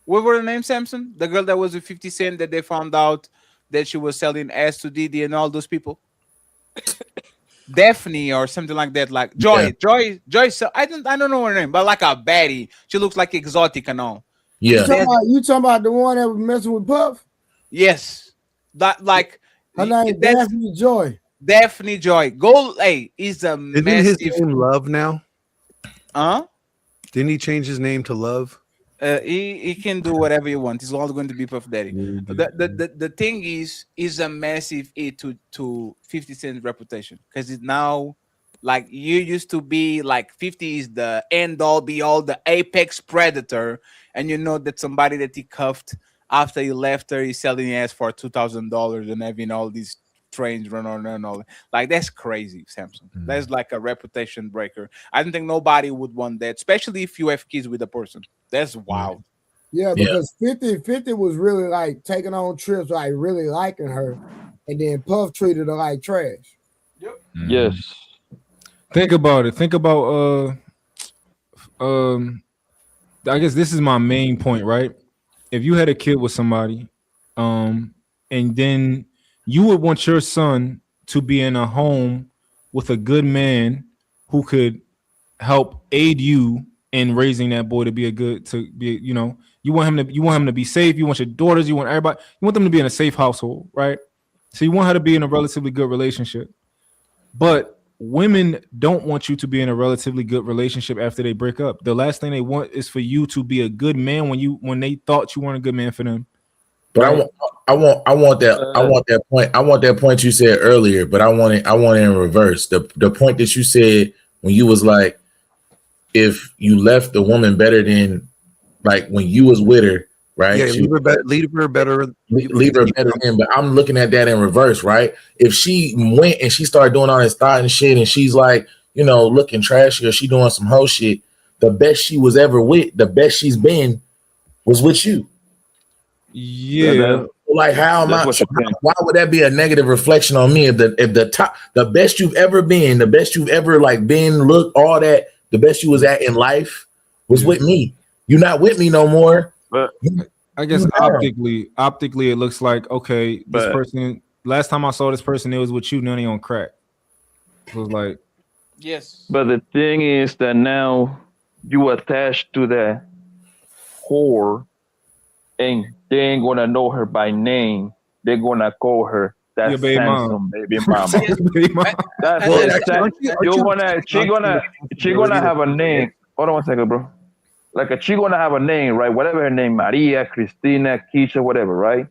What were the name, Samson? The girl that was with 50 Cent that they found out that she was selling ass to Diddy and all those people. Daphne or something like that, like Joy. So I don't know her name, but like a baddie. She looks like exotic and all. Yeah. You talking about the one that was messing with Puff? Yes. That like her name is Daphne Joy. Daphne Joy. Gold is a Isn't massive. his name Love now? Didn't he change his name to Love? He can do whatever you want. He's all going to be Puff Daddy. The thing is a massive hit to 50 Cent's reputation, because it now, like, you used to be like 50 is the end all be all, the apex predator, and you know that somebody that he cuffed after he left her, he's selling ass for $2,000 and having all these trains run on and all. Like, that's crazy, Samson. That's like a reputation breaker. I don't think nobody would want that, especially if you have kids with a person. That's wild. Yeah, because 50 was really like taking on trips, like really liking her, and then Puff treated her like trash. Yep. Yes. Think about it. Think about I guess this is my main point, right? If you had a kid with somebody, and then you would want your son to be in a home with a good man who could help aid you in raising that boy to be you want him to be safe. You want your daughters, you want everybody, you want them to be in a safe household, right? So you want her to be in a relatively good relationship. But women don't want you to be in a relatively good relationship after they break up. The last thing they want is for you to be a good man when they thought you weren't a good man for them. But I want that point you said earlier, but I want it in reverse. The point that you said when you was like, if you left the woman better than, like, when you was with her, right? Yeah, leave her better. Leave her better than. But I'm looking at that in reverse, right? If she went and she started doing all this thought and shit, and she's like, looking trashy, or she doing some hoe shit, the best she was ever with, the best she's been, was with you. Yeah. Like, how am I? Why would that be a negative reflection on me? If the best you've ever been, the best you've ever been, look, all that, the best you was at in life was with me. You're not with me no more. But I guess optically, it looks like, okay, this person. Last time I saw this person, it was with you. Now they on crack. It was like, yes. But the thing is that now you attached to that whore, and they ain't gonna know her by name. They're gonna call her that baby mama. She gonna have a name. Hold on one second, bro. Like, she gonna have a name, right? Whatever her name, Maria, Christina, Keisha, whatever, right?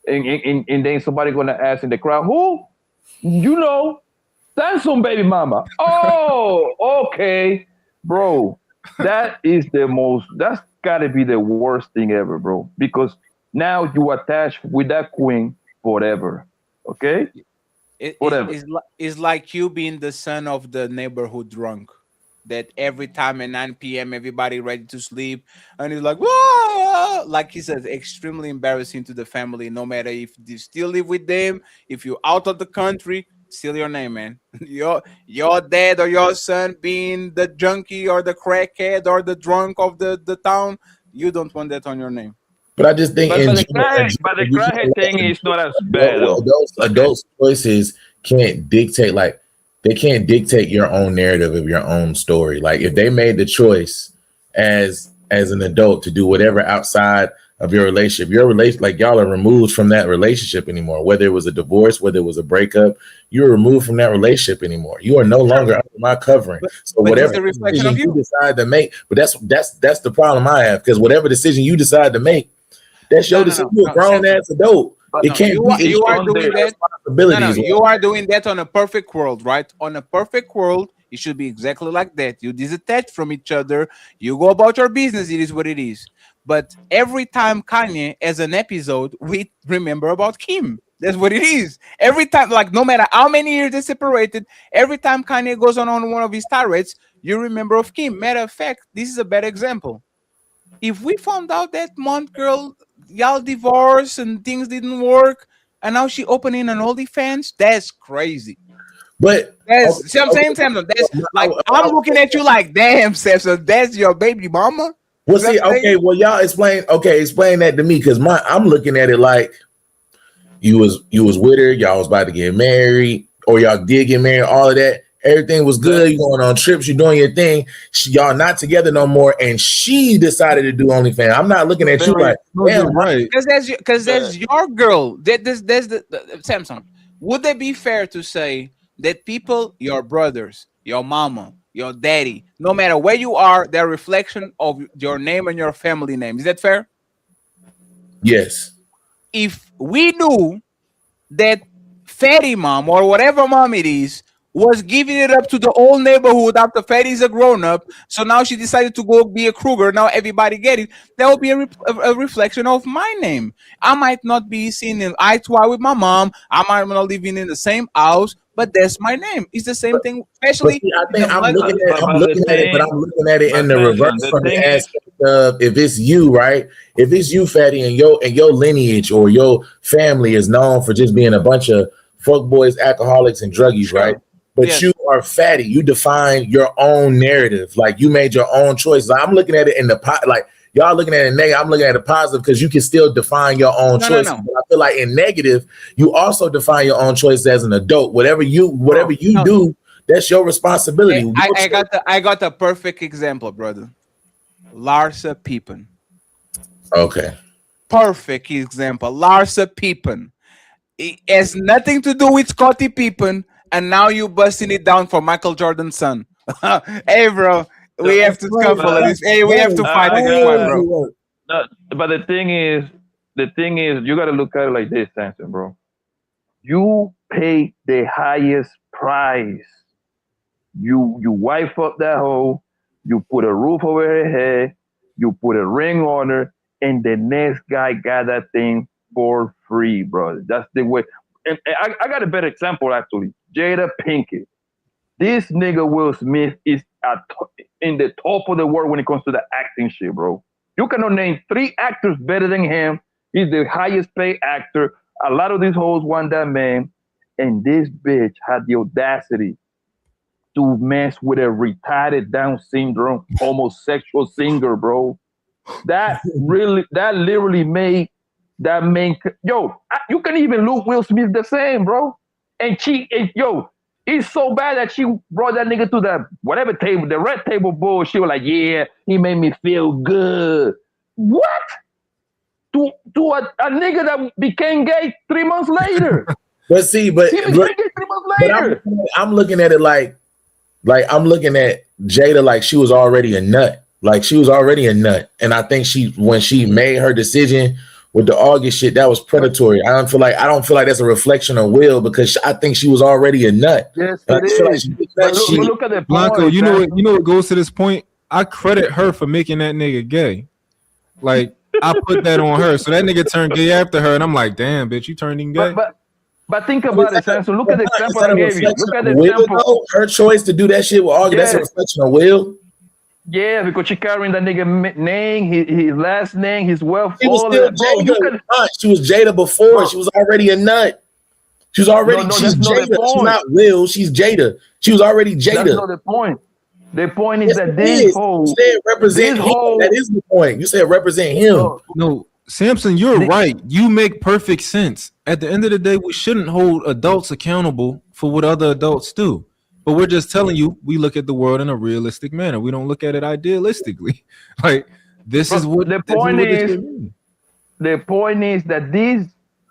And then somebody gonna ask in the crowd, who? Samson baby mama. Oh, okay, bro. That's gotta be the worst thing ever, bro. Because now you attach with that queen forever. Okay? Whatever. It's like you being the son of the neighborhood drunk. That every time at 9 p.m. everybody ready to sleep, and he's like, whoa! Like he says, extremely embarrassing to the family. No matter if you still live with them, if you're out of the country, still your name, man. Your dad or your son being the junkie or the crackhead or the drunk of the town, you don't want that on your name. But I just think, but the crackhead thing is not as bad. Adults' choices can't dictate, they can't dictate your own narrative of your own story. Like, if they made the choice as an adult to do whatever outside of your relationship, like, y'all are removed from that relationship anymore. Whether it was a divorce, whether it was a breakup, you're removed from that relationship anymore. You are no longer under my covering. So whatever decision you decide to make, but that's the problem I have, because whatever decision you decide to make, that's your decision. You're a grown ass adult. It can't be. You are doing that. You are doing that on a perfect world, right? On a perfect world, It should be exactly like that. You disattach from each other. You go about your business. It is what it is. But every time Kanye has an episode, we remember about Kim. That's what it is. Every time, like no matter how many years they separated, every time Kanye goes on one of his tirades, you remember of Kim. Matter of fact, this is a bad example. If we found out that month girl, y'all divorced and things didn't work, and now she opening an OnlyFans, that's crazy. But that's see what I'm saying, Samson. That's like I'm looking at you like, damn, Samson, that's your baby mama. Well, see, okay, well, y'all explain that to me, because I'm looking at it like you was with her, y'all was about to get married, or y'all did get married, all of that. Everything was good. You going on trips, you doing your thing. Y'all not together no more, and she decided to do OnlyFans. I'm not looking at you like, damn, right? Because that's your girl. There's the Samson. Would it be fair to say that people, your brothers, your mama, your daddy, no matter where you are, they're a reflection of your name and your family name? Is that fair? Yes. If we knew that Fatty mom or whatever mom it is was giving it up to the whole neighborhood after Fatty's a grown-up, so now she decided to go be a Kruger, now everybody get it, that would be a reflection of my name. I might not be seen in eye to eye with my mom, I might not living in the same house, but that's my name. It's the same thing, especially. See, I think I'm looking at it in the reverse from the aspect of, if it's you, right? If it's you, Fatty, and your lineage or your family is known for just being a bunch of fuckboys, alcoholics, and druggies, right? But you are Fatty. You define your own narrative. Like, you made your own choices. I'm looking at it in the pot, like y'all looking at it negative. I'm looking at it positive because you can still define your own choices. No. But I feel like in negative, you also define your own choices as an adult. Whatever you do, that's your responsibility. I got a perfect example, brother. Larsa Pippen. Okay. Perfect example. Larsa Pippen. It has nothing to do with Scottie Pippen. And now you busting it down for Michael Jordan's son. Hey, bro, we have to scuffle this. Hey, we have to fight this one, bro. No, but the thing is, you got to look at it like this, Samson, bro. You pay the highest price. You wife up that hoe. You put a roof over her head. You put a ring on her, and the next guy got that thing for free, bro. That's the way. And I got a better example, actually. Jada Pinkett. This nigga Will Smith is in the top of the world when it comes to the acting shit, bro. You cannot name 3 actors better than him. He's the highest paid actor. A lot of these hoes want that man. And this bitch had the audacity to mess with a retarded Down syndrome homosexual singer, bro. That literally made that man, you can even look Will Smith the same, bro. And it's so bad that she brought that nigga to the whatever table, the red table bull. She was like, yeah, he made me feel good. What? To a nigga that became gay 3 months later. But see, he became gay 3 months later. I'm looking at it like I'm looking at Jada like she was already a nut. Like, she was already a nut. And I think when she made her decision with the August shit, that was predatory. I don't feel like that's a reflection of Will, because I think she was already a nut. Yes, it is. Look at the point, Blanco, you know what goes to this point? I credit her for making that nigga gay. Like, I put that on her. So that nigga turned gay after her, and I'm like, damn, bitch, you turned him gay. But think about it, Sam. So look at the example I gave you. Look at the example. Her choice to do that shit with August, that's a reflection of Will. Yeah, because she carrying that nigga name, his last name, his wealth. She was still Jada. She was Jada before. Bro. She was already a nut. She was already. She's Jada. She's not Will. She's Jada. She was already Jada. That's not the point. The point is that this whole. You said represent him. That is the point. You said represent him. No, Samson, you're right. You make perfect sense. At the end of the day, we shouldn't hold adults accountable for what other adults do. But we're just telling you, we look at the world in a realistic manner. We don't look at it idealistically. Like, this is what the point is. The point is that this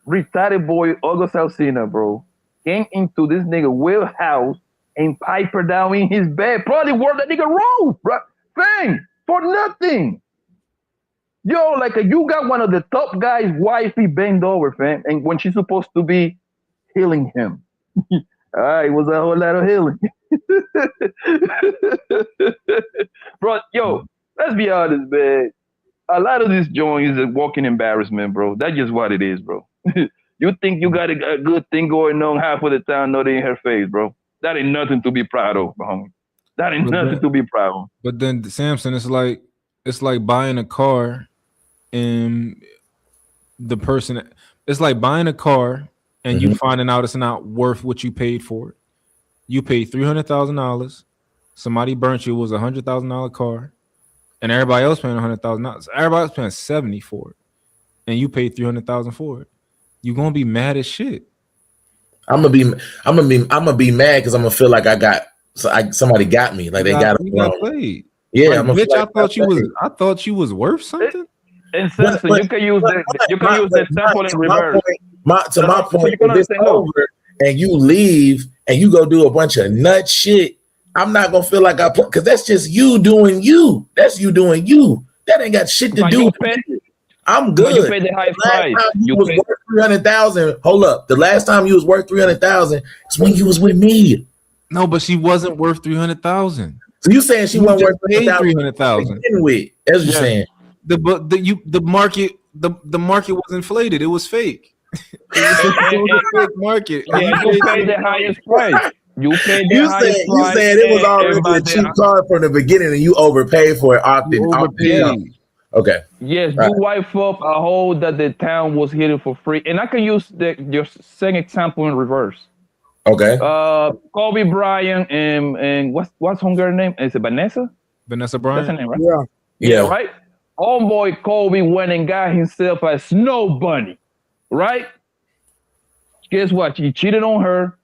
retarded boy, August Alsina, bro, came into this nigga Will house and piped her down in his bed. Probably wore that nigga robe, bro. Thing for nothing. Yo, like you got one of the top guys' wifey bent over, fam, and when she's supposed to be healing him. All right, it was a whole lot of healing. Bro, yo, let's be honest, man. A lot of this joint is a walking embarrassment, bro. That's just what it is, bro. You think you got a good thing going on half of the time, not in her face, bro. That ain't nothing to be proud of, homie. That ain't nothing to be proud of. But then Samson, it's like buying a car, and the person, it's like buying a car and you finding out it's not worth what you paid for it. You paid $300,000. Somebody burnt you. It was $100,000 car, and everybody else paying $100,000. Everybody else paying $70,000 for it, and you paid $300,000 for it. You gonna be mad as shit. I'm gonna be mad because I'm gonna feel like somebody got me. Like they got played. Yeah, like, bitch. I thought you was worth something. And Samson, you can use the sample in reverse. To my point, if it's over and you leave and you go do a bunch of nut shit, I'm not gonna feel like because that's just you doing you. That's you doing you. That ain't got shit to do with it. I'm good. You paid the highest price. You was worth 300,000. Hold up. The last time you was worth 300,000 is when you was with me. No, but she wasn't worth 300,000. So you saying she wasn't worth 300,000? That's what you're saying. The market was inflated. It was fake. It was a fake market. Yeah, you paid the highest price. You paid the highest price. You said it was already a cheap car from the beginning, and you overpaid for it. Okay. Yes, you wipe up a hole that the town was hitting for free, and I can use your same example in reverse. Okay. Kobe Bryant and what's her name? Is it Vanessa? Vanessa Bryant. That's her name, right? Yeah. Right. Homeboy Kobe went and got himself a snow bunny, right? Guess what? He cheated on her.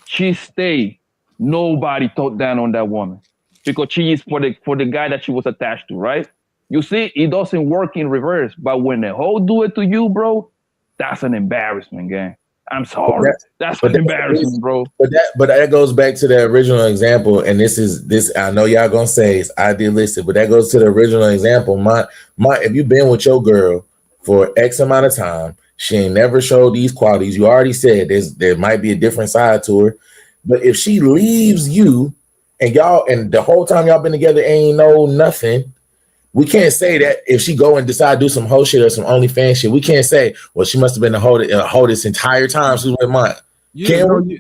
She stayed. Nobody thought down on that woman because she is for the guy that she was attached to, right? You see, it doesn't work in reverse. But when the hoe do it to you, bro, that's an embarrassment, gang. I'm sorry. That's an embarrassment, bro. But that goes back to the original example, and this. I know y'all gonna say it's idealistic, but that goes to the original example. If you've been with your girl for X amount of time, she ain't never showed these qualities. You already said there might be a different side to her, but if she leaves you and the whole time y'all been together ain't know nothing. We can't say that if she go and decide to do some whole shit or some OnlyFans shit, we can't say, well, she must have been a hoe this entire time she was with mine.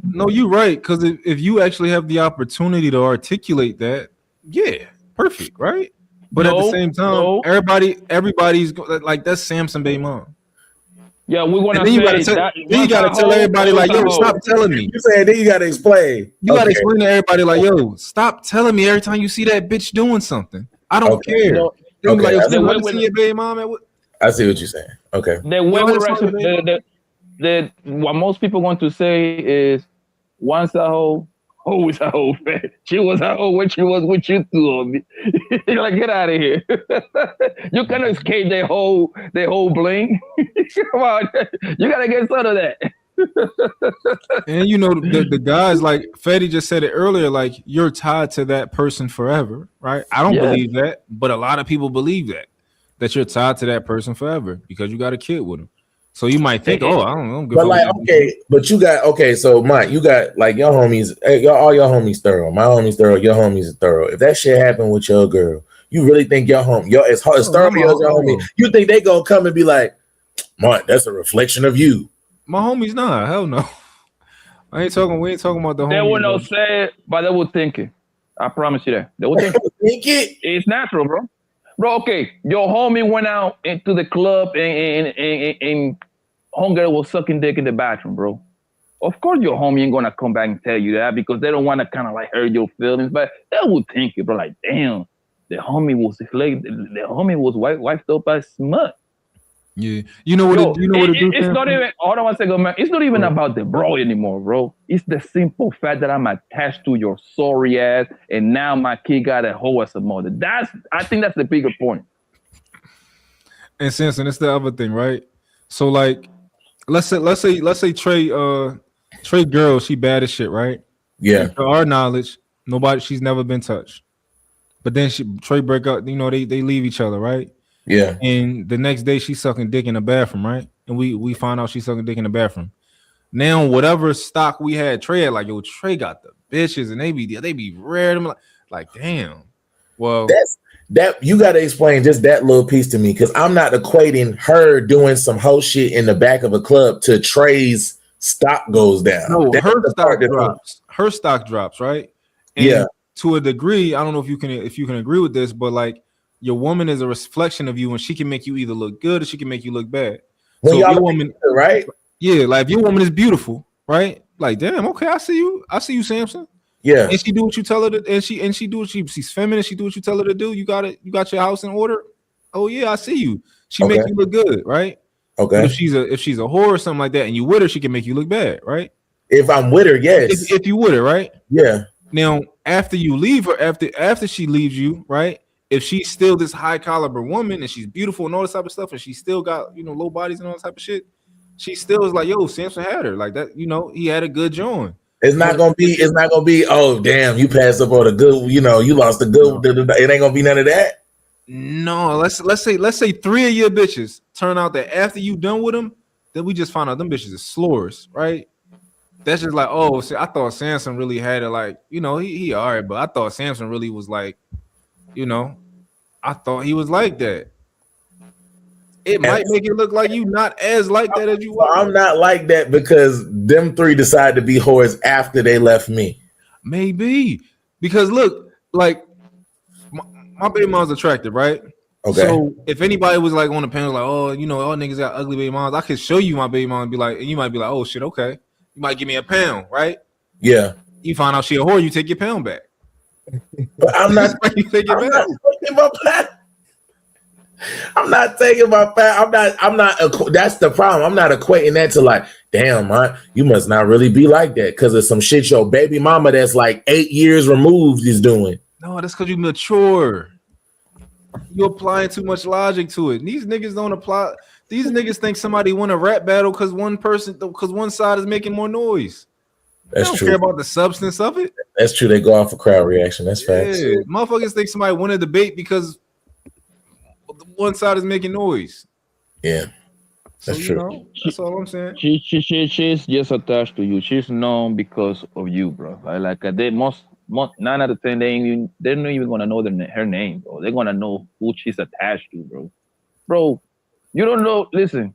No, you're right. Because if you actually have the opportunity to articulate that, yeah, perfect, right? But at the same time, everybody's like, that's Samson Bay mom. Yeah, we want to say that. You gotta tell everybody like, yo, stop telling me. You saying then you gotta explain. You gotta explain to everybody like, yo, stop telling me every time you see that bitch doing something. I don't care. Okay. Like, see your baby mom I see what you're saying. Okay. What most people want to say is, once a hoe, always a hoe. She was a hoe when she was with you too. You're like, get out of here. You cannot escape the whole bling. Come on, you gotta get some of that. And you know, the guys, like Fetty just said it earlier, like, you're tied to that person forever, right? I don't believe that, but a lot of people believe that you're tied to that person forever because you got a kid with them. So you might think, oh, I don't know. But like, so Mike, you got like your homies, all your homies thorough. My homies thorough, your homies thorough. If that shit happened with your girl, you really think your thorough as thorough as your homie, you think they gonna come and be like, Mike, that's a reflection of you. My homies, nah, hell no. We ain't talking about the homies. They would not say it, but they would think it. I promise you that. They would think it. It's natural, bro. Bro, okay. Your homie went out into the club and homegirl was sucking dick in the bathroom, bro. Of course your homie ain't gonna come back and tell you that because they don't want to kind of like hurt your feelings, but they would think it, bro. Like, damn, the homie was wiped up by smut. Yeah, you know what to do. It's not even. Hold on one second, man. It's not even about the bro anymore, bro. It's the simple fact that I'm attached to your sorry ass, and now my kid got a hoe as a mother. I think that's the bigger point. And Samson, it's the other thing, right? So, like, let's say Trey girl, she bad as shit, right? Yeah. To our knowledge, she's never been touched. But then Trey break up. You know, they leave each other, right? Yeah. And the next day she's sucking dick in the bathroom, right? And we find out she's sucking dick in the bathroom. Now, whatever stock we had, Trey had like, yo, Trey got the bitches, and they be rare. I'm like, damn. Well, that you got to explain just that little piece to me, because I'm not equating her doing some whole shit in the back of a club to Trey's stock goes down. No, her stock drops. Her stock drops, right? And yeah. To a degree, I don't know if you can agree with this, but like your woman is a reflection of you, and she can make you either look good or she can make you look bad. When so your woman, right? Yeah, like if your woman is beautiful, right? Like, damn, okay, I see you, Samson. Yeah, and she do what you tell her to, and she do what she's feminine. She do what you tell her to do. You got your house in order. Oh yeah, I see you. She make you look good, right? Okay. But if she's a whore or something like that, and you with her, she can make you look bad, right? If I'm with her, yes. If you with her, right? Yeah. Now, after you leave her, after she leaves you, right? If she's still this high caliber woman and she's beautiful and all this type of stuff, and she still got low bodies and all that type of shit, she still is like, yo, Samson had her like that. He had a good joint. It's not gonna be. Oh damn, you passed up on the good. You lost the good. It ain't gonna be none of that. No, let's say 3 of your bitches turn out that after you done with them, then we just found out them bitches is slurs, right? That's just like, oh, see, I thought Samson really had it, like, he all right, but I thought Samson really was like, I thought he was like that. It might make it look like you not as like that as you are. I'm not like that because them 3 decided to be whores after they left me. Maybe because look, like my baby mom's attractive, right? Okay. So if anybody was like on the panel, like, oh, all niggas got ugly baby moms, I could show you my baby mom and be like, and you might be like, oh shit, okay. You might give me a pound, right? Yeah. You find out she a whore, you take your pound back. But I'm not. You take it back. I'm not taking my fat. I'm not. That's the problem. I'm not equating that to like, damn, man, you must not really be like that because of some shit your baby mama that's like 8 years removed is doing. No, that's because you mature. You applying too much logic to it. These niggas don't apply. These niggas think somebody won a rap battle because one side is making more noise. That's they don't true. care about the substance of it. That's true. They go off for crowd reaction. That's facts. Yeah, motherfuckers think somebody won a debate because one side is making noise. Yeah, that's true. That's all I'm saying. She's just attached to you. She's known because of you, bro. Like they most 9 out of 10, they're not even gonna know her name, bro. They're gonna know who she's attached to, bro. You don't know. Listen,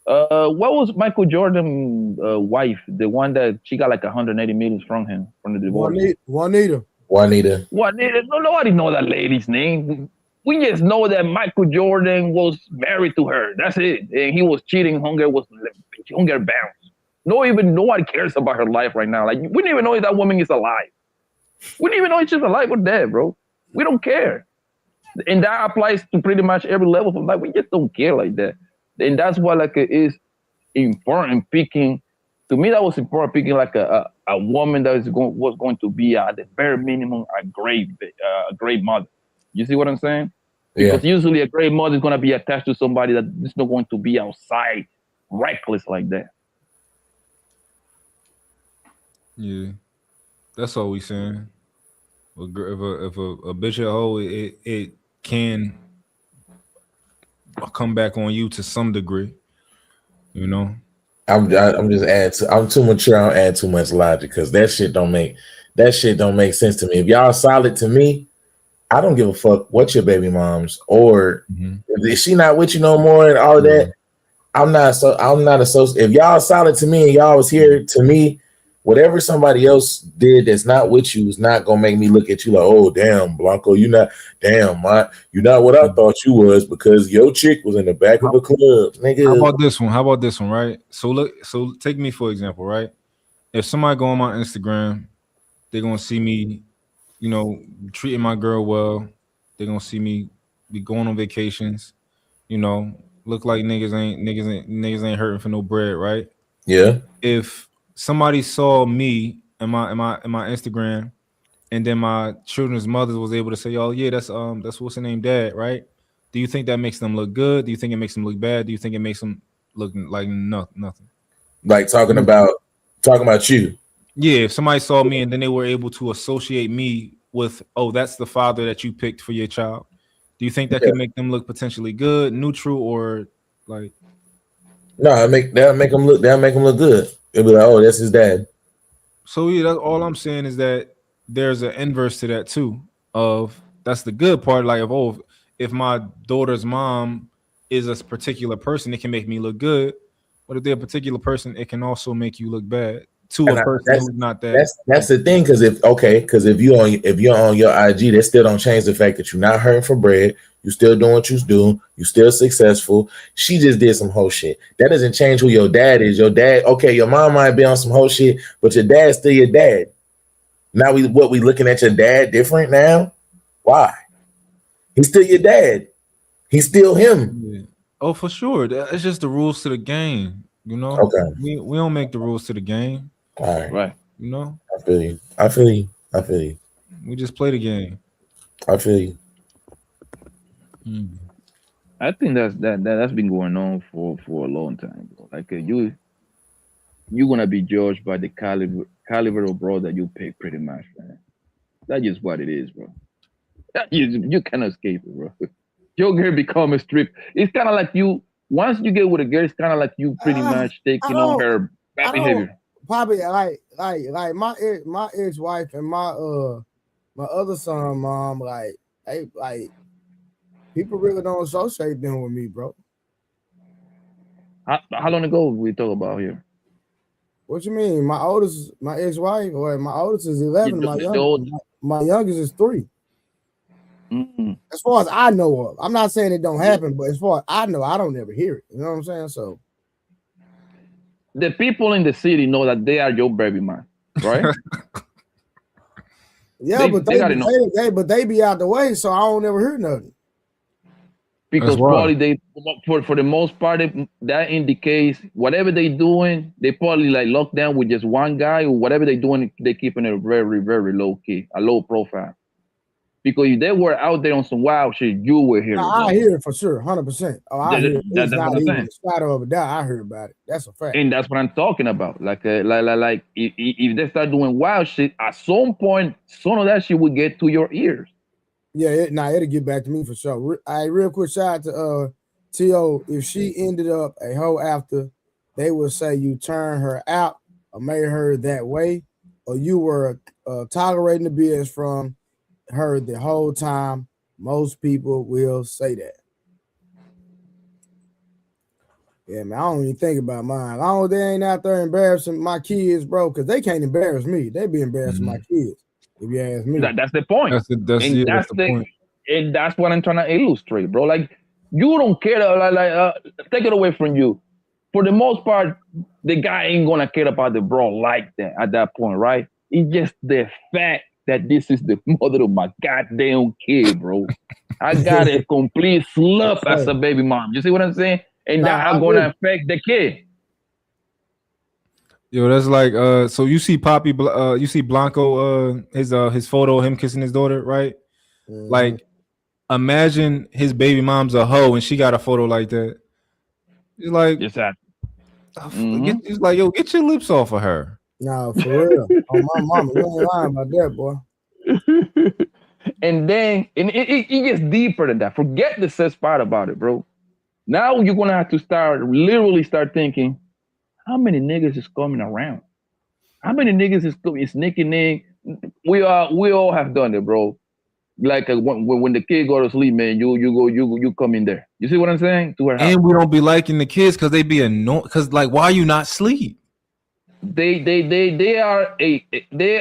what was Michael Jordan's wife? The one that she got like 180 million from him from the divorce. Juanita. No, nobody know that lady's name. We just know that Michael Jordan was married to her. That's it. And he was cheating. Hunger bounce. Nobody cares about her life right now. Like, we don't even know if that woman is alive. We don't even know if she's alive or dead, bro. We don't care. And that applies to pretty much every level of life. We just don't care like that. And that's why it is important picking. To me, that was important picking like a woman that was going to be at the bare minimum a great mother. You see what I'm saying? Because usually a great mother is going to be attached to somebody that is not going to be outside reckless like that. Yeah, that's all we saying. If a bitch at hoe, it can come back on you to some degree. I'm too mature. I don't add too much logic because that shit don't make sense to me. If y'all solid to me, I don't give a fuck what your baby mom's or if she not with you no more and all of that. I'm not associated. If y'all solid to me and y'all was here to me, whatever somebody else did that's not with you is not gonna make me look at you like, oh damn, Blanco, you're not what I thought you was because your chick was in the back of a club, nigga. How about this one, right? So take me for example, right? If somebody go on my Instagram, they're gonna see me, treating my girl well. They're gonna see me be going on vacations, look like niggas ain't hurting for no bread, right? Yeah. If somebody saw me in my Instagram, and then my children's mothers was able to say, "Oh yeah, that's what's her name, Dad," right? Do you think that makes them look good? Do you think it makes them look bad? Do you think it makes them look like nothing? Like talking about you. Yeah, if somebody saw me and then they were able to associate me with, oh, that's the father that you picked for your child. Do you think that could make them look potentially good, neutral, or like? No, that'll make them look good. It'll be like, oh, that's his dad. So yeah, that's all I'm saying is that there's an inverse to that too. Of that's the good part. Like, if my daughter's mom is a particular person, it can make me look good. But if they're a particular person, it can also make you look bad to a person who's not that. That's the thing, because if you're on your IG, that still don't change the fact that you're not hurting for bread. You still doing what you do. You still successful. She just did some whole shit. That doesn't change who your dad is. Your dad, okay, your mom might be on some whole shit, but your dad's still your dad. Now we looking at your dad different now? Why? He's still your dad. He's still him. Yeah. Oh, for sure. It's just the rules to the game. You know. Okay. We don't make the rules to the game. All right. Right. You know. I feel you. We just play the game. I feel you. I think that's been going on for a long time, bro. Like you're gonna be judged by the caliber of bro that you pick, pretty much, man. That's just what it is, bro. You cannot escape it, bro. Your girl become a strip. It's kind of like you. Once you get with a girl, it's kind of like you pretty much taking on her bad behavior. Probably like my ex-wife and my other son mom, like people really don't associate them with me, bro. How long ago we talk about here? What you mean? My ex-wife, or my oldest is 11. My youngest is 3. Mm-hmm. As far as I know of, I'm not saying it don't happen, but as far as I know, I don't ever hear it. You know what I'm saying? So the people in the city know that they are your baby man, right? Yeah, but they be out the way, so I don't ever hear nothing. Because probably they, for the most part, that indicates whatever they doing, they probably like locked down with just one guy, or whatever they doing, they keeping it very, very low key, a low profile. Because if they were out there on some wild shit, you would hear it. I hear it for sure, 100%. Oh, I hear it. It's not even a shadow of a doubt. I heard about it. That's a fact. And that's what I'm talking about. Like if they start doing wild shit, at some point, some of that shit will get to your ears. Yeah, it'll get back to me for sure. Real quick shout out to T.O. If she ended up a hoe after, they would say you turned her out or made her that way, or you were tolerating the BS from her the whole time. Most people will say that. Yeah, man, I don't even think about mine. Long as they ain't out there embarrassing my kids, bro, because they can't embarrass me. They be embarrassing my kids. If you ask me, that's the point. That's the point. And that's what I'm trying to illustrate, bro. Like you don't care. Take it away from you. For the most part, the guy ain't gonna care about the bro like that at that point, right? It's just the fact that this is the mother of my goddamn kid, bro. I got a complete slut as a baby mom. You see what I'm saying? And that's gonna affect the kid. Yo, that's like so you see Poppy, you see Blanco, his photo of him kissing his daughter, right? Mm-hmm. Like, imagine his baby mom's a hoe and she got a photo like that. It's like, it's like, yo, get your lips off of her. No, for real. Oh, my mama, you ain't lying about that, boy. And then it gets deeper than that. Forget the sex part about it, bro. Now you're gonna have to literally start thinking, how many niggas is coming around? How many niggas is sneaking in? We all have done it, bro. Like when the kid go to sleep, man, you come in there. You see what I'm saying? To her house. And we don't be liking the kids because they be annoying. Because like, why you not sleep? They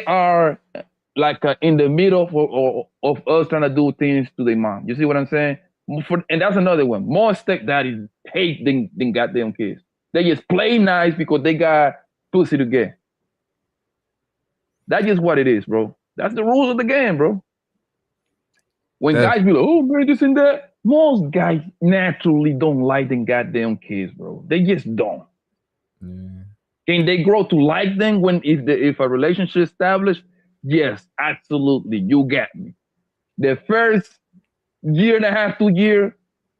are like in the middle of us trying to do things to their mom. You see what I'm saying? And that's another one. More stepdaddies hate than goddamn kids. They just play nice because they got pussy to get. That's just what it is, bro. That's the rules of the game, bro. When guys be like, oh man, this and that, most guys naturally don't like them goddamn kids, bro. They just don't. Can they grow to like them if a relationship established? Yes, absolutely. You got me. The first year and a half, 2 years,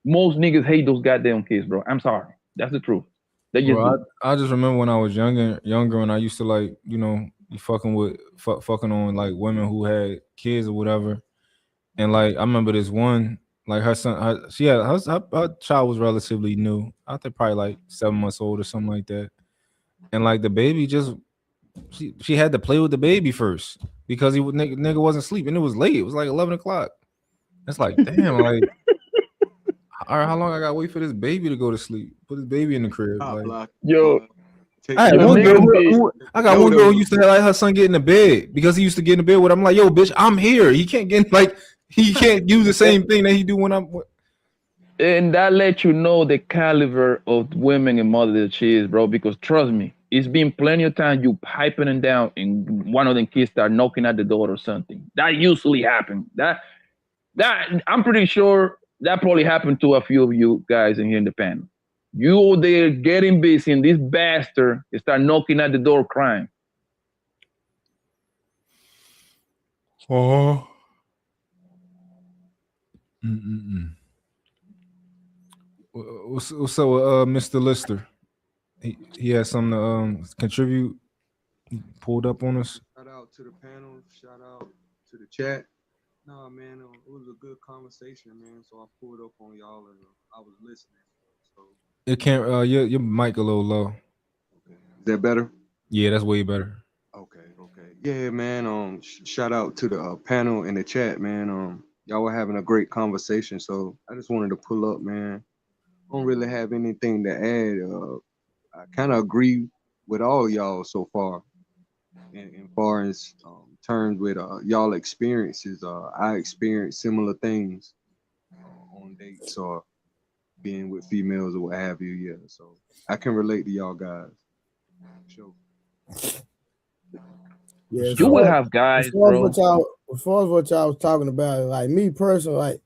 most niggas hate those goddamn kids, bro. I'm sorry. That's the truth. Bro, I just remember when I was younger, and I used to like, you know, be fucking on like women who had kids or whatever. And like I remember this one, like her son, her child was relatively new. I think probably like 7 months old or something like that. and like the baby just she had to play with the baby first because nigga wasn't sleeping. It was late. It was like 11 o'clock. It's like, damn, like, all right, how long I gotta wait for this baby to go to sleep? Put this baby in the crib. Like, yo, I got one girl who used to let her son get in the bed because he used to get in the bed with. I'm like, yo, bitch, I'm here. He can't use the same thing that he do when I'm. And that lets you know the caliber of women and mother that she is, bro. Because trust me, it's been plenty of times you piping them down and one of them kids start knocking at the door or something. That usually happens. That I'm pretty sure that probably happened to a few of you guys in here in the panel. You there getting busy and this bastard start knocking at the door crying. Oh. What's up, Mr. Lister? He has something to contribute. He pulled up on us. Shout out to the panel. Shout out to the chat. Nah, man, it was a good conversation, man. So I pulled up on y'all and I was listening. So it can't. Your mic a little low. Okay. Is that better? Yeah, that's way better. Okay. Yeah, man. Shout out to the panel in the chat, man. Y'all were having a great conversation. So I just wanted to pull up, man. I don't really have anything to add. I kind of agree with all y'all so far. In far as terms with y'all experiences, I experienced similar things on dates or being with females or what have you. Yeah, so I can relate to y'all guys. Sure. Yeah, you will have guys, bro. As far as what y'all was talking about, like me personally, like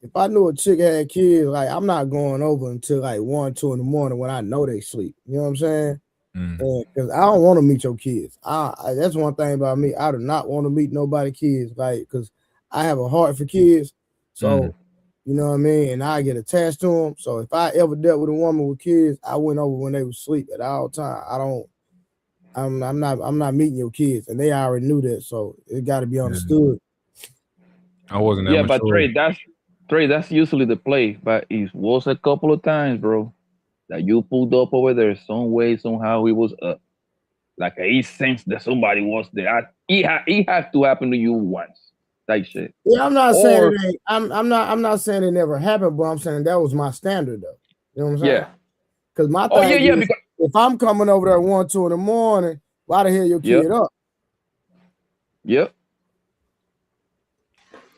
if I knew a chick had kids, like I'm not going over until like 1, 2 in the morning when I know they sleep. You know what I'm saying? Because I don't want to meet your kids. That's one thing about me. I do not want to meet nobody kids, like, because I have a heart for kids. So, you know what I mean? And I get attached to them. So if I ever dealt with a woman with kids, I went over when they was asleep at all time. I'm not meeting your kids, and they already knew that. So it got to be understood. I wasn't that but Trey, that's usually the play. But it was a couple of times, bro, that you pulled up over there some way, somehow he was up. Like he sensed that somebody was there. It had to happen to you once. That shit. Yeah, I'm not saying I'm not saying it never happened, but I'm saying that was my standard though. You know what I'm saying? Yeah. Because my thing is, because if I'm coming over there 1, 2 in the morning, why the hell your kid up? Yep.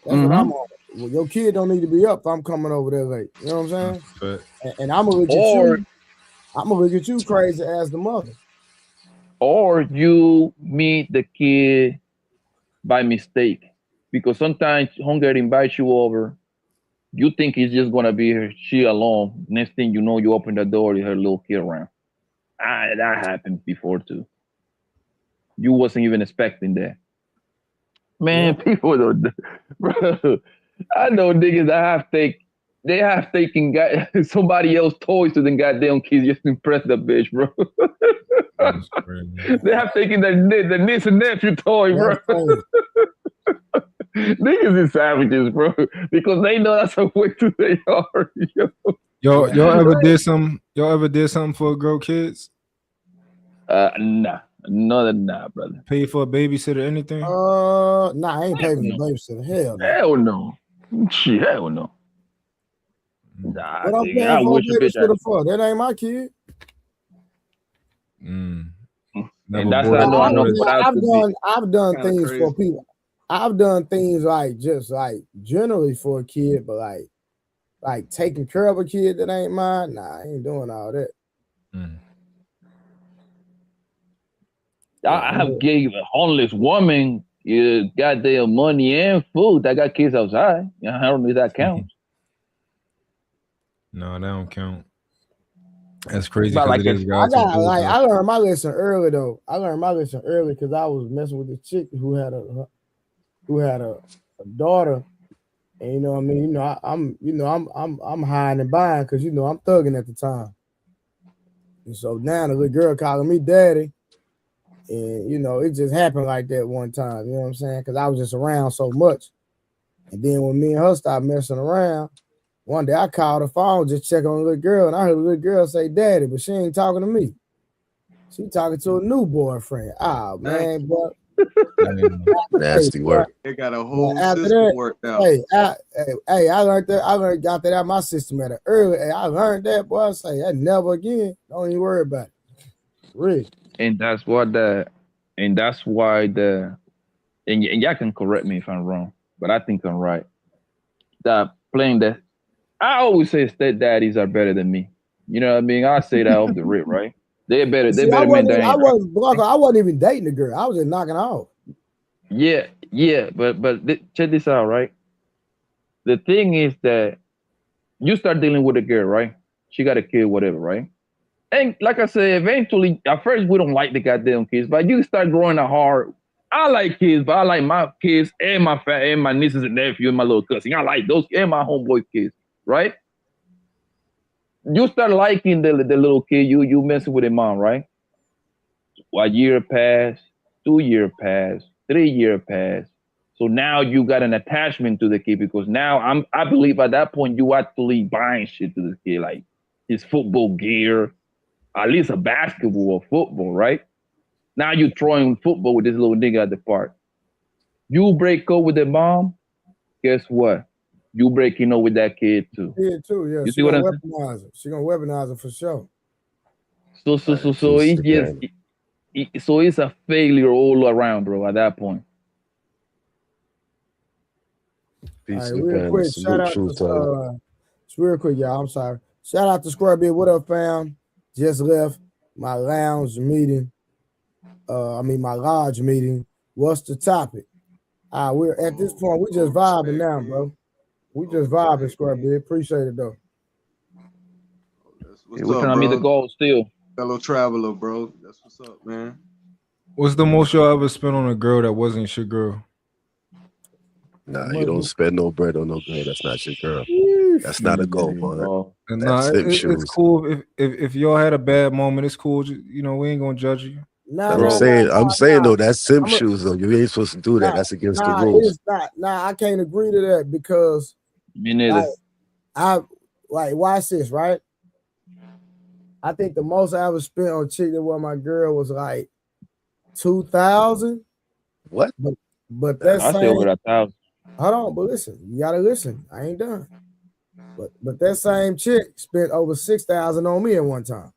That's what I'm on. Well, your kid don't need to be up if I'm coming over there late. You know what I'm saying? And I'm gonna look at you. I'm gonna look at you crazy as the mother. Or you meet the kid by mistake, because sometimes homegirl invites you over. You think it's just gonna be she alone. Next thing you know, you open the door, you have a little kid around. That happened before too. You wasn't even expecting that. Man, people don't, bro. I know niggas that have taken somebody else's toys to the goddamn kids just to impress the bitch, bro. They have taken the niece and nephew toy, bro. Niggas is savages, bro, because they know that's a way to their yard. Y'all ever did something for girl kids? Nah, brother. Pay for a babysitter, anything? Nah, I ain't paying for a babysitter. Hell no. Shit, hell no. Nah, what I'm paying for a babysitter for? That ain't my kid. And that's what I know. I've done things for people. I've done things like just like generally for a kid, but like taking care of a kid that ain't mine. Nah, I ain't doing all that. I have gave a homeless woman goddamn money and food. I got kids outside. I don't know if that counts. No, that don't count. That's crazy. I learned my lesson early though. I learned my lesson early because I was messing with this chick who had a daughter, and you know what I mean. I'm hiding and buying because I'm thugging at the time, and so now the little girl calling me daddy. And it just happened like that one time, you know what I'm saying? Because I was just around so much. And then when me and her started messing around, one day I called the phone, just check on the little girl, and I heard the little girl say daddy, but she ain't talking to me. She talking to a new boyfriend. Oh man, but nasty work. They got a whole after system that, worked out. Hey, I learned that. I got that out of my system at an early. Hey, I learned that, boy. I say that never again. Don't even worry about it. Really. And that's why and y'all can correct me if I'm wrong, but I think I'm right. That playing that, I always say stepdaddies are better than me. You know what I mean? I say that off the rip, right? They're better. They're better men than I wasn't even dating the girl. I was just knocking her off. Yeah, but check this out, right? The thing is that you start dealing with a girl, right? She got a kid, whatever, right? And like I said, eventually, at first we don't like the goddamn kids, but you start growing a heart. I like kids, but I like my kids and my nieces and nephews and my little cousin. I like those and my homeboy kids, right? You start liking the little kid. You messing with their mom, right? A year passed, 2 years passed, 3 years passed. So now you got an attachment to the kid because now I believe at that point you actually buying shit to this kid, like his football gear, at least a basketball or football, right? Now you throwing football with this little nigga at the park. You break up with the mom, guess what? You breaking up with that kid too. Yeah, too. Yeah, you see what I'm saying? She gonna weaponize it for sure. So it's just so it's a failure all around, bro. At that point. Right, real quick, shout out to real quick, y'all. I'm sorry. Shout out to Square Bit. What up, fam? Just left my lounge meeting. My lodge meeting. What's the topic? We're at this point. We just vibing now, bro. We just vibing, Square Bit. Appreciate it though. What's we're trying to meet the goal still. Fellow traveler, bro. That's what's up, man. What's the most y'all ever spent on a girl that wasn't your girl? Nah, you don't spend no bread on no girl that's not your girl. That's not a goal, man. Nah, it's cool if y'all had a bad moment. It's cool. You know, we ain't gonna judge you. I'm saying though, that's simp shoes though. You ain't supposed to do that. That's against the rules. It's not. Nah, I can't agree to that because me neither. Watch this, right? I think the most I ever spent on chick that was my girl was like 2,000. What? But that's I still over 1,000. Hold on, but listen, you gotta listen. I ain't done. But that same chick spent over 6,000 on me at one time.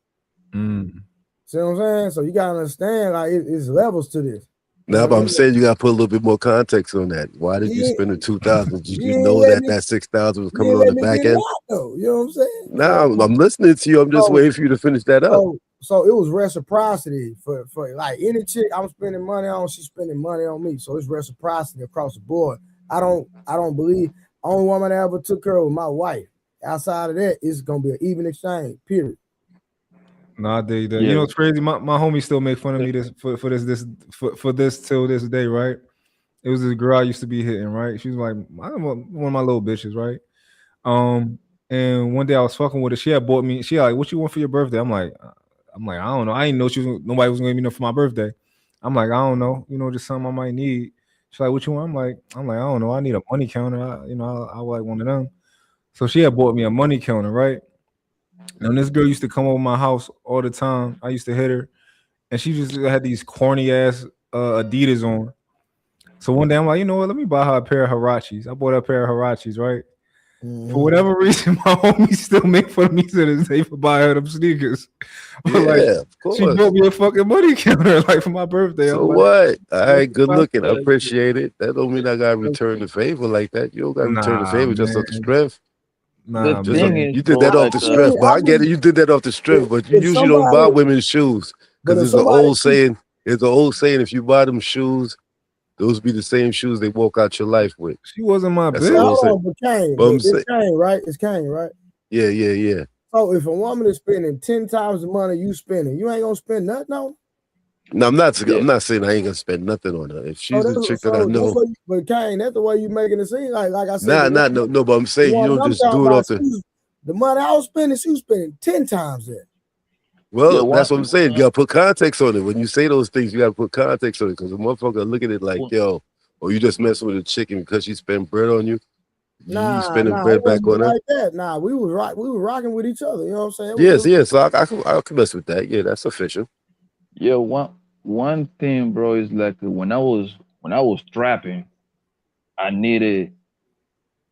See what I'm saying? So you gotta understand, like it's levels to this. Now, but I'm saying you gotta put a little bit more context on that. Why did you spend the 2,000? Did you know that 6,000 was coming on the back end? You know what I'm saying? Now I'm listening to you. I'm just waiting for you to finish that up. So it was reciprocity for like any chick I'm spending money on, she's spending money on me. So it's reciprocity across the board. I don't believe only woman that ever took care of my wife. Outside of that, it's gonna be an even exchange. Period. Nah, I dig that. Yeah. You know what's crazy? My homie still make fun of me for this till this day, right? It was this girl I used to be hitting, right? She was like one of my little bitches, right? And one day I was fucking with her. She had bought me. She like, what you want for your birthday? I'm like, I don't know. I didn't know nobody was gonna give me nothing for my birthday. I'm like, I don't know. You know, just something I might need. She's like, what you want? I'm like, I don't know. I need a money counter. I like one of them. So she had bought me a money counter, right? And this girl used to come over my house all the time. I used to hit her, and she just had these corny ass Adidas on. So one day I'm like, you know what? Let me buy her a pair of Huaraches. I bought her a pair of Huaraches, right? For whatever reason, my homie still make fun of me to this day for buying her them sneakers. Of course. She bought me a fucking money counter like for my birthday. So what? All right, good looking. I appreciate it. That don't mean I gotta return the favor like that. You don't gotta return the favor just off the strength. Nah, you did that off the strength, but I get it. You did that off the strength, but you usually don't buy women's shoes because there's an old saying. It's an old saying: if you buy them shoes, those be the same shoes they walk out your life with. She wasn't my bitch. It's Kane, right? It's Kane, right? Yeah. So if a woman is spending 10 times the money you spending, you ain't gonna spend nothing on. No, I'm not saying I ain't gonna spend nothing on her. If she's a chick that I know, but Kane, that's the way you making it seem. Like I said, no. But I'm saying you don't just do it off the money I was spending. She was spending 10 times that. Well, that's what I'm saying. You gotta put context on it. When you say those things, you gotta put context on it because the motherfucker look at it like, yo, or you just messing with a chicken because she spent bread on you. Nah, spending bread back on her. Like that. Nah, we was rocking with each other. You know what I'm saying? Yes. So I can mess with that. Yeah, that's official. Yeah, one thing, bro, is like when I was trapping, I needed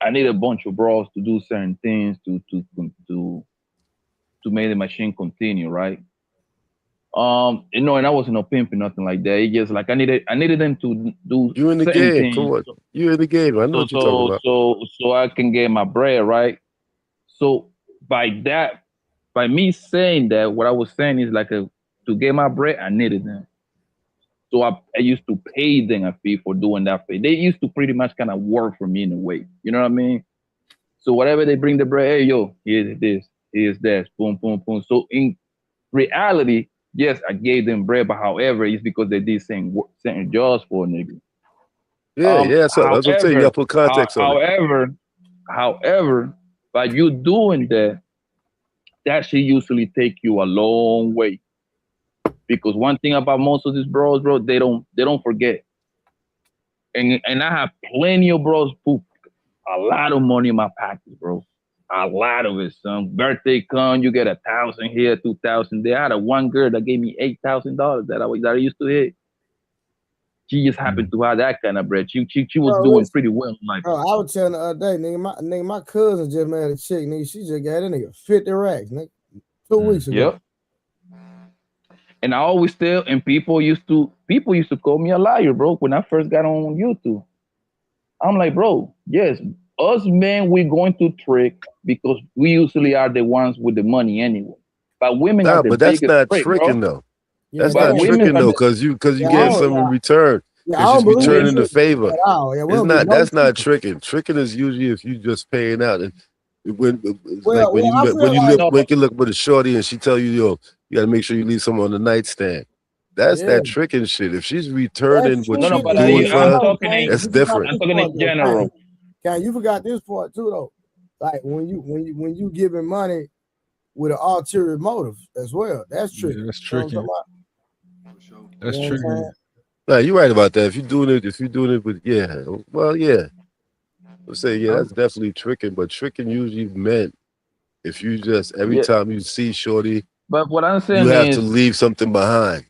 a bunch of bros to do certain things to make the machine continue, right? And I wasn't no pimp or nothing like that. It just like I needed them to do You in the certain game? Come things, on, you in the game? I know what you're talking about. so I can get my bread, right? So by me saying that, what I was saying is like to get my bread, I needed them. So I used to pay them a fee for doing that fee. They used to pretty much kind of work for me in a way. You know what I mean? So whatever they bring the bread, hey yo, here's this, here's that, boom, boom, boom. So in reality, yes, I gave them bread, but however, it's because they did certain jobs for a nigga. Yeah. So that's what I'm saying. You got to put context on it. However, by you doing that should usually take you a long way. Because one thing about most of these bros, bro, they don't forget. And I have plenty of bros who a lot of money in my pockets, bro. A lot of it, son. Birthday come, you get 1,000 here, 2,000 there. I had one girl that gave me $8,000 that I used to hit. She just happened to have that kind of bread. She was doing pretty well. Like, bro, I was telling the other day, nigga, my cousin just married a chick, nigga. She just got that nigga 50 racks, nigga, 2 weeks ago. Yep. And I always tell, and people used to call me a liar, bro, when I first got on YouTube. I'm like, bro, yes, us men, we're going to trick because we usually are the ones with the money anyway. But women are the but that's biggest not trick, tricking bro. though. That's not tricking though, because you get something in return. It's just returning the favor. It's not. That's not tricking. Tricking is usually if you just paying out. And when you look with a shorty and she tell you, yo, you got to make sure you leave something on the nightstand. That's that tricking shit. If she's returning what you're doing for her, that's different. I'm talking in general. Can you forgot this part too though? Like when you giving money with an ulterior motive as well. That's tricking. Yeah, that's tricking. That's You know tricking. No, you're right about that. If you're doing it with let's say that's definitely tricking. But tricking usually meant if you just every time you see shorty, but what I'm saying you have is, to leave something behind.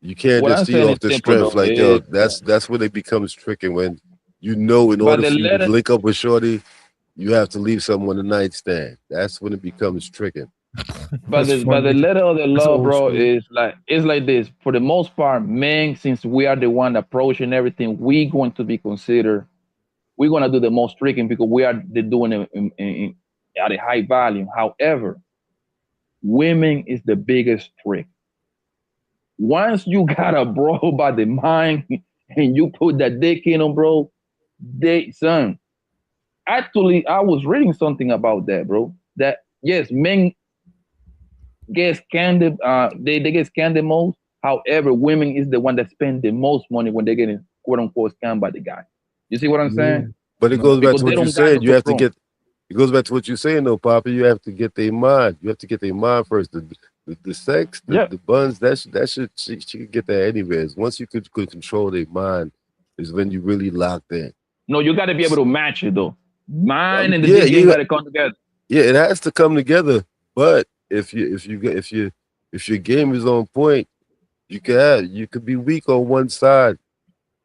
You can't just see off the strength like yo. That's when it becomes tricking, when you know in order for you to link up with shorty, you have to leave something on the nightstand. That's when it becomes tricking. But the letter of the law, bro, is like it's like this. For the most part, men, since we are the one approaching everything, we're going to be considered. We're going to do the most tricking because we are doing it at a high volume. However, women is the biggest trick. Once you got a bro by the mind and you put that dick in them, bro, actually, I was reading something about that, bro. That yes, men get scammed, they get scammed the most. However, women is the one that spend the most money when they're getting quote unquote scammed by the guy. You see what I'm saying? But it goes back to what you're saying. You have to get. It goes back to what you're saying, though, Papa. You have to get their mind. You have to get their mind first. The sex, the buns. That should she could get that anyways. Once you could control their mind, is when you really locked in. No, you got to be able to match it though. Mind and the dick got to come together. Yeah, it has to come together. But if your game is on point, you could be weak on one side,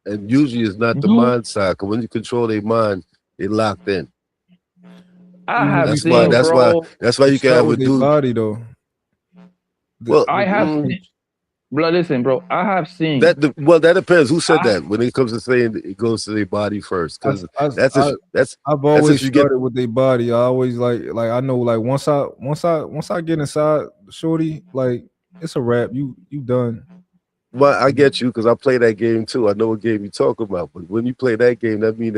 and usually it's not the mind side. Because when you control their mind, they locked in. That's why you can have a dude. Body though. Well, I have seen. Bro, listen, bro. I have seen that. That depends. Who said that? When it comes to saying it goes to their body first, because I've always started with their body. I always like I know like once I get inside shorty, like it's a wrap. You done. Well, I get you because I play that game too. I know what game you talk about. But when you play that game, that means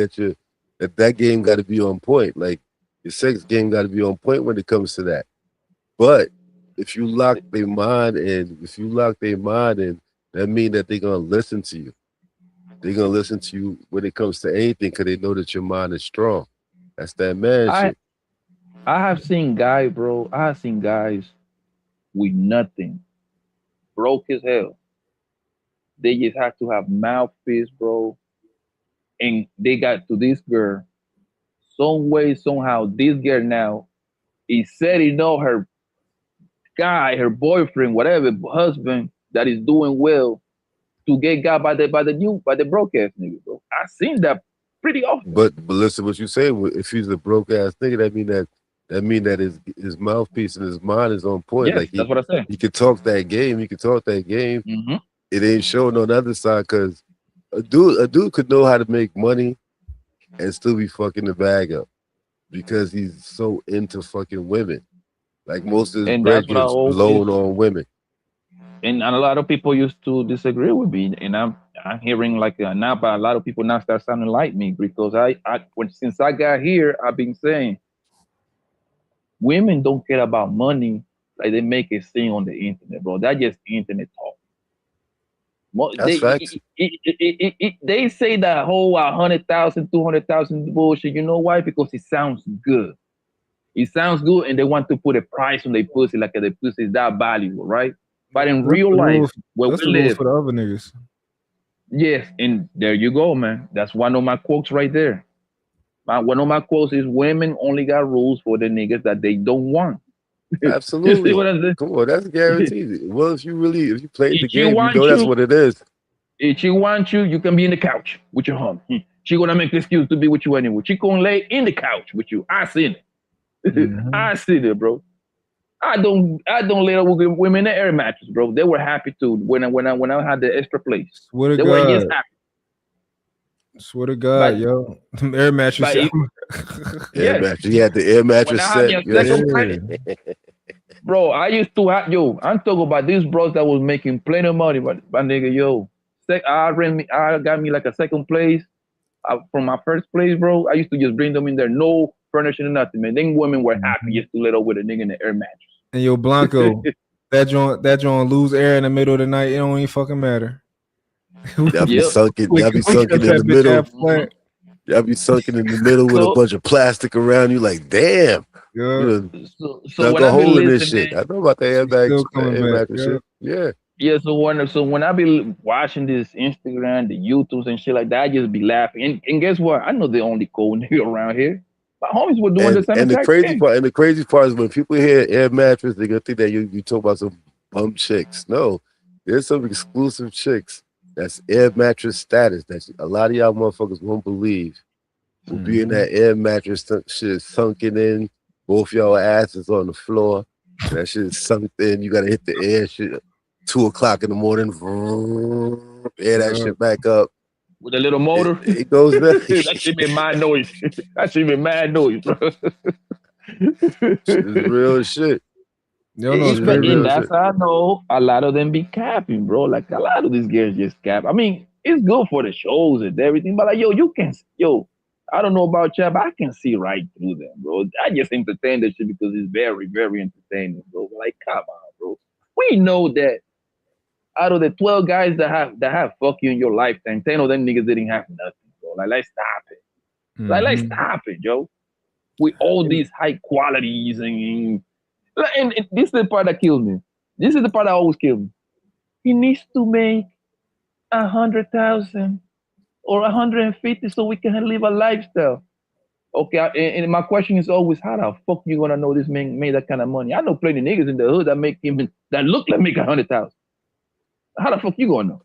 that game got to be on point. Like your sex game got to be on point when it comes to that. But if you lock their mind in, that means that they're gonna listen to you. They're gonna listen to you when it comes to anything because they know that your mind is strong. That's that man shit. I have seen guys, bro. I have seen guys with nothing, broke as hell. They just have to have mouthpiece, bro. And they got to this girl. Some way, somehow, this girl now is setting up her guy, her boyfriend, whatever, husband, that is doing well to get got by the broke ass nigga, bro. I seen that pretty often. But listen, what you say? If he's a broke ass nigga, that mean that his mouthpiece and his mind is on point. Yes, like that's what I said. He can talk that game. He can talk that game. Mm-hmm. It ain't showing on the other side because a dude could know how to make money and still be fucking the bag up because he's so into fucking women. Like most of his bread gets blown on women. And a lot of people used to disagree with me, and I'm hearing like now, but a lot of people now start sounding like me because since I got here, I've been saying women don't care about money like they make it seem on the internet, bro. That's just internet talk. That's facts. They say that whole 100,000, 200,000 bullshit. You know why? Because it sounds good. It sounds good, and they want to put a price on their pussy like their pussy is that valuable, right? But in real life, where we live, for the other niggas. Yes, and there you go, man. That's one of my quotes right there. One of my quotes is women only got rules for the niggas that they don't want. Absolutely. You see what I'm saying? Come on, that's guaranteed. Well, if you played the game, you know that's what it is. If she wants you, you can be in the couch with your home. She gonna make the excuse to be with you anyway. She gonna lay in the couch with you. I seen it. Mm-hmm. I seen it, bro. I don't lay up with women in the air mattress, bro. They were happy too when I had the extra place. Swear to they God. were just happy. Swear to God, yo. Them air mattresses. Air mattress. You had the air mattress set. Bro, I used to have, I'm talking about these bros that was making plenty of money, but my nigga, I got me like a second place from my first place, bro. I used to just bring them in there, no furniture and nothing, man. Then women were happy just to let up with a nigga in the air mattress. And yo, Blanco, that joint lose air in the middle of the night. It don't even fucking matter. Y'all be sunken in the middle. Y'all be sunken in the middle with a bunch of plastic around you. Like, damn. Yeah. So when I hole in this shit. I know about the airbag shit. Yeah. Yeah. So when I be watching this Instagram, the YouTubes and shit like that, I just be laughing. And guess what? I know the only cold nigga around here. My homies were doing the same. And the crazy part is when people hear air mattress, they gonna think that you talk about some bum chicks. No, there's some exclusive chicks that's air mattress status that a lot of y'all motherfuckers won't believe. Will be in that air mattress shit sunken in, both y'all asses on the floor. That shit is sunk in. You gotta hit the air shit 2 o'clock in the morning. Air that shit back up. With a little motor. It goes there. That shit be mad noise. That shit be mad noise, bro. It's real shit. That's how I know a lot of them be capping, bro. Like a lot of these girls just cap. I mean, it's good for the shows and everything, but like, I don't know about you, but I can see right through them, bro. I just entertain that shit because it's very, very entertaining, bro. Like, come on, bro. We know that out of the 12 guys that have fucked you in your lifetime, 10 of them niggas didn't have nothing, bro. Like, let's stop it. Like, let's stop it, Joe. With all these high qualities and this is the part that kills me. This is the part that always kills me. He needs to make 100,000 or 150 so we can live a lifestyle. Okay, and my question is always, how the fuck you gonna know this man made that kind of money? I know plenty of niggas in the hood that look like make 100,000. How the fuck you gonna know?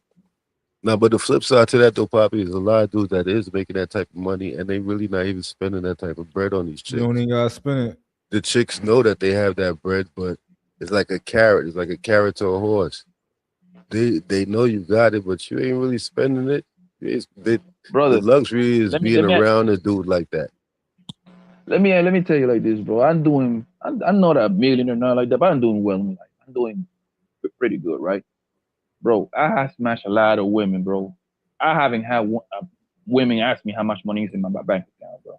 No, but the flip side to that though, Poppy, is a lot of dudes that is making that type of money and they really not even spending that type of bread on these chicks. You don't even gotta spend it. The chicks know that they have that bread, but it's like a carrot. It's like a carrot to a horse. They know you got it, but you ain't really spending it. Brother, the luxury is being around a dude like that. Let me tell you like this, bro. I'm not a millionaire, not like that, but I'm doing well in life. I'm doing pretty good, right? Bro, I have smashed a lot of women, bro. I haven't had women ask me how much money is in my bank account, bro.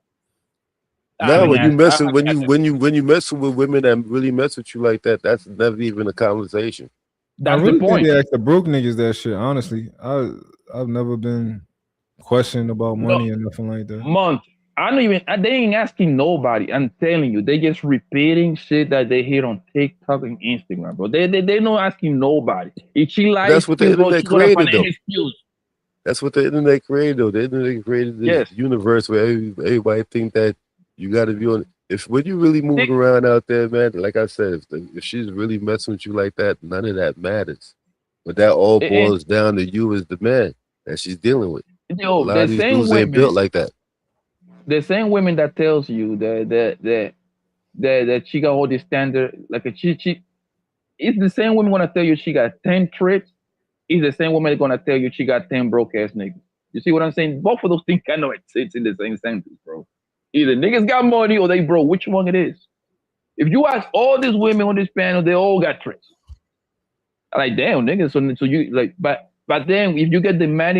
No, when you messing with women that really mess with you like that, that's never even a conversation. That's I really the point. think they ask the broke niggas that shit. Honestly, I've never been questioned about money or nothing like that. They ain't asking nobody. I'm telling you, they just repeating shit that they hear on TikTok and Instagram, bro. They not asking nobody. If she likes, that's what the internet created, though. Excuse. That's what the internet created, though. The internet created this universe where everybody think that you got to be on. When you really moving around out there, man, like I said, if she's really messing with you like that, none of that matters. But that all boils down to you as the man that she's dealing with. Yo, a lot of these dudes ain't built like that. The same women that tells you that she got all this standard, like she it's the same woman gonna tell you she got 10 tricks. It's the same woman gonna tell you she got 10 broke ass niggas. You see what I'm saying? Both of those things kind of exist in the same sentence, bro. Either niggas got money or they broke. Which one it is? If you ask all these women on this panel, they all got tricks. Like, damn, niggas. So you like, but then if you get them mad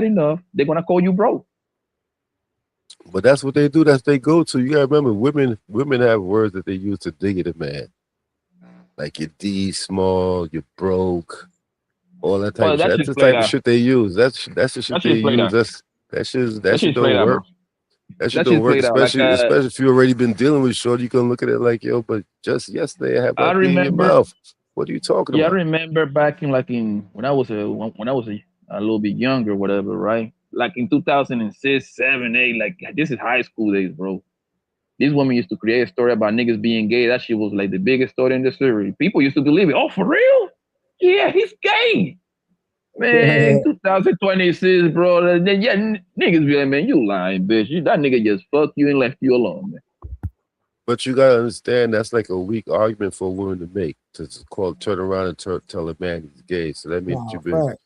enough, they're gonna call you broke. But that's what they do. That's they go to. You gotta remember, women have words that they use to dig at a man, like you're D small, you're broke, all that type of shit. That's the type of shit they use. That's the shit they use. That shit don't work. That shit don't work, especially if you already been dealing with short. You can look at it like, yo, but just yesterday I had my in your mouth. What are you talking about? Yeah, I remember back in when I was a little bit younger, whatever, right? Like in 2006, 7, 8, like this is high school days, bro. These women used to create a story about niggas being gay. That shit was like the biggest story in the series. People used to believe it. Oh, for real? Yeah, he's gay. Man, 2026, bro. Yeah, niggas be like, man, you lying, bitch. That nigga just fucked you and left you alone, man. But you gotta understand that's like a weak argument for a woman to make, to turn around and tell a man he's gay. So that means you've been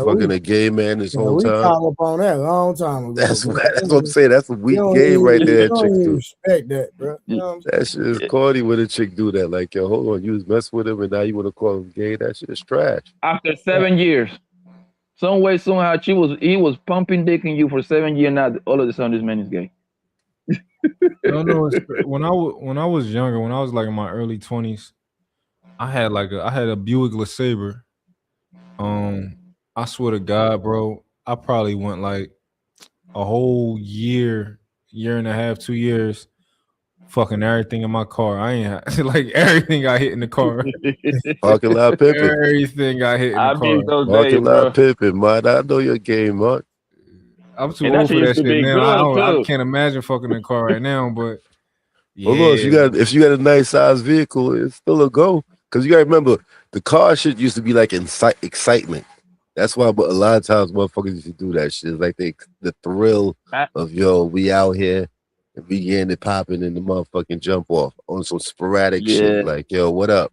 fucking a gay man this whole time. We call up on that a long time ago. That's what I'm saying. That's a weak game right there. Chick do. Respect that, bro. You know that shit is corny when a chick do that. Like, yo, hold on, you was messing with him and now you want to call him gay. That shit is trash. After 7 years, some way, somehow, he was pumping dick in you for 7 years. Now all of a sudden, this man is gay. No, when I was younger, when I was like in my early 20s, I had a Buick LeSabre. I swear to God, bro, I probably went like a whole year and a half, 2 years, fucking everything in my car. I ain't like everything got hit in the car. Parking lot pimping. Everything got hit in the car. Parking lot pimping, man. I know your game, man. I'm too old for that shit now. I can't imagine fucking in a car right now, but yeah. Well, look, if you got a nice size vehicle, it's still a go. Because you gotta remember, the car shit used to be like excitement. That's why a lot of times motherfuckers used to do that shit. It's like the thrill of, yo, we out here and we getting it popping and the motherfucking jump off on some sporadic shit. Like, yo, what up?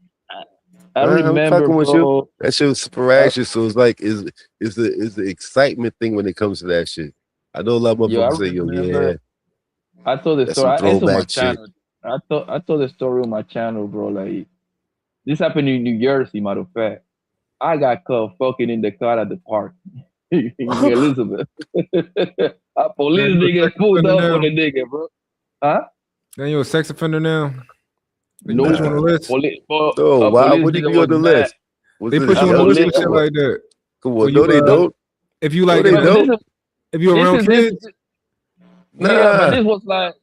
I remember, with you. That shit was sporadic shit, so it's like is the excitement thing when it comes to that shit. I know a lot of motherfuckers say, yo, yeah. I told the story. I told the story on my channel, bro. Like, this happened in New Jersey, matter of fact. I got caught fucking in the car at the park in Elizabeth. A police nigga pulled up on the nigga, bro. Huh? Then you a sex offender now? No, put you on the list. Why would you be on the list? They put you on the list with shit like that. Come on, no, they don't. If you like, if you around kids, but this was like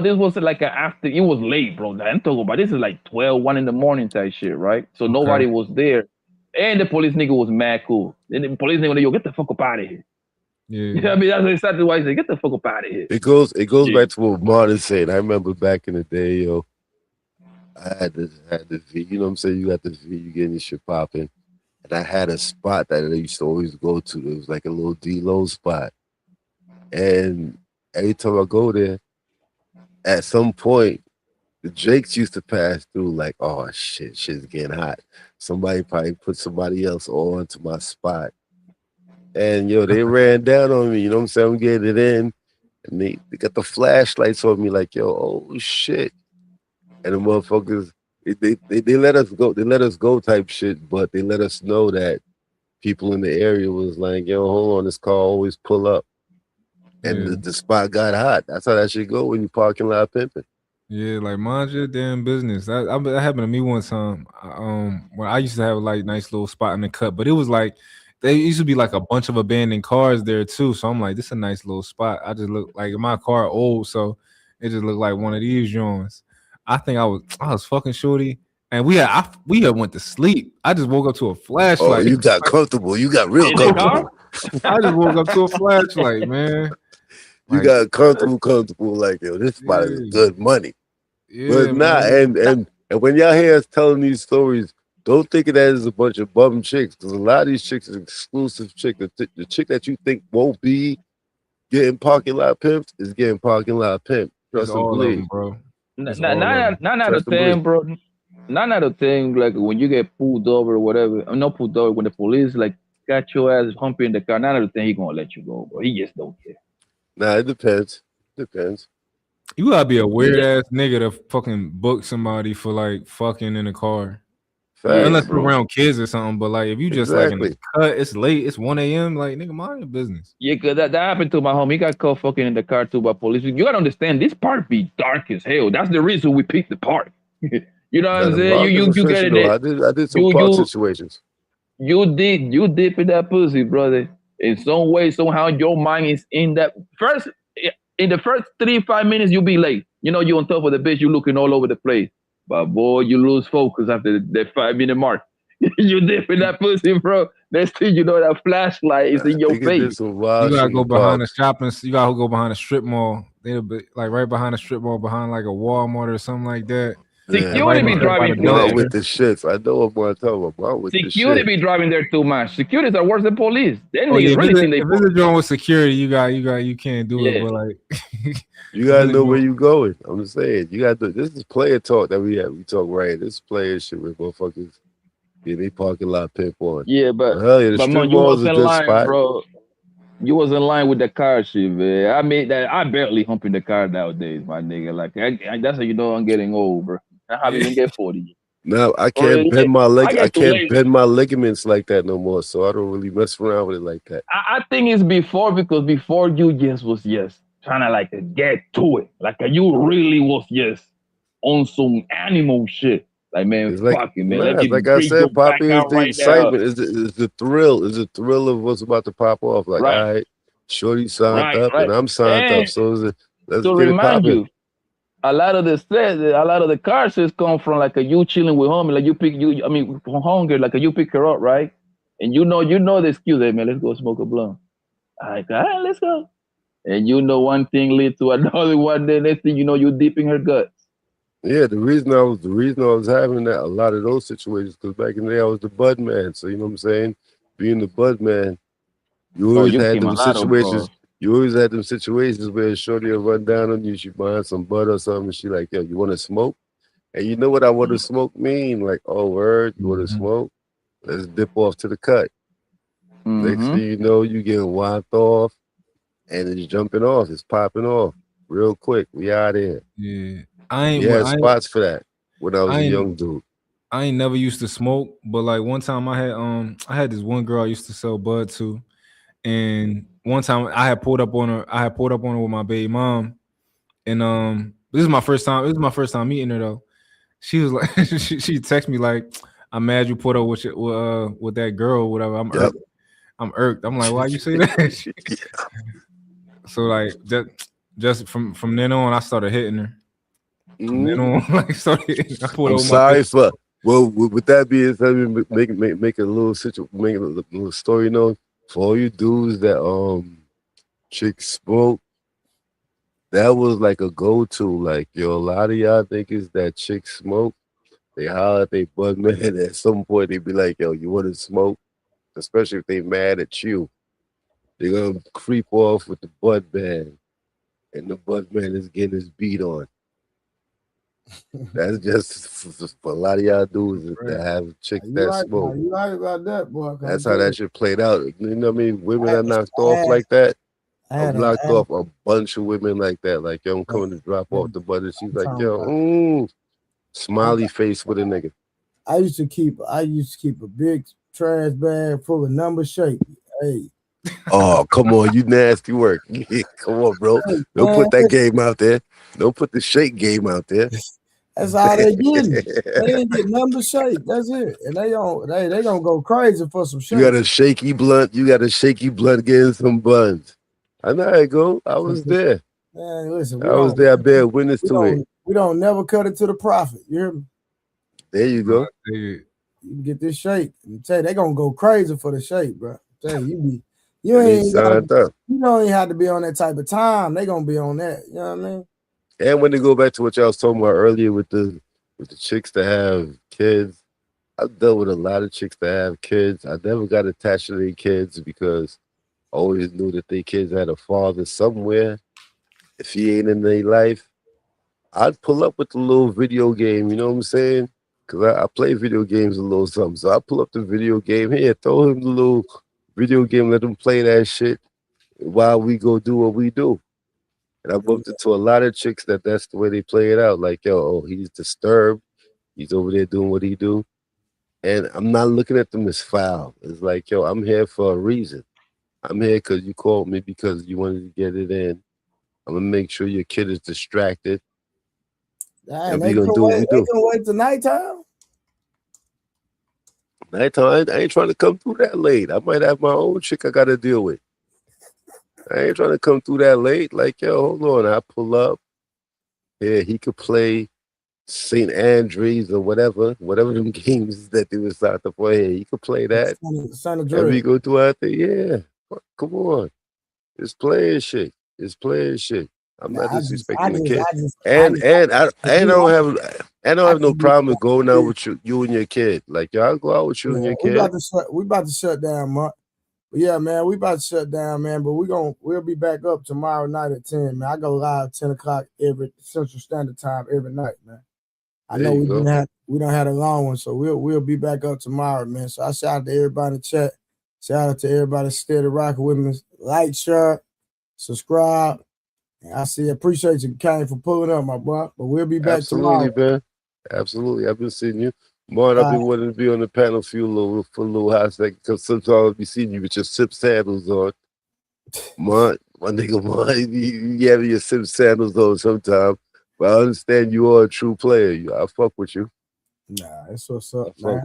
this was like after it was late, bro. I'm talking about this is like 12, 1 in the morning type shit, right? So nobody was there, and the police nigga was mad cool. And the police nigga, yo, get the fuck up out of here. Yeah, you know what I mean? That's exactly why he said, get the fuck up out of here. It goes back to what Martin said. I remember back in the day, yo, I had the V, you know what I'm saying? You got the V, you getting this shit popping. And I had a spot that I used to always go to. It was like a little D-Lo spot. And every time I go there, at some point, the Jakes used to pass through like, oh shit's getting hot. Somebody probably put somebody else on to my spot. And yo, they ran down on me, you know what I'm saying? I'm getting it in. And they got the flashlights on me, like, yo, oh shit. And the motherfuckers, they let us go, type shit, but they let us know that people in the area was like, yo, hold on, this car always pull up. And the spot got hot. That's how that shit go when you parking lot pimping. Yeah, like mind your damn business. That happened to me one time. When I used to have a like nice little spot in the cut, but it was like there used to be like a bunch of abandoned cars there too. So I'm like, this is a nice little spot. I just look like my car old, so it just looked like one of these joints. I think I was fucking shorty, and we had went to sleep. I just woke up to a flashlight. Oh, you got comfortable. You got real comfortable. I just woke up to a flashlight, man. You got comfortable, like, yo, this spot is good money. Yeah, but nah, and when y'all hear us telling these stories, don't think of that as a bunch of bum chicks, because a lot of these chicks is exclusive chick. The chick that you think won't be getting parking lot pimped is getting parking lot pimped. Trust and believe, bro. Not out of 10, bro. Not out of 10. Like when you get pulled over or whatever, I'm not pulled over. When the police like got your ass humping in the car, 9 out of 10, he gonna let you go, bro. He just don't care. Nah, it depends. Depends. You gotta be a weird ass nigga to fucking book somebody for like fucking in a car. Unless you're around kids or something, but like if you just like in the cut, it's late, it's 1 a.m. Like nigga, mind your business. Yeah, cause that happened to my homie. He got caught fucking in the car too by police. You gotta understand, this park be dark as hell. That's the reason we picked the park. You know what I'm saying? You get it. I did some park situations. You dip in that pussy, brother. In some way, somehow your mind is in that first. In the first 3-5 minutes, you'll be late. You know, you're on top of the bitch, you're looking all over the place. But boy, you lose focus after that 5-minute mark. You dip in that pussy, bro. Next thing you know, that flashlight is in your face. You gotta go behind the shopping. You gotta go behind a strip mall. They'll be like right behind a strip mall, behind like a Walmart or something like that. Security be driving through there. With the shits. I know what I'm talking about. With security be driving there too much. Securities are worse than police. They if it's joint with security, you can't do it. But like, you gotta know where you going. I'm just saying, you got to. This is player talk that we have. We talk right. This is player shit with motherfuckers. Yeah, they parking lot pimp on. Yeah, but the strip you mall was is a in good line, spot. bro. You was in line with the car shit, man. I made that. I barely hump in the car nowadays, my nigga. Like that's how you know I'm getting old, bro. I haven't even get 40. No, I can't bend my leg. I can't bend my ligaments like that no more. So I don't really mess around with it like that. I think it's before, because before you was trying to like get to it. Like you really was on some animal shit. Like man, it's like, fucking man. Nah, like I said, Poppy, is the excitement, is the thrill, is the thrill of what's about to pop off. Like, all right, shorty signed up and I'm signed up. So let's to get remind it you, a lot of the car sales come from like you chilling with homie, like you hunger, like you pick her up, right? And you know the excuse, hey man, let's go smoke a blunt. All right, let's go. And you know one thing lead to another one, then next thing you know, you're deep in her guts. Yeah, the reason I was having that a lot of those situations, because back in the day I was the bud man. So you know what I'm saying? Being the bud man, you always had them situations. You always had them situations where shorty will run down on you, she buying some butter or something, and she like, yo, you want to smoke? And you know what I want to smoke mean? Like, oh, word, you want to smoke? Let's dip off to the cut. Next thing you know, you getting wiped off, and it's jumping off, it's popping off real quick. We out here. Yeah. I had spots for that when I was a young dude. I ain't never used to smoke, but like one time I had this one girl I used to sell bud to, and one time I had pulled up on her with my baby mom, and this is my first time meeting her though. She was like, she texted me like, "I'm mad you put up with that girl, or whatever." I'm irked. I'm like, why you say that? So like just from then on, I started hitting her. From then on, like I pulled I'm sorry for. Well, with that being said, make a little story known for all you dudes that chicks smoke. That was like a go-to. Like, yo, a lot of y'all niggas that chicks smoke, they holler at they bud man. At some point, they be like, yo, you want to smoke? Especially if they mad at you. They're gonna creep off with the bud man, and the bud man is getting his beat on. That's just for a lot of y'all dudes that have chicks that smoke. You right about that, boy. That's how that shit played out. You know what I mean? Women are knocked off like that. I've knocked off a bunch of women like that. Like, yo, I'm coming to drop off the butter. She's like, yo, smiley face with a nigga. I used to keep a big trash bag full of number shape. Hey. Oh, come on, you nasty work. Come on, bro. Don't put that game out there. Don't put the shake game out there. That's all they getting. They ain't get number shake. That's it. And they gonna go crazy for some shit. You got a shaky blunt. Getting some buns. I know how it go. I was there. Man, listen, I was there. I bear witness to it. We don't never cut it to the profit. You hear me? There you go. You can get this shake. I tell you, they gonna go crazy for the shake, bro. I tell you, you don't even have to be on that type of time. They gonna be on that. You know what I mean? And when they go back to what y'all was talking about earlier with the chicks that have kids, I've dealt with a lot of chicks that have kids. I never got attached to their kids because I always knew that their kids had a father somewhere. If he ain't in their life, I'd pull up with the little video game, you know what I'm saying? Because I play video games a little something. So I pull up the video game here, throw him the little video game, let him play that shit while we go do what we do. And I bumped into a lot of chicks that's the way they play it out. Like, yo, oh, he's disturbed. He's over there doing what he do. And I'm not looking at them as foul. It's like, yo, I'm here for a reason. I'm here because you called me because you wanted to get it in. I'm going to make sure your kid is distracted. And they can wait till nighttime? Nighttime, I ain't trying to come through that late. I might have my own chick I got to deal with. I ain't trying to come through that late. Like, yo, hold on. I pull up. Yeah, he could play St. Andrews or whatever them games that they was start to play. He could play that. And we go through out there. Yeah, come on. It's playing shit. It's playing shit. I'm not disrespecting the kid. I don't have no problem with going out with you and your kid. Like, yo, I'll go out with you and your kid. We about to shut down, Mark. But yeah, man, we about to shut down, man. But we'll be back up tomorrow night at 10, man. I go live 10 o'clock every Central Standard Time every night, man. I know we don't have a long one, so we'll be back up tomorrow, man. So I shout out to everybody in the chat. Shout out to everybody steady rocking with me. Like, share, subscribe. And I appreciate you, Kane, for pulling up, my boy. But we'll be back tomorrow. Man. Absolutely. I've been seeing you. Martin, I've been wanting to be on the panel for a little hot second because sometimes I'll be seeing you with your sip sandals on. My nigga, you have your sip sandals on sometimes. But I understand you are a true player. I fuck with you. Nah, that's what's up, man.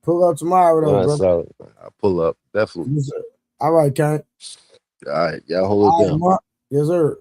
Pull up tomorrow, though, bro. I'll pull up, definitely. All right, Kane. All right, y'all hold it down. Yes, sir.